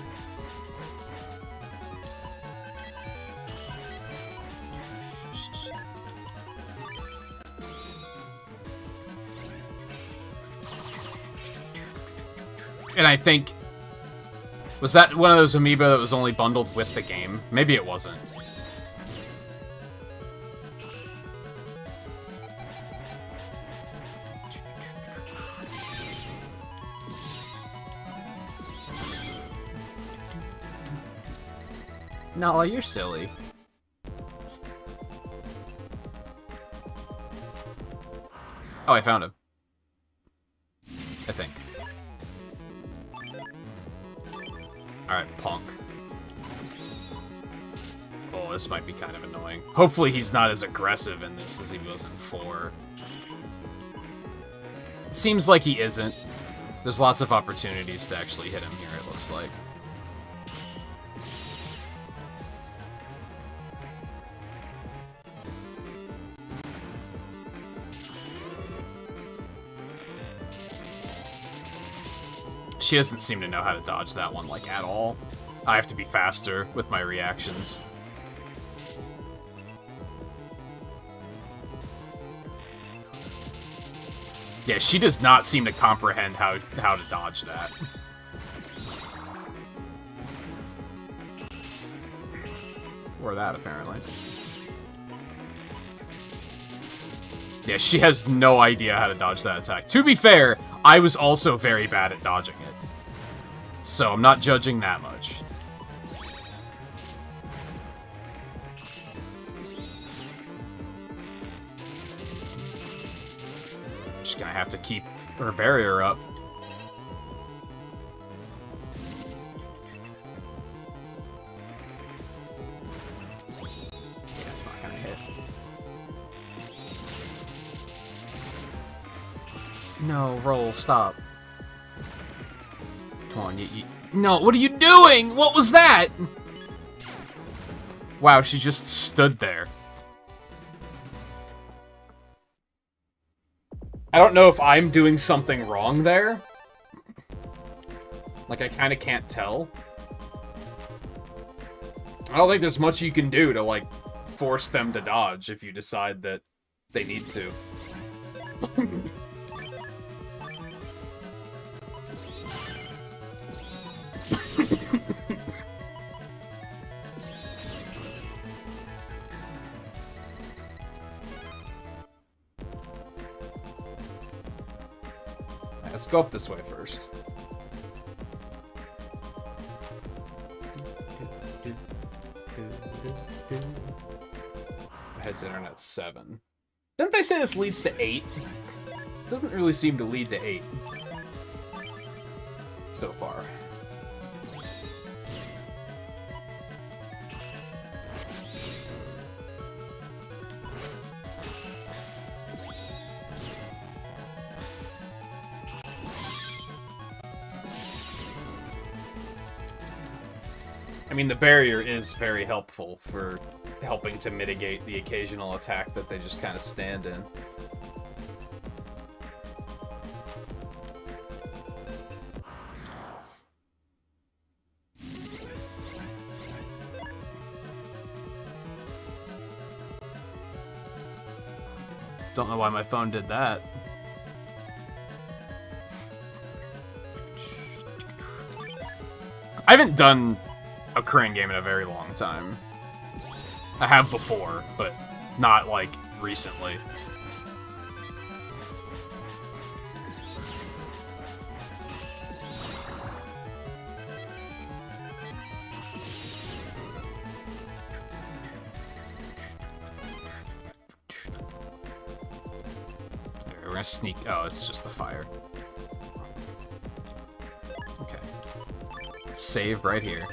And I think... Was that one of those Amiibo that was only bundled with the game? Maybe it wasn't. No, you're silly. Oh, I found him. I think. Alright, punk. Oh, this might be kind of annoying. Hopefully he's not as aggressive in this as he was in 4. It seems like he isn't. There's lots of opportunities to actually hit him here, it looks like. She doesn't seem to know how to dodge that one, like, at all. I have to be faster with my reactions. Yeah, she does not seem to comprehend how to dodge that. Or that, apparently. Yeah, she has no idea how to dodge that attack. To be fair, I was also very bad at dodging it. So I'm not judging that much. Just gonna have to keep her barrier up. Yeah, it's not gonna hit. No, roll, stop. Come on, you... No, what are you doing? What was that? Wow, she just stood there. I don't know if I'm doing something wrong there. Like, I kind of can't tell. I don't think there's much you can do to, like, force them to dodge if you decide that they need to. Let's go up this way first. Head's internet's 7. Didn't they say this leads to 8? Doesn't really seem to lead to 8. So far. I mean, the barrier is very helpful for helping to mitigate the occasional attack that they just kind of stand in. Don't know why my phone did that. I haven't done a Korean game in a very long time. I have before, but not, like, recently. We're gonna sneak... Oh, it's just the fire. Okay. Save right here.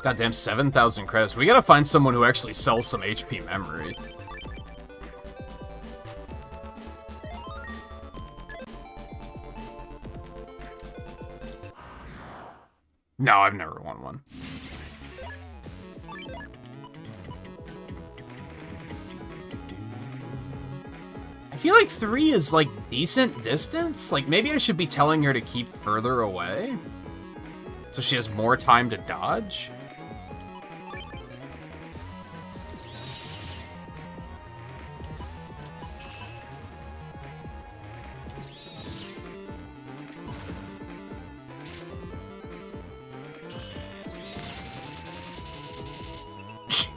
Goddamn, 7,000 credits. We gotta find someone who actually sells some HP memory. No, I've never won one. I feel like 3 is, like, decent distance. Like, maybe I should be telling her to keep further away, so she has more time to dodge?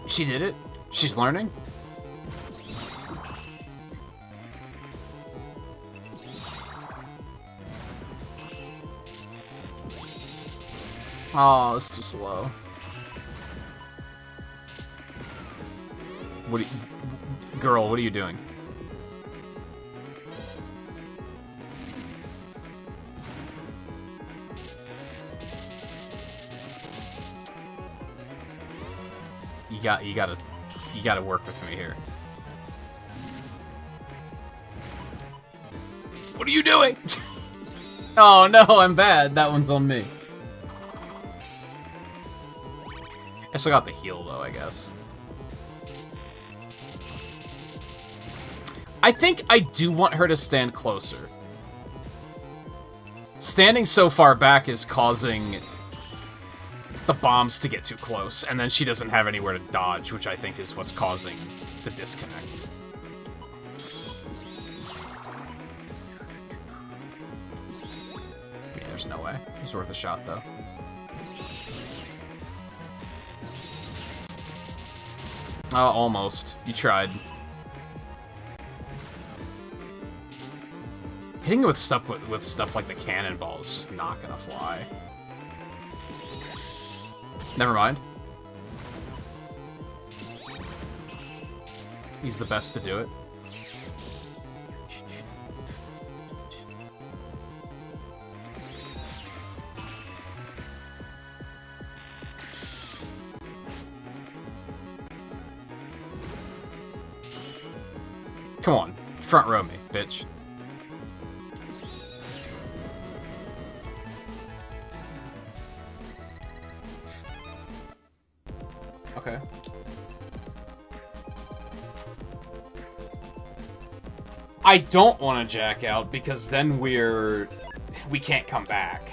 She did it? She's learning? Oh, it's too slow. What are you... Girl, what are you doing? You gotta work with me here. What are you doing? Oh no, I'm bad. That one's on me. I still got the heal though, I guess. I think I do want her to stand closer. Standing so far back is causing the bombs to get too close, and then she doesn't have anywhere to dodge, which I think is what's causing the disconnect. Yeah, there's no way. It's worth a shot, though. Oh, almost. You tried. Hitting it with stuff like the cannonball is just not gonna fly. Never mind. He's the best to do it. Come on, front row me, bitch. Okay. I don't want to jack out because then we can't come back.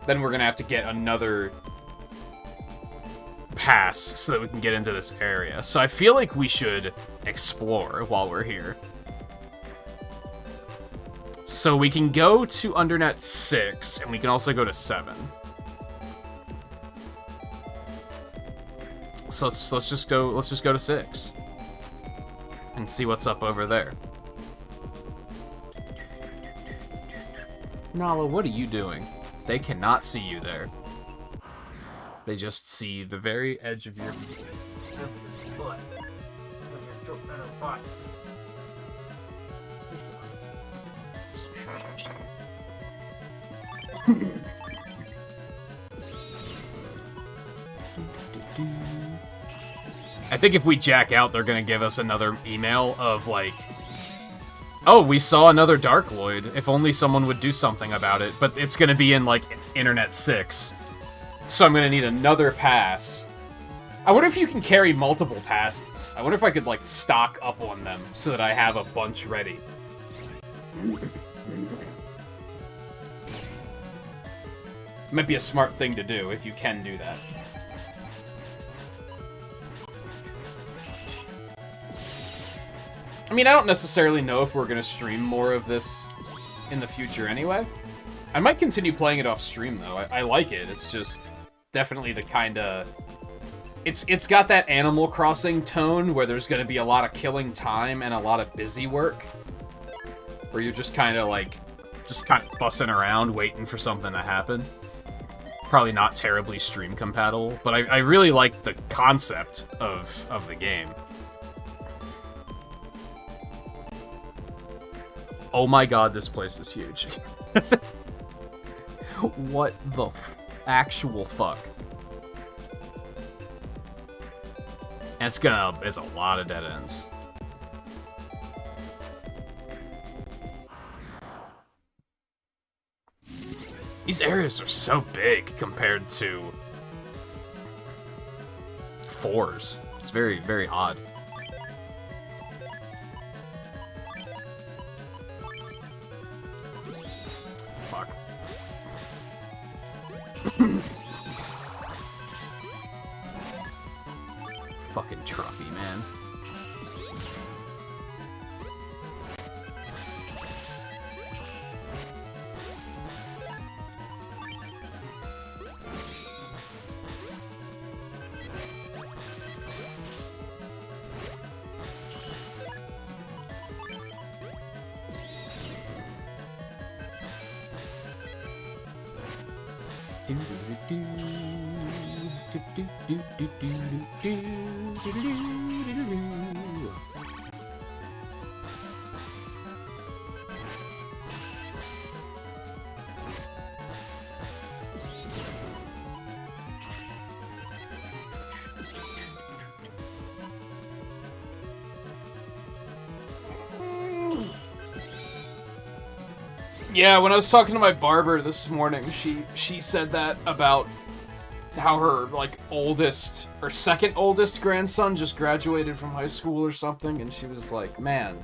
Then we're gonna have to get another pass so that we can get into this area. So I feel like we should explore while we're here. So we can go to Undernet 6, and we can also go to 7. So let's just go to 6 and see what's up over there. Nala, what are you doing? They cannot see you there. They just see the very edge of your butt. I think if we jack out, they're gonna give us another email of like, oh, we saw another Dark Lloyd. If only someone would do something about it. But it's gonna be in like Internet 6. So I'm gonna need another pass. I wonder if you can carry multiple passes. I wonder if I could like stock up on them so that I have a bunch ready. Might be a smart thing to do if you can do that. I mean, I don't necessarily know if we're going to stream more of this in the future anyway. I might continue playing it off stream, though. I like it. It's just definitely the kind of... It's got that Animal Crossing tone where there's going to be a lot of killing time and a lot of busy work. Where you're just kind of like... just kind of fussing around waiting for something to happen. Probably not terribly stream compatible, but I really like the concept of the game. Oh my god, this place is huge. What the actual fuck? And it's a lot of dead ends. These areas are so big compared to 4s. It's very, very odd. Fuck. Fucking Truffy, man. Yeah, when I was talking to my barber this morning, she said that about how her, like, oldest, or second oldest grandson just graduated from high school or something, and she was like, man,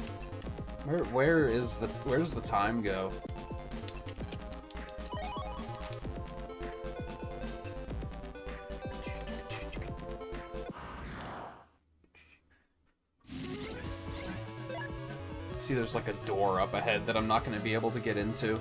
where does the time go? See, there's like a door up ahead that I'm not going to be able to get into.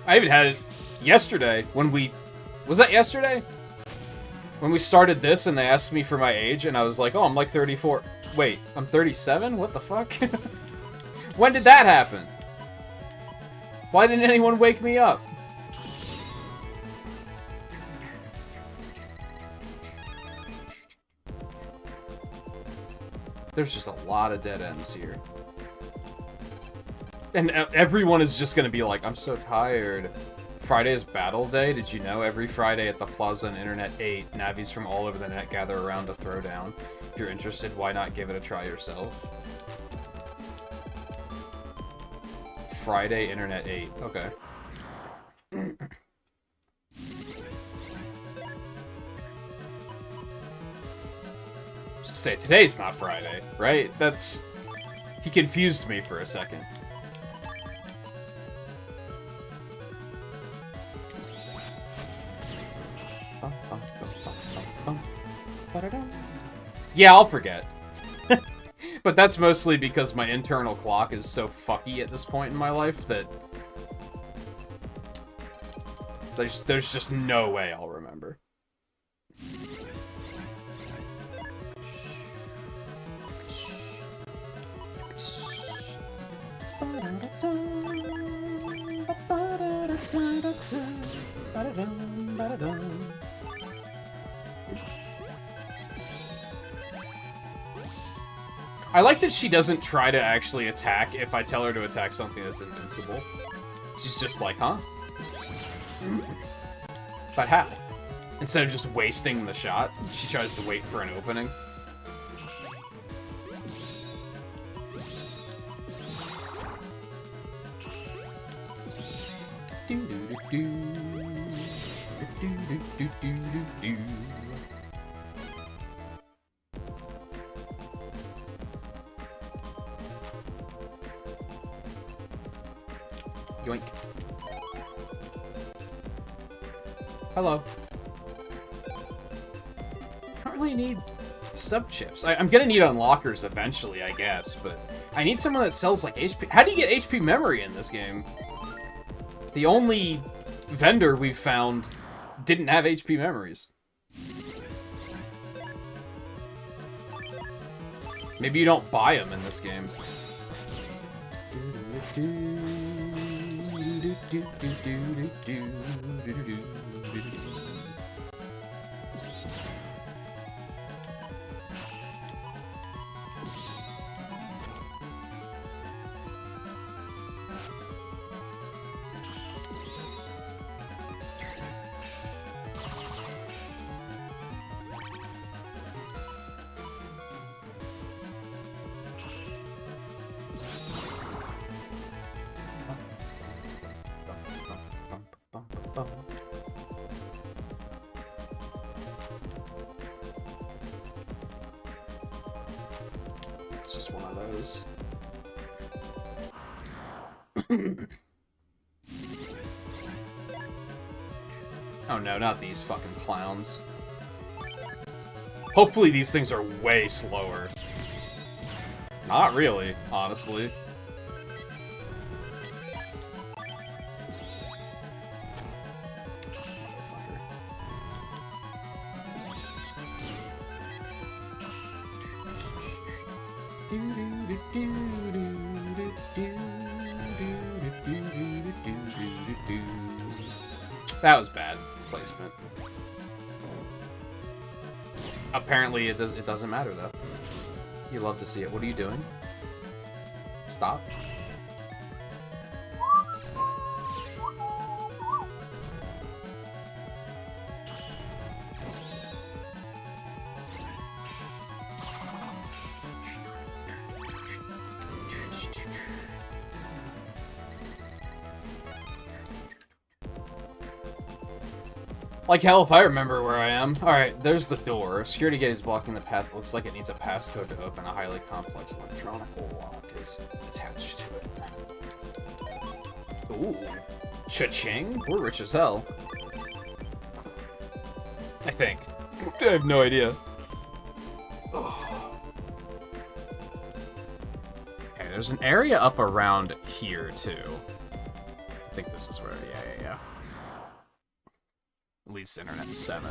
I even had it yesterday when we... Was that yesterday? When we started this and they asked me for my age and I was like, oh, I'm like 34. Wait, I'm 37? What the fuck? When did that happen? Why didn't anyone wake me up? There's just a lot of dead ends here. And everyone is just gonna be like, I'm so tired. Friday is battle day. Did you know every Friday at the Plaza and Internet 8, Navis from all over the net gather around to throw down? If you're interested, why not give it a try yourself? Friday, Internet 8. Okay. Just say, today's not Friday, right? That's... He confused me for a second. Yeah, I'll forget. But that's mostly because my internal clock is so fucky at this point in my life that there's just no way I'll remember. I like that she doesn't try to actually attack if I tell her to attack something that's invincible. She's just like, huh? But how? Instead of just wasting the shot, she tries to wait for an opening. Yoink. Hello. I don't really need sub-chips. I'm gonna need unlockers eventually, I guess, but I need someone that sells, like, HP... How do you get HP memory in this game? The only vendor we've found didn't have HP memories. Maybe you don't buy them in this game. It's just one of those. Oh no, not these fucking clowns. Hopefully these things are way slower. Not really, honestly. That was bad placement. Apparently it doesn't matter though. You love to see it. What are you doing? Stop. Like hell if I remember where I am. Alright, there's the door. A security gate is blocking the path. Looks like it needs a passcode to open. A highly complex electronic lock is attached to it. Ooh. Cha-ching? We're rich as hell. I think. I have no idea. Okay, there's an area up around here, too. I think this is where... Yeah. At least Internet 7.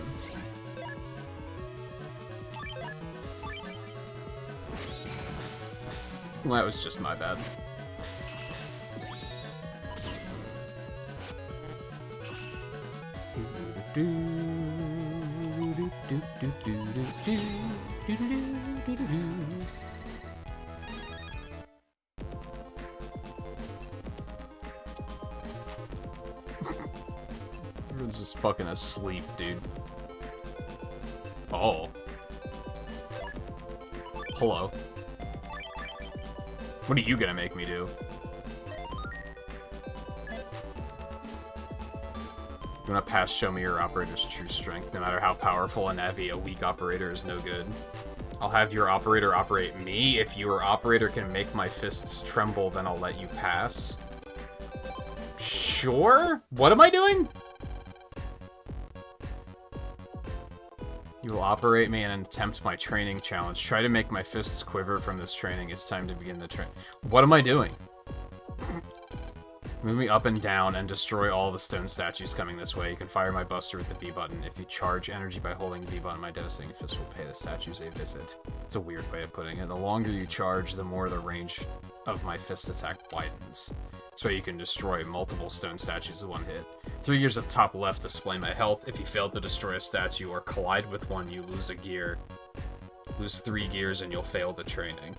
Well, that was just my bad. Everyone's just fucking asleep, dude. Oh. Hello. What are you gonna make me do? You wanna pass show me your operator's true strength. No matter how powerful and heavy, a weak operator is no good. I'll have your operator operate me. If your operator can make my fists tremble, then I'll let you pass. Sure? What am I doing? You will operate me and attempt my training challenge. Try to make my fists quiver from this training. It's time to begin the train. What am I doing? Move me up and down and destroy all the stone statues coming this way. You can fire my buster with the B button. If you charge energy by holding the B button, my devastating fist will pay the statues a visit. It's a weird way of putting it. The longer you charge, the more the range of my fist attack widens. This way you can destroy multiple stone statues with one hit. 3 gears at the top left display my health. If you fail to destroy a statue or collide with one, you lose a gear. Lose 3 gears and you'll fail the training.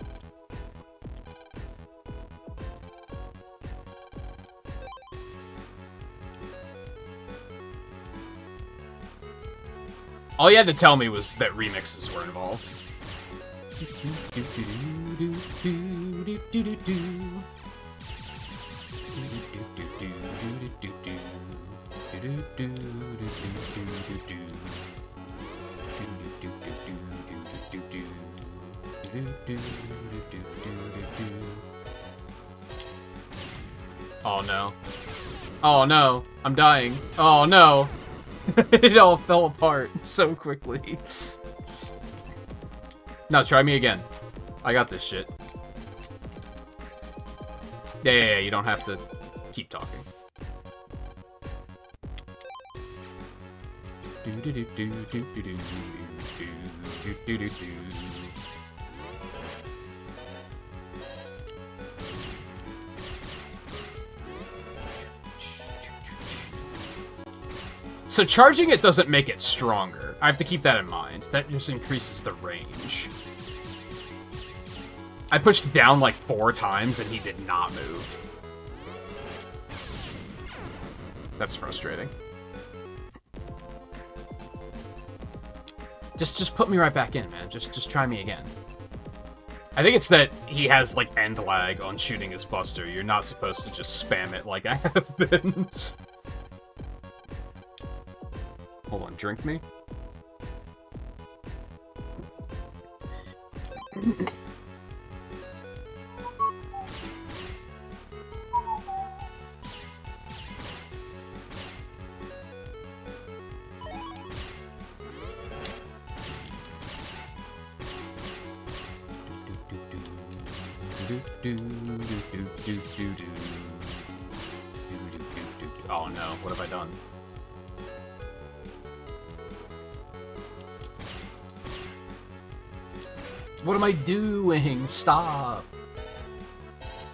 All you had to tell me was that remixes were involved. Oh no. Oh no. I'm dying. Oh no. It all fell apart so quickly. No, try me again. I got this shit. Yeah, you don't have to keep talking. So charging it doesn't make it stronger. I have to keep that in mind. That just increases the range. I pushed down like 4 times and he did not move. That's frustrating. Just put me right back in, man. Just try me again. I think it's that he has like end lag on shooting his buster. You're not supposed to just spam it like I have been. Hold on, drink me? Oh no, what have I done? What am I doing? Stop!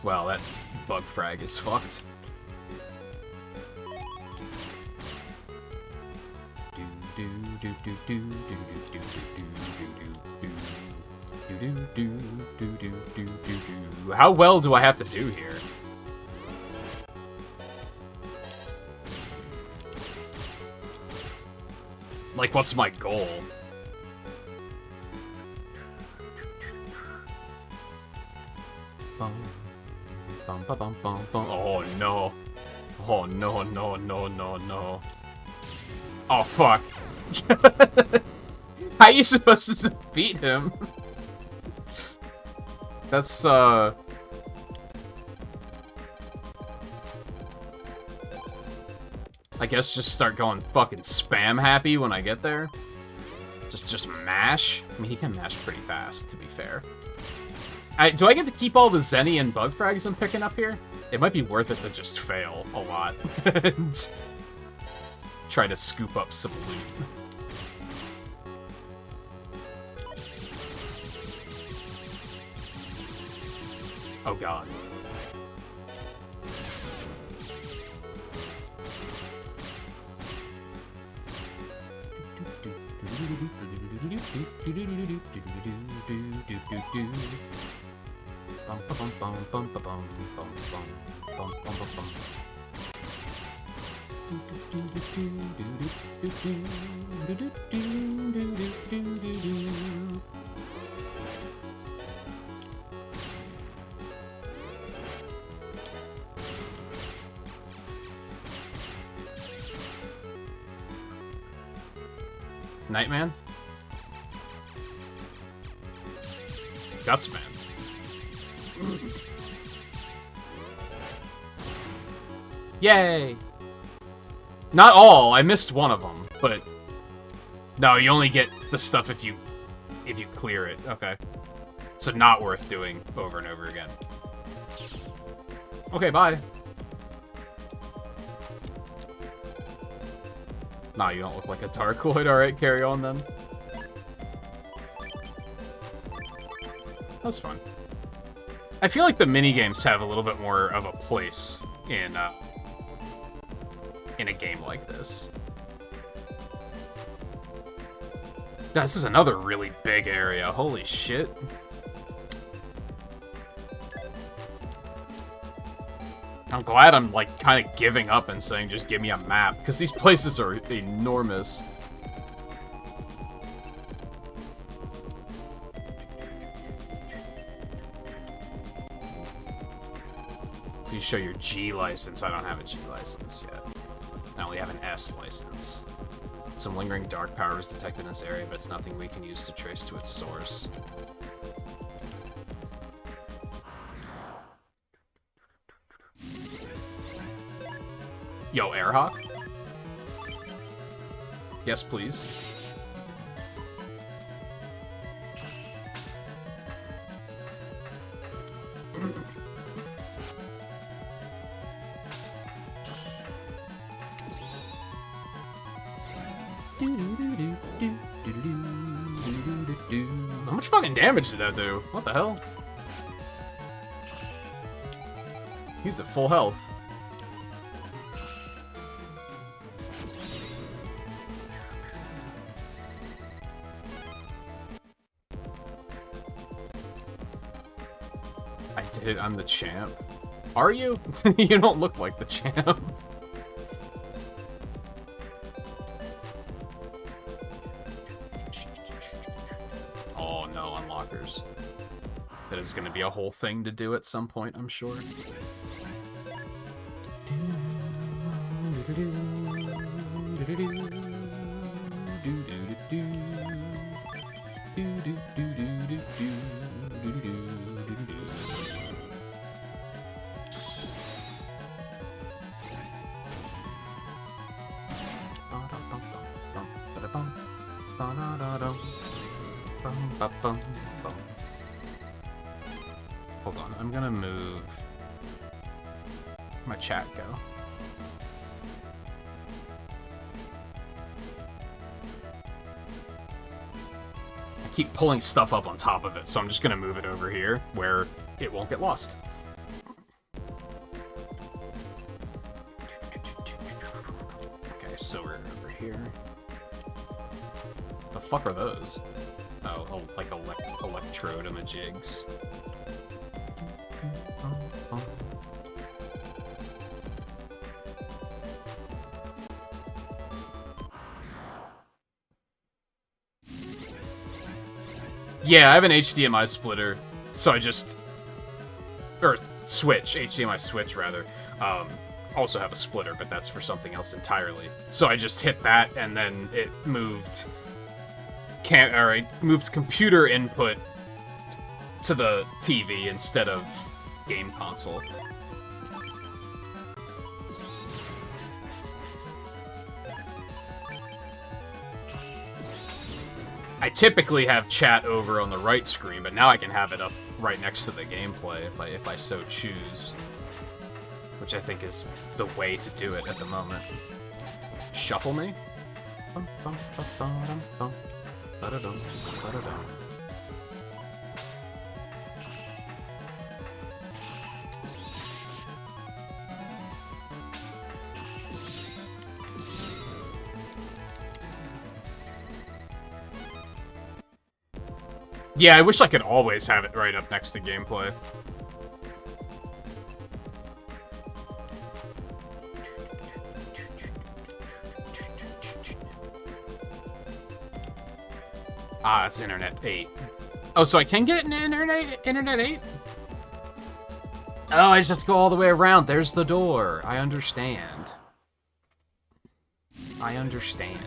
Well, that bug frag is fucked. How well do I have to do here? Like, what's my goal? Oh no. Oh no, no, no, no, no. Oh fuck. How are you supposed to defeat him? That's, I guess just start going fucking spam happy when I get there. Just mash. I mean, he can mash pretty fast, to be fair. Do I get to keep all the Zenny and bug frags I'm picking up here? It might be worth it to just fail a lot. And try to scoop up some loot. Oh god. Nightman? Gutsman. Yay! Not all, I missed one of them, but... No, you only get the stuff if you clear it. Okay. So not worth doing over and over again. Okay, bye. Nah, you don't look like a Tarkoid. Alright, carry on then. That's fun. I feel like the minigames have a little bit more of a place in a game like this. This is another really big area. Holy shit. I'm glad I'm, like, kind of giving up and saying just give me a map, because these places are enormous. Please show your G license. I don't have a G license yet. I only have an S license. Some lingering dark power is detected in this area, but it's nothing we can use to trace to its source. Yo, Airhawk? Yes, please. How much fucking damage did that do? What the hell? He's at full health. I did it, I'm the champ. Are you? You don't look like the champ. Oh no, unlockers. That is going to be a whole thing to do at some point, I'm sure. Hold on, I'm gonna move. Where'd my chat go? I keep pulling stuff up on top of it, so I'm just gonna move it over here where it won't get lost. Okay, so we're over here. The fuck are those? Oh, like electrode-a-jigs. Yeah, I have an HDMI splitter, so I just... Or switch, HDMI switch, rather. Also have a splitter, but that's for something else entirely. So I just hit that, and then it moved... moved computer input to the TV instead of game console. I typically have chat over on the right screen, but now I can have it up right next to the gameplay if I so choose. Which I think is the way to do it at the moment. Shuffle me? Yeah, I wish I could always have it right up next to gameplay. Ah, it's Internet 8. Oh, so I can get it in Internet 8? Oh, I just have to go all the way around. There's the door. I understand. I understand.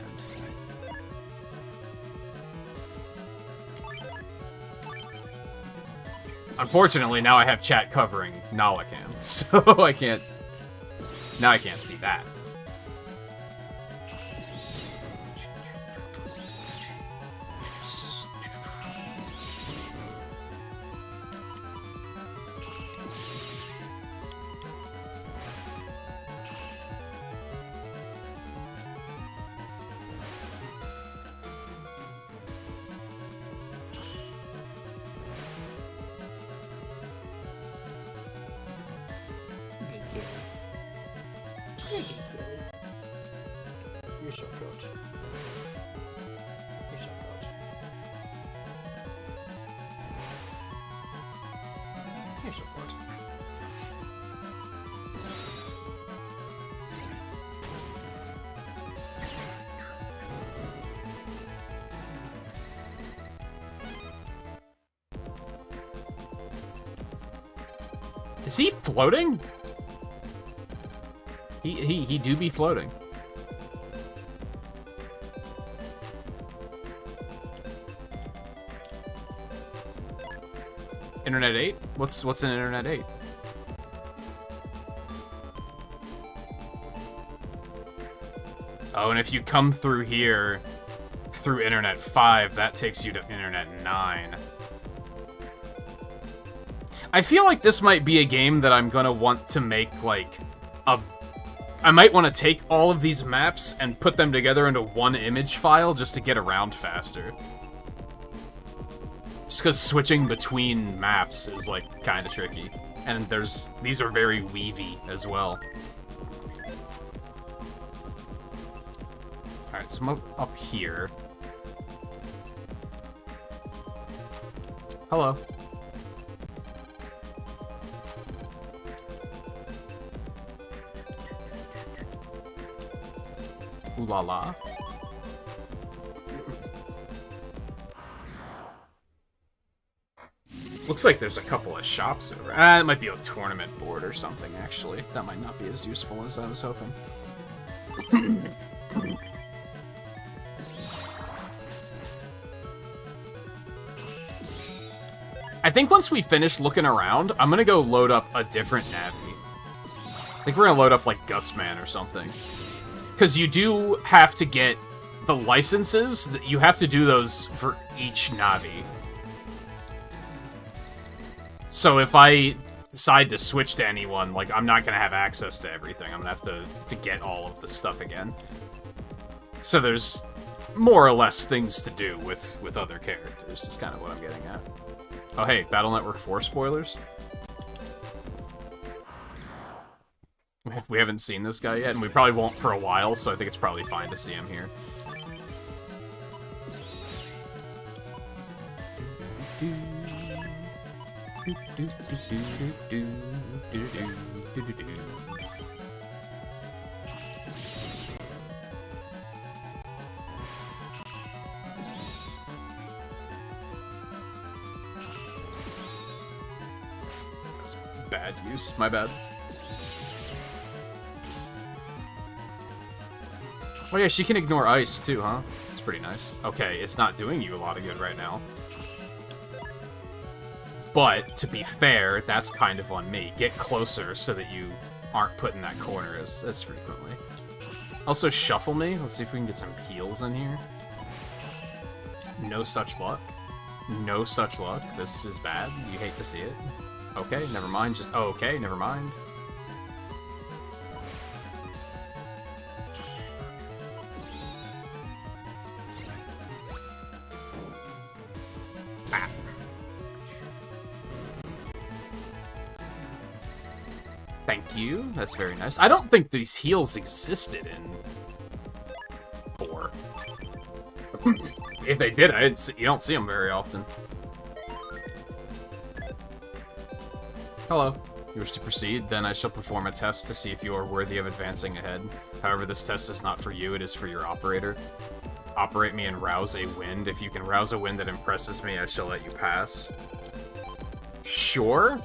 Unfortunately, now I have chat covering Nalakam, so I can't... Now I can't see that. You're so good. You're so good. You're so good. Is he floating? He do be floating. Internet 8? What's in Internet 8? Oh, and if you come through here, through Internet 5, that takes you to Internet 9. I feel like this might be a game that I'm gonna want to make, like, a... I might want to take all of these maps and put them together into one image file just to get around faster. Just because switching between maps is, like, kind of tricky. And these are very weavy as well. Alright, so I'm up here. Hello. Ooh la la. Looks like there's a couple of shops over. It might be a tournament board or something, actually. That might not be as useful as I was hoping. I think once we finish looking around, I'm gonna go load up a different Navi. I think we're gonna load up, like, Gutsman or something. Because you do have to get the licenses. You have to do those for each Navi. So if I decide to switch to anyone, like, I'm not going to have access to everything. I'm going to have to get all of the stuff again. So there's more or less things to do with other characters, is kind of what I'm getting at. Oh, hey, Battle Network 4 spoilers? We haven't seen this guy yet, and we probably won't for a while, so I think it's probably fine to see him here. That's bad use. My bad. Oh yeah, she can ignore ice too, huh? That's pretty nice. Okay, it's not doing you a lot of good right now. But, to be fair, that's kind of on me. Get closer so that you aren't put in that corner as frequently. Also, shuffle me. Let's see if we can get some heals in here. No such luck. No such luck. This is bad. You hate to see it. Okay, never mind. Just, oh, okay, never mind. Thank you. That's very nice. I don't think these heals existed in 4. If they did, you don't see them very often. Hello. You wish to proceed? Then I shall perform a test to see if you are worthy of advancing ahead. However, this test is not for you, it is for your operator. Operate me and rouse a wind. If you can rouse a wind that impresses me, I shall let you pass. Sure?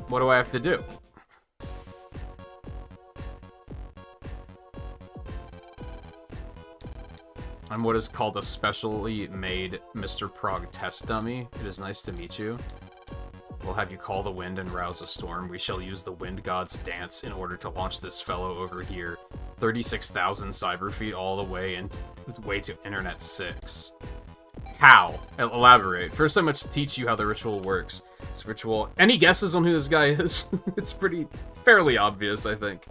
What do I have to do? I'm what is called a specially made Mr. Prog test dummy. It is nice to meet you. We'll have you call the wind and rouse a storm. We shall use the wind god's dance in order to launch this fellow over here. 36,000 cyber feet all the way to Internet 6. How? Elaborate. First, I must teach you how the ritual works. This ritual... Any guesses on who this guy is? It's fairly obvious, I think.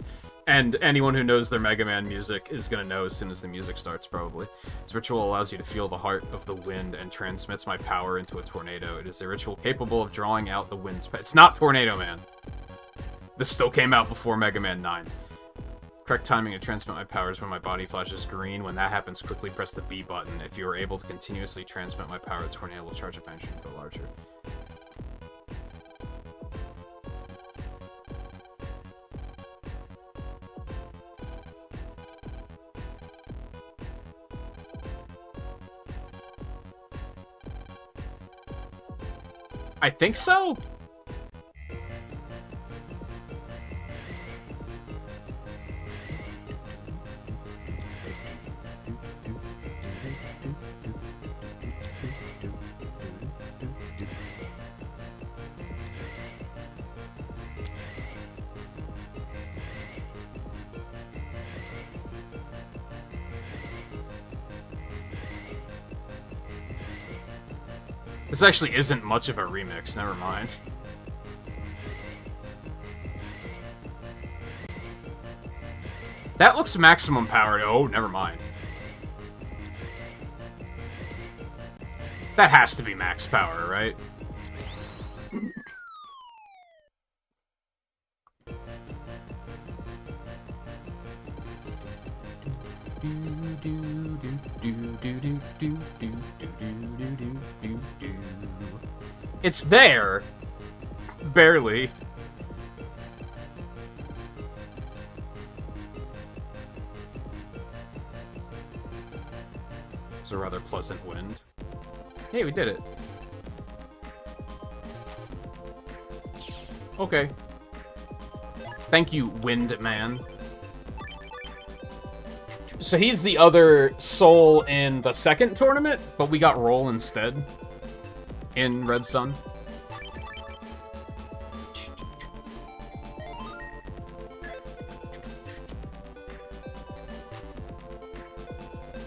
And anyone who knows their Mega Man music is going to know as soon as the music starts, probably. This ritual allows you to feel the heart of the wind and transmits my power into a tornado. It is a ritual capable of drawing out the wind's... It's not Tornado Man! This still came out before Mega Man 9. Correct timing to transmit my powers when my body flashes green. When that happens, quickly press the B button. If you are able to continuously transmit my power, the tornado will charge up energy and go larger. I think so? This actually isn't much of a remix, never mind. That looks maximum powered. Oh, never mind. That has to be max power, right? It's there. Barely. It's a rather pleasant wind. Hey, we did it. Okay. Thank you, Wind Man. So he's the other soul in the second tournament, but we got Roll instead in Red Sun.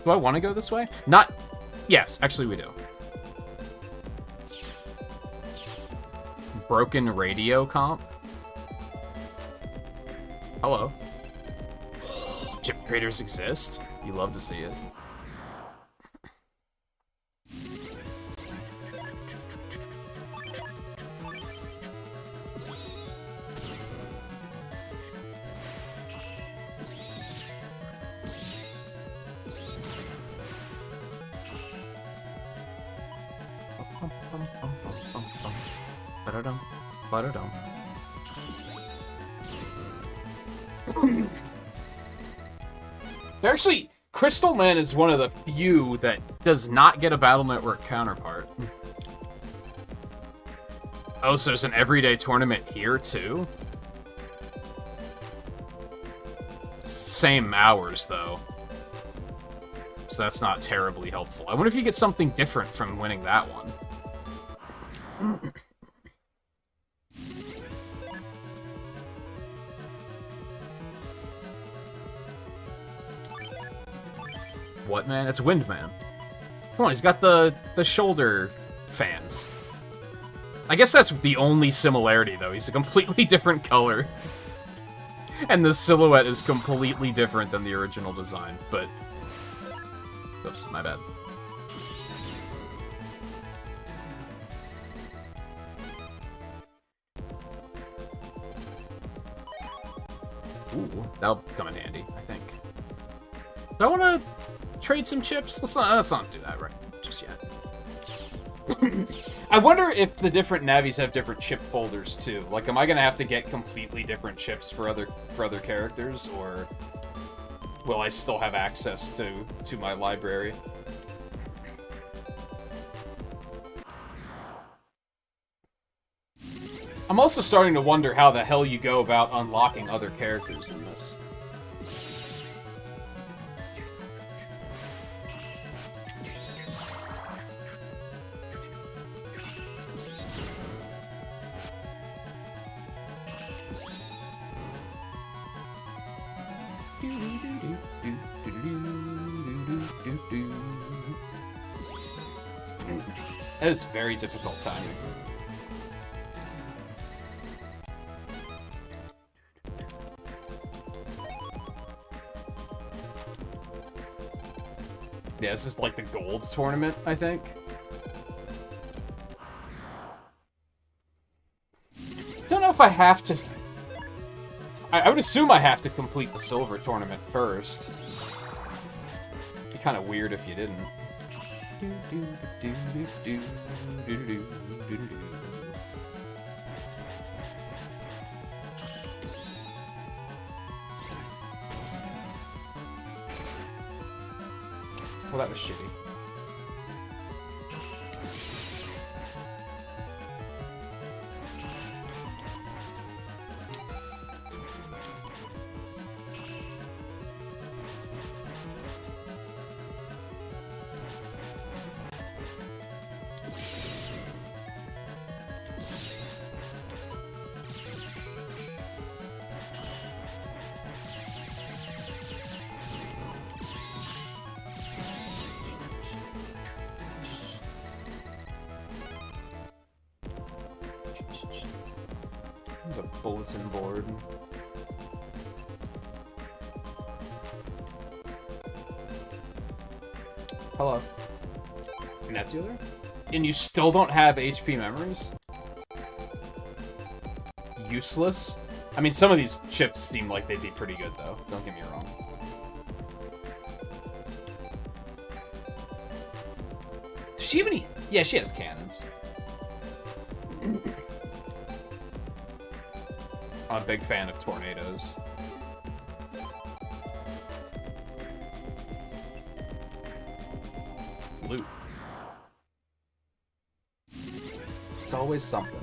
Do I want to go this way? Not... Yes, actually we do. Broken radio comp? Hello. Chip traders exist? You love to see it. Ba-da-dum, ba-da-dum. Actually, Crystal Man is one of the few that does not get a Battle Network counterpart. Oh, so there's an everyday tournament here, too? Same hours, though. So that's not terribly helpful. I wonder if you get something different from winning that one. What, man? It's Windman. Come on, he's got the shoulder fans. I guess that's the only similarity, though. He's a completely different color. And the silhouette is completely different than the original design, but... Oops, my bad. Ooh, that'll come in handy, I think. Do I want to trade some chips? Let's not do that right just yet. I wonder if the different navis have different chip folders too. Like, am I gonna have to get completely different chips for other characters, or will I still have access to my library? I'm also starting to wonder how the hell you go about unlocking other characters in this. That is very difficult timing. Yeah, this is like the gold tournament, I think. Don't know if I have to... I would assume I have to complete the silver tournament first. It'd be kind of weird if you didn't. Well, that was shitty. There's a bulletin board. Hello. Net dealer? And you still don't have HP memories? Useless? I mean, some of these chips seem like they'd be pretty good, though. Don't get me wrong. Does she have any? Yeah, she has cannons. I'm a big fan of tornadoes. Loot. It's always something.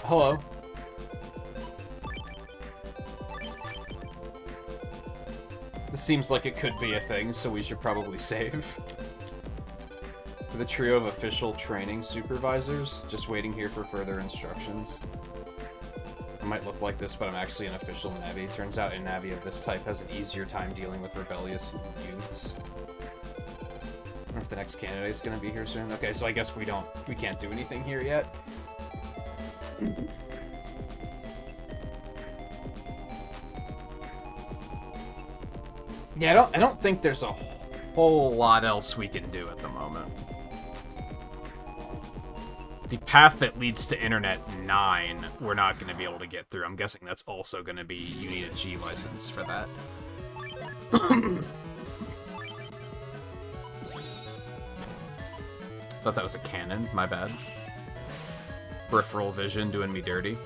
Hello. This seems like it could be a thing, so we should probably save. The trio of official training supervisors, just waiting here for further instructions. I might look like this, but I'm actually an official Navi. Turns out a Navi of this type has an easier time dealing with rebellious youths. I wonder if the next candidate's gonna be here soon. Okay, so I guess we can't do anything here yet. Yeah, I don't think there's a whole lot else we can do at the moment. The path that leads to Internet 9, we're not going to be able to get through. I'm guessing that's also going to be, you need a G license for that. Thought that was a cannon, my bad. Peripheral vision doing me dirty.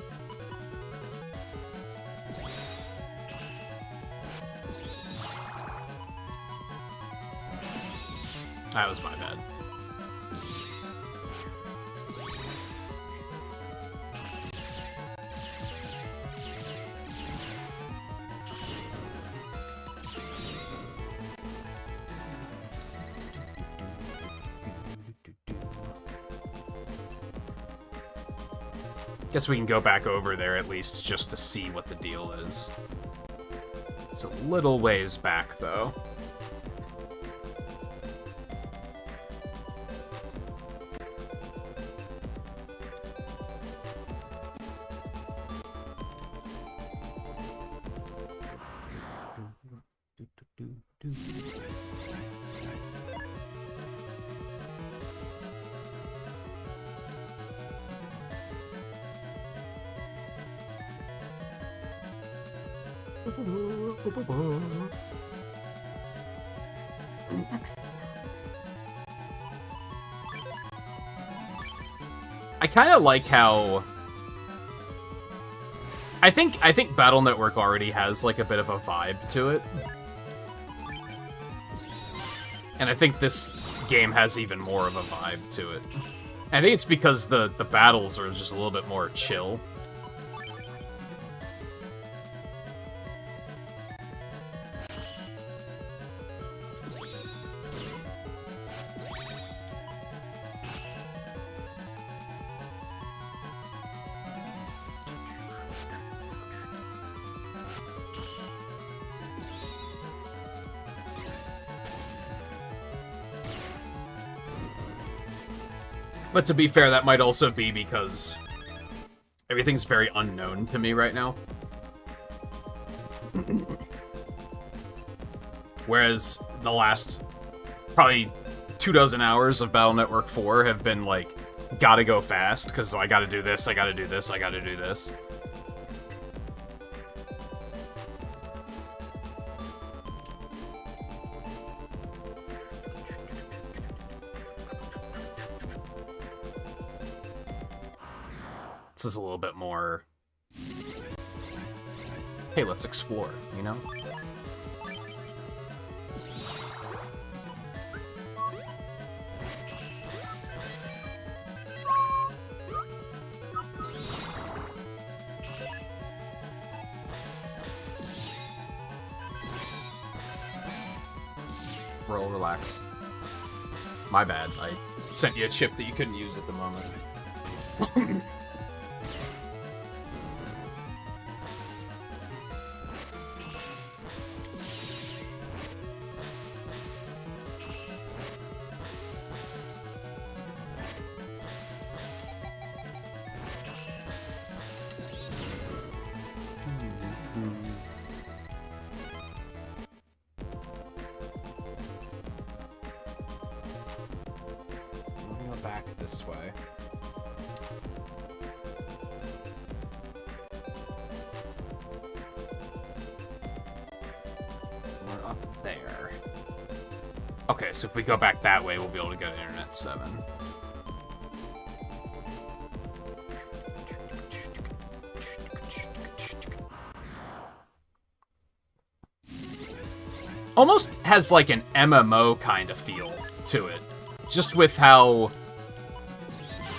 That was my bad. Guess we can go back over there at least just to see what the deal is. It's a little ways back, though. I kind of like how I think Battle Network already has like a bit of a vibe to it. And I think this game has even more of a vibe to it. I think it's because the battles are just a little bit more chill. But to be fair, that might also be because everything's very unknown to me right now. Whereas the last probably 24 hours of Battle Network 4 have been like, gotta go fast, because I gotta do this, I gotta do this, I gotta do this. This is a little bit more, hey, let's explore, you know? Roll, relax. My bad, I sent you a chip that you couldn't use at the moment. This way. We're up there. Okay, so if we go back that way, we'll be able to go to Internet 7. Almost has like an MMO kind of feel to it. Just with how...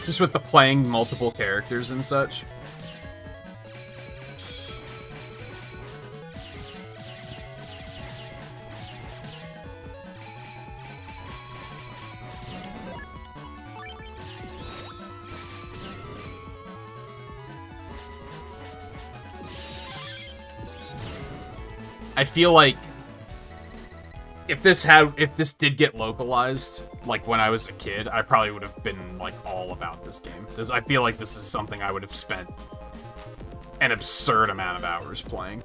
Just with the playing multiple characters and such. I feel like if this did get localized, like when I was a kid, I probably would have been like all about this game. I feel like this is something I would have spent an absurd amount of hours playing.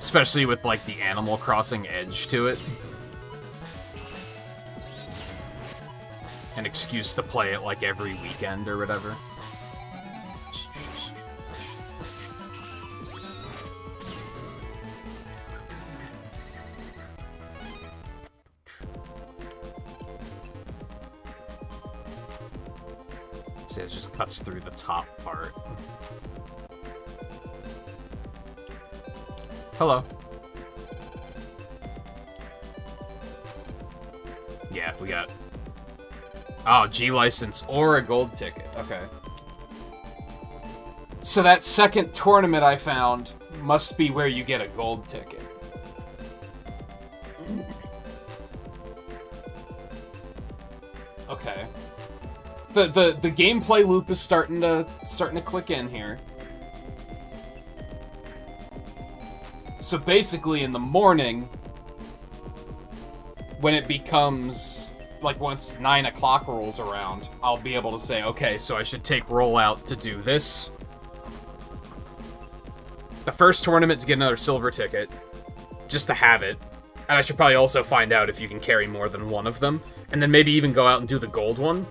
Especially with, like, the Animal Crossing edge to it. An excuse to play it, like, every weekend or whatever. See, it just cuts through the top part. Hello. Yeah, we got... Oh, G license or a gold ticket. Okay. So that second tournament I found must be where you get a gold ticket. Okay. The gameplay loop is starting to click in here. So basically, in the morning, when it becomes, like, once 9 o'clock rolls around, I'll be able to say, okay, So I should take rollout to do this. The first tournament to get another silver ticket, just to have it. And I should probably also find out if you can carry more than one of them. And then maybe even go out and do the gold one.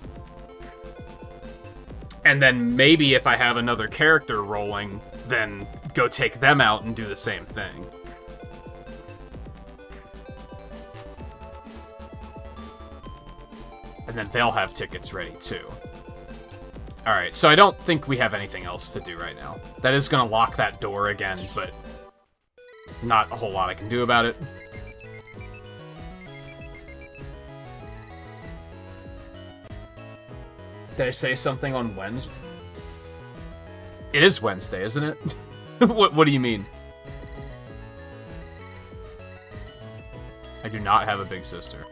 And then maybe if I have another character rolling, then go take them out and do the same thing. And then they'll have tickets ready too. Alright, so I don't think we have anything else to do right now. That is gonna lock that door again, but not a whole lot I can do about it. Did I say something on Wednesday? It is Wednesday, isn't it? What do you mean? I do not have a big sister.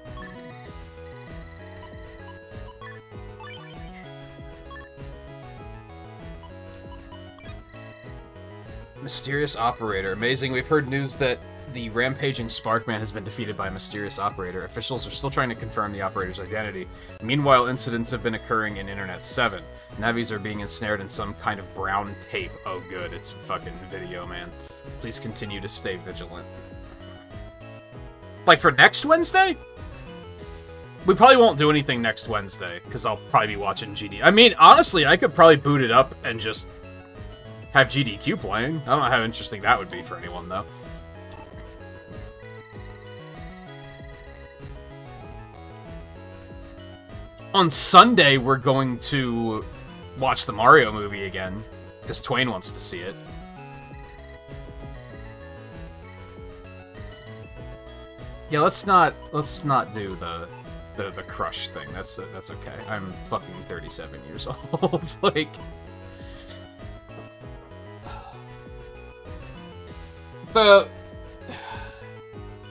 Mysterious Operator. Amazing. We've heard news that the rampaging Sparkman has been defeated by a mysterious operator. Officials are still trying to confirm the operator's identity. Meanwhile, incidents have been occurring in Internet 7. Navis are being ensnared in some kind of brown tape. Oh good, it's fucking video, man. Please continue to stay vigilant. Like for next Wednesday? We probably won't do anything next Wednesday, because I'll probably be watching GD. I mean, honestly, I could probably boot it up and just have GDQ playing. I don't know how interesting that would be for anyone, though. On Sunday, we're going to watch the Mario movie again, because Twain wants to see it. Yeah, let's not do the crush thing. That's okay. I'm fucking 37 years old. It's like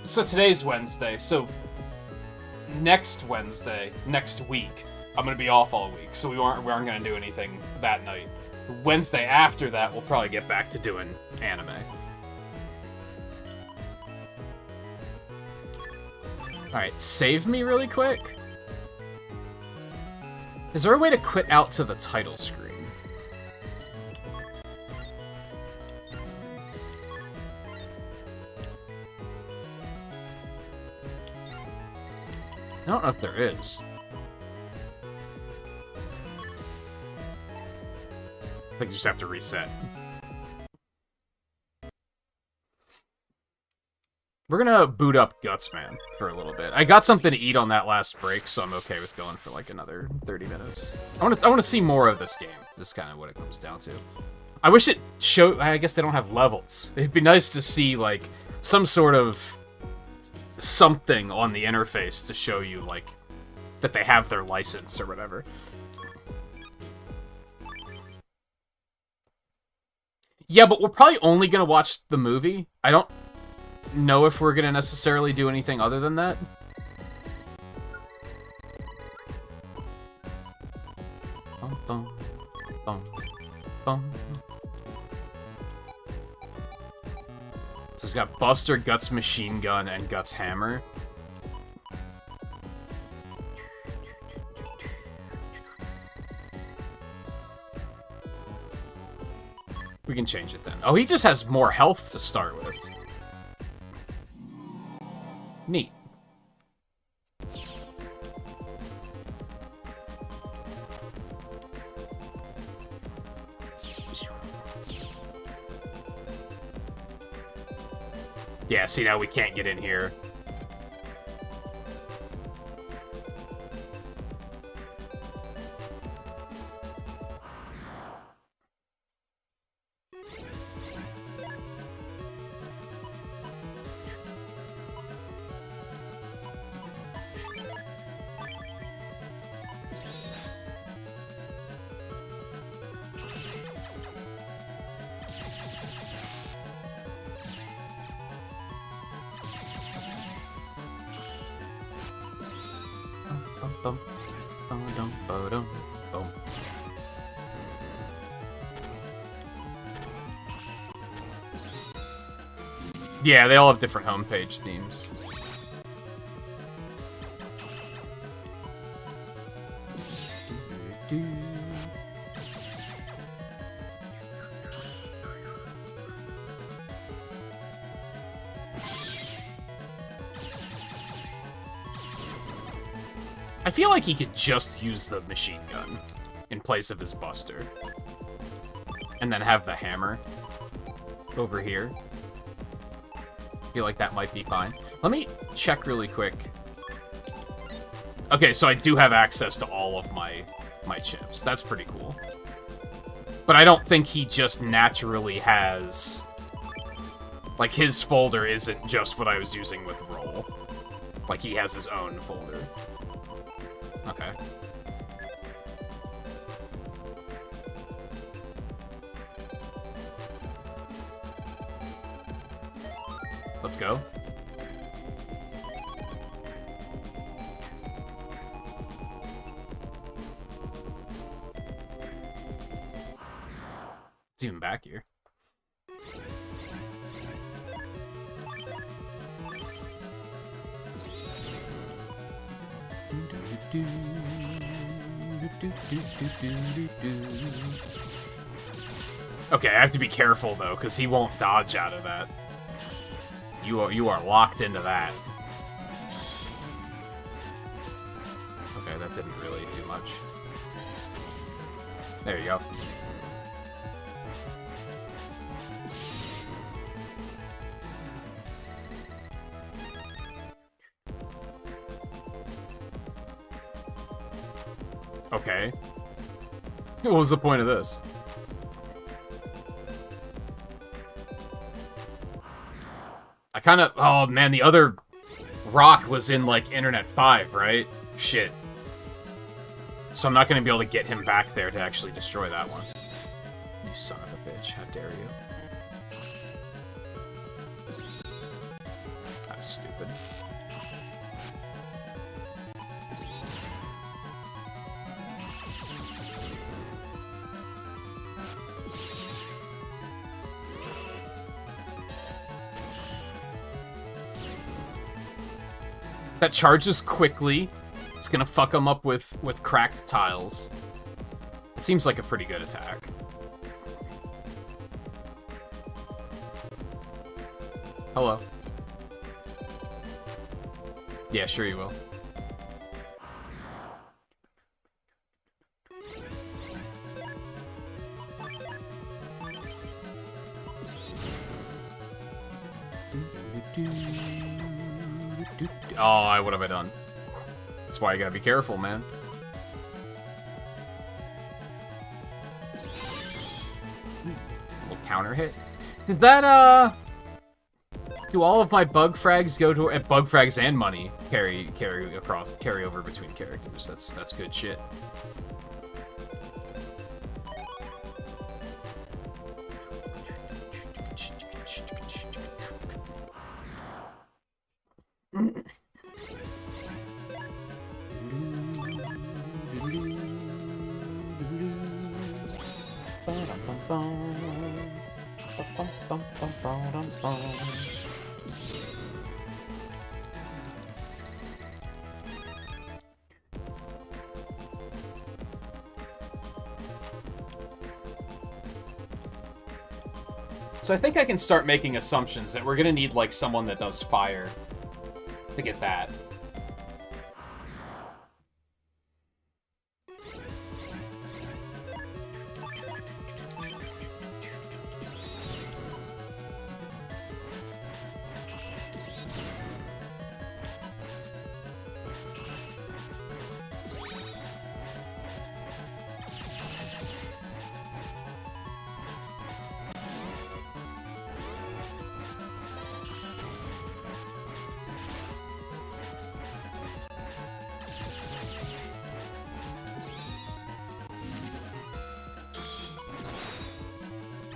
so today's Wednesday, so next Wednesday, next week, I'm gonna be off all week, so we aren't gonna do anything that night. Wednesday after that, we'll probably get back to doing anime. Alright, save me really quick. Is there a way to quit out to the title screen? I don't know if there is. I think you just have to reset. We're gonna boot up Gutsman for a little bit. I got something to eat on that last break, so I'm okay with going for like another 30 minutes. I want to see more of this game. That's kind of what it comes down to. I wish it showed... I guess they don't have levels. It'd be nice to see like some sort of something on the interface to show you like that they have their license or whatever. Yeah, but we're probably only gonna watch the movie. I don't know if we're gonna necessarily do anything other than that. Bum, bum, bum, bum. So it's got Buster, Guts Machine Gun, and Guts Hammer. We can change it then. Oh, he just has more health to start with. Yeah, see, now we can't get in here. Yeah, they all have different homepage themes. I feel like he could just use the machine gun in place of his buster. And then have the hammer over here. I feel like that might be fine. Let me check really quick. Okay, so I do have access to all of my chips. That's pretty cool. But I don't think he just naturally has... Like, his folder isn't just what I was using with roll. Like, he has his own folder. Okay. Let's go. It's even back here. Okay, I have to be careful though, because he won't dodge out of that. You are locked into that. Okay, that didn't really do much. There you go. Okay. What was the point of this? I kind of... Oh, man, the other rock was in, like, Internet 5, right? Shit. So I'm not going to be able to get him back there to actually destroy that one. You son of a bitch. How dare you. That was stupid. That charges quickly. It's gonna fuck him up with cracked tiles. It seems like a pretty good attack. Hello. Yeah, sure you will. Oh, what have I done? That's why you gotta be careful, man. Little counter hit. Does that, do all of my bug frags go to... bug frags and money carry over between characters. That's good shit. So I think I can start making assumptions that we're gonna need, like, someone that does fire to get that.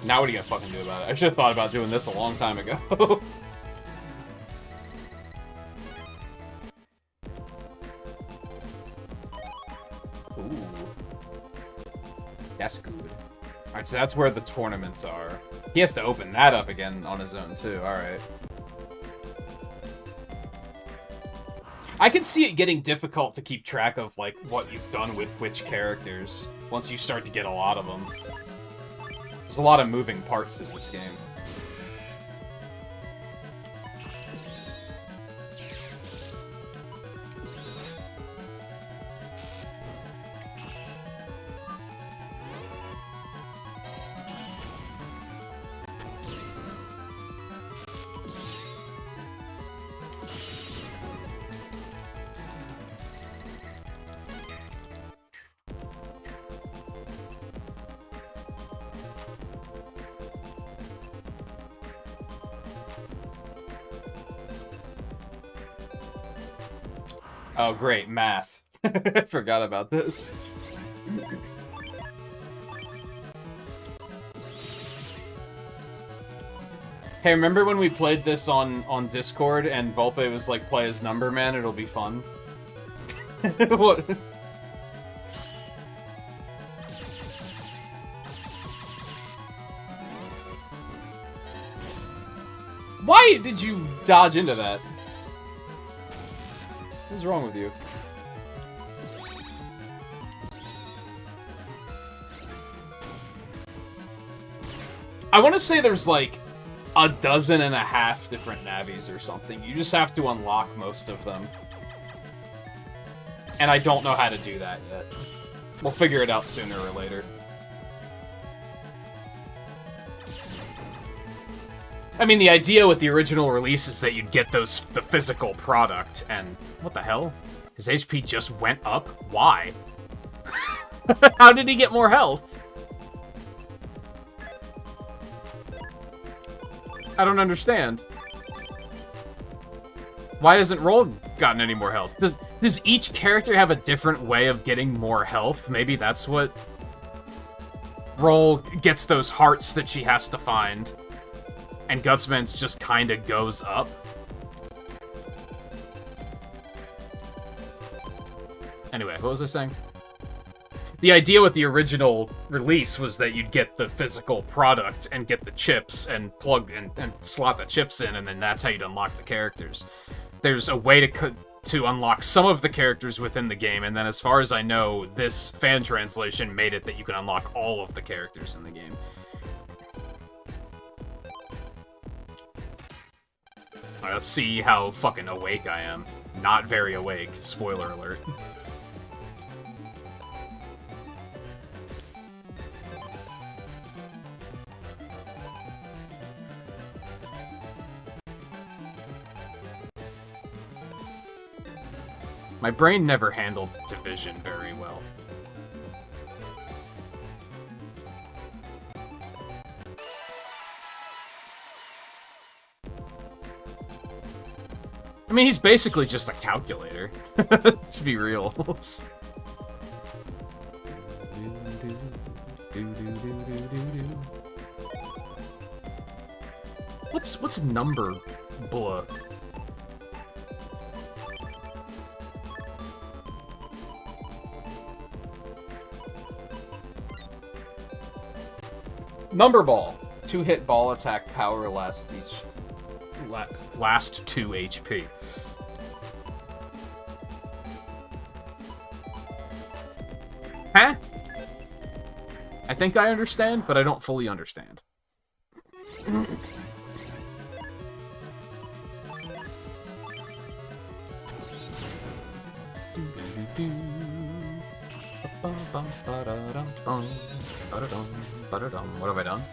Now what are you gonna fucking do about it? I should have thought about doing this a long time ago. Ooh. That's good. Alright, so that's where the tournaments are. He has to open that up again on his own, too. Alright. I can see it getting difficult to keep track of, like, what you've done with which characters once you start to get a lot of them. There's a lot of moving parts in this game. Oh, great, math. I forgot about this. Hey, remember when we played this on Discord and Volpe was like, play as Number Man, it'll be fun? What? Why did you dodge into that? What's wrong with you? I want to say there's like 12.5 different navis or something. You just have to unlock most of them. And I don't know how to do that yet. We'll figure it out sooner or later. I mean, the idea with the original release is that you'd get the physical product, and what the hell? His HP just went up? Why? How did he get more health? I don't understand. Why hasn't Roll gotten any more health? Does each character have a different way of getting more health? Maybe that's what... Roll gets those hearts that she has to find. And Gutsman's just kinda goes up. Anyway, what was I saying? The idea with the original release was that you'd get the physical product and get the chips and plug and slot the chips in, and then that's how you'd unlock the characters. There's a way to unlock some of the characters within the game, and then as far as I know, this fan translation made it that you can unlock all of the characters in the game. Alright, let's see how fucking awake I am. Not very awake. Spoiler alert. My brain never handled division very well. I mean, he's basically just a calculator. Let's be real. What's number blah? Number ball. 2-hit ball attack power lasts 2 HP. Huh? I think I understand, but I don't fully understand. What have I done?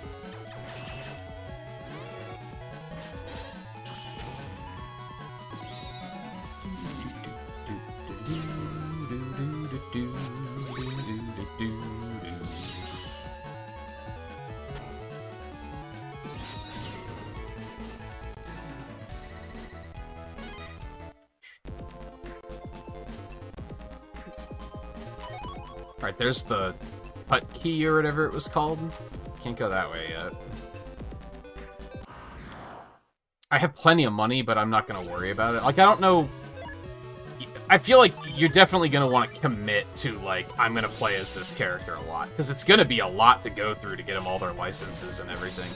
Alright, there's the cut key or whatever it was called. can't go that way yet. I have plenty of money, but I'm not gonna worry about it. Like, I don't know... I feel like you're definitely gonna want to commit to, like, I'm gonna play as this character a lot. Because it's gonna be a lot to go through to get them all their licenses and everything.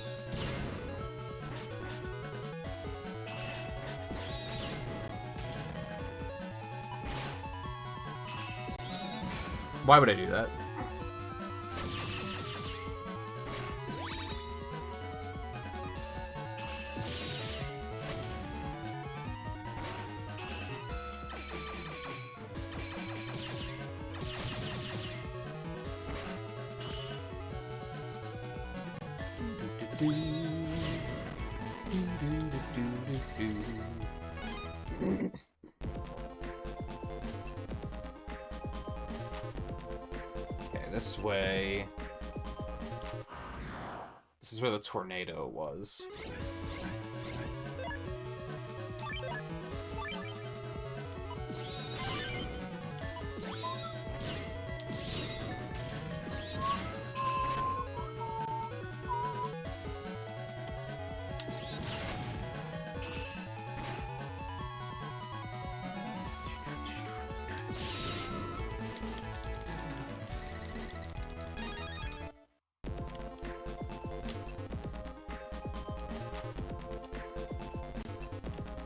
Why would I do that? Okay, this way. This is where the tornado was.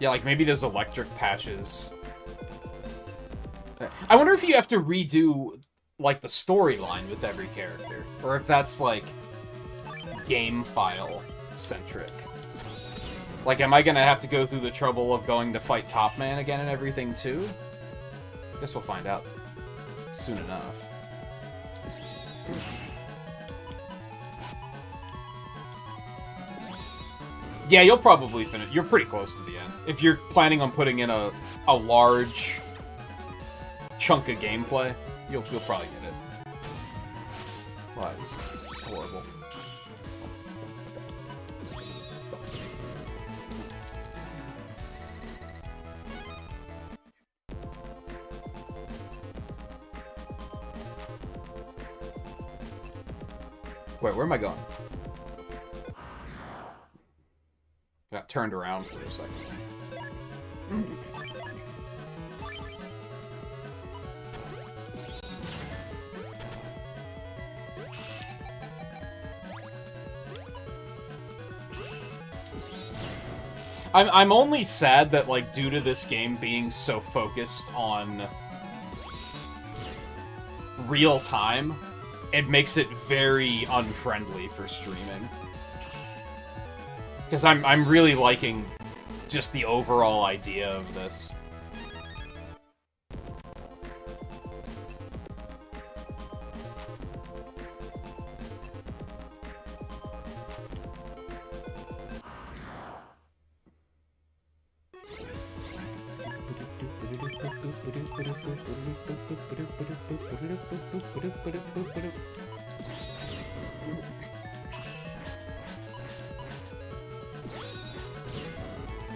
Yeah, like, maybe those electric patches. I wonder if you have to redo, like, the storyline with every character. Or if that's, like, game file-centric. Like, am I gonna have to go through the trouble of going to fight Top Man again and everything, too? Guess we'll find out soon enough. Yeah, you'll probably finish. You're pretty close to the end. If you're planning on putting in a large chunk of gameplay, you'll probably get it. Wow, that was horrible. Wait, where am I going? Got turned around for a second. I'm only sad that, like, due to this game being so focused on real time, it makes it very unfriendly for streaming. Because I'm really liking just the overall idea of this.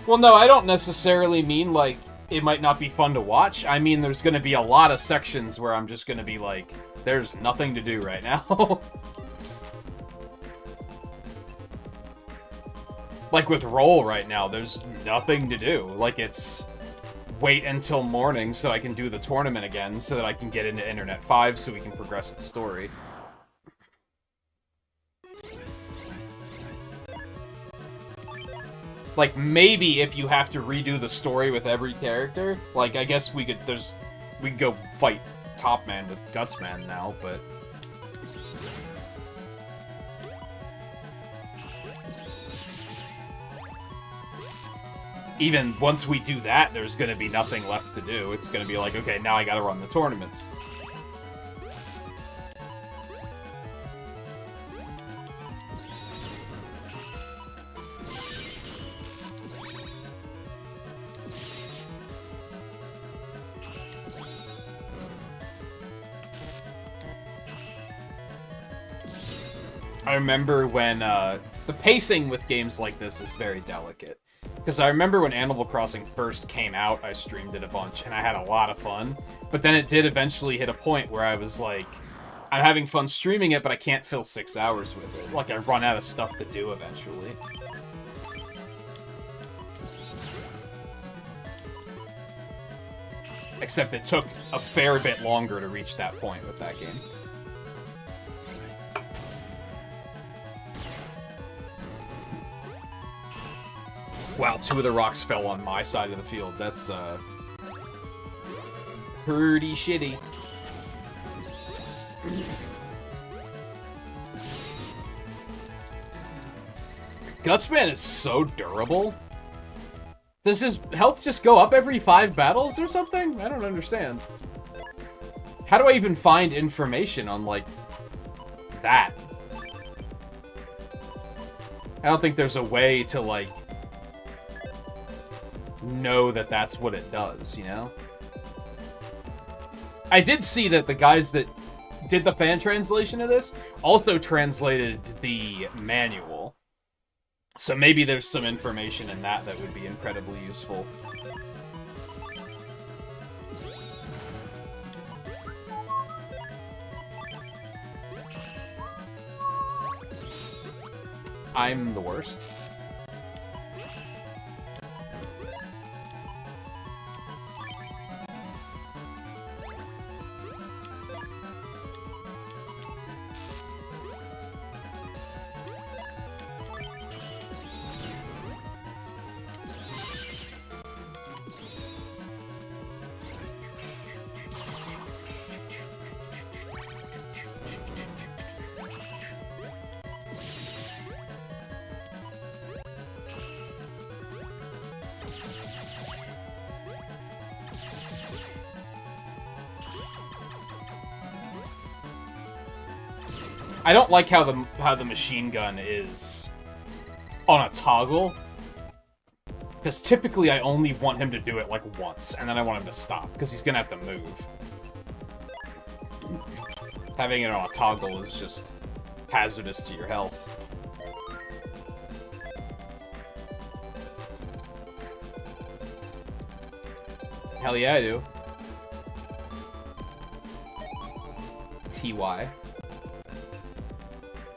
Well, no, I don't necessarily mean, like, it might not be fun to watch. I mean, there's gonna be a lot of sections where I'm just gonna be like, there's nothing to do right now. Like with Roll right now, there's nothing to do. Like, it's wait until morning so I can do the tournament again, so that I can get into Internet 5 so we can progress the story. Like, maybe if you have to redo the story with every character, like, I guess we could go fight Top Man with Gutsman now, but... Even once we do that, there's gonna be nothing left to do. It's gonna be like, okay, now I gotta run the tournaments. I remember when, the pacing with games like this is very delicate. Because I remember when Animal Crossing first came out, I streamed it a bunch, and I had a lot of fun. But then it did eventually hit a point where I was like, I'm having fun streaming it, but I can't fill 6 hours with it. Like, I run out of stuff to do eventually. Except it took a fair bit longer to reach that point with that game. Wow, 2 of the rocks fell on my side of the field. That's, pretty shitty. Gutsman is so durable. Does his health just go up every 5 battles or something? I don't understand. How do I even find information on, like, that? I don't think there's a way to, like, know that that's what it does, you know? I did see that the guys that did the fan translation of this also translated the manual. So maybe there's some information in that that would be incredibly useful. I'm the worst. I don't like how the machine gun is on a toggle, because typically I only want him to do it like once, and then I want him to stop, because he's gonna have to move. Having it on a toggle is just hazardous to your health. Hell yeah, I do. TY.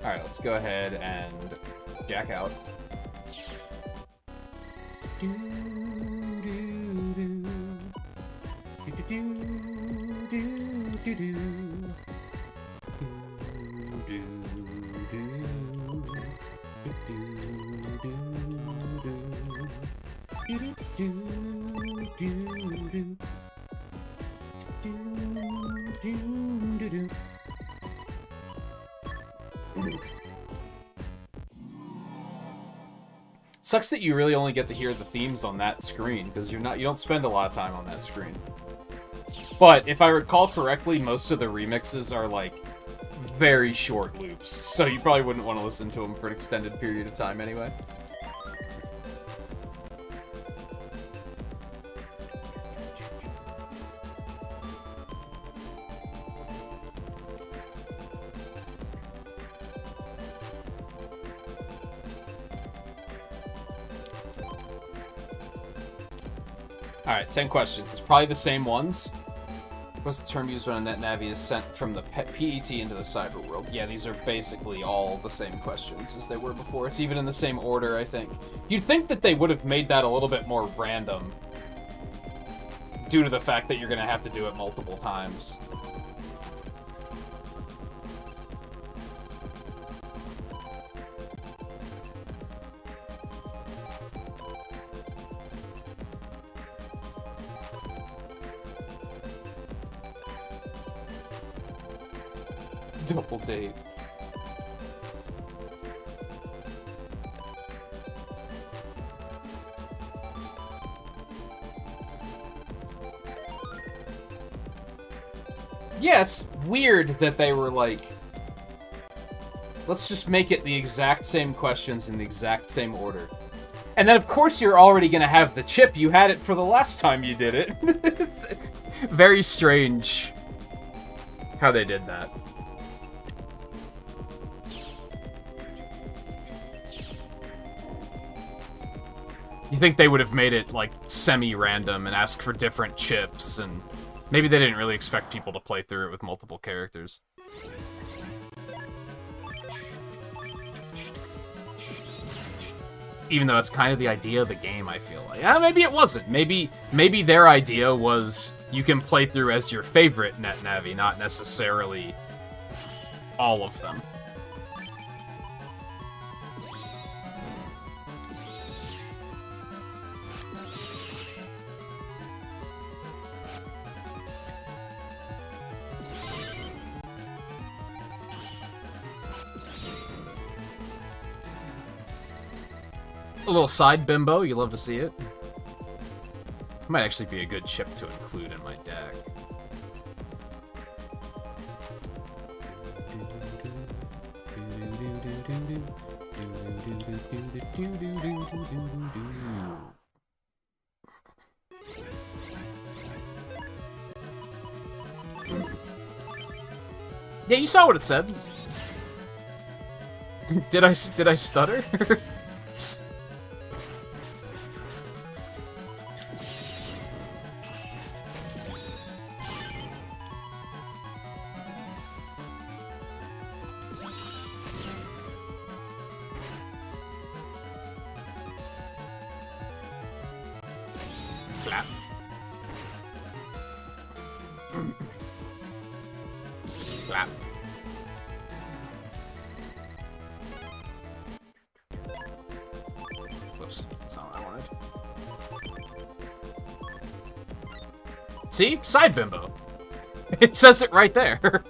Alright, let's go ahead and jack out. Sucks that you really only get to hear the themes on that screen, because you don't spend a lot of time on that screen. But if I recall correctly, most of the remixes are like very short loops, so you probably wouldn't want to listen to them for an extended period of time anyway. Alright, 10 questions. It's probably the same ones. What's the term used when a NetNavi is sent from the PET into the cyber world? Yeah, these are basically all the same questions as they were before. It's even in the same order, I think. You'd think that they would have made that a little bit more random, due to the fact that you're going to have to do it multiple times. Double date. Yeah, it's weird that they were like, let's just make it the exact same questions in the exact same order. And then, of course, you're already going to have the chip. You had it for the last time you did it. It's very strange how they did that. You think they would have made it, like, semi-random and asked for different chips, and maybe they didn't really expect people to play through it with multiple characters. Even though it's kind of the idea of the game, I feel like. Maybe it wasn't. Maybe their idea was you can play through as your favorite NetNavi, not necessarily all of them. A little side bimbo, you love to see it. Might actually be a good chip to include in my deck. Yeah, you saw what it said. Did I stutter? Clap. Clap. Whoops, that's not what I wanted. See? Side bimbo. It says it right there.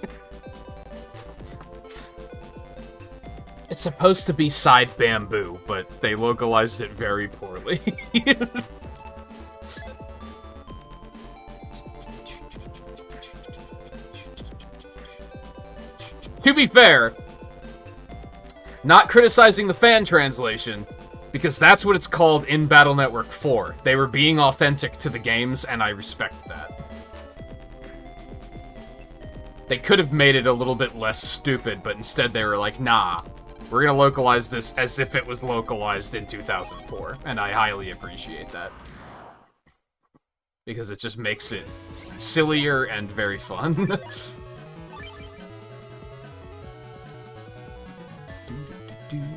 It's supposed to be side bamboo, but they localized it very poorly. To be fair, not criticizing the fan translation, because that's what it's called in Battle Network 4. They were being authentic to the games, and I respect that. They could have made it a little bit less stupid, but instead they were like, nah, we're gonna localize this as if it was localized in 2004, and I highly appreciate that. Because it just makes it sillier and very fun.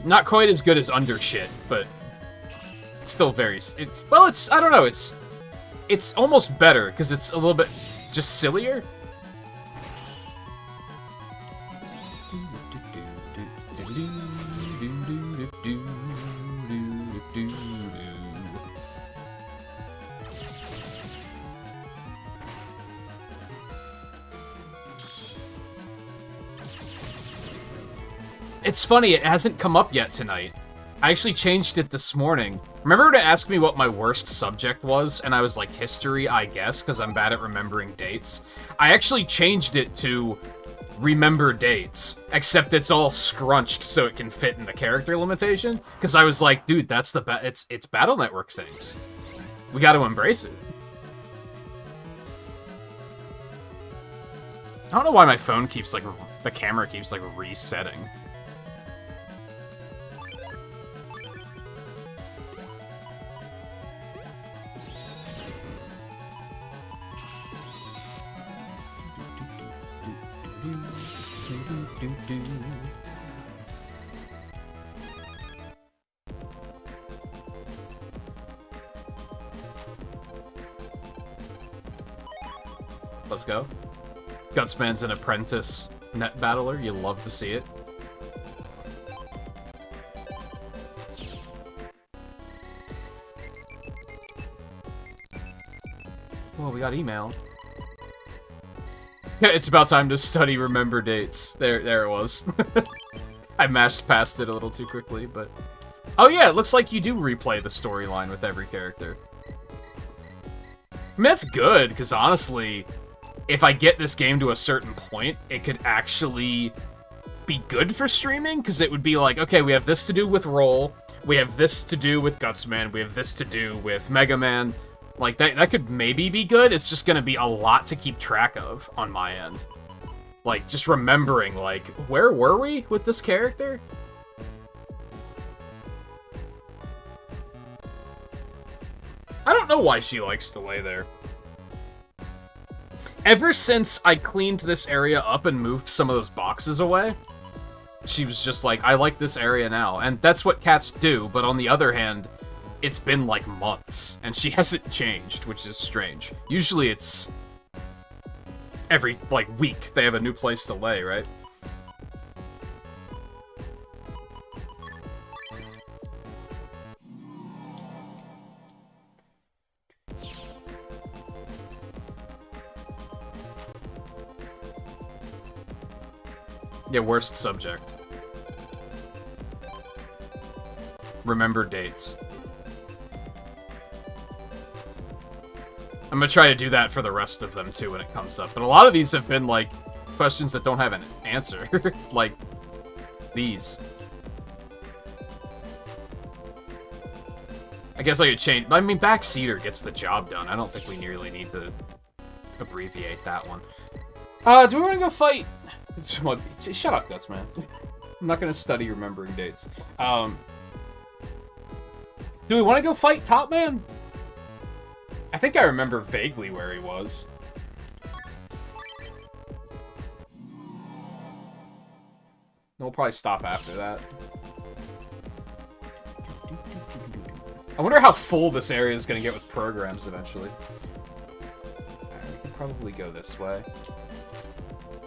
Not quite as good as Undershit, but it's still very... well, it's... I don't know, it's almost better, because it's a little bit just sillier. It's funny, it hasn't come up yet tonight. I actually changed it this morning. Remember to ask me what my worst subject was? And I was like, history, I guess, because I'm bad at remembering dates. I actually changed it to remember dates, except it's all scrunched so it can fit in the character limitation. Because I was like, dude, that's the it's Battle Network things. We got to embrace it. I don't know why my phone keeps, like, the camera keeps, like, resetting. Let's go. Gutsman's an apprentice net battler. You love to see it. Well, we got email. It's about time to study remember dates. There it was. I mashed past it a little too quickly, but... oh yeah, it looks like you do replay the storyline with every character. I mean, that's good, because honestly, if I get this game to a certain point, it could actually be good for streaming, because it would be like, okay, we have this to do with Roll, we have this to do with Gutsman, we have this to do with Mega Man. Like, that could maybe be good. It's just gonna be a lot to keep track of on my end. Like, just remembering, like, where were we with this character? I don't know why she likes to lay there. Ever since I cleaned this area up and moved some of those boxes away, she was just like, I like this area now. And that's what cats do, but on the other hand, it's been like months, and she hasn't changed, which is strange. Usually it's every, like, week they have a new place to lay, right? Yeah, worst subject. Remember dates. I'm gonna try to do that for the rest of them, too, when it comes up. But a lot of these have been, like, questions that don't have an answer. Like, these. I guess I could change... I mean, backseater gets the job done. I don't think we nearly need to abbreviate that one. Do we want to go fight? Shut up, Guts, man. I'm not gonna study remembering dates. Do we want to go fight Top Man? I think I remember vaguely where he was. We'll probably stop after that. I wonder how full this area is going to get with programs eventually. Alright, we can probably go this way.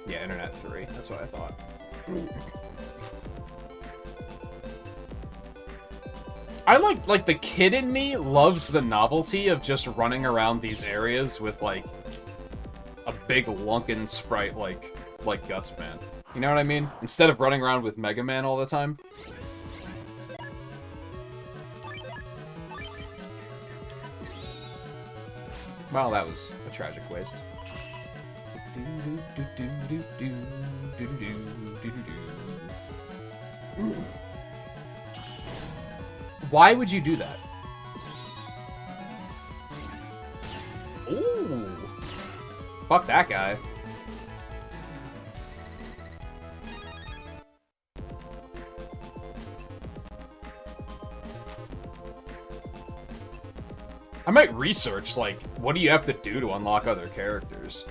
Yeah, Internet 3. That's what I thought. I like the kid in me loves the novelty of just running around these areas with like a big lunken sprite like Guts Man. You know what I mean? Instead of running around with Mega Man all the time. Well, that was a tragic waste. Why would you do that? Ooh. Fuck that guy. I might research, like, what do you have to do to unlock other characters?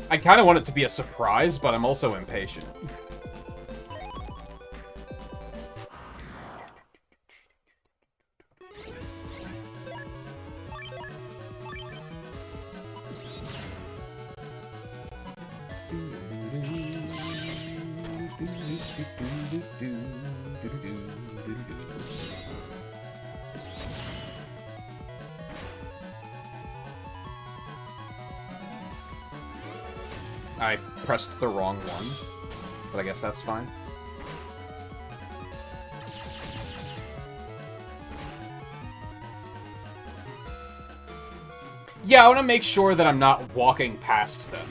I kind of want it to be a surprise, but I'm also impatient. I pressed the wrong one, but I guess that's fine. Yeah, I want to make sure that I'm not walking past them.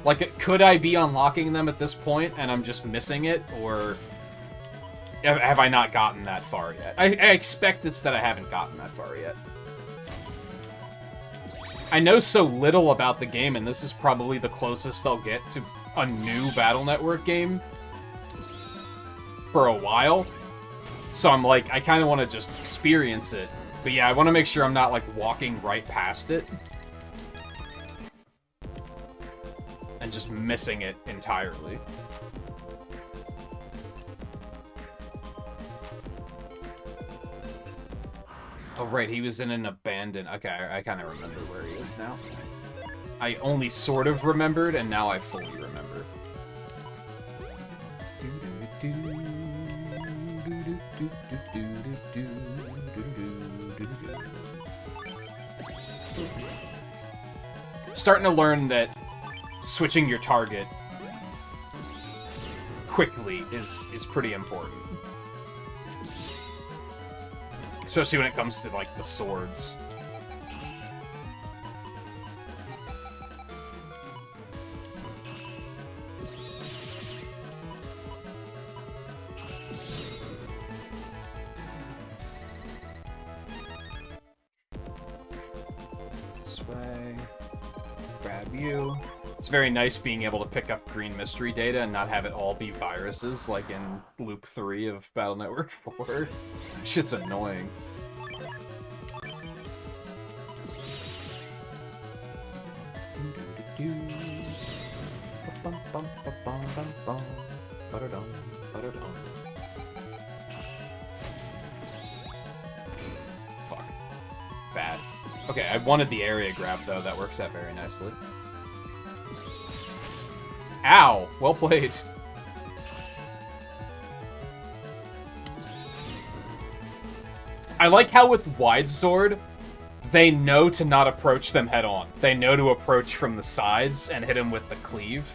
Like, could I be unlocking them at this point and I'm just missing it, or have I not gotten that far yet? I expect it's that I haven't gotten that far yet. I know so little about the game, and this is probably the closest I'll get to a new Battle Network game for a while. So I'm like, I kind of want to just experience it. But yeah, I want to make sure I'm not, like, walking right past it. And just missing it entirely. Oh, right, he was in an abandoned... Okay, I kind of remember where he is now. I only sort of remembered, and now I fully remember. Starting to learn that switching your target quickly is pretty important. Especially when it comes to, like, the swords. This way. Grab you. It's very nice being able to pick up green mystery data and not have it all be viruses, like in Loop 3 of Battle Network 4. Shit's annoying. Okay, I wanted the area grab, though. That works out very nicely. Ow! Well played. I like how with Wide Sword, they know to not approach them head-on. They know to approach from the sides and hit them with the cleave.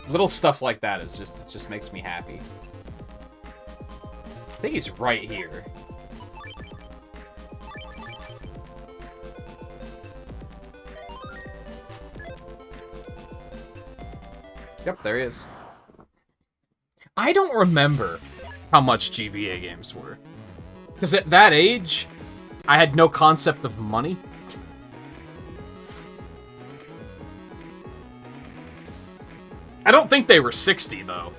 Little stuff like that is just, it just makes me happy. I think he's right here. Yep, there he is. I don't remember how much GBA games were. Because at that age, I had no concept of money. I don't think they were 60, though.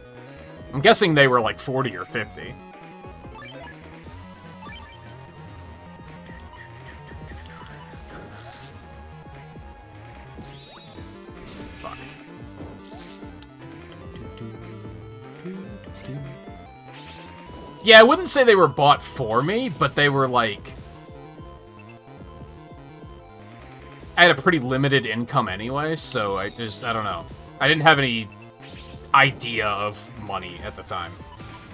I'm guessing they were like 40 or 50. Fuck. Yeah, I wouldn't say they were bought for me, but they were like... I had a pretty limited income anyway, so I don't know. I didn't have any idea of money at the time.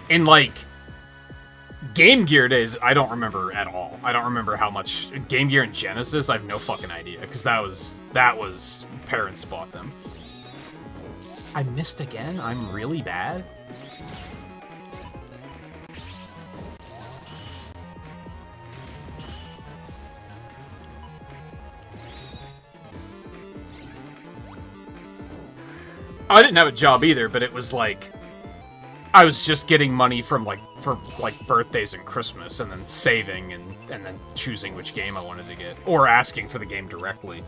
In, like, Game Gear days, I don't remember at all. I don't remember how much... Game Gear and Genesis, I have no fucking idea, because that was... Parents bought them. I missed again? I'm really bad? I didn't have a job either, but it was like... I was just getting money from, like, for, like, birthdays and Christmas, and then saving, and then choosing which game I wanted to get. Or asking for the game directly.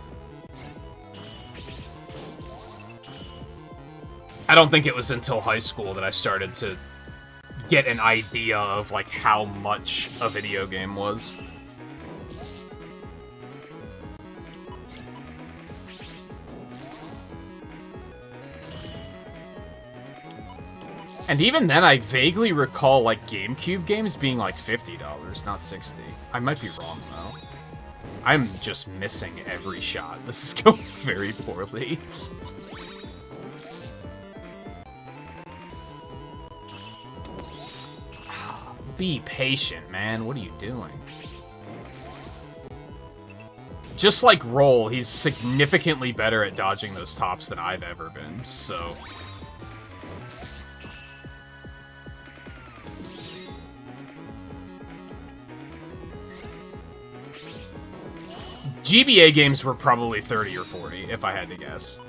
I don't think it was until high school that I started to get an idea of, like, how much a video game was. And even then, I vaguely recall, like, GameCube games being, like, $50, not $60. I might be wrong, though. I'm just missing every shot. This is going very poorly. Be patient, man. What are you doing? Just like Roll, he's significantly better at dodging those tops than I've ever been, so... GBA games were probably 30 or 40, if I had to guess.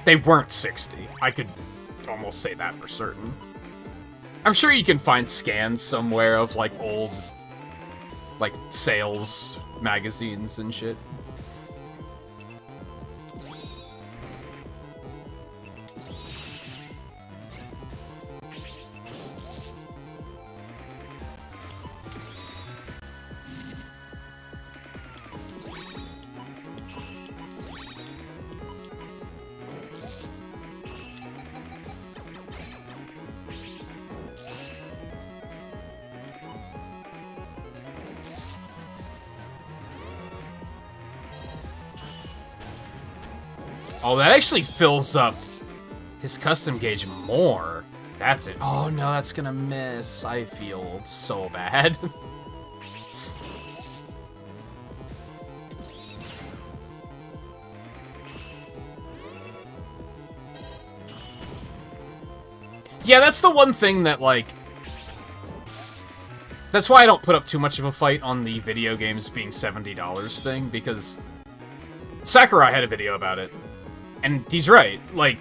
They weren't 60. I could almost say that for certain. I'm sure you can find scans somewhere of, like, old, like, sales magazines and shit. Oh, that actually fills up his custom gauge more. That's it. Oh, no, that's gonna miss. I feel so bad. Yeah, that's the one thing that, like... That's why I don't put up too much of a fight on the video games being $70 thing, because Sakurai had a video about it. And he's right, like,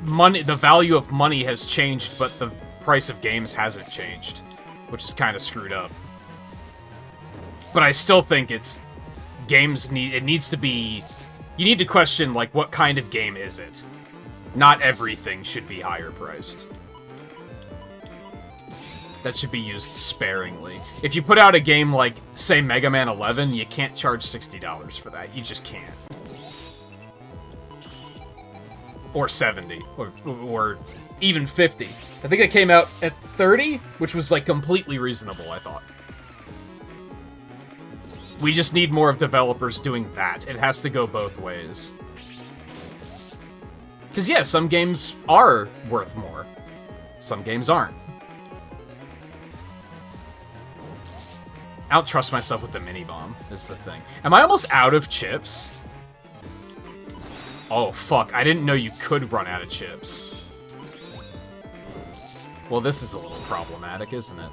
money, the value of money has changed, but the price of games hasn't changed, which is kind of screwed up. But I still think it needs to be, you need to question, like, what kind of game is it? Not everything should be higher priced. That should be used sparingly. If you put out a game like, say, Mega Man 11, you can't charge $60 for that. You just can't. or 70, or even 50. I think it came out at 30, which was like completely reasonable, I thought. We just need more of developers doing that. It has to go both ways. Because yeah, some games are worth more. Some games aren't. I don't trust myself with the mini-bomb, is the thing. Am I almost out of chips? Oh, fuck. I didn't know you could run out of chips. Well, this is a little problematic, isn't it?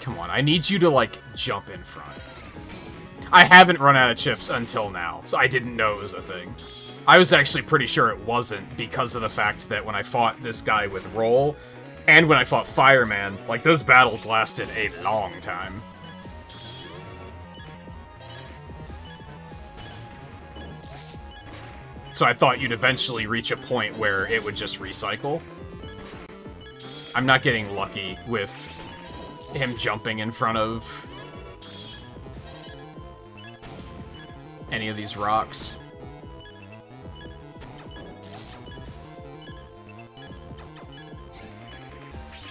Come on, I need you to, like, jump in front. I haven't run out of chips until now, so I didn't know it was a thing. I was actually pretty sure it wasn't because of the fact that when I fought this guy with Roll, and when I fought Fireman, like, those battles lasted a long time. So I thought you'd eventually reach a point where it would just recycle. I'm not getting lucky with him jumping in front of any of these rocks.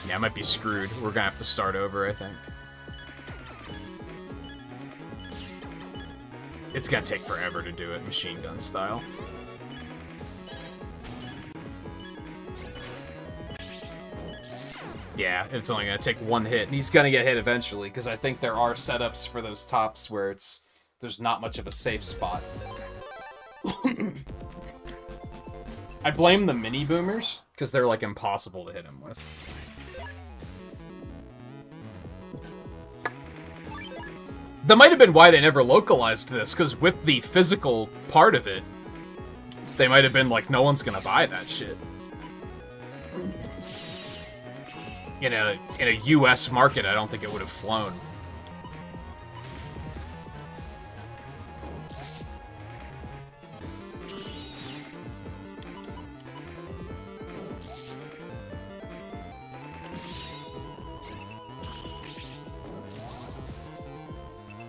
Yeah, I might be screwed. We're gonna have to start over, I think. It's gonna take forever to do it machine gun style. Yeah, it's only gonna take one hit, and he's gonna get hit eventually, because I think there are setups for those tops where there's not much of a safe spot. I blame the mini boomers, because they're, like, impossible to hit him with. That might have been why they never localized this, because with the physical part of it, they might have been like, no one's gonna buy that shit. In a US market, I don't think it would have flown.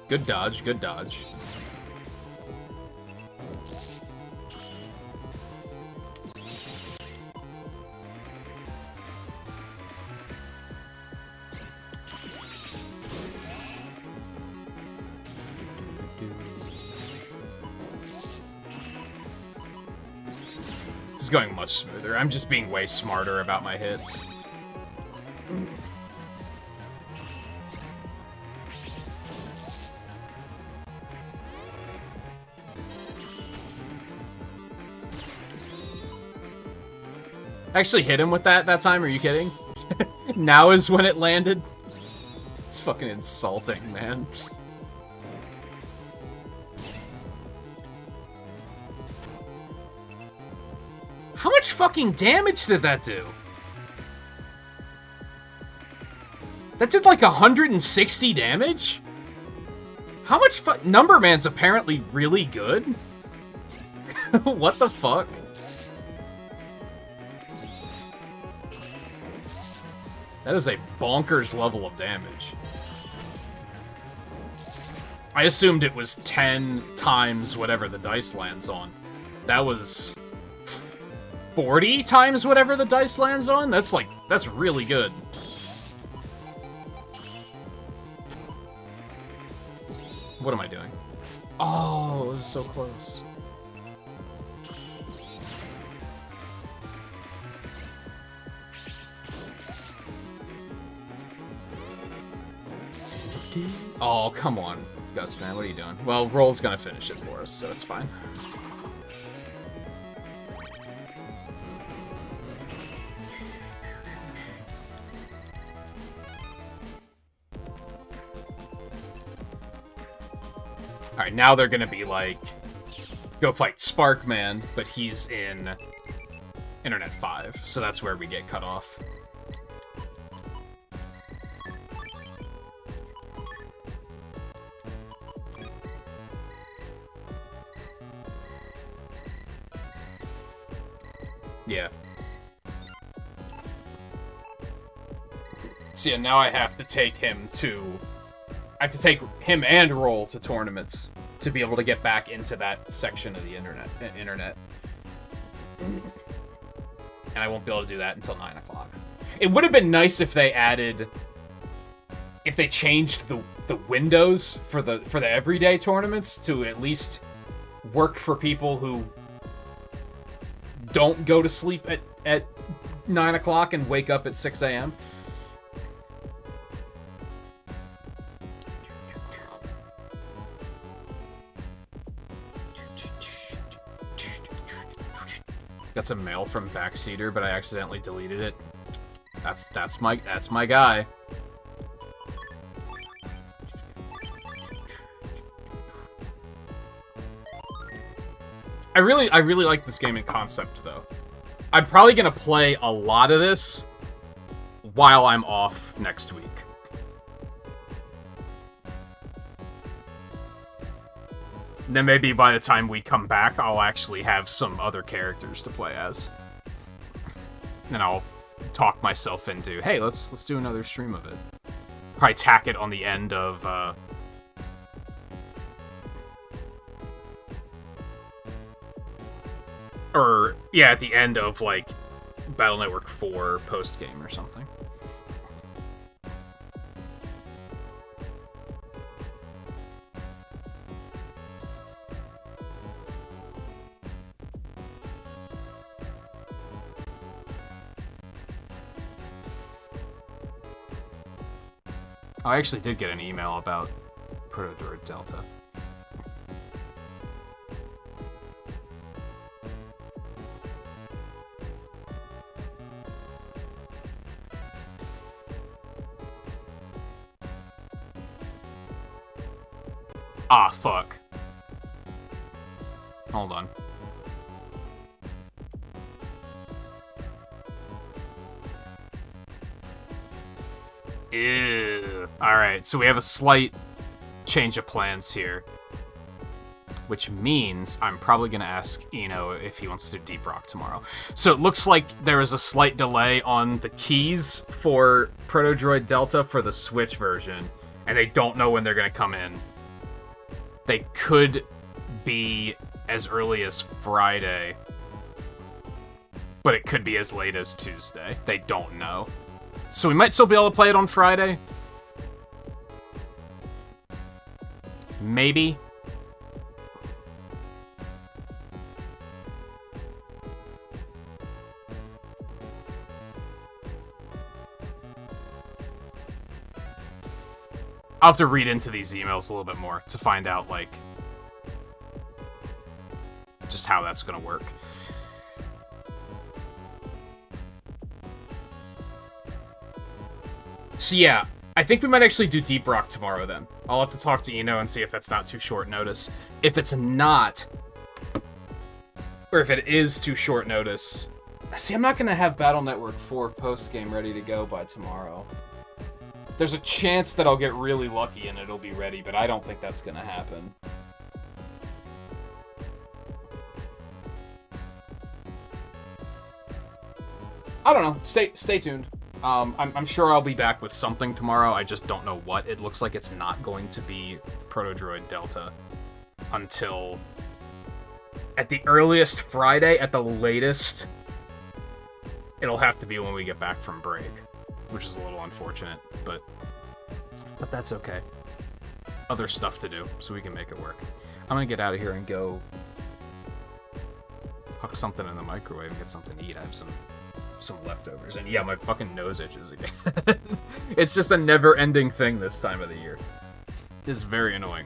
Good dodge, good dodge. This is going much smoother. I'm just being way smarter about my hits. Actually hit him with that time, are you kidding? Now is when it landed? It's fucking insulting, man. How much fucking damage did that do? That did like 160 damage? How much Numberman's apparently really good? What the fuck? That is a bonkers level of damage. I assumed it was 10 times whatever the dice lands on. That was 40 times whatever the dice lands on? That's really good. What am I doing? Oh, it was so close. Oh, come on, Guts, man. What are you doing? Well, Roll's gonna finish it for us, so it's fine. Alright, now they're gonna be like, go fight Sparkman, but he's in Internet 5, so that's where we get cut off. Yeah. So yeah, now I have to take him and Roll to tournaments to be able to get back into that section of the internet. And I won't be able to do that until 9 o'clock. It would have been nice if they changed the windows for the everyday tournaments to at least work for people who don't go to sleep at 9 o'clock and wake up at 6 a.m. Got some mail from Backseater, but I accidentally deleted it. That's my guy. I really like this game in concept, though. I'm probably gonna play a lot of this while I'm off next week. Then maybe by the time we come back, I'll actually have some other characters to play as. And I'll talk myself into, hey, let's do another stream of it. Probably tack it on the end of, or, yeah, at the end of, like, Battle Network 4 post-game or something. I actually did get an email about Proto-Droid Delta. Ah, fuck. Hold on. Ew. Alright, so we have a slight change of plans here. Which means I'm probably going to ask Eno if he wants to do Deep Rock tomorrow. So it looks like there is a slight delay on the keys for Proto-Droid Delta for the Switch version. And they don't know when they're going to come in. They could be as early as Friday. But it could be as late as Tuesday. They don't know. So we might still be able to play it on Friday. Maybe. I'll have to read into these emails a little bit more to find out, like, just how that's gonna work. So yeah, I think we might actually do Deep Rock tomorrow then. I'll have to talk to Eno and see if that's not too short notice. If it's not, or if it is too short notice... See, I'm not going to have Battle Network 4 post-game ready to go by tomorrow. There's a chance that I'll get really lucky and it'll be ready, but I don't think that's going to happen. I don't know. Stay tuned. I'm sure I'll be back with something tomorrow. I just don't know what. It looks like it's not going to be Proto-Droid Delta until at the earliest Friday. At the latest, it'll have to be when we get back from break, which is a little unfortunate, but that's okay. Other stuff to do, so we can make it work. I'm gonna get out of here and go huck something in the microwave and get something to eat. I have some leftovers, and yeah, my fucking nose itches again. It's just a never-ending thing this time of the year. It's very annoying.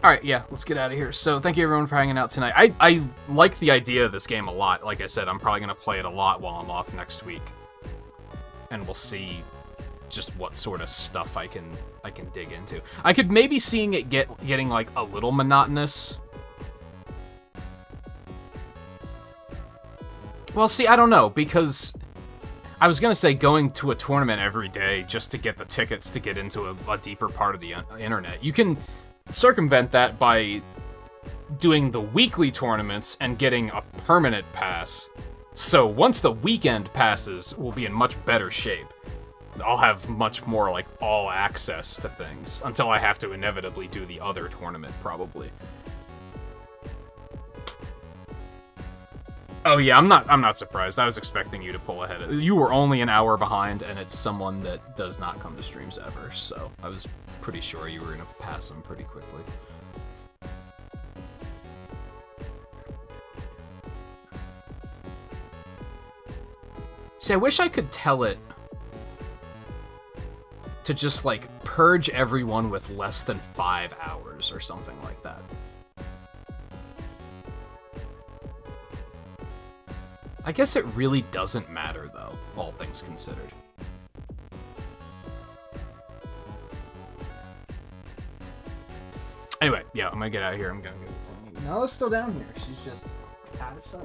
Alright, yeah, let's get out of here. So, thank you everyone for hanging out tonight. I like the idea of this game a lot. Like I said, I'm probably going to play it a lot while I'm off next week. And we'll see just what sort of stuff I can dig into. I could maybe seeing it getting, like, a little monotonous. Well, see, I don't know, because I was going to say going to a tournament every day just to get the tickets to get into a deeper part of the internet. You can circumvent that by doing the weekly tournaments and getting a permanent pass So once the weekend passes, we'll be in much better shape. I'll have much more, like, all access to things, until I have to inevitably do the other tournament, probably. Oh yeah, I'm not surprised. I was expecting you to pull ahead. You were only an hour behind, and it's someone that does not come to streams ever, so I was pretty sure you were gonna pass him pretty quickly. See, I wish I could tell it to just, like, purge everyone with less than 5 hours or something like that. I guess it really doesn't matter, though, all things considered. Anyway, yeah, I'm gonna get out of here. I'm gonna go to Tammy. Nala's still down here. She's just out of sight.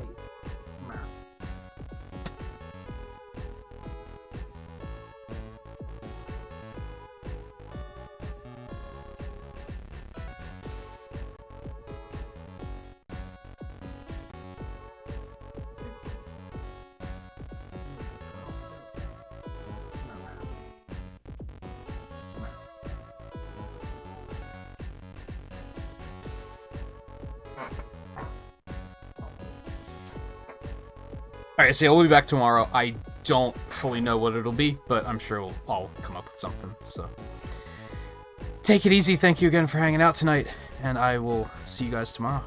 Alright, so yeah, we'll be back tomorrow. I don't fully know what it'll be, but I'm sure I'll come up with something, so. Take it easy, thank you again for hanging out tonight, and I will see you guys tomorrow.